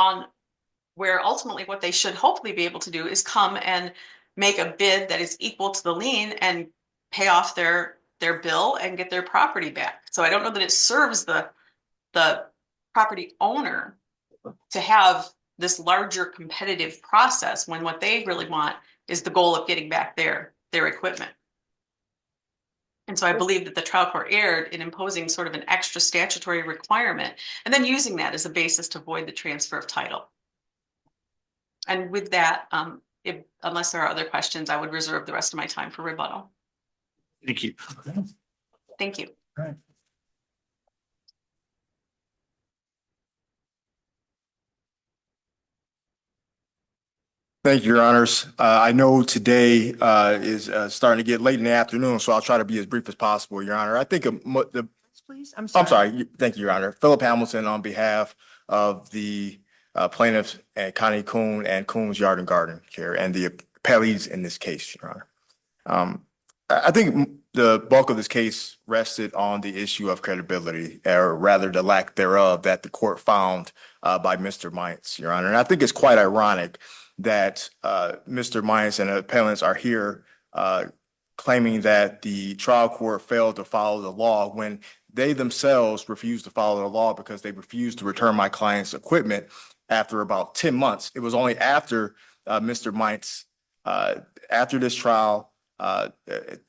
ultimately what they should hopefully be able to do is come and make a bid that is equal to the lien and pay off their bill and get their property back. So I don't know that it serves the property owner to have this larger competitive process when what they really want is the goal of getting back their equipment. And so I believe that the trial court erred in imposing sort of an extra statutory requirement and then using that as a basis to void the transfer of title. And with that, unless there are other questions, I would reserve the rest of my time for rebuttal. Thank you. Thank you. All right. Thank you, Your Honors. I know today is starting to get late in the afternoon, so I'll try to be as brief as possible, Your Honor. I think Please, I'm sorry. Thank you, Your Honor. Philip Hamilton on behalf of the plaintiffs and Connie Kuhn and Kuhn's Yard and Garden Care and the appellees in this case, Your Honor. I think the bulk of this case rested on the issue of credibility, or rather the lack thereof, that the court found by Mr. Mites, Your Honor. And I think it's quite ironic that Mr. Mites and the appellants are here claiming that the trial court failed to follow the law when they themselves refused to follow the law because they refused to return my client's equipment after about 10 months. It was only after Mr. Mites, after this trial,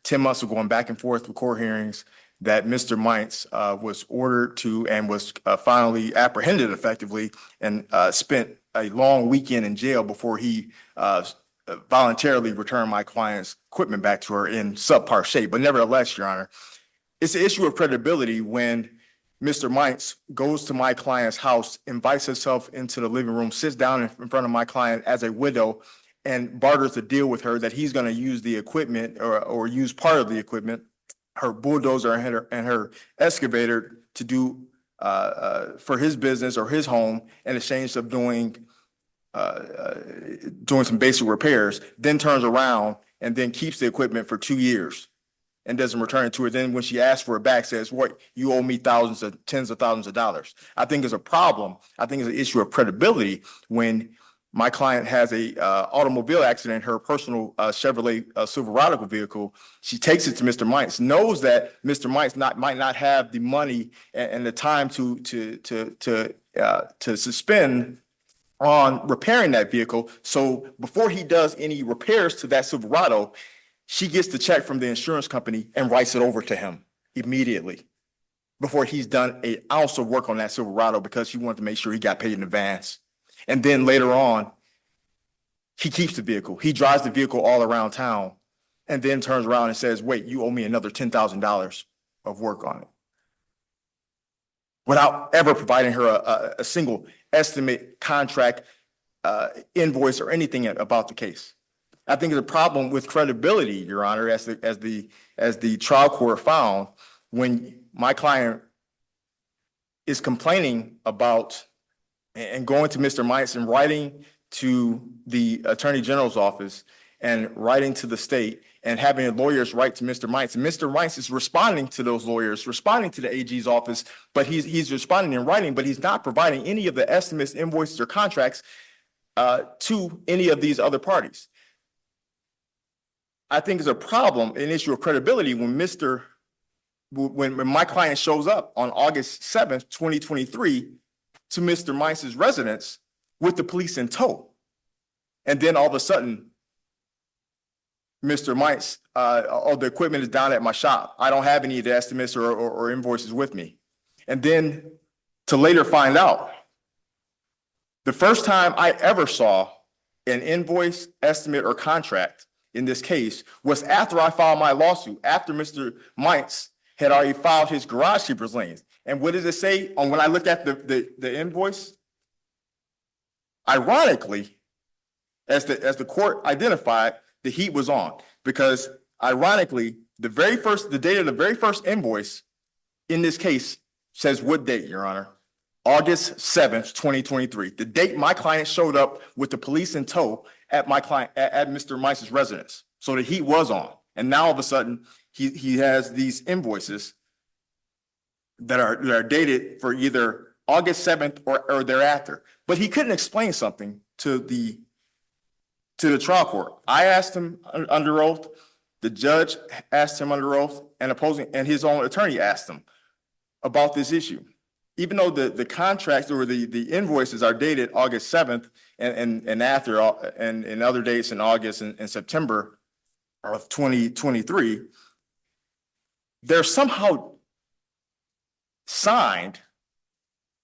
10 months of going back and forth with court hearings, that Mr. Mites was ordered to and was finally apprehended effectively and spent a long weekend in jail before he voluntarily returned my client's equipment back to her in subpar shape. But nevertheless, Your Honor, it's an issue of credibility when Mr. Mites goes to my client's house, invites himself into the living room, sits down in front of my client as a widow, and barters a deal with her that he's going to use the equipment or use part of the equipment, her bulldozer and her excavator, to do for his business or his home in exchange of doing some basic repairs, then turns around and then keeps the equipment for 2 years and doesn't return it to her. Then when she asks for it back, says, "What, you owe me tens of thousands of dollars." I think it's a problem. I think it's an issue of credibility when my client has a automobile accident, her personal Chevrolet Silverado vehicle. She takes it to Mr. Mites, knows that Mr. Mites might not have the money and the time to suspend on repairing that vehicle. So before he does any repairs to that Silverado, she gets the check from the insurance company and writes it over to him immediately before he's done an ounce of work on that Silverado because she wanted to make sure he got paid in advance. And then later on, he keeps the vehicle. He drives the vehicle all around town and then turns around and says, "Wait, you owe me another $10,000 of work on it," without ever providing her a single estimate, contract, invoice, or anything about the case. I think it's a problem with credibility, Your Honor, as the trial court found, when my client is complaining about and going to Mr. Mites and writing to the Attorney General's office and writing to the state and having the lawyers write to Mr. Mites. And Mr. Mites is responding to those lawyers, responding to the AG's office, but he's responding in writing, but he's not providing any of the estimates, invoices, or contracts to any of these other parties. I think is a problem, an issue of credibility when when my client shows up on August 7th, 2023 to Mr. Meiss's residence with the police in tow. And then all of a sudden, Mr. Meiss, the equipment is down at my shop. I don't have any of the estimates or invoices with me. And then to later find out, the first time I ever saw an invoice, estimate, or contract in this case was after I filed my lawsuit, after Mr. Meiss had already filed his garage keeper's liens. And what does it say when I look at the invoice? Ironically, as the court identified, the heat was on, because ironically, the date of the very first invoice in this case says what date, Your Honor? August 7th, 2023, the date my client showed up with the police in tow at Mr. Meiss's residence. So the heat was on. And now all of a sudden, he has these invoices that are dated for either August 7th or thereafter. But he couldn't explain something to the trial court. I asked him under oath, the judge asked him under oath, and his own attorney asked him about this issue. Even though the contracts or the invoices are dated August 7th and after, and other dates in August and September of 2023, they're somehow signed,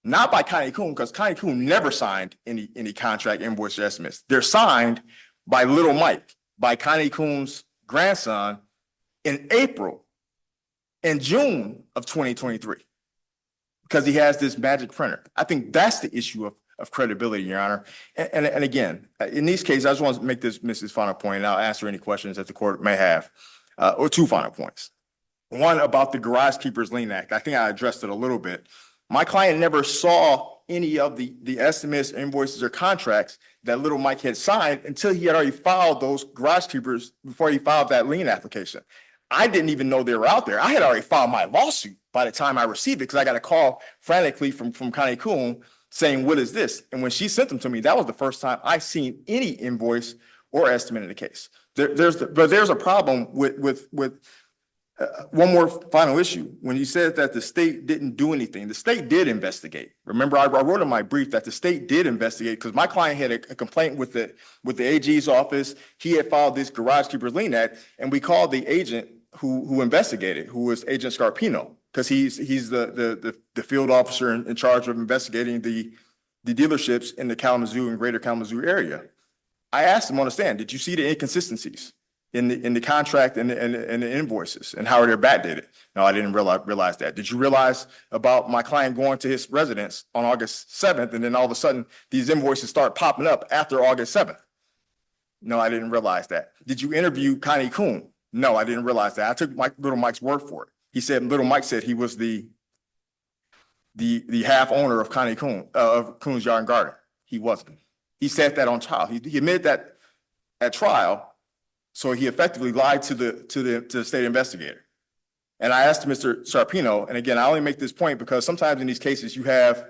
not by Connie Coon, because Connie Coon never signed any contract, invoice, or estimates. They're signed by Little Mike, by Connie Coon's grandson, in April and June of 2023. Because he has this magic printer. I think that's the issue of credibility, Your Honor. And again, in these cases, I just want to make this final point, and I'll answer any questions that the court may have, or two final points. One, about the Garage Keepers Lien Act. I think I addressed it a little bit. My client never saw any of the estimates, invoices, or contracts that Little Mike had signed until he had already filed those garage keepers before he filed that lien application. I didn't even know they were out there. I had already filed my lawsuit by the time I received it, because I got a call frantically from Connie Coon saying, what is this? And when she sent them to me, that was the first time I seen any invoice or estimate in the case. But there's a problem with one more final issue. When you said that the state didn't do anything, the state did investigate. Remember, I wrote in my brief that the state did investigate, because my client had a complaint with the AG's office. He had filed this Garage Keepers Lien Act, and we called the agent who investigated, who was Agent Scarpino, because he's the field officer in charge of investigating the dealerships in the Kalamazoo and greater Kalamazoo area. I asked him on the stand, did you see the inconsistencies in the contract and the invoices and how they're backdated? No, I didn't realize that. Did you realize about my client going to his residence on August 7th, and then all of a sudden these invoices start popping up after August 7th? No, I didn't realize that. Did you interview Connie Coon? No, I didn't realize that. I took Little Mike's word for it. He said, Little Mike said he was the half owner of Connie Coon, of Coon's Yard and Garden. He wasn't. He said that on trial. He admitted that at trial. So he effectively lied to the state investigator. And I asked Mr. Scarpino, and again, I only make this point because sometimes in these cases you have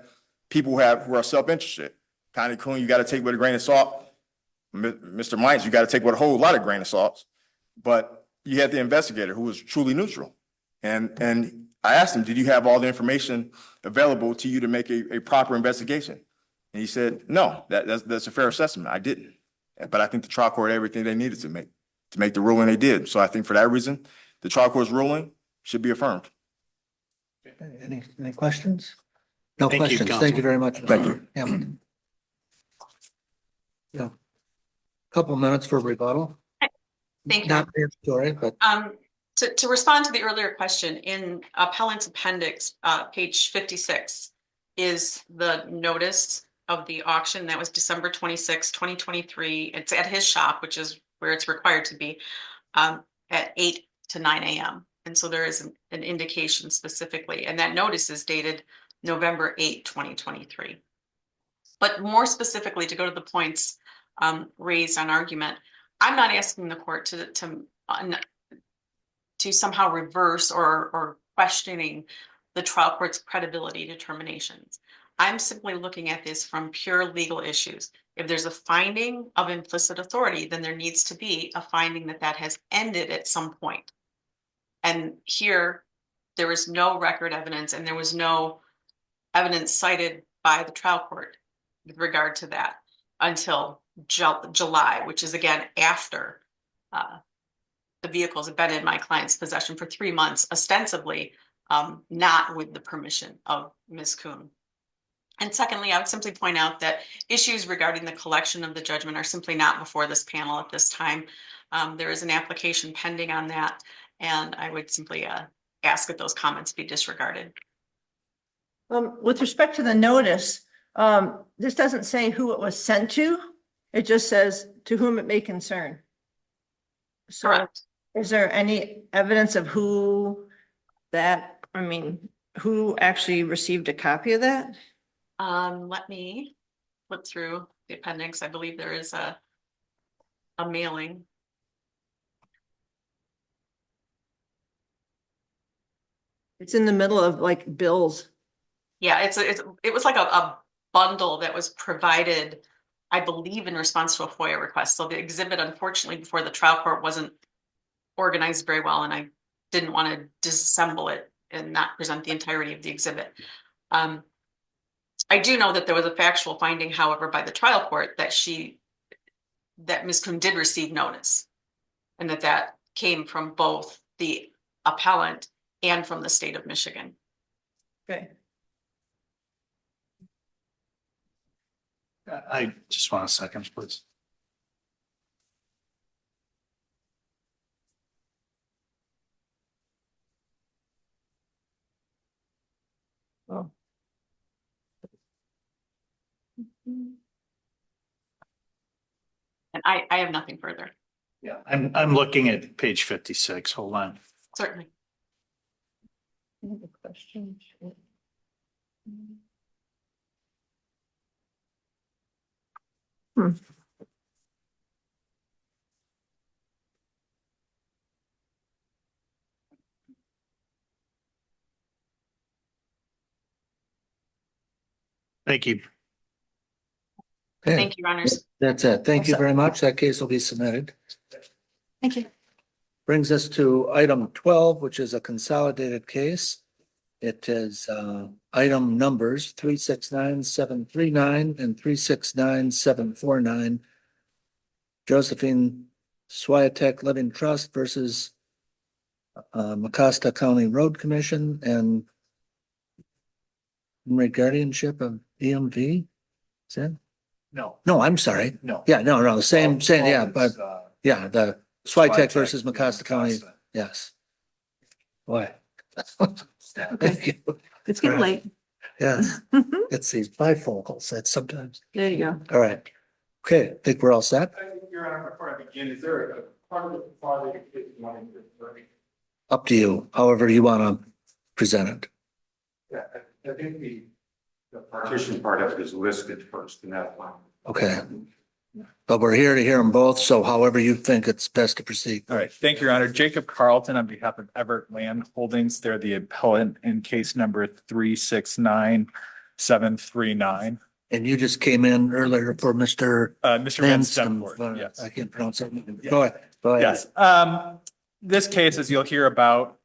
people who are self-interested. Connie Coon, you got to take with a grain of salt. Mr. Mines, you got to take with a whole lot of grain of salt. But you had the investigator who was truly neutral. And I asked him, did you have all the information available to you to make a proper investigation? And he said, no, that's a fair assessment. I didn't. But I think the trial court had everything they needed to make the ruling they did. So I think for that reason, the trial court's ruling should be affirmed. Any questions? No Thank you, questions. Thank Counsel. you very much. Thank you. Yeah. Couple minutes for rebuttal. Thank you. Not mandatory, but To respond to the earlier question, in appellant's appendix, page 56, is the notice of the auction. That was December 26, 2023. It's at his shop, which is where it's required to be, at 8 to 9 a.m. And so there is an indication specifically, and that notice is dated November 8, 2023. But more specifically, to go to the points raised on argument, I'm not asking the court to somehow reverse or questioning the trial court's credibility determinations. I'm simply looking at this from pure legal issues. If there's a finding of implicit authority, then there needs to be a finding that that has ended at some point. And here, there was no record evidence and there was no evidence cited by the trial court with regard to that until July, which is again after the vehicles have been in my client's possession for 3 months, ostensibly not with the permission of Ms. Kuhn. And secondly, I would simply point out that issues regarding the collection of the judgment are simply not before this panel at this time. There is an application pending on that, and I would simply ask that those comments be disregarded. With respect to the notice, this doesn't say who it was sent to. It just says to whom it may concern. So Correct. is there any evidence of who who actually received a copy of that? Let me flip through the appendix. I believe there is a mailing. It's in the middle of like bills. Yeah, it was like a bundle that was provided, I believe, in response to a FOIA request. So the exhibit, unfortunately, before the trial court wasn't organized very well, and I didn't want to disassemble it and not present the entirety of the exhibit. I do know that there was a factual finding, however, by the trial court that Ms. Kuhn did receive notice, and that came from both the appellant and from the state of Michigan. Okay. I just want a second, please. Oh. And I have nothing further. Yeah, I'm looking at page 56. Hold on. Certainly. Question. Thank you. Okay, Thank you, Your Honors. that's it. Thank you very much. That case will be submitted. Thank you. Brings us to item 12, which is a consolidated case. It is item numbers 369739 and 369749. Josephine Swiatek Living Trust versus Mecosta County Road Commission and guardianship of EMV. Is that? No. No, I'm sorry. No. Yeah, no, the same, yeah, but yeah, the Swiatek Swiatek versus Mecosta County. Mecosta. Yes. Boy. Thank you. It's getting late. Yes, it's these bifocals that sometimes, There you go. all right. Okay, I think we're all set. Your Honor, before I begin, is there a part of the project that you want to Up to you, however you want to present it. Yeah, I think the partition part of it is listed first, and that's fine. Okay. But we're here to hear them both, so however you think it's best to proceed. All right, thank you, Your Honor. Jacob Carlton on behalf of Everett Land Holdings. They're the appellant in case number 369739. And you just came in earlier for Mr. Mr. Van Stenston, Stempfort, yes. I can't pronounce it. Go ahead. Go ahead. Yes. This case, as you'll hear about,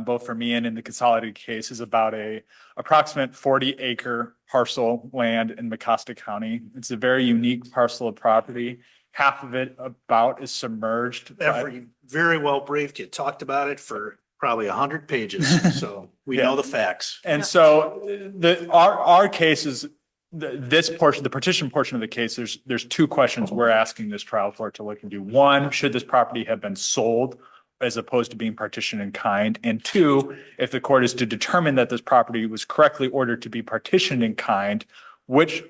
both from me and in the consolidated case, is about a approximate 40-acre parcel land in Mecosta County. It's a very unique parcel of property. Half of it about is submerged. Very well briefed. You talked about it for probably 100 pages, so we know the facts. And so our case is this portion, the partition portion of the case, there's two questions we're asking this trial court to look into. One, should this property have been sold as opposed to being partitioned in kind? And two, if the court is to determine that this property was correctly ordered to be partitioned in kind, which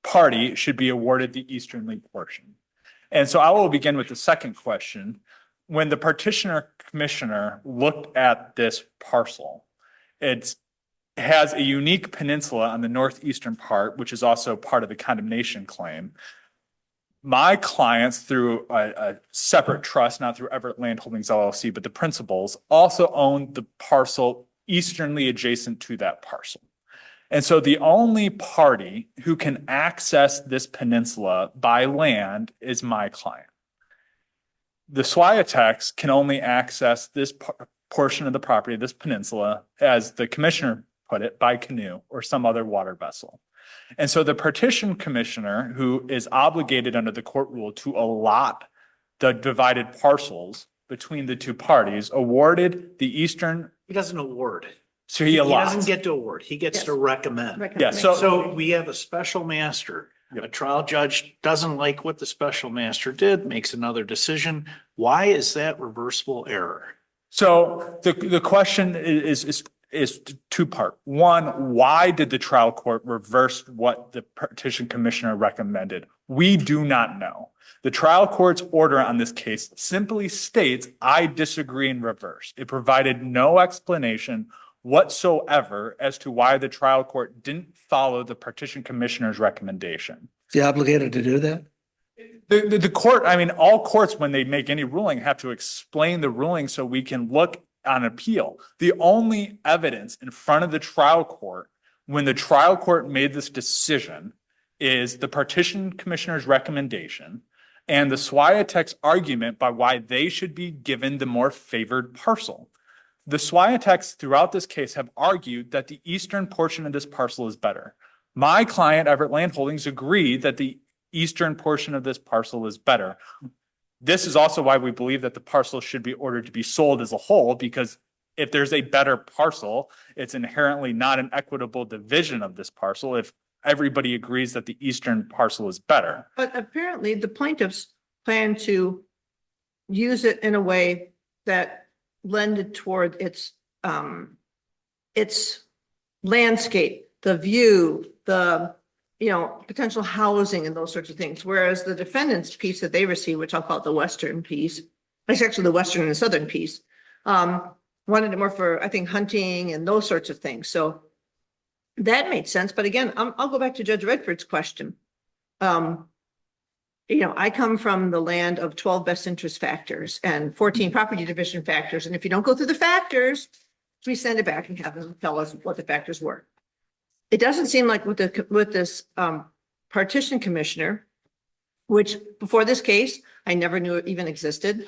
party should be awarded the easternly portion? And so I will begin with the second question. When the partitioner commissioner looked at this parcel, it has a unique peninsula on the northeastern part, which is also part of the condemnation claim. My clients, through a separate trust, not through Everett Land Holdings LLC, but the principals, also own the parcel easternly adjacent to that parcel. And so the only party who can access this peninsula by land is my client. The Swiatex can only access this portion of the property, this peninsula, as the commissioner put it, by canoe or some other water vessel. And so the partition commissioner, who is obligated under the court rule to allot the divided parcels between the two parties, awarded the eastern. He doesn't award. So he allots. doesn't get to award. He gets to recommend. Yeah, So we have a special master. A trial judge doesn't like what the special master did, makes another decision. Why is that reversible error? So the question is two-part. One, why did the trial court reverse what the partition commissioner recommended? We do not know. The trial court's order on this case simply states, I disagree and reverse. It provided no explanation whatsoever as to why the trial court didn't follow the partition commissioner's recommendation. Is he obligated to do that? The court, I mean, all courts, when they make any ruling, have to explain the ruling so we can look on appeal. The only evidence in front of the trial court when the trial court made this decision is the partition commissioner's recommendation and the Swiatex argument by why they should be given the more favored parcel. The Swiatex throughout this case have argued that the eastern portion of this parcel is better. My client, Everett Land Holdings, agreed that the eastern portion of this parcel is better. This is also why we believe that the parcel should be ordered to be sold as a whole, because if there's a better parcel, it's inherently not an equitable division of this parcel if everybody agrees that the eastern parcel is better. But apparently the plaintiffs plan to use it in a way that lended toward its landscape, the view, the, potential housing and those sorts of things. Whereas the defendant's piece that they received, which I'll call it the western piece, it's actually the western and the southern piece, wanted it more for, I think, hunting and those sorts of things. So that made sense. But again, I'll go back to Judge Redford's question. I come from the land of 12 best interest factors and 14 property division factors. And if you don't go through the factors, we send it back and have them tell us what the factors were. It doesn't seem like with this partition commissioner, which before this case, I never knew it even existed.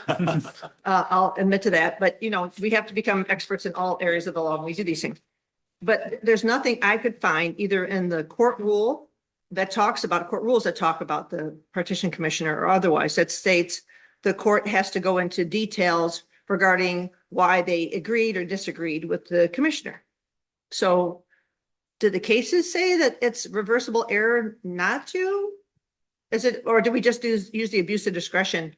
I'll admit to that. But, we have to become experts in all areas of the law when we do these things. But there's nothing I could find either in the court rules that talk about the partition commissioner or otherwise that states the court has to go into details regarding why they agreed or disagreed with the commissioner. So did the cases say that it's reversible error not to? Is it, or do we just use the abuse of discretion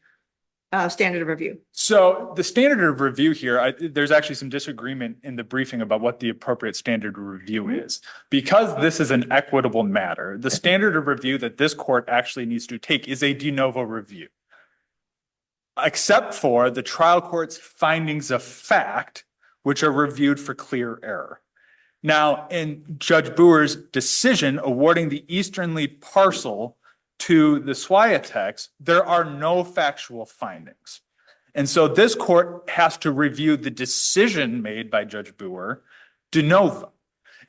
standard of review? So the standard of review here, there's actually some disagreement in the briefing about what the appropriate standard of review is. Because this is an equitable matter, the standard of review that this court actually needs to take is a de novo review. Except for the trial court's findings of fact, which are reviewed for clear error. Now, in Judge Boer's decision awarding the easternly parcel to the Swiatex, there are no factual findings. And so this court has to review the decision made by Judge Boer de novo.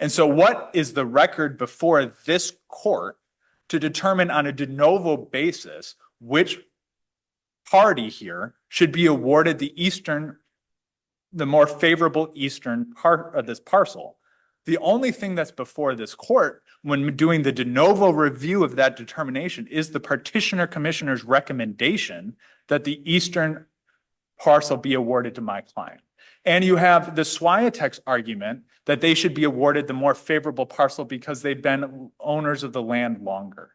And so what is the record before this court to determine on a de novo basis which party here should be awarded the more favorable eastern part of this parcel? The only thing that's before this court when doing the de novo review of that determination is the partitioner commissioner's recommendation that the eastern parcel be awarded to my client. And you have the Swiatex argument that they should be awarded the more favorable parcel because they've been owners of the land longer.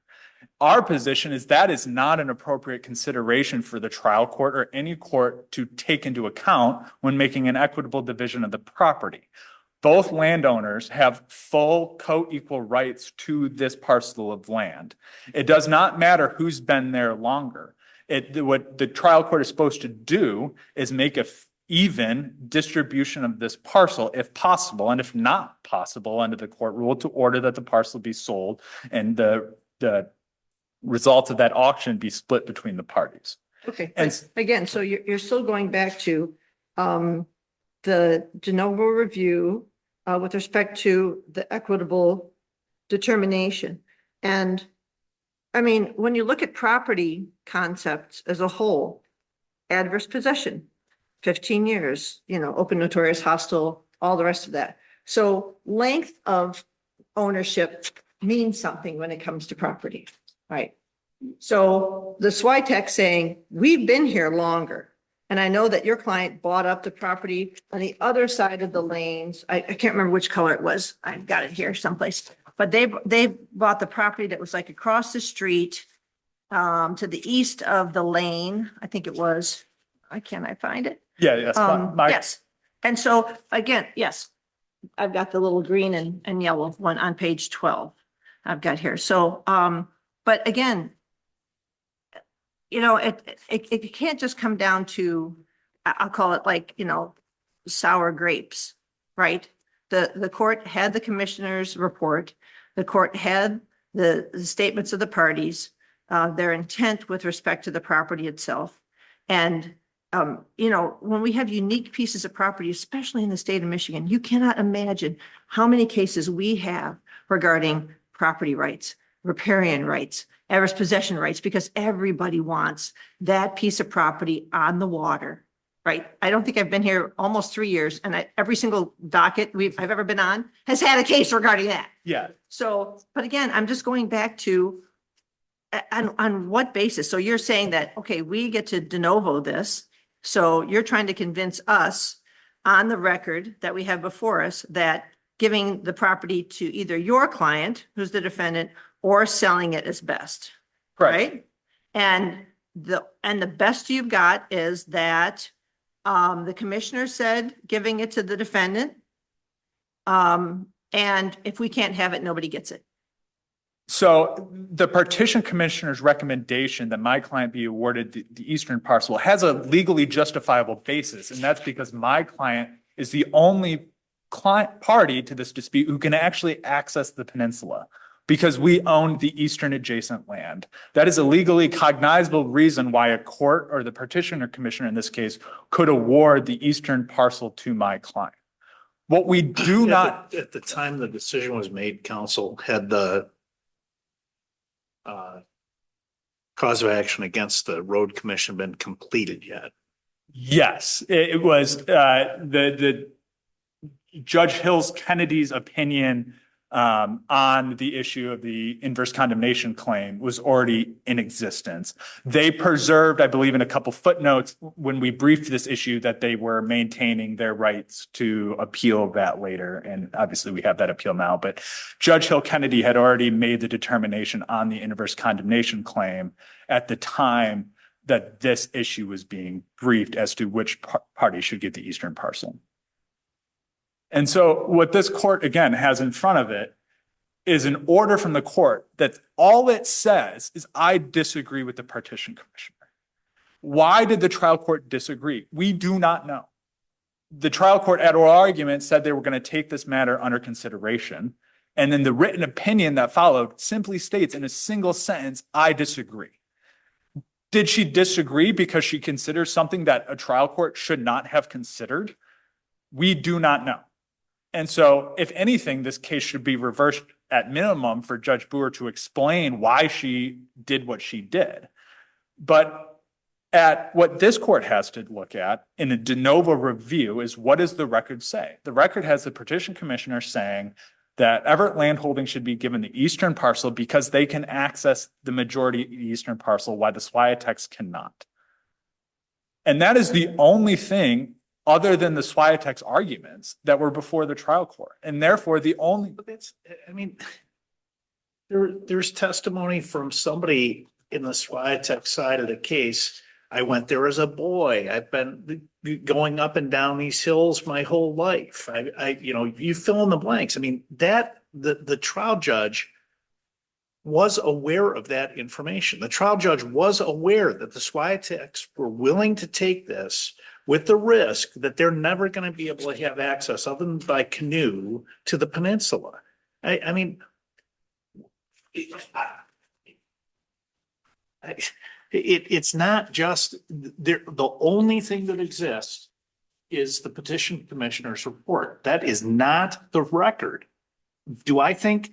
Our position is that is not an appropriate consideration for the trial court or any court to take into account when making an equitable division of the property. Both landowners have full co-equal rights to this parcel of land. It does not matter who's been there longer. What the trial court is supposed to do is make a even distribution of this parcel if possible, and if not possible under the court rule, to order that the parcel be sold and the results of that auction be split between the parties. Okay, and again, so you're still going back to the de novo review with respect to the equitable determination. And I mean, when you look at property concepts as a whole, adverse possession, 15 years, open, notorious, hostile, all the rest of that. So length of ownership means something when it comes to property, right? So the SWITEC saying, we've been here longer. And I know that your client bought up the property on the other side of the lanes. I can't remember which color it was. I've got it here someplace. But they bought the property that was like across the street to the east of the lane. I think it was, I find it? Yes. Yes. And so again, yes, I've got the little green and yellow one on page 12 I've got here. So, but again, it can't just come down to, I'll call it like, sour grapes, right? The court had the commissioner's report. The court had the statements of the parties, their intent with respect to the property itself. And, when we have unique pieces of property, especially in the state of Michigan, you cannot imagine how many cases we have regarding property rights, riparian rights, adverse possession rights, because everybody wants that piece of property on the water, right? I don't think I've been here almost 3 years, and every single docket I've ever been on has had a case regarding that. Yeah. So, but again, I'm just going back to on what basis? So you're saying that, okay, we get to de novo this. So you're trying to convince us on the record that we have before us that giving the property to either your client, who's the defendant, or selling it is best, right? And the best you've got is that the commissioner said giving it to the defendant. And if we can't have it, nobody gets it. So the partition commissioner's recommendation that my client be awarded the eastern parcel has a legally justifiable basis. And that's because my client is the only party to this dispute who can actually access the peninsula because we own the eastern adjacent land. That is a legally cognizable reason why a court or the partitioner commissioner in this case could award the eastern parcel to my client. What we do not. At the time the decision was made, council had the cause of action against the road commission been completed yet? Yes, it was the Judge Hills Kennedy's opinion on the issue of the inverse condemnation claim was already in existence. They preserved, I believe, in a couple footnotes when we briefed this issue that they were maintaining their rights to appeal that later. And obviously we have that appeal now, but Judge Hill Kennedy had already made the determination on the inverse condemnation claim at the time that this issue was being briefed as to which party should get the eastern parcel. And so what this court, again, has in front of it is an order from the court that all it says is, I disagree with the partition commissioner. Why did the trial court disagree? We do not know. The trial court at oral argument said they were going to take this matter under consideration. And then the written opinion that followed simply states in a single sentence, I disagree. Did she disagree because she considers something that a trial court should not have considered? We do not know. And so, if anything, this case should be reversed at minimum for Judge Boer to explain why she did what she did. But at what this court has to look at in a de novo review is, what does the record say? The record has the partition commissioner saying that Everett Landholding should be given the eastern parcel because they can access the majority of the eastern parcel, while the Swiotex cannot. And that is the only thing other than the Swiotex arguments that were before the trial court. And therefore the only. I mean, there's testimony from somebody in the Swiotex side of the case. I went there as a boy. I've been going up and down these hills my whole life. You fill in the blanks. I mean, that the trial judge was aware of that information. The trial judge was aware that the Swiotex were willing to take this with the risk that they're never going to be able to have access other than by canoe to the peninsula. I mean, it's not just the only thing that exists is the petition commissioner's report. That is not the record. Do I think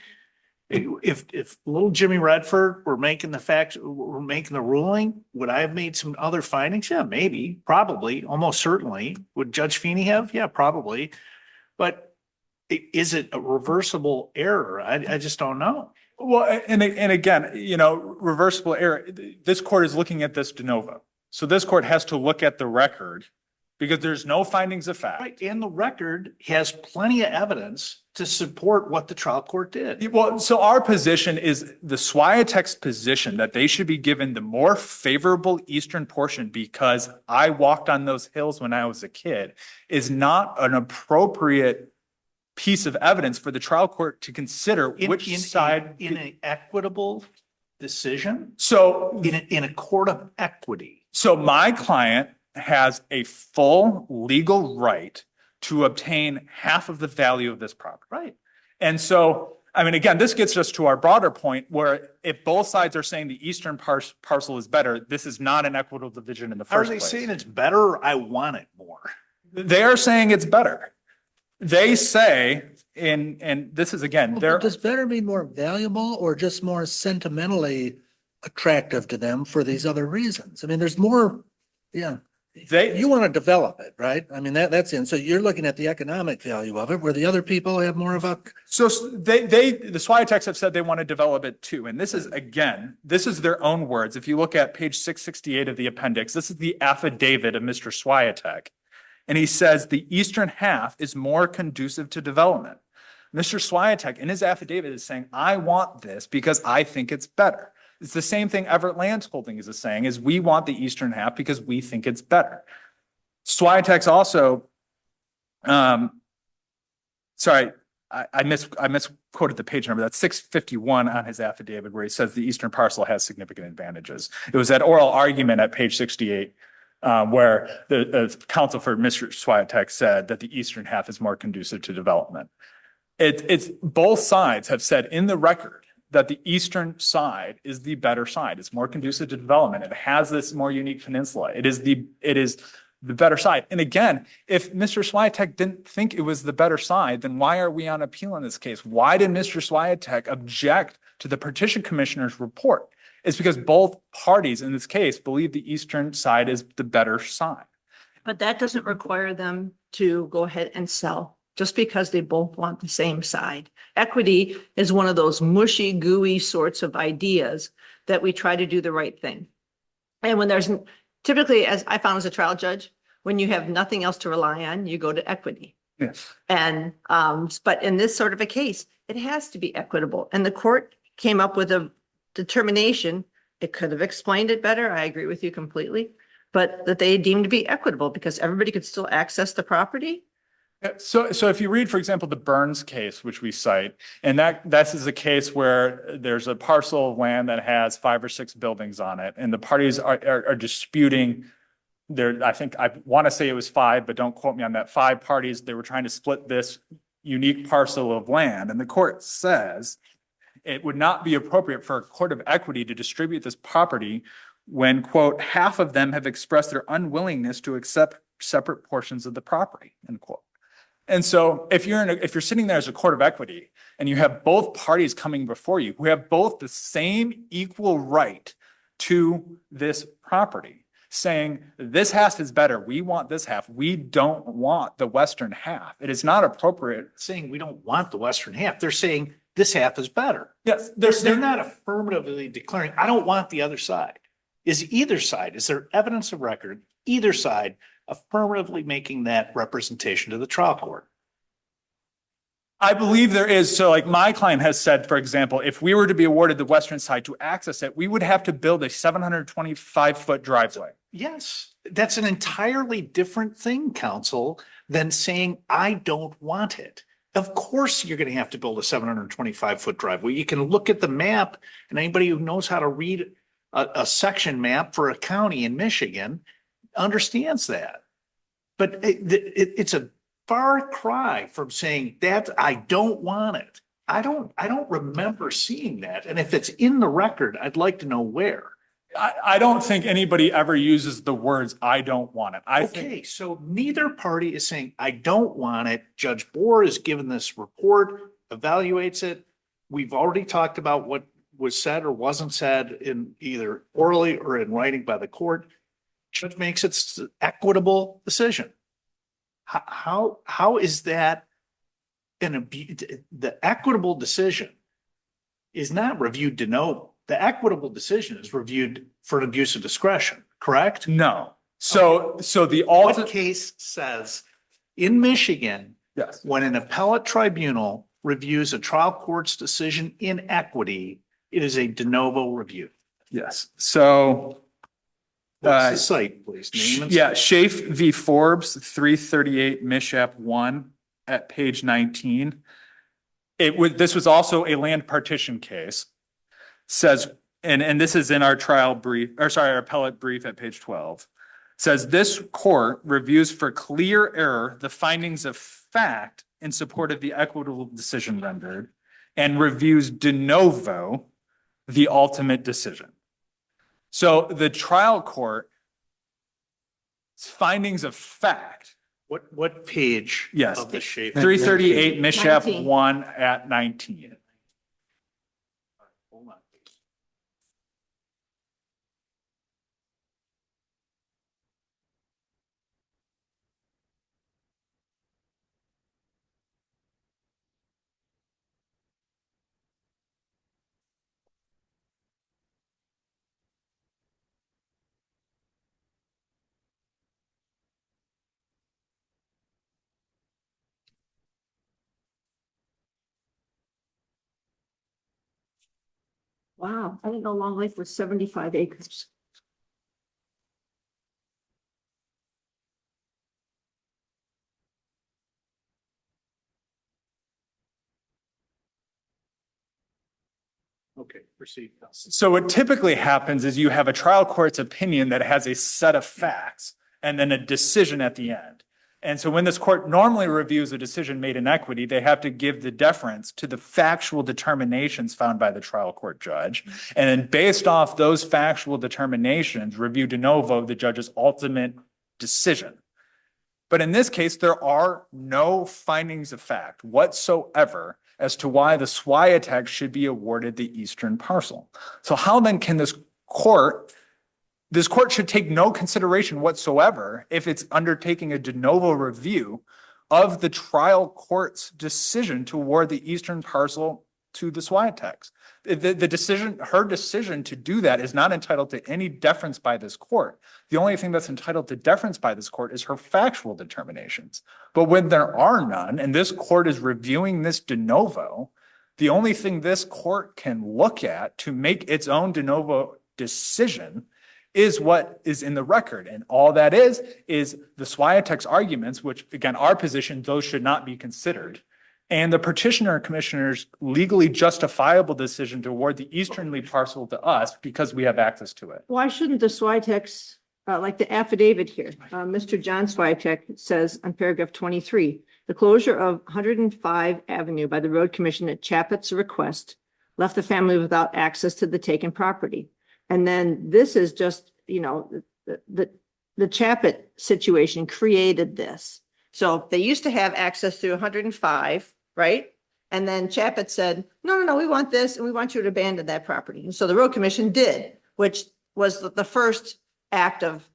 if little Jimmy Redford were making the ruling, would I have made some other findings? Yeah, maybe, probably, almost certainly. Would Judge Feeney have? Yeah, probably. But is it a reversible error? I just don't know. Well, and again, reversible error, this court is looking at this de novo. So this court has to look at the record because there's no findings of fact. Right, and the record has plenty of evidence to support what the trial court did. Well, so our position is the Swiatek's position that they should be given the more favorable eastern portion because I walked on those hills when I was a kid is not an appropriate piece of evidence for the trial court to consider which side. In an equitable decision? So in a court of equity. So my client has a full legal right to obtain half of the value of this property. Right. And so, I mean, again, this gets us to our broader point where if both sides are saying the eastern parcel is better, this is not an equitable division in the first place. Are they saying it's better or I want it more? They are saying it's better. They say, and this is again, Does better mean more valuable or just more sentimentally attractive to them for these other reasons? I mean, there's more, yeah. You want to develop it, right? I mean, that's in. So you're looking at the economic value of it, where the other people have more of a. So the Swiateks have said they want to develop it too. And this is, again, this is their own words. If you look at page 668 of the appendix, this is the affidavit of Mr. Swiatek. And he says the eastern half is more conducive to development. Mr. Swiatek in his affidavit is saying, I want this because I think it's better. It's the same thing Everett Lands Holdings is saying, is we want the eastern half because we think it's better. Swiatek's also, sorry, I misquoted the page number. That's 651 on his affidavit where he says the eastern parcel has significant advantages. It was that oral argument at page 68 where the counsel for Mr. Swiatek said that the eastern half is more conducive to development. It's both sides have said in the record that the eastern side is the better side. It's more conducive to development. It has this more unique peninsula. It is the better side. And again, if Mr. Swiatek didn't think it was the better side, then why are we on appeal in this case? Why did Mr. Swiatek object to the petition commissioner's report? It's because both parties in this case believe the eastern side is the better side. But that doesn't require them to go ahead and sell just because they both want the same side. Equity is one of those mushy, gooey sorts of ideas that we try to do the right thing. And when there's typically, as I found as a trial judge, when you have nothing else to rely on, you go to equity. Yes. And, but in this sort of a case, it has to be equitable. And the court came up with a determination. It could have explained it better. I agree with you completely, but that they deemed to be equitable because everybody could still access the property. So if you read, for example, the Burns case, which we cite, and this is a case where there's a parcel of land that has 5 or 6 buildings on it, and the parties are disputing there. I want to say it was 5, but don't quote me on that. 5 parties, they were trying to split this unique parcel of land, and the court says it would not be appropriate for a court of equity to distribute this property when, quote, half of them have expressed their unwillingness to accept separate portions of the property, end quote. And so if you're sitting there as a court of equity and you have both parties coming before you who have both the same equal right to this property, saying this half is better, we want this half, we don't want the western half. It is not appropriate. Saying we don't want the western half. They're saying this half is better. Yes, they're not affirmatively declaring, I don't want the other side. Is there evidence of record, either side affirmatively making that representation to the trial court? I believe there is. So like my client has said, for example, if we were to be awarded the western side to access it, we would have to build a 725-foot driveway. Yes, that's an entirely different thing, counsel, than saying, I don't want it. Of course, you're going to have to build a 725-foot driveway. You can look at the map, and anybody who knows how to read a section map for a county in Michigan understands that. But it's a far cry from saying that I don't want it. I don't remember seeing that. And if it's in the record, I'd like to know where. I don't think anybody ever uses the words, I don't want it. I think, Okay, so neither party is saying, I don't want it. Judge Bohr has given this report, evaluates it. We've already talked about what was said or wasn't said in either orally or in writing by the court. Judge makes its equitable decision. How is that an abuse? The equitable decision is not reviewed de novo. The equitable decision is reviewed for an abuse of discretion, correct? no. So the What ultimate, case says in Michigan, yes. when an appellate tribunal reviews a trial court's decision in equity, it is a de novo review? Yes. So What's the site, please? Name and yeah, site. Schaaf v. Forbes, 338 Mishap 1 at page 19. This was also a land partition case. Says, and this is in our trial brief, or sorry, our appellate brief at page 12. Says this court reviews for clear error the findings of fact in support of the equitable decision rendered and reviews de novo the ultimate decision. So the trial court findings of fact. What page? Yes. Of the Schaaf? 338 Mishap 19. 1 at 19. Hold on. Wow, I didn't know Long Lake was 75 acres. Okay, proceed. So what typically happens is you have a trial court's opinion that has a set of facts and then a decision at the end. And so when this court normally reviews a decision made in equity, they have to give the deference to the factual determinations found by the trial court judge. And then based off those factual determinations, review de novo the judge's ultimate decision. But in this case, there are no findings of fact whatsoever as to why the SWIATEC should be awarded the eastern parcel. So how then can this court should take no consideration whatsoever if it's undertaking a de novo review of the trial court's decision to award the eastern parcel to the SWIATECs. Her decision to do that is not entitled to any deference by this court. The only thing that's entitled to deference by this court is her factual determinations. But when there are none, and this court is reviewing this de novo, the only thing this court can look at to make its own de novo decision is what is in the record. And all that is the SWIATEC's arguments, which again, our position, those should not be considered. And the petitioner and commissioner's legally justifiable decision to award the easternly parcel to us because we have access to it. Why shouldn't the SWIATECs, like the affidavit here, Mr. John SWIATEC says on paragraph 23, the closure of 105 Avenue by the Road Commission at Chappett's request left the family without access to the taken property. And then this is just, the Chappett situation created this. So they used to have access through 105, right? And then Chappett said, no, we want this and we want you to abandon that property. And so the Road Commission did, which was the first act of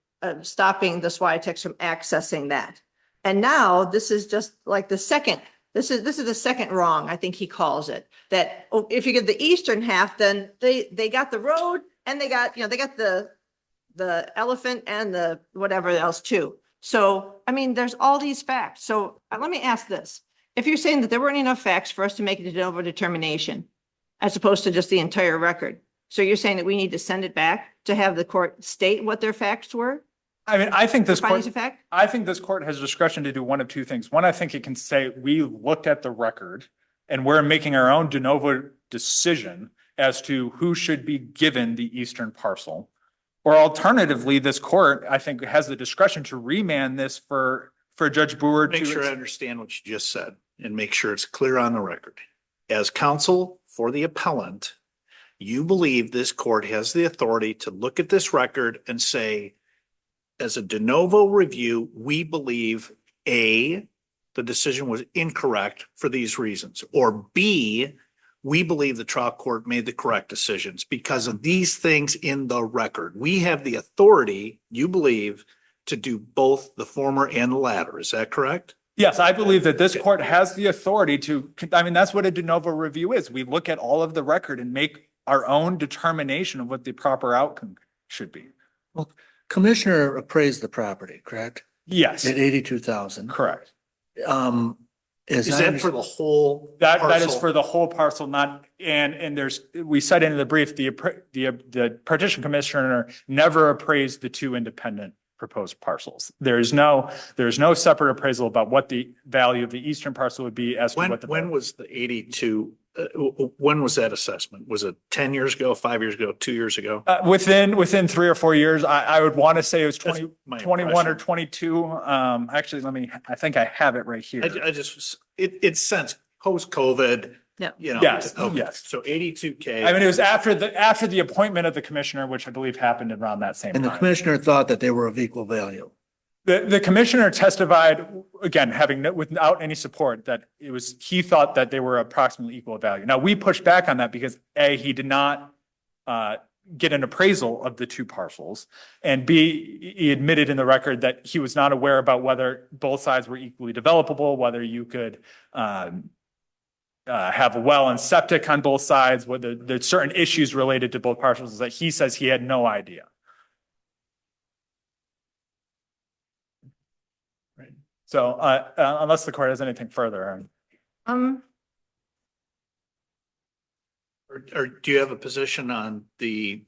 stopping the SWIATECs from accessing that. And now this is just like the second, this is the second wrong, I think he calls it, that if you give the eastern half, then they got the road and they got, they got the elephant and the whatever else too. So, I mean, there's all these facts. So let me ask this. If you're saying that there weren't enough facts for us to make a de novo determination, as opposed to just the entire record, so you're saying that we need to send it back to have the court state what their facts were? I mean, I think this Findings of fact? I think this court has discretion to do one of two things. One, I think it can say, we looked at the record and we're making our own de novo decision as to who should be given the eastern parcel. Or alternatively, this court, I think, has the discretion to remand this for Judge Brewer to. Make sure I understand what you just said and make sure it's clear on the record. As counsel for the appellant, You believe this court has the authority to look at this record and say, as a de novo review, we believe A, the decision was incorrect for these reasons, or B, we believe the trial court made the correct decisions because of these things in the record. We have the authority, you believe, to do both the former and the latter. Is that correct? Yes, I believe that this court has the authority to, I mean, that's what a de novo review is. We look at all of the record and make our own determination of what the proper outcome should be. Well, Commissioner appraised the property, correct? Yes, At 82,000. correct. Is Is that for the whole? That is parcel? for the whole parcel, not, and there's, we said in the brief, the partition commissioner never appraised the two independent proposed parcels. There's no separate appraisal about what the value of the eastern parcel would be as to what the. When was the 82, when was that assessment? Was it 10 years ago, 5 years ago, 2 years ago? Within 3 or 4 years, I would want to say it was That's 20, my 21 or impression. 22. Actually, I think I have it right here. I just, it's since post-COVID. Yeah. You know. Yes, okay. yes. So 82K. I mean, it was after the appointment of the commissioner, which I believe happened around that same And the time. commissioner thought that they were of equal value. The commissioner testified, again, without any support, that he thought that they were approximately equal value. Now, we pushed back on that because A, he did not get an appraisal of the two parcels, and B, he admitted in the record that he was not aware about whether both sides were equally developable, whether you could have a well and septic on both sides, whether there's certain issues related to both parcels that he says he had no idea. Right. So unless the court has anything further. Or do you have a position on the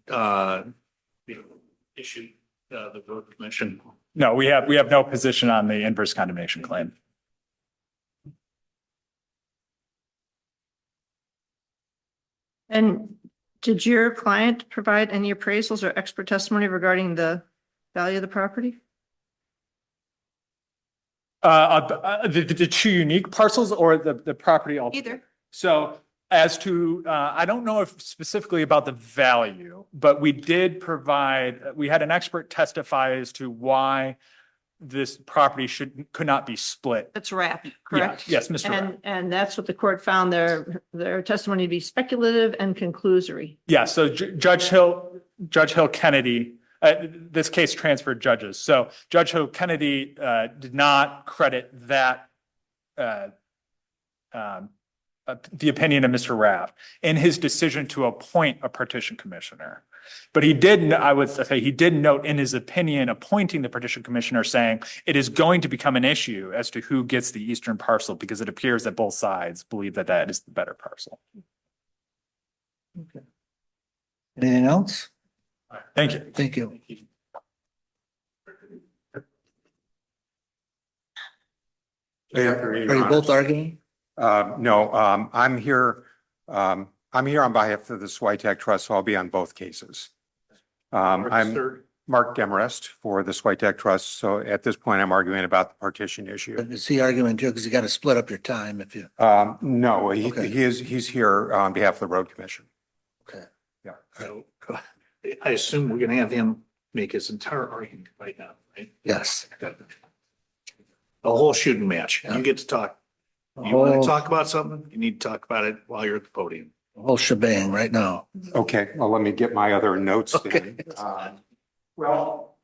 issue, the road commission? No, we have no position on the inverse condemnation claim. And did your client provide any appraisals or expert testimony regarding the value of the property? The two unique parcels or the property? Either. So as to, I don't know if specifically about the value, but we did we had an expert testify as to why this property could not be split. That's Rapp, correct? Yes, Mr. Rapp. And that's what the court found their testimony to be speculative and conclusory. Yeah, so Judge Hill Kennedy, this case transferred judges. So Judge Hill Kennedy did not credit that the opinion of Mr. Rapp in his decision to appoint a partition commissioner. But he did, I would say, he did note in his opinion appointing the partition commissioner saying it is going to become an issue as to who gets the eastern parcel because it appears that both sides believe that that is the better parcel. Okay. Anything else? Thank you. Thank you. Are you both arguing? No, I'm here on behalf of the Switek Trust, so I'll be on both cases. I'm Mark Demarest for the Switek Trust, so at this point, I'm arguing about the partition issue. Is he arguing too? Because you got to split up your time if you. No, Okay. he's here on behalf of the Road Commission. Okay. Yeah. So I assume we're going to have him make his entire argument right now, right? Yes. A whole shooting match. You get to talk. You want to talk about something? You need to talk about it while you're at the podium. The whole shebang right now. Okay, well, let me get my other notes. Okay. Well,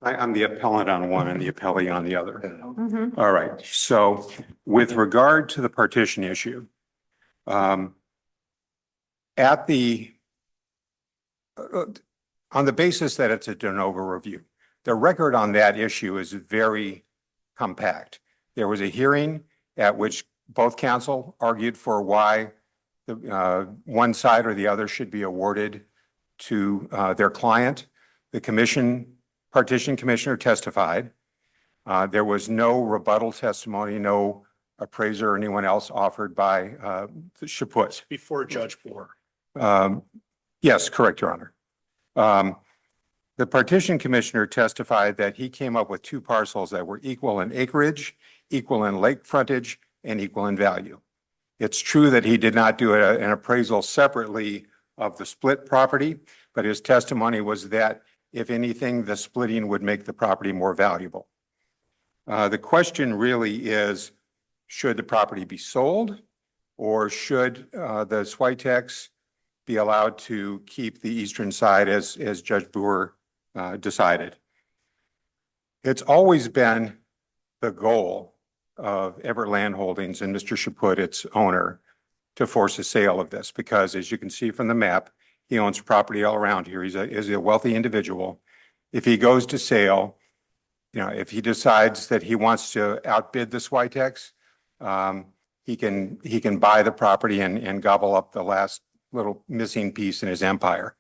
I'm the appellant on one and the appellee on the other. Mm-hmm. All right, so with regard to the partition issue, on the basis that it's a de novo review, the record on that issue is very compact. There was a hearing at which both counsel argued for why the one side or the other should be awarded to their client. The partition commissioner testified. There was no rebuttal testimony, no appraiser or anyone else offered by the Chaput. Before Judge Bohr. Yes, correct, Your Honor. The partition commissioner testified that he came up with two parcels that were equal in acreage, equal in lake frontage, and equal in value. It's true that he did not do an appraisal separately of the split property, but his testimony was that if anything, the splitting would make the property more valuable. The question really is, should the property be sold, or should the Switex be allowed to keep the eastern side as Judge Boer decided? It's always been the goal of Everett Land Holdings and Mr. Chaput, its owner, to force a sale of this, because as you can see from the map, he owns property all around here. He's a wealthy individual. If he goes to sale, if he decides that he wants to outbid the Switex, he can buy the property and gobble up the last little missing piece in his empire.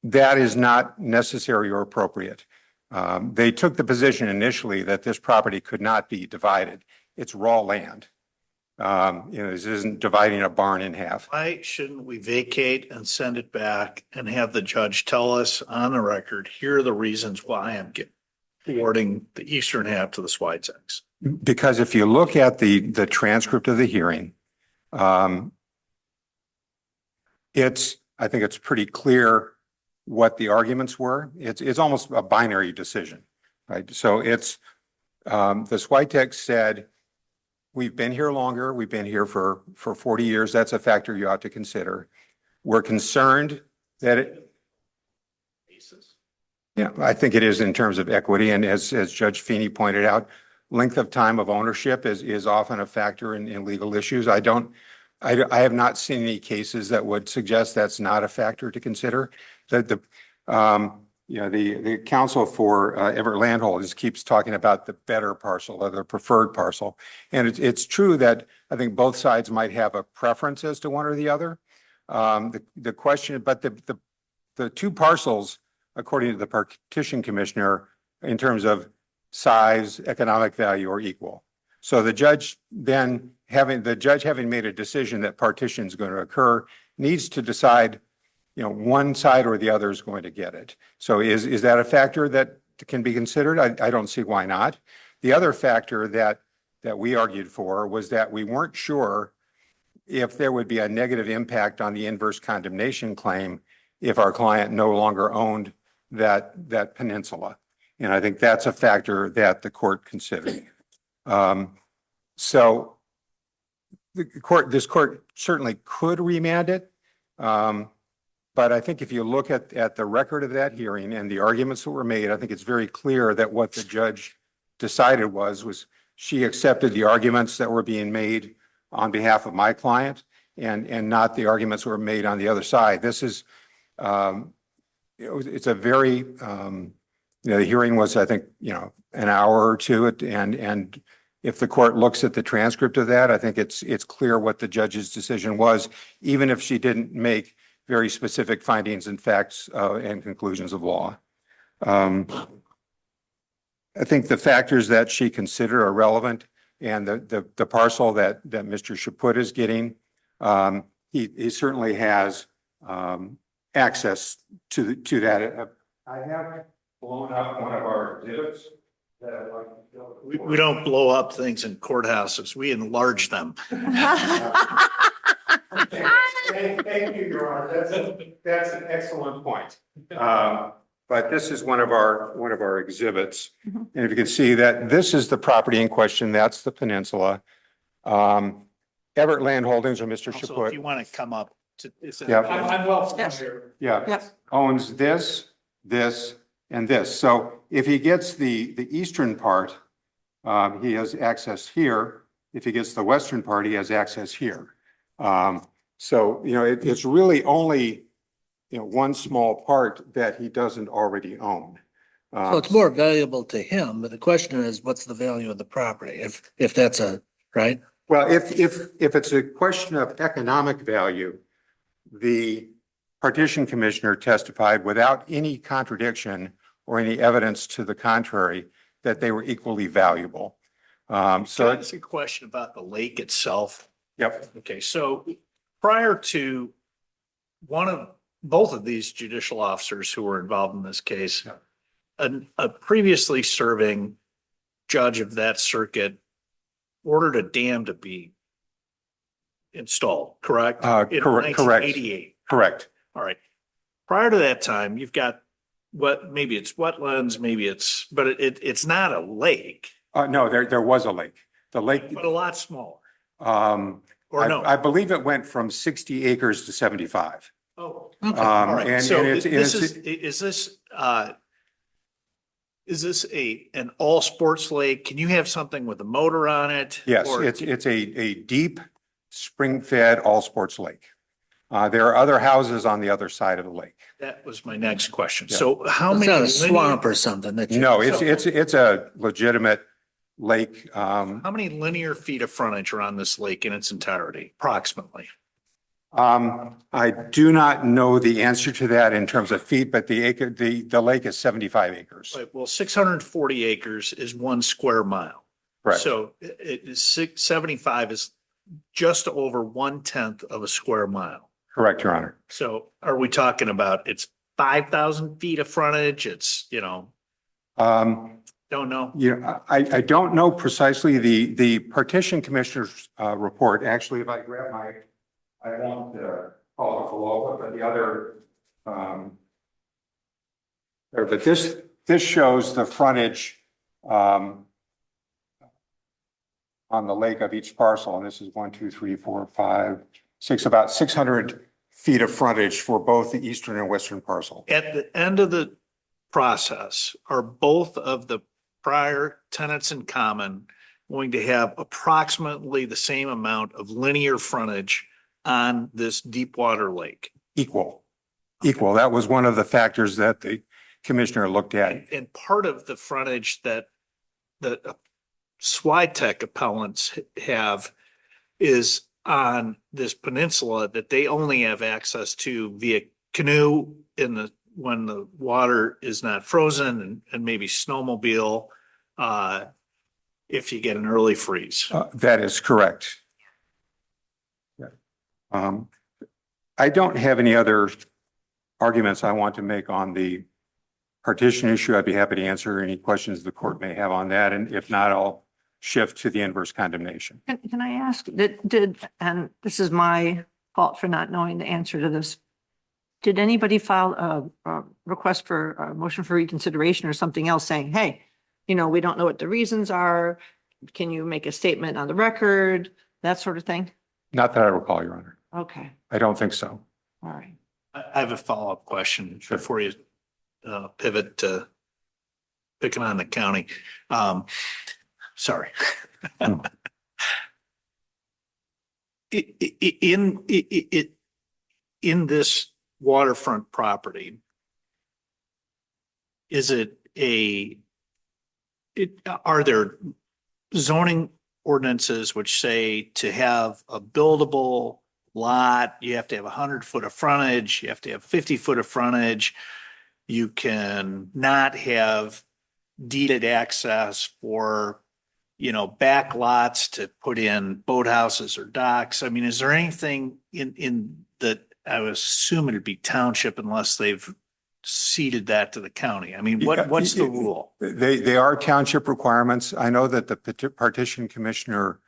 That is not necessary or appropriate. They took the position initially that this property could not be divided. It's raw land. This isn't dividing a barn in half. Why shouldn't we vacate and send it back and have the judge tell us on the record, here are the reasons why I'm awarding the eastern half to the Switex? Because if you look at the transcript of the hearing, I think it's pretty clear what the arguments were. It's almost a binary decision, right? So the Switex said, we've been here longer. We've been here for 40 years. That's a factor you ought to consider. We're concerned that I think it is in terms of equity. And as Judge Feeney pointed out, length of time of ownership is often a factor in legal issues. I have not seen any cases that would suggest that's not a factor to consider. That the counsel for Everett Land Holdings keeps talking about the better parcel or the preferred parcel. And it's true that I think both sides might have a preference as to one or the other. The question, but the two parcels, according to the partition commissioner, in terms of size, economic value, are equal. So the judge then having made a decision that partition is going to occur, needs to decide, one side or the other is going to get it. So is that a factor that can be considered? I don't see why not. The other factor that we argued for was that we weren't sure if there would be a negative impact on the inverse condemnation claim if our client no longer owned that peninsula. And I think that's a factor that the court considered. So this court certainly could remand it. But I think if you look at the record of that hearing and the arguments that were made, I think it's very clear that what the judge decided was she accepted the arguments that were being made on behalf of my client and not the arguments that were made on the other side. This is, it's a very, the hearing was, I think, an hour or two, and if the court looks at the transcript of that, I think it's clear what the judge's decision was, even if she didn't make very specific findings and facts and conclusions of law. I think the factors that she considered are relevant, and the parcel that Mr. Chaput is getting, he certainly has access to that. I have blown up one of our exhibits that I'd like to show. We don't blow up things in courthouses. We enlarge them. Thank you, Your Honor. That's an excellent point. But this is one of our exhibits. And if you can see that this is the property in question, that's the peninsula. Everett Land Holdings, or Mr. Also, Chaput. if you want to come up to, I'm well familiar. Yeah, owns this, and this. So if he gets the eastern part, he has access here. If he gets the western part, he has access here. So, it's really only, one small part that he doesn't already own. So it's more valuable to him, but the question is, what's the value of the property? If that's right? Well, if it's a question of economic value, the partition commissioner testified without any contradiction or any evidence to the contrary that they were equally valuable. So it's a question about the lake itself. Yep. Okay, so prior to both of these judicial officers who were involved in this case, a previously serving judge of that circuit ordered a dam to be installed, correct? In Correct. 1988. Correct. All right. Prior to that time, you've got maybe it's wetlands, but it's not a lake, No, there was a lake. The lake, but a lot smaller. or no? I believe it went from 60 acres to 75. Oh, okay. All right. and So it's- is this an all sports lake? Can you have something with a motor on it? Yes, Or- it's a deep spring-fed all sports lake. There are other houses on the other side of the lake. That was my next question. Yeah. So how It's many? not a swamp or something that you. No, it's a legitimate lake. How many linear feet of frontage are on this lake in its entirety, approximately? I do not know the answer to that in terms of feet, but the lake is 75 acres. Right, well, 640 acres is 1 square mile. Correct. So it is 675 is just over 1/10 of a square mile. Correct, Your Honor. So are we talking about it's 5,000 feet of frontage? It's, don't know. I don't know precisely the partition commissioner's report. Actually, if I grab I won't call it below, but the other, but this shows the frontage on the lake of each parcel, and this is 1, 2, 3, 4, 5, 6, about 600 feet of frontage for both the eastern and western parcel. At the end of the process, are both of the prior tenants in common going to have approximately the same amount of linear frontage on this deep water lake? Equal. That was one of the factors that the commissioner looked at. And part of the frontage that the SWITEC appellants have is on this peninsula that they only have access to via canoe when the water is not frozen and maybe snowmobile if you get an early freeze. That is correct. I don't have any other arguments I want to make on the partition issue. I'd be happy to answer any questions the court may have on that. And if not, I'll shift to the inverse condemnation. Can I ask, and this is my fault for not knowing the answer to this. Did anybody file a request for a motion for reconsideration or something else saying, hey, we don't know what the reasons are. Can you make a statement on the record? That sort of thing? Not that I recall, Your Honor. Okay, I don't think so. all right. I have a follow-up question before you pivot to picking on the county. Sorry. In this waterfront property, are there zoning ordinances which say to have a buildable lot, you have to have 100 foot of frontage, you have to have 50 foot of frontage, you can not have deeded access for, back lots to put in boathouses or docks? I mean, is there anything in that? I would assume it'd be township unless they've ceded that to the county. I mean, what's the rule? They are township requirements. I know that the partition commissioner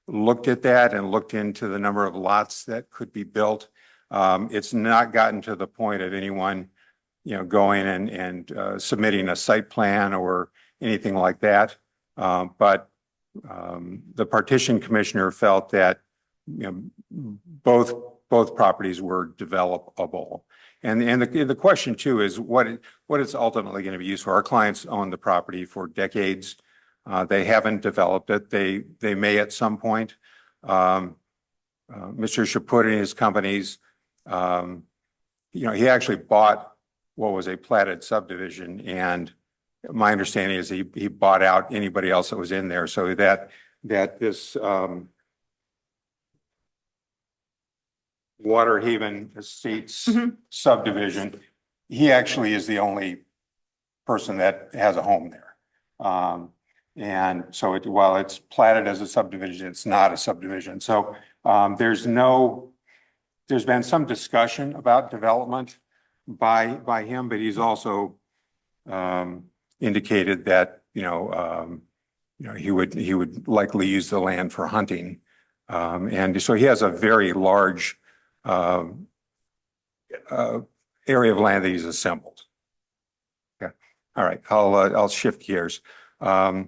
looked at that and looked into the number of lots that could be built. It's not gotten to the point of anyone, going and submitting a site plan or anything like that. But the partition commissioner felt that, both properties were developable. And the question too is what it's ultimately going to be used for. Our clients own the property for decades. They haven't developed it. They may at some point. Mr. Chaput and his companies, he actually bought what was a platted subdivision, and my understanding is he bought out anybody else that was in there, so that this Water Haven Estates subdivision, he actually is the only person that has a home there. And so while it's platted as a subdivision, it's not a subdivision. So there's been some discussion about development by him, but he's also indicated that, he would likely use the land for hunting And so he has a very large area of land that he's assembled. Okay. All right. I'll shift gears. And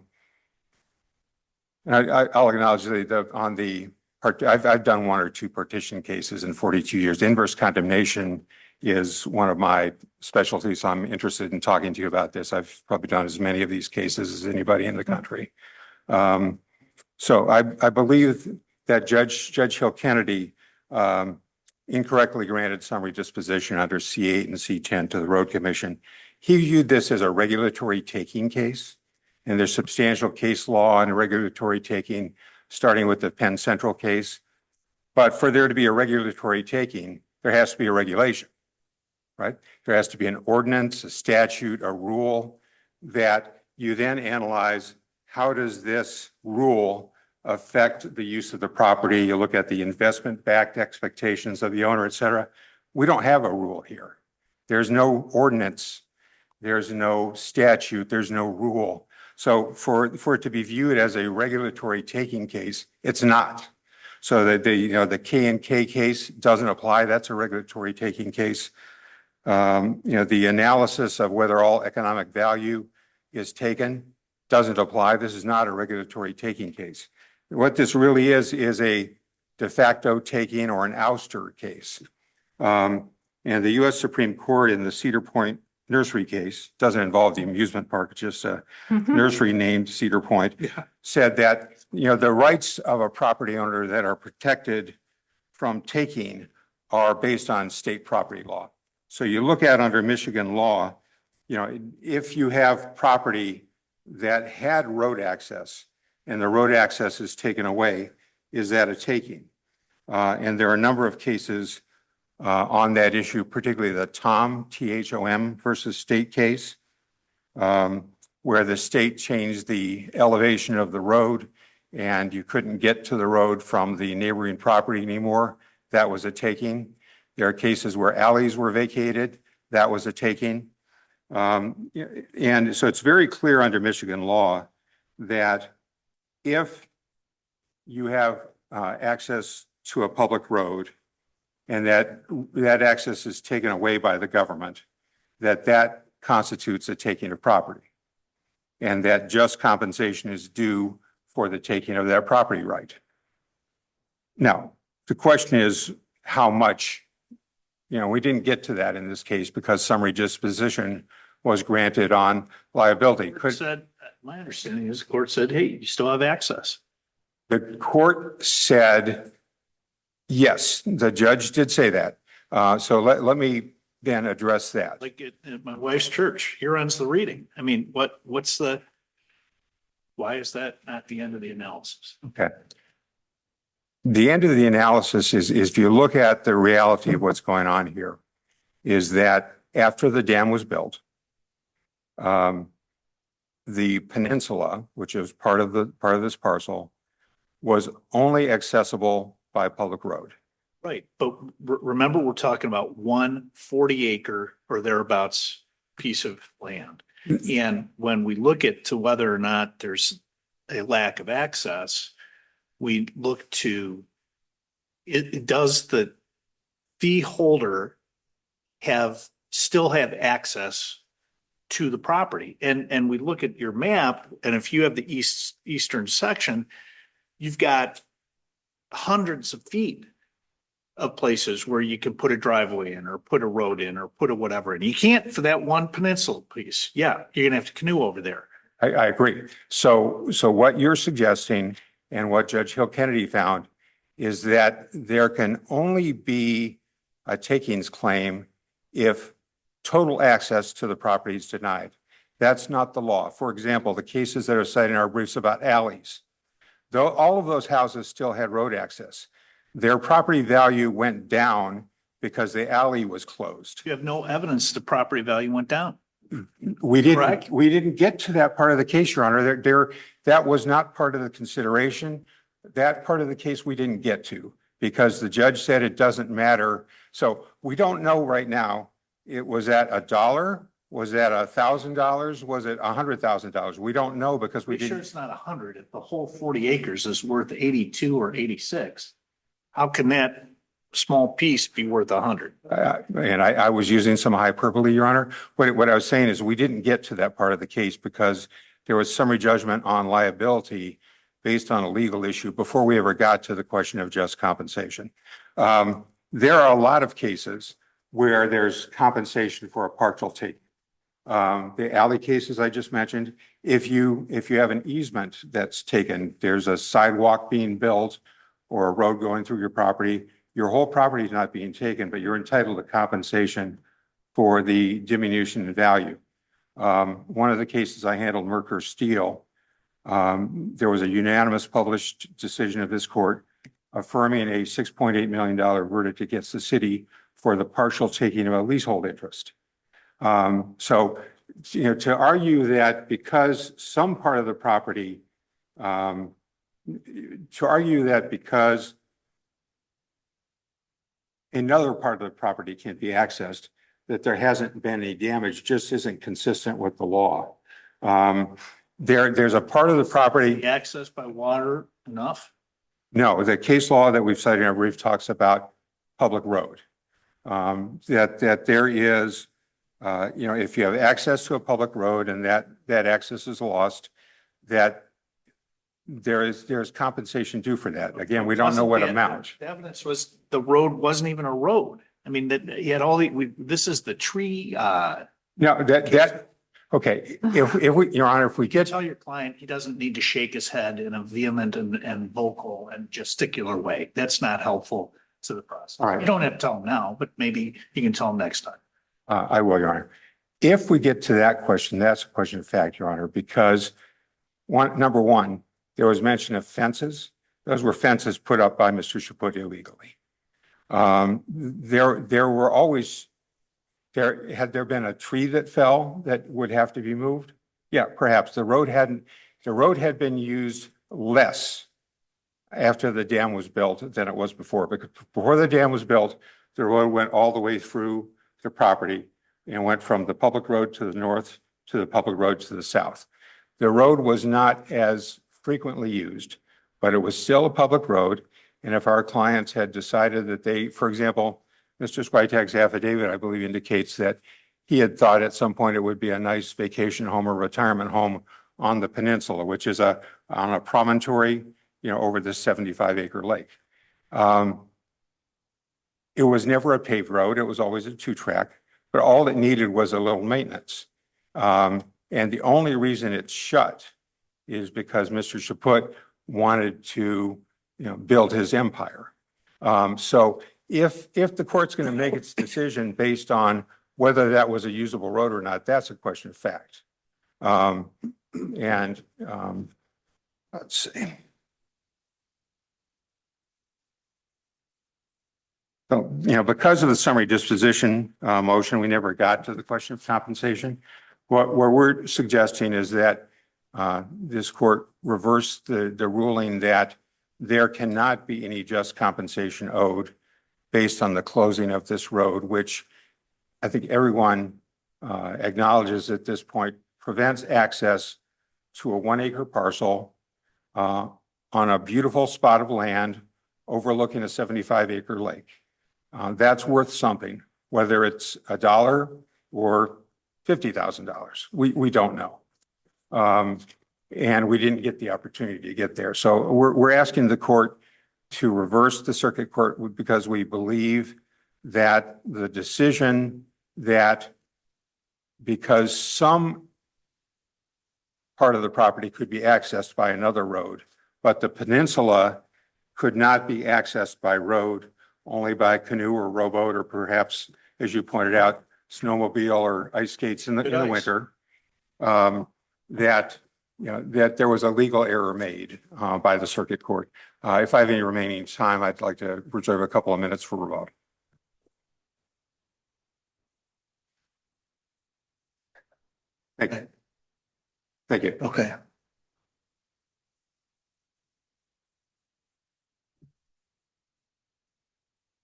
I'll acknowledge that on the part, I've done one or two partition cases in 42 years. Inverse condemnation is one of my specialties. So I'm interested in talking to you about this. I've probably done as many of these cases as anybody in the country. So I believe that Judge Hill Kennedy incorrectly granted summary disposition under C8 and C10 to the Road Commission. He viewed this as a regulatory taking case, and there's substantial case law on regulatory taking, starting with the Penn Central case. But for there to be a regulatory taking, there has to be a regulation, right? There has to be an ordinance, a statute, a rule that you then analyze. How does this rule affect the use of the property? You look at the investment-backed expectations of the owner, et cetera. We don't have a rule here. There's no ordinance. There's no statute. There's no rule. So for it to be viewed as a regulatory taking case, it's not. So that the K&K case doesn't apply. That's a regulatory taking case. The analysis of whether all economic value is taken doesn't apply. This is not a regulatory taking case. What this really is a de facto taking or an ouster case. And the U.S. Supreme Court in the Cedar Point nursery case, doesn't involve the amusement park, it's just a nursery named Cedar Point, said that, the rights of a property owner that are protected from taking are based on state property law. So you look at under Michigan law, if you have property that had road access and the road access is taken away, is that a taking? And there are a number of cases on that issue, particularly the THOM versus state case, where the state changed the elevation of the road and you couldn't get to the road from the neighboring property anymore. That was a taking. There are cases where alleys were vacated. That was a taking. And so it's very clear under Michigan law that if you have access to a public road and that access is taken away by the government, that constitutes a taking of property, and that just compensation is due for the taking of that property right. Now, the question is how much. We didn't get to that in this case because summary disposition was granted on liability. My understanding is the court said, hey, you still have access. The court said, yes, the judge did say that. So let me then address that. Like at my wife's church, here ends the reading. I mean, why is that not the end of the analysis? Okay. The end of the analysis is if you look at the reality of what's going on here, is that after the dam was built, the peninsula, which is part of this parcel, was only accessible by public road. Right. But remember, we're talking about 1 40-acre or thereabouts piece of land. And when we look at to whether or not there's a lack of access, we look to does the fee holder still have access to the property? And we look at your map, and if you have the eastern section, you've got hundreds of feet of places where you can put a driveway in or put a road in or put a whatever. And you can't for that one peninsula piece. Yeah, you're gonna have to canoe over there. I agree. So what you're suggesting and what Judge Hill Kennedy found is that there can only be a takings claim if total access to the property is denied. That's not the law. For example, the cases that are cited in our briefs about alleys, though all of those houses still had road access, their property value went down because the alley was closed. You have no evidence the property value went down. We didn't get to that part of the case, Your Honor. That was not part of the consideration. That part of the case we didn't get to because the judge said it doesn't matter. So we don't know right now. It was at $1 Was that $1,000? Was it $100,000? We don't know because we Pretty sure didn't. it's not 100. If the whole 40 acres is worth 82 or 86, how can that small piece be worth 100? And I was using some hyperbole, Your Honor. What I was saying is we didn't get to that part of the case because there was summary judgment on liability based on a legal issue before we ever got to the question of just compensation. There are a lot of cases where there's compensation for a partial take. The alley cases I just mentioned, if you have an easement that's taken, there's a sidewalk being built or a road going through your property, your whole property is not being taken, but you're entitled to compensation for the diminution in value. One of the cases I handled, Mercer Steel, there was a unanimous published decision of this court affirming a $6.8 million verdict against the city for the partial taking of a leasehold interest. So, to argue that because some part of the property, to argue that because another part of the property can't be accessed, that there hasn't been any damage just isn't consistent with the law. There's a part of the property. Accessed by water enough? No, the case law that we've cited in our brief talks about public road. That there is, if you have access to a public road and that access is lost, that there's compensation due for that. Again, we don't know what amount. The evidence was the road wasn't even a road. I mean, that you had all this is the tree. No, okay. Your Honor, if we get. Tell your client he doesn't need to shake his head in a vehement and vocal and gesticular way. That's not helpful to the process. All right. You don't have to tell him now, but maybe you can tell him next time. I will, Your Honor. If we get to that question, that's a question of fact, Your Honor, because number one, there was mention of fences. Those were fences put up by Mr. Chaput illegally. There were always, had there been a tree that fell that would have to be moved? Yeah, perhaps. The road had been used less after the dam was built than it was before. Because before the dam was built, the road went all the way through the property and went from the public road to the north to the public road to the south. The road was not as frequently used, but it was still a public road. And if our clients had decided that they, for example, Mr. Switek's affidavit, I believe, indicates that he had thought at some point it would be a nice vacation home or retirement home on the peninsula, which is on a promontory, over this 75-acre lake. It was never a paved road. It was always a 2-track, but all it needed was a little maintenance. And the only reason it's shut is because Mr. Chaput wanted to, build his empire. So if the court's going to make its decision based on whether that was a usable road or not, that's a question of fact. Let's see. So, because of the summary disposition motion, we never got to the question of compensation. What we're suggesting is that this court reverse the ruling that there cannot be any just compensation owed based on the closing of this road, which I think everyone acknowledges at this point prevents access to a 1-acre parcel on a beautiful spot of land overlooking a 75-acre lake. That's worth something, whether it's $1 or $50,000. We don't know. And we didn't get the opportunity to get there. So we're asking the court to reverse the circuit court because we believe that the decision that because some part of the property could be accessed by another road, but the peninsula could not be accessed by road, only by canoe or rowboat, or perhaps, as you pointed out, snowmobile or ice skates in the winter, that there was a legal error made by the circuit court. If I have any remaining time, I'd like to reserve a couple of minutes for rebuttal. Thank you. Thank you. Okay.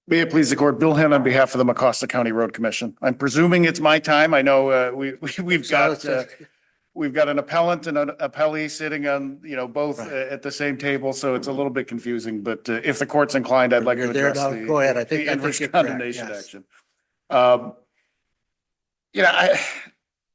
May it please the court, Bill Henn on behalf of the Mecosta County Road Commission. I'm presuming it's my time. I know we've got an appellant and an appellee sitting on, both at the same table, so it's a little bit confusing. But if the court's inclined, I'd like to You're there address now. Go ahead. I think the inverse you're correct. condemnation Yes. action.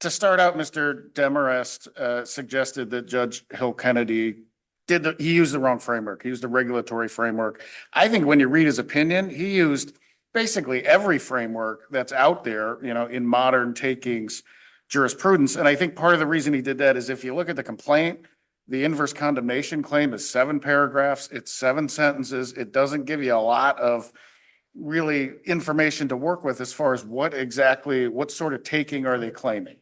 To start out, Mr. Demarest suggested that Judge Hill Kennedy he used the wrong framework. He used the regulatory framework. I think when you read his opinion, he used basically every framework that's out there, in modern takings jurisprudence. And I think part of the reason he did that is if you look at the complaint, the inverse condemnation claim is 7 paragraphs. It's 7 sentences. It doesn't give you a lot of really information to work with as far as what sort of taking are they claiming.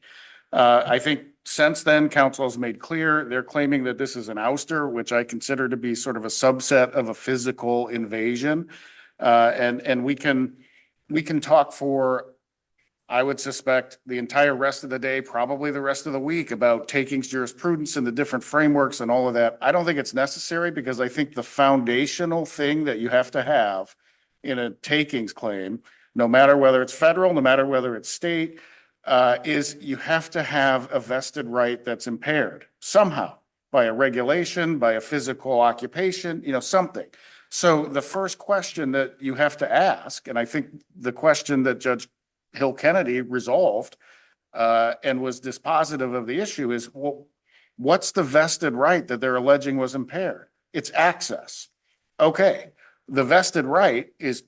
I think since then, council has made clear they're claiming that this is an ouster, which I consider to be sort of a subset of a physical invasion. And we can talk for, I would suspect, the entire rest of the day, probably the rest of the week, about takings jurisprudence and the different frameworks and all of that. I don't think it's necessary because I think the foundational thing that you have to have in a takings claim, no matter whether it's federal, no matter whether it's state, is you have to have a vested right that's impaired somehow by a regulation, by a physical occupation, something. So the first question that you have to ask, and I think the question that Judge Hill Kennedy resolved and was dispositive of the issue is, well, what's the vested right that they're alleging was impaired? It's access. Okay, the vested right is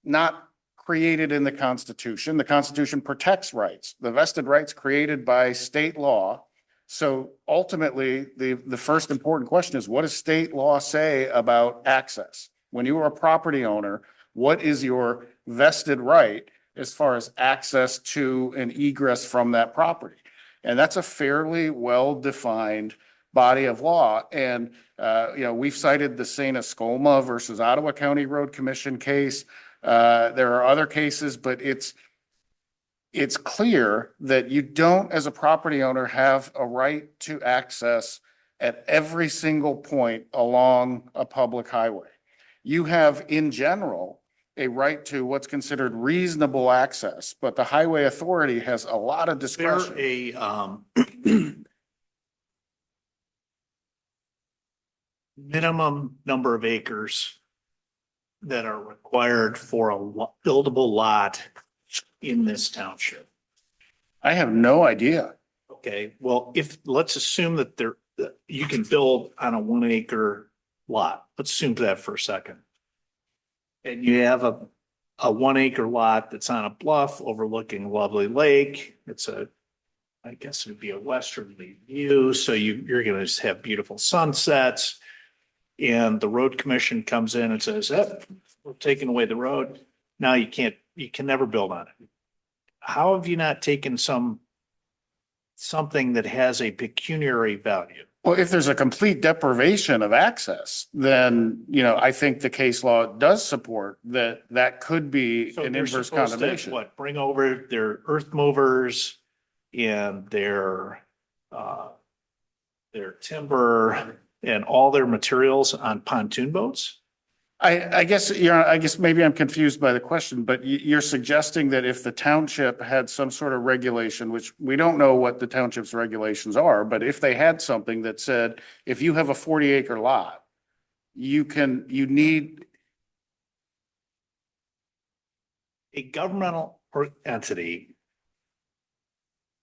not created in the Constitution. The Constitution protects rights. The vested rights created by state law. So ultimately, the first important question is, what does state law say about access? When you are a property owner, what is your vested right as far as access to an egress from that property? And that's a fairly well-defined body of law. And, we've cited the St. Escoma versus Ottawa County Road Commission case. There are other cases, but it's clear that you don't, as a property owner, have a right to access at every single point along a public highway. You have, in general, a right to what's considered reasonable access, but the highway authority has a lot of discretion. Minimum number of acres that are required for a buildable lot in this township? I have no idea. Okay, well, let's assume that you can build on a 1 acre lot. Let's assume that for a second. And you have a 1 acre lot that's on a bluff overlooking a lovely lake. I guess it'd be a westerly view. So you're going to just have beautiful sunsets. And the road commission comes in and says, we're taking away the road. Now you can never build on it. How have you not taken something that has a pecuniary value? Well, if there's a complete deprivation of access, then, I think the case law does support that could be an inverse condemnation. What, bring over their earth movers and their timber and all their materials on pontoon boats? I guess maybe I'm confused by the question, but you're suggesting that if the township had some sort of regulation, which we don't know what the township's regulations are, but if they had something that said, if you have a 40 acre lot, you need a governmental entity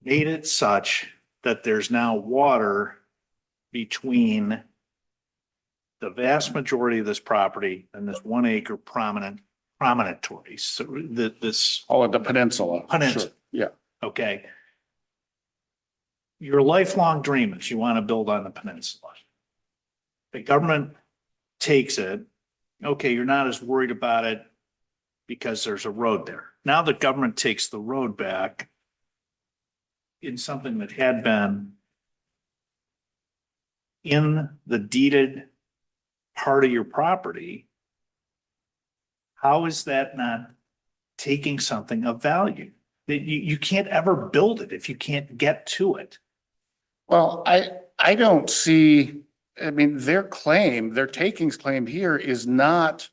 made it such that there's now water between the vast majority of this property and this 1 acre promontory. So this. Oh, the peninsula. Peninsula. Sure. Yeah. Okay. Your lifelong dream is you want to build on the peninsula. The government takes it. Okay, you're not as worried about it because there's a road there. Now the government takes the road back in something that had been in the deeded part of your property. How is that not taking something of value? That you can't ever build it if you can't get to it. Well, I don't see, their takings claim here is not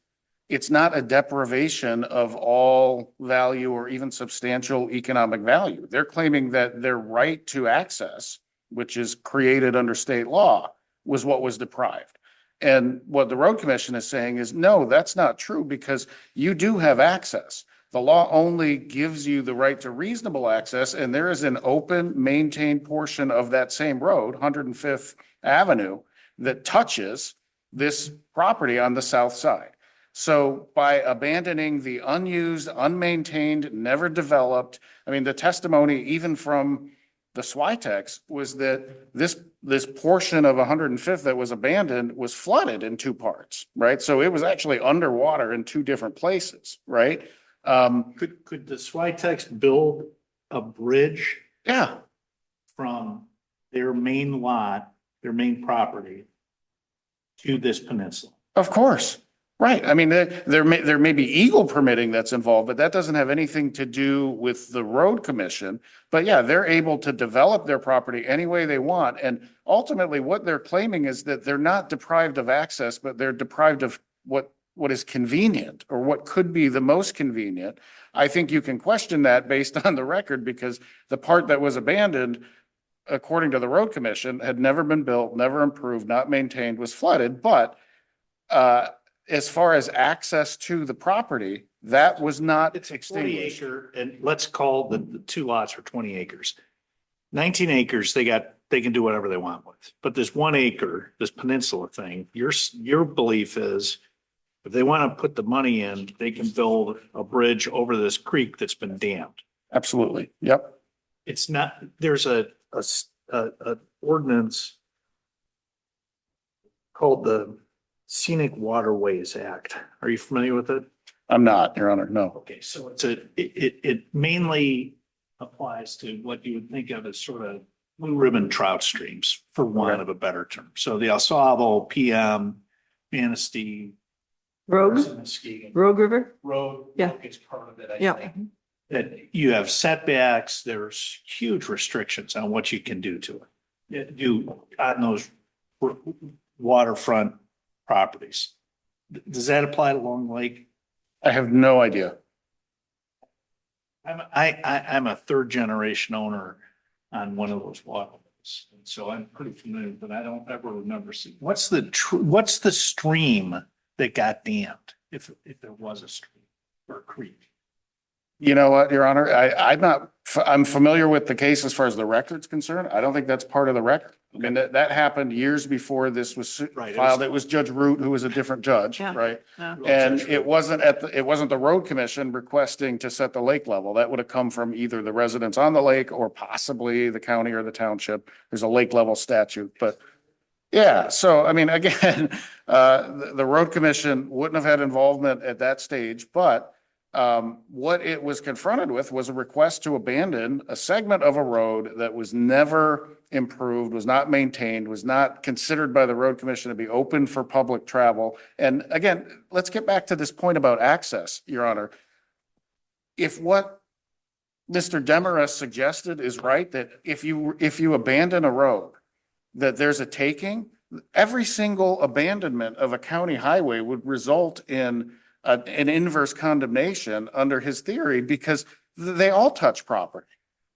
it's not a deprivation of all value or even substantial economic value. They're claiming that their right to access, which is created under state law, was what was deprived. And what the road commission is saying is, no, that's not true, because you do have access. The law only gives you the right to reasonable access, and there is an open, maintained portion of that same road, 105th Avenue, that touches this property on the south side. So by abandoning the unused, unmaintained, never developed, I mean, the testimony even from the Switex was that this portion of 105th that was abandoned was flooded in two parts, right? So it was actually underwater in two different places, right? Could the Switex build a bridge? Yeah. From their main lot, their main property to this peninsula? Of course. Right. I mean, there may be eagle permitting that's involved, but that doesn't have anything to do with the road commission. But yeah, they're able to develop their property any way they want. And ultimately what they're claiming is that they're not deprived of access, but they're deprived of what is convenient, or what could be the most convenient. I think you can question that based on the record, because the part that was abandoned, according to the road commission, had never been built, never improved, not maintained, was flooded. But as far as access to the property, that was not It's a 40 acre, and let's call the two lots are 20 acres. 19 acres, they can do whatever they want with. But this 1 acre, this peninsula thing, your belief is if they want to put the money in, they can build a bridge over this creek that's been dammed. Absolutely. Yep. It's not, there's a ordinance called the Scenic Waterways Act. Are you familiar with it? I'm not, Your Honor. No. Okay, so it mainly applies to what you would think of as sort of blue ribbon trout streams, for want of a better term. So the El Savo, PM, Manistee, Rogue River? Road. Yeah. It's part of it, Yeah. think. That you have setbacks, there's huge restrictions on what you can do to it. On those waterfront properties. Does that apply to Long Lake? I have no idea. I'm a third generation owner on one of those waterways. And so I'm pretty familiar, but I don't ever remember seeing, what's the stream that got dammed, if there was a stream or a creek? You know what, Your Honor, I'm familiar with the case as far as the record's concerned. I don't think that's part of the record. I mean, that happened years before this was filed. It was Judge Root, who was a different judge, right? Yeah. And it wasn't the road commission requesting to set the lake level. That would have come from either the residents on the lake or possibly the county or the township. There's a lake level statute, but yeah. So, I mean, again, the road commission wouldn't have had involvement at that stage, but what it was confronted with was a request to abandon a segment of a road that was never improved, was not maintained, was not considered by the road commission to be open for public travel. And again, let's get back to this point about access, Your Honor. If what Mr. Demarest suggested is right, that if you abandon a road, that there's a taking, every single abandonment of a county highway would result in an inverse condemnation under his theory, because they all touch property,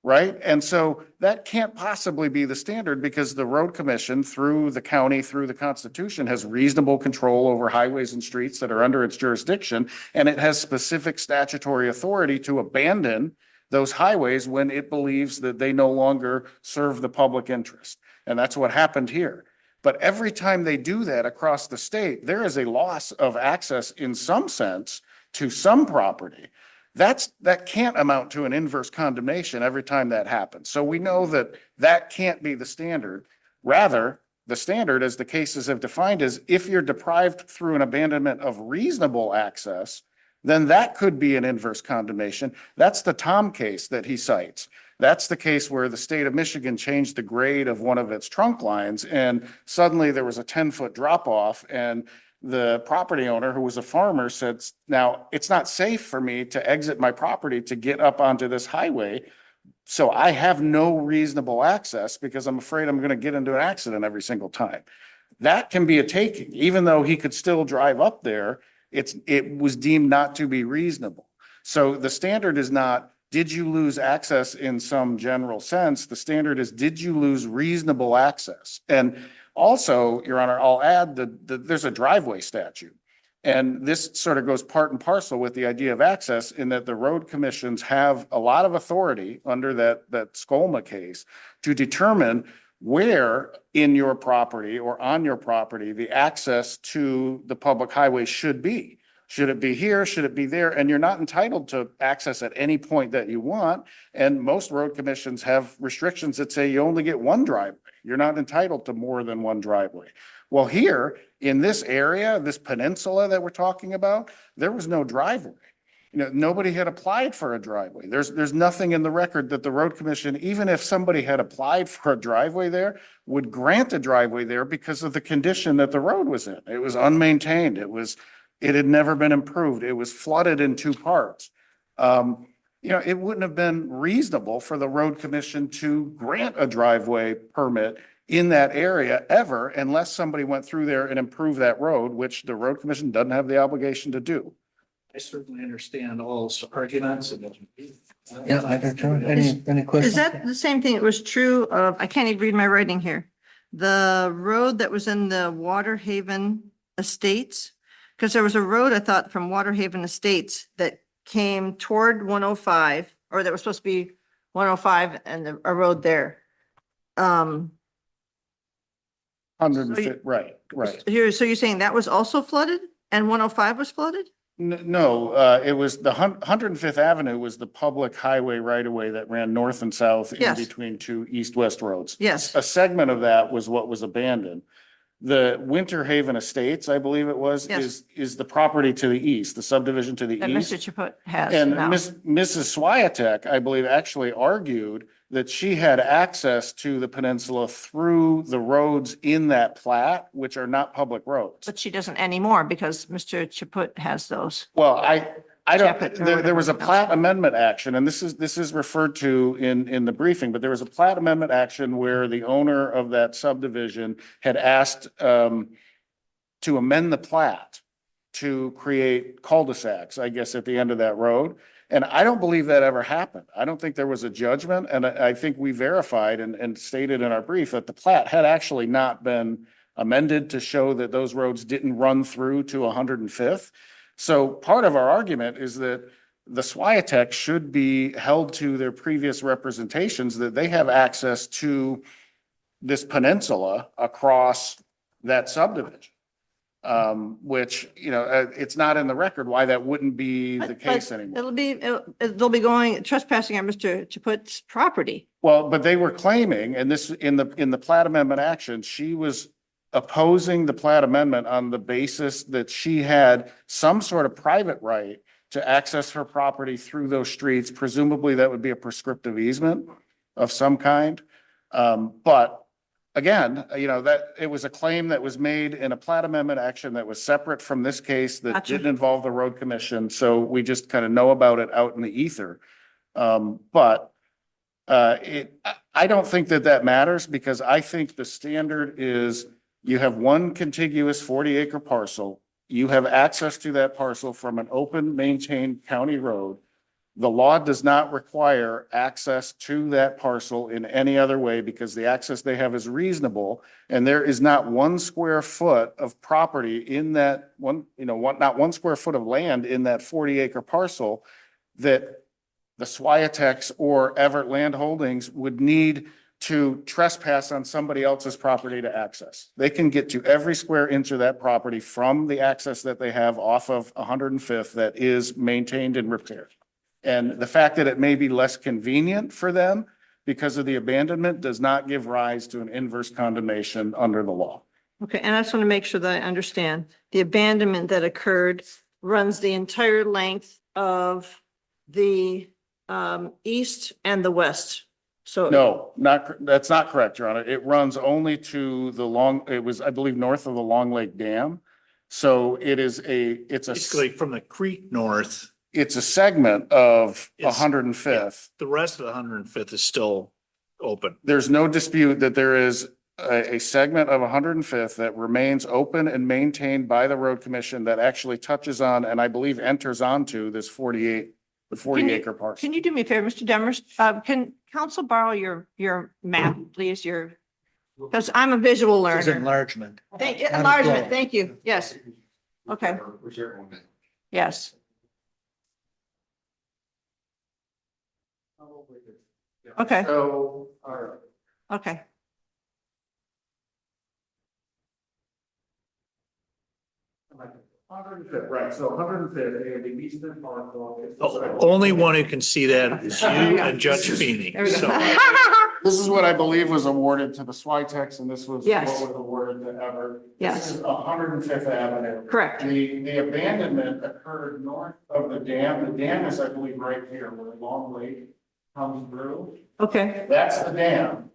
right? And so that can't possibly be the standard, because the road commission, through the county, through the Constitution, has reasonable control over highways and streets that are under its jurisdiction, and it has specific statutory authority to abandon those highways when it believes that they no longer serve the public interest. And that's what happened here. But every time they do that across the state, there is a loss of access in some sense to some property. That can't amount to an inverse condemnation every time that happens. So we know that can't be the standard. Rather, the standard, as the cases have defined, is if you're deprived through an abandonment of reasonable access, then that could be an inverse condemnation. That's the Tom case that he cites. That's the case where the state of Michigan changed the grade of one of its trunk lines, and suddenly there was a 10-foot drop off, and the property owner, who was a farmer, said, now it's not safe for me to exit my property to get up onto this highway. So I have no reasonable access because I'm afraid I'm going to get into an accident every single time. That can be a taking, even though he could still drive up there it was deemed not to be reasonable. So the standard is not, did you lose access in some general sense? The standard is, did you lose reasonable access? And also, Your Honor, I'll add that there's a driveway statute. And this sort of goes part and parcel with the idea of access, in that the road commissions have a lot of authority under that SCOLMA case to determine where in your property or on your property the access to the public highway should be. Should it be here? Should it be there? And you're not entitled to access at any point that you want. And most road commissions have restrictions that say you only get one driveway. You're not entitled to more than one driveway. Well, here in this area, this peninsula that we're talking about, there was no driveway. You know, nobody had applied for a driveway. There's nothing in the record that the road commission, even if somebody had applied for a driveway there, would grant a driveway there because of the condition that the road was in. It was unmaintained. It had never been improved. It was flooded in two parts. You know, it wouldn't have been reasonable for the road commission to grant a driveway permit in that area ever, unless somebody went through there and improved that road, which the road commission doesn't have the obligation to do. I certainly understand all those arguments. Yeah, I do too. Any questions? Is that the same thing? It was true of, I can't even read my writing here. The road that was in the Waterhaven Estates, because there was a road, I thought, from Waterhaven Estates that came toward 105, or that was supposed to be 105 and a road there. 100, right. So you're saying that was also flooded and 105 was flooded? No, it was the 105th Avenue was the public highway right of way that ran north and south in Yes. between two east-west roads. Yes. A segment of that was what was abandoned. The Winter Haven Estates, I believe it was, Yes. is the property to the east, the subdivision to the That east. Mr. Chaput has And now. Mrs. Swiatek, I believe, actually argued that she had access to the peninsula through the roads in that plat, which are not public roads. But she doesn't anymore because Mr. Chaput has those. Well, I don't, Chaput or there was a whatever. plat amendment action, and this is referred to in the briefing, but there was a plat amendment action where the owner of that subdivision had asked to amend the plat to create cul-de-sacs, I guess, at the end of that road. And I don't believe that ever happened. I don't think there was a judgment, and I think we verified and stated in our brief that the plat had actually not been amended to show that those roads didn't run through to 105th. So part of our argument is that the Swiatek should be held to their previous representations that they have access to this peninsula across that subdivision. Which, you know, it's not in the record why that wouldn't be the case anymore. They'll be going trespassing on Mr. Chaput's property. Well, but they were claiming, and this in the plat amendment action, she was opposing the plat amendment on the basis that she had some sort of private right to access her property through those streets. Presumably that would be a prescriptive easement of some kind. But again, you know, that it was a claim that was made in a plat amendment action that was separate from this case that Gotcha. didn't involve the road commission. So we just kind of know about it out in the ether. I don't think that matters, because I think the standard is you have one contiguous 40-acre parcel. You have access to that parcel from an open, maintained county road. The law does not require access to that parcel in any other way, because the access they have is reasonable. And there is not 1 square foot of property in that not 1 square foot of land in that 40-acre parcel that the Swiateks or Everett Land Holdings would need to trespass on somebody else's property to access. They can get to every square inch of that property from the access that they have off of 105th that is maintained and repaired. And the fact that it may be less convenient for them because of the abandonment does not give rise to an inverse condemnation under the law. Okay, and I just want to make sure that I understand. The abandonment that occurred runs the entire length of the east and the west. So No, that's not correct, Your Honor. It runs only to it was, I believe, north of the Long Lake Dam. So it's Basically from the creek north. It's a segment of It's- 105th. The rest of the 105th is still open. There's no dispute that there is a segment of 105th that remains open and maintained by the road commission that actually touches on, and I believe enters onto this 40 acre parcel. Can you do me a favor, Mr. Demers? Can council borrow your map, please? Because I'm a visual This is learner. enlargement. Enlargement, thank you. Yes. Okay. Yes. Okay, So, all right. okay. Right, so 105th, the eastern parcel. The only one who can see that is you and Judge Feeney. There we go. So This is what I believe was awarded to the Switex, and this was Yes. what was awarded to Everett. Yes. This is 105th Avenue. Correct. The abandonment occurred north of the dam. The dam is, I believe, right here where Long Lake comes through. Okay, That's the dam.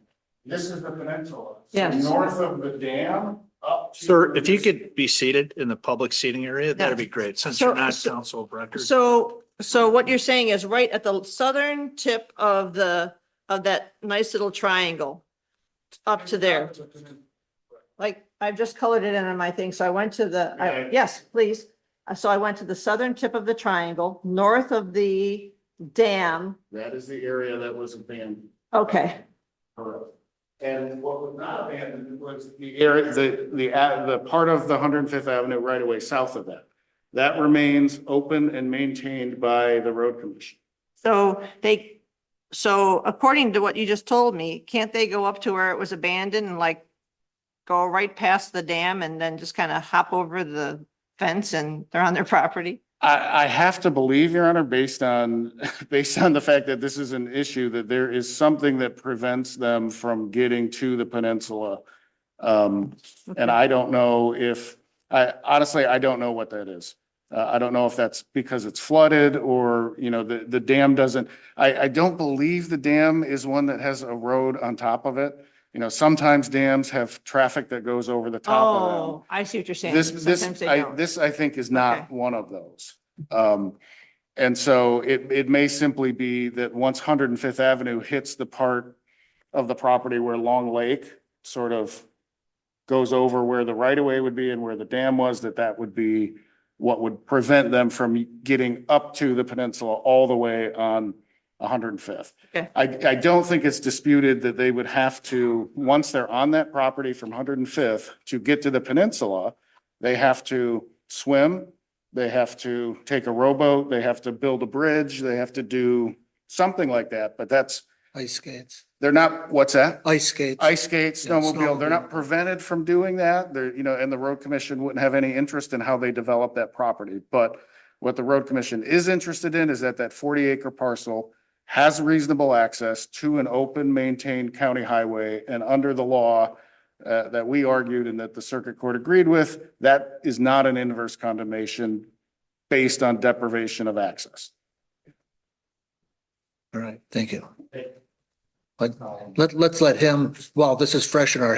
This is the peninsula. So Yes. north of the dam up to. sir, if you could be seated in the public seating area, that'd be great, since you're not counsel of record. so what you're saying is right at the southern tip of that nice little triangle up to there. Like, I've just colored it in on my thing, so I went to Yeah. yes, please. So I went to the southern tip of the triangle, north of the dam. That is the area that was abandoned. Okay, Correct. And what was not abandoned was the area, the part of the 105th Avenue right away south of that. That remains open and maintained by the road commission. so according to what you just told me, can't they go up to where it was abandoned and like go right past the dam and then just kind of hop over the fence and they're on their property? I have to believe, Your Honor, based on the fact that this is an issue, that there is something that prevents them from getting to the peninsula. And I don't know honestly, I don't know what that is. I don't know if that's because it's flooded or, the dam doesn't, I don't believe the dam is one that has a road on top of it. Sometimes dams have traffic that goes over the top of them. Oh, I see what you're saying. This, Sometimes they don't. this I think is not Okay. one of those. And so it may simply be that once 105th Avenue hits the part of the property where Long Lake sort of goes over where the right of way would be and where the dam was, that would be what would prevent them from getting up to the peninsula all the way on 105th. Okay. I don't think it's disputed that they would have to, once they're on that property from 105th, to get to the peninsula, they have to swim, they have to take a rowboat, they have to build a bridge, they have to do something like that, but that's, Ice skates, they're not, what's that? ice skates. Ice skates, Yeah, snowmobile, they're not snowmobile. prevented from doing that. They're, and the road commission wouldn't have any interest in how they develop that property. But what the road commission is interested in is that 40 acre parcel has reasonable access to an open, maintained county highway. And under the law that we argued and that the circuit court agreed with, that is not an inverse condemnation based on deprivation of access. All right, thank you. Let's let him, well, this is fresh in our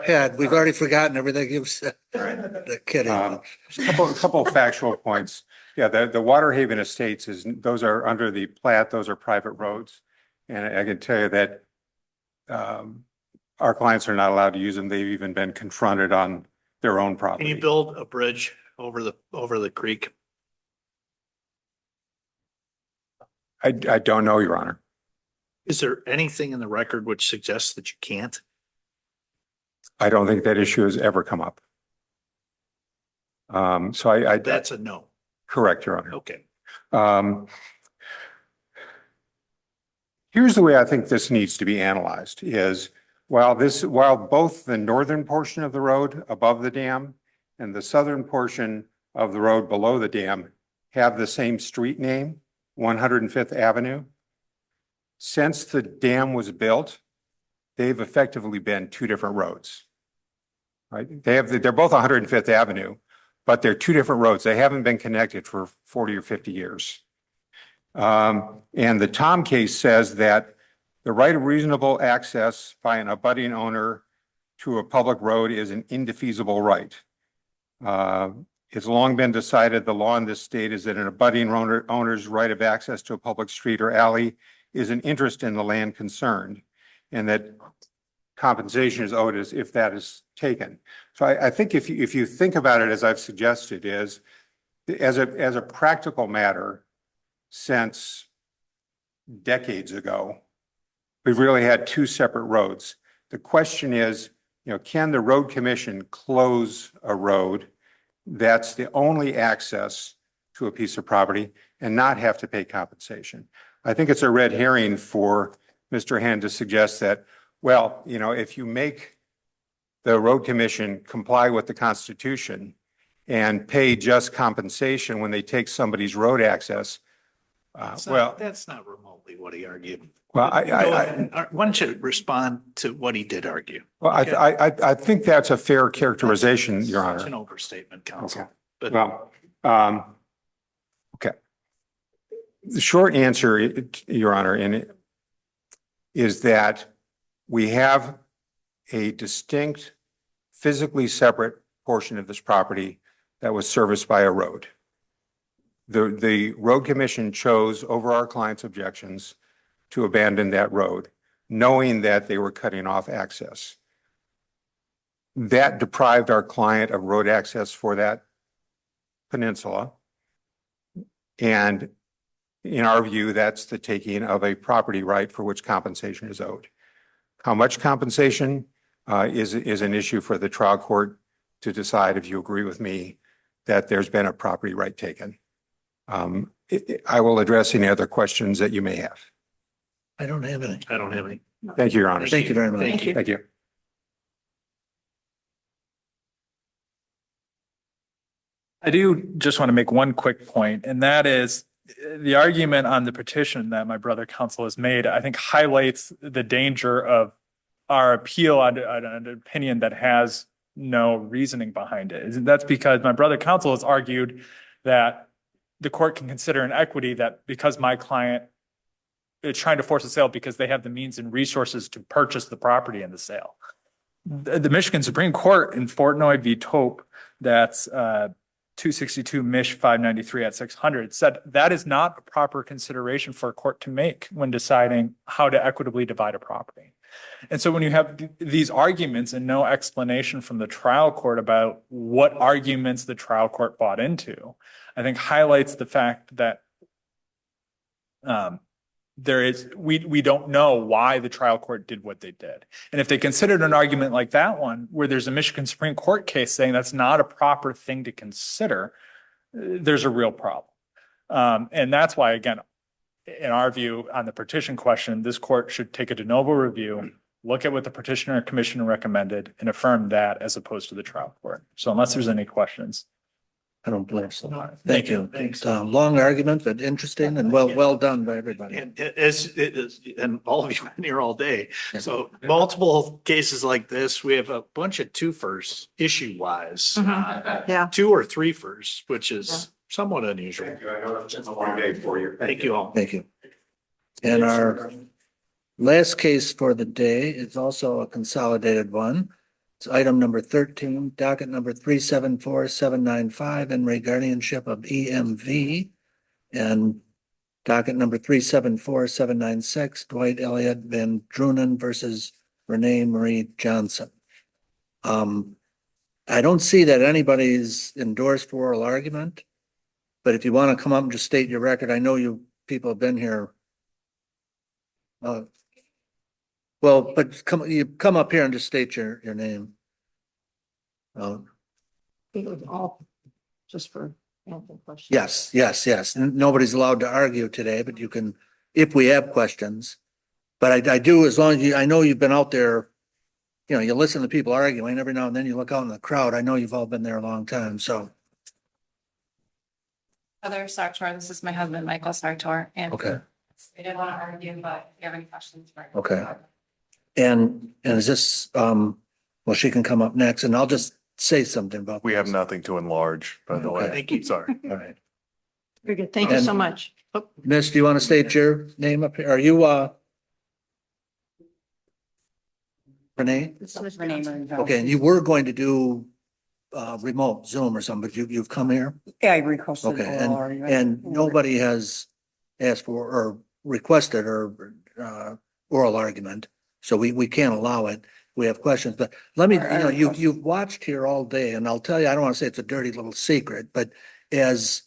head. We've already forgotten everything you've said. Kidding. Couple of factual points. Yeah, the Water Haven Estates those are under the plat, those are private roads. And I can tell you that our clients are not allowed to use them. They've even been confronted on their own Can property. you build a bridge over the creek? I don't know, Your Honor. Is there anything in the record which suggests that you can't? I don't think that issue has ever come up. So That's a no. correct, Your Honor. Okay. Here's the way I think this needs to be analyzed is while both the northern portion of the road above the dam and the southern portion of the road below the dam have the same street name, 105th Avenue. Since the dam was built, they've effectively been two different roads. Right? They're both 105th Avenue, but they're two different roads. They haven't been connected for 40 or 50 years. And the Tom case says that the right of reasonable access by an abutting owner to a public road is an indefeasible right. It's long been decided the law in this state is that an abutting owner's right of access to a public street or alley is an interest in the land concerned, and that compensation is owed is if that is taken. So I think if you think about it as I've suggested is, as a practical matter, since decades ago, we've really had two separate roads. The question is, can the road commission close a road that's the only access to a piece of property and not have to pay compensation? I think it's a red herring for Mr. Hand to suggest that, well, if you make the road commission comply with the Constitution and pay just compensation when they take somebody's road access, That's not remotely what he argued. Well, Why don't you respond to what he did argue? Well, I think that's a fair characterization, Your Such an Honor. overstatement, counsel. Okay. But Well, okay. The short answer, Your Honor, is that we have a distinct, physically separate portion of this property that was serviced by a road. The road commission chose, over our client's objections, to abandon that road, knowing that they were cutting off access. That deprived our client of road access for that peninsula. And in our view, that's the taking of a property right for which compensation is owed. How much compensation is an issue for the trial court to decide, if you agree with me, that there's been a property right taken. I will address any other questions that you may have. I don't have any. I don't have any. Thank you, Your Honor. Thank you very much. Thank you. Thank you. I do just want to make one quick point, and that is the argument on the petition that my brother counsel has made, I think highlights the danger of our appeal on an opinion that has no reasoning behind it. And that's because my brother counsel has argued that the court can consider an equity that because my client is trying to force a sale because they have the means and resources to purchase the property in the sale. The Michigan Supreme Court in Fortnoy v. Tope, that's 262 Mich 593 at 600, said that is not a proper consideration for a court to make when deciding how to equitably divide a property. And so when you have these arguments and no explanation from the trial court about what arguments the trial court bought into, I think highlights the fact that we don't know why the trial court did what they did. And if they considered an argument like that one, where there's a Michigan Supreme Court case saying that's not a proper thing to consider, there's a real problem. And that's why, again, in our view on the petition question, this court should take a de novo review, look at what the petitioner and commissioner recommended and affirm that as opposed to the trial court. So unless there's any questions. I don't believe so. Thank you. Thanks. Long argument, but interesting and well done by everybody. And it is, and all of you have been here all day. So multiple cases like this, we have a bunch of twofers issue wise. Yeah. 2 or 3 firsts, which is somewhat unusual. It's a long day for you. Thank you all. Thank you. And our last case for the day is also a consolidated one. It's item number 13, docket number 374795, in re guardianship of EMV, and docket number 374796, Dwight Elliott Van Drunen versus Renee Marie Johnson. I don't see that anybody's endorsed for oral argument, but if you want to come up and just state your record, I know you people have been here. Well, but you come up here and just state your name. All just for ample questions. Yes. Nobody's allowed to argue today, but you can, if we have questions. But I do, as long as I know you've been out there, you listen to people arguing every now and then you look out in the crowd. I know you've all been there a long time, so. Heather Sartor, this is my husband, Michael Sartor, and Okay. we didn't want to argue, but if you have any questions. Okay. And is this, well, she can come up next and I'll just say something about. We have nothing to enlarge, by the way. Thank you. Sorry. All right. Very good. Thank you so much. Oh, Miss, do you want to state your name up here? Are you, Renee? This is Renee. Okay, and you were going to do, remote Zoom or something, but you've come here? Yeah, I requested. Okay, and nobody has asked for or requested or, oral argument, so we can't allow it. we have questions, but let me, you've watched here all day and I'll tell you, I don't want to say it's a dirty little secret, but as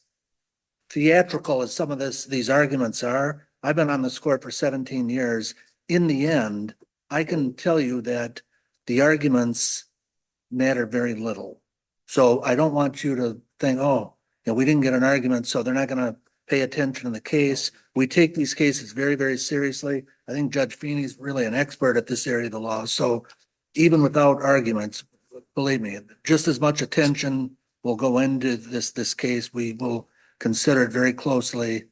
theatrical as some of these arguments are, I've been on this court for 17 years. In the end, I can tell you that the arguments matter very little. So I don't want you to think, oh, we didn't get an argument, so they're not going to pay attention to the case. We take these cases very, very seriously. I think Judge Feeney's really an expert at this area of the law. So even without arguments, believe me, just as much attention will go into this case. We will consider it very closely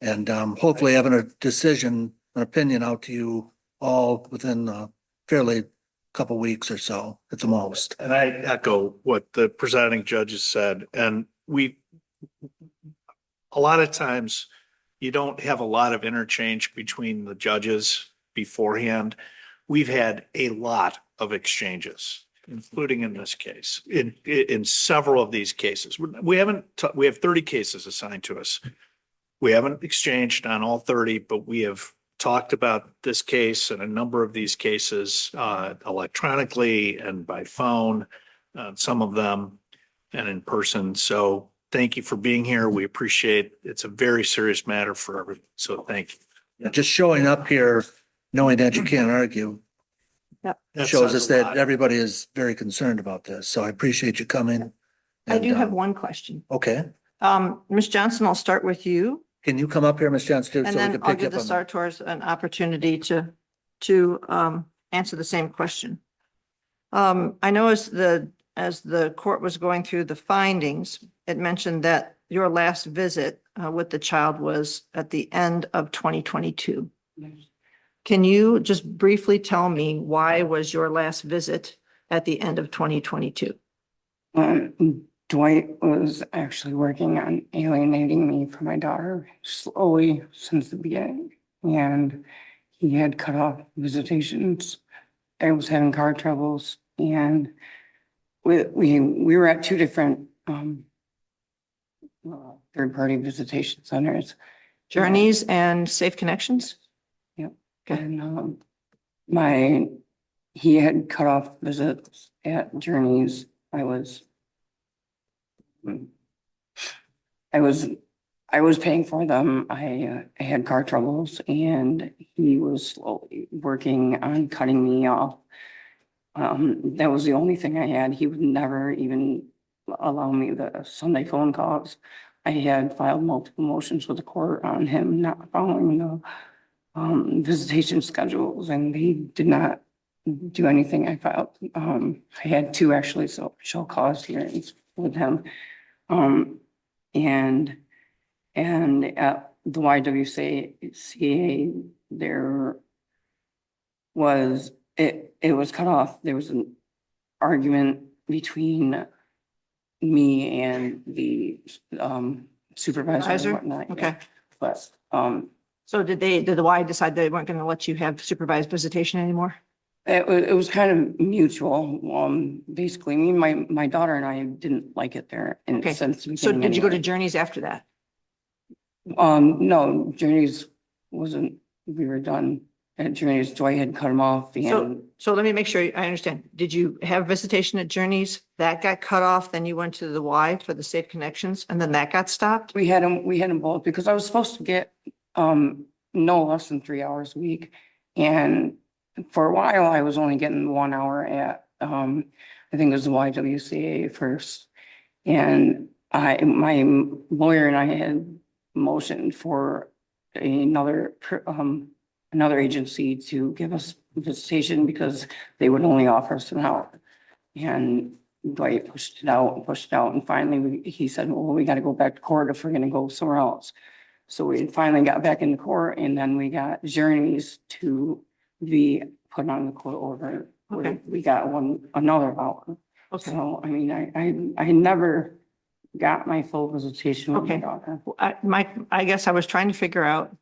and hopefully having a decision, an opinion out to you all within a fairly couple weeks or so at the most. And I echo what the presiding judges said. And a lot of times you don't have a lot of interchange between the judges beforehand. We've had a lot of exchanges, including in this case, in several of these cases. We have 30 cases assigned to us. We haven't exchanged on all 30, but we have talked about this case and a number of these cases electronically and by phone, some of them and in person. So thank you for being here. We appreciate it. It's a very serious matter for everyone. So thank you. Just showing up here, knowing that you can't argue, shows us that everybody is very concerned about this. So I appreciate you coming. I do have one question. Okay. Ms. Johnson, I'll start with you. Can you come up here, Ms. Johnson, too? And So we then can I'll pick give up the on that. Sartors an opportunity to answer the same question. I know as the court was going through the findings, it mentioned that your last visit with the child was at the end of 2022. Can you just briefly tell me why was your last visit at the end of 2022? Dwight was actually working on alienating me from my daughter slowly since the beginning. And he had cut off visitations. I was having car troubles and we were at two different third-party visitation centers. Journeys and Safe Connections? Yep. Okay. And he had cut off visits at Journeys. I was paying for them. I had car troubles and he was slowly working on cutting me off. That was the only thing I had. He would never even allow me the Sunday phone calls. I had filed multiple motions with the court on him not following the visitation schedules, and he did not do anything. I filed. I had two actually, so show cause hearings with him. And at the YWCA, there was, it was cut off. There was an argument between me and the supervisor and whatnot. Okay. But, so did the Y decide they weren't going to let you have supervised visitation anymore? it was kind of mutual. Basically, me and my daughter and I didn't like it there. In Okay. since the So beginning did you go to anyway. Journeys after that? No, Journeys wasn't, we were done at Journeys. Dwight had cut him off and So let me make sure I understand. Did you have visitation at Journeys? That got cut off, then you went to the Y for the Safe Connections, and then that got stopped? we had them both because I was supposed to get no less than 3 hours a week. And for a while, I was only getting 1 hour at I think it was the YWCA first. And my lawyer and I had motioned for another agency to give us visitation because they would only offer us an hour. And Dwight pushed it out, and finally he said, well, we got to go back to court if we're going to go somewhere else. So we finally got back into court, and then we got Journeys to be put on the court order. Okay. We got another hour. Okay. So, I mean, I never got my full visitation with my Okay. daughter. I guess I was trying to figure out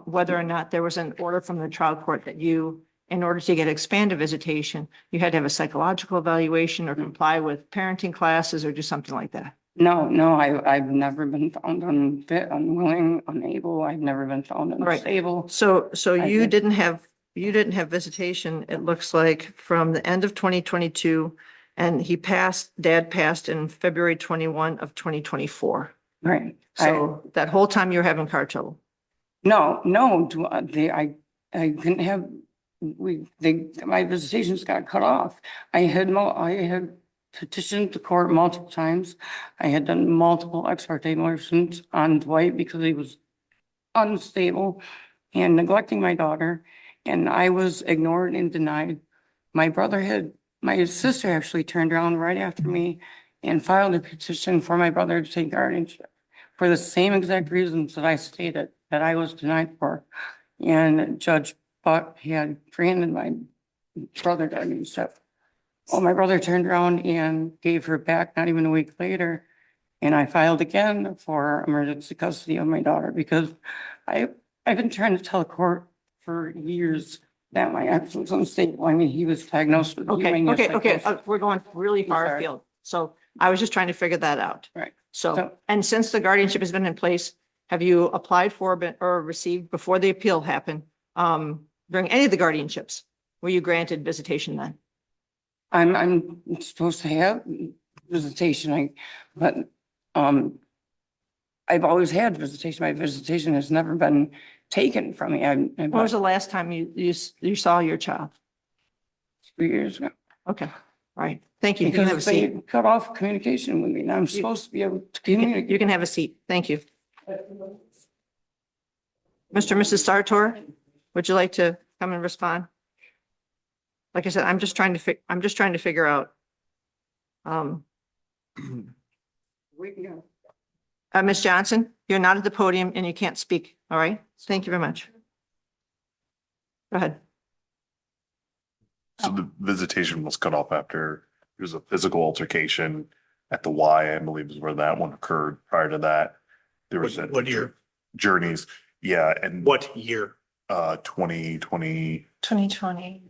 whether or not there was an order from the trial court that you, in order to get expanded visitation, you had to have a psychological evaluation or comply with parenting classes or do something like that. No, I've never been found unfit, unwilling, unable. I've never been found Right. unstable. So I you did- didn't have you didn't have visitation, it looks like, from the end of 2022, and Dad passed in February 21 of 2024. Right. So that whole time you were having car trouble. No, I didn't have, my visitations got cut off. I had petitioned the court multiple times. I had done multiple ex parte motions on Dwight because he was unstable and neglecting my daughter, and I was ignored and denied. My sister actually turned around right after me and filed a petition for my brother to take guardianship for the same exact reasons that I stated that I was denied for. And Judge Buck had granted my brother guardianship. Well, my brother turned around and gave her back not even a week later. And I filed again for emergency custody of my daughter because I've been trying to tell the court for years that my ex was unstable. I mean, he was diagnosed with. Okay, we're going really far sorry. afield. So I was just trying to figure that out. Right. So, and since the guardianship has been in place, have you applied for or received before the appeal happened, during any of the guardianships? Were you granted visitation then? I'm supposed to have visitation, but I've always had visitation. My visitation has never been taken from me. When was the last time you saw your child? 3 years ago. Okay, all right. Thank you. You can have a Because they seat. cut off communication with me and I'm supposed to be able to communicate. You can have a seat. Thank you. Mr. and Mrs. Sartor, would you like to come and respond? Like I said, I'm just trying to figure out. Ms. Johnson, you're not at the podium and you can't speak. All right. Thank you very much. Go ahead. So the visitation was cut off after there was a physical altercation at the Y, I believe is where that one occurred. Prior to that, there was What year? Journeys. Yeah, and What year? 2020. 2020.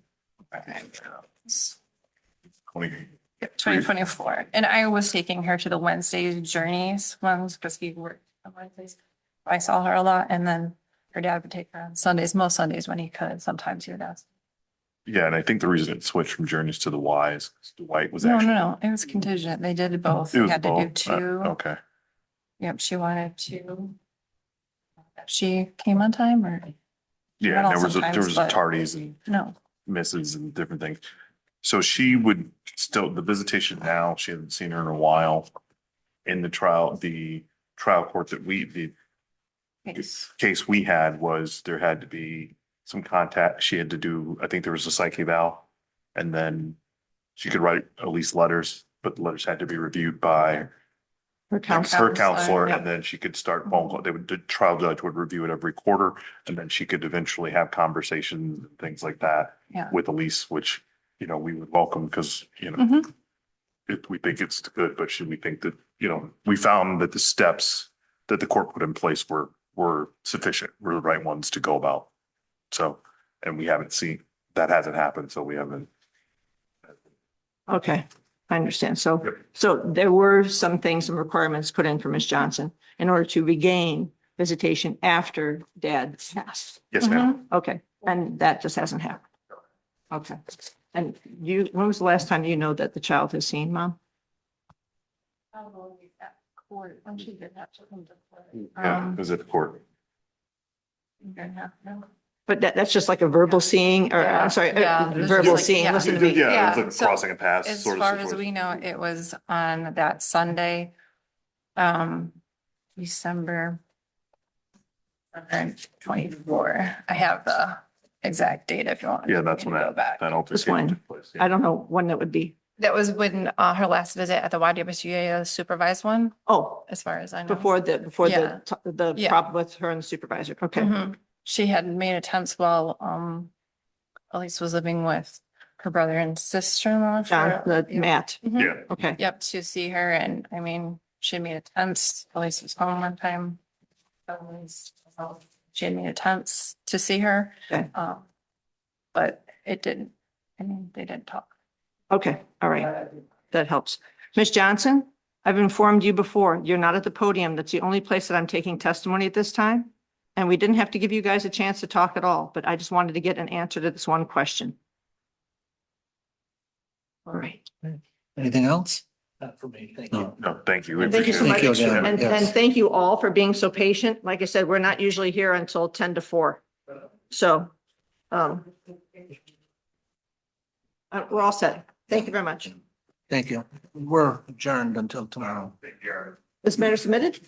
2024. And I was taking her to the Wednesday journeys ones because he worked on Wednesdays. I saw her a lot, and then her dad would take her on Sundays, most Sundays when he could. Sometimes he would ask. Yeah, and I think the reason it switched from Journeys to the Y is because Dwight was No, actually. no, it was contingent. They did both. It They was had to do both. two. Okay. Yep, she wanted to. She came on time or? Yeah, Not all there was sometimes, but- tardies and No. misses and different things. So she would still, the visitation now, she hasn't seen her in a while. In the trial court that the Yes. case we had was there had to be some contact. She had to do, I think there was a psych eval. And then she could write at least letters, but the letters had to be reviewed by Her counselor. her counselor, Yeah. and then she could start phone call. The trial judge would review it every quarter, and then she could eventually have conversations and things like that Yeah. with Elise, which, we would welcome because, Mhm. we think it's good, but we think that, we found that the steps that the court put in place were sufficient, were the right ones to go about. So, and we haven't seen, that hasn't happened, so we haven't. Okay, I understand. So there were some requirements put in for Ms. Johnson in order to regain visitation after Dad passed. Yes, ma'am. Okay, and that just hasn't happened. Okay, and when was the last time that the child has seen Mom? When she did have to come to court. Yeah, it was at the court. But that's just like a verbal seeing, or I'm sorry, Yeah, this is verbal like- seeing, yeah. listen to me. Yeah, it was like so crossing a path As sort of far as situation. we know, it was on that Sunday, December 24. I have the exact date if you want. Yeah, that's me when to go back. that This altercation one, took place. I don't know when that would be. That was when her last visit at the YWCA supervised one, Oh, as far as I know. before Yeah. the Yeah. problem with her and the supervisor. Okay. Mhm. She had made attempts while Elise was living with her brother and sister-in-law. Matt. Mhm. Yeah. Okay. Yep, to see her, and I mean, she made attempts. Elise was home one time. She had made attempts to see her. Okay. But it didn't. I mean, they didn't talk. Okay, all right. That helps. Ms. Johnson, I've informed you before, you're not at the podium. That's the only place that I'm taking testimony at this time. And we didn't have to give you guys a chance to talk at all, but I just wanted to get an answer to this one question. All right. Anything else? Not for me. Thank you. No, thank you. We And thank you so appreciate much. it. Thank you again. And Yes. thank you all for being so patient. Like I said, we're not usually here until 10 to 4. So, we're all set. Thank you very much. Thank you. We're adjourned until tomorrow. This matter submitted?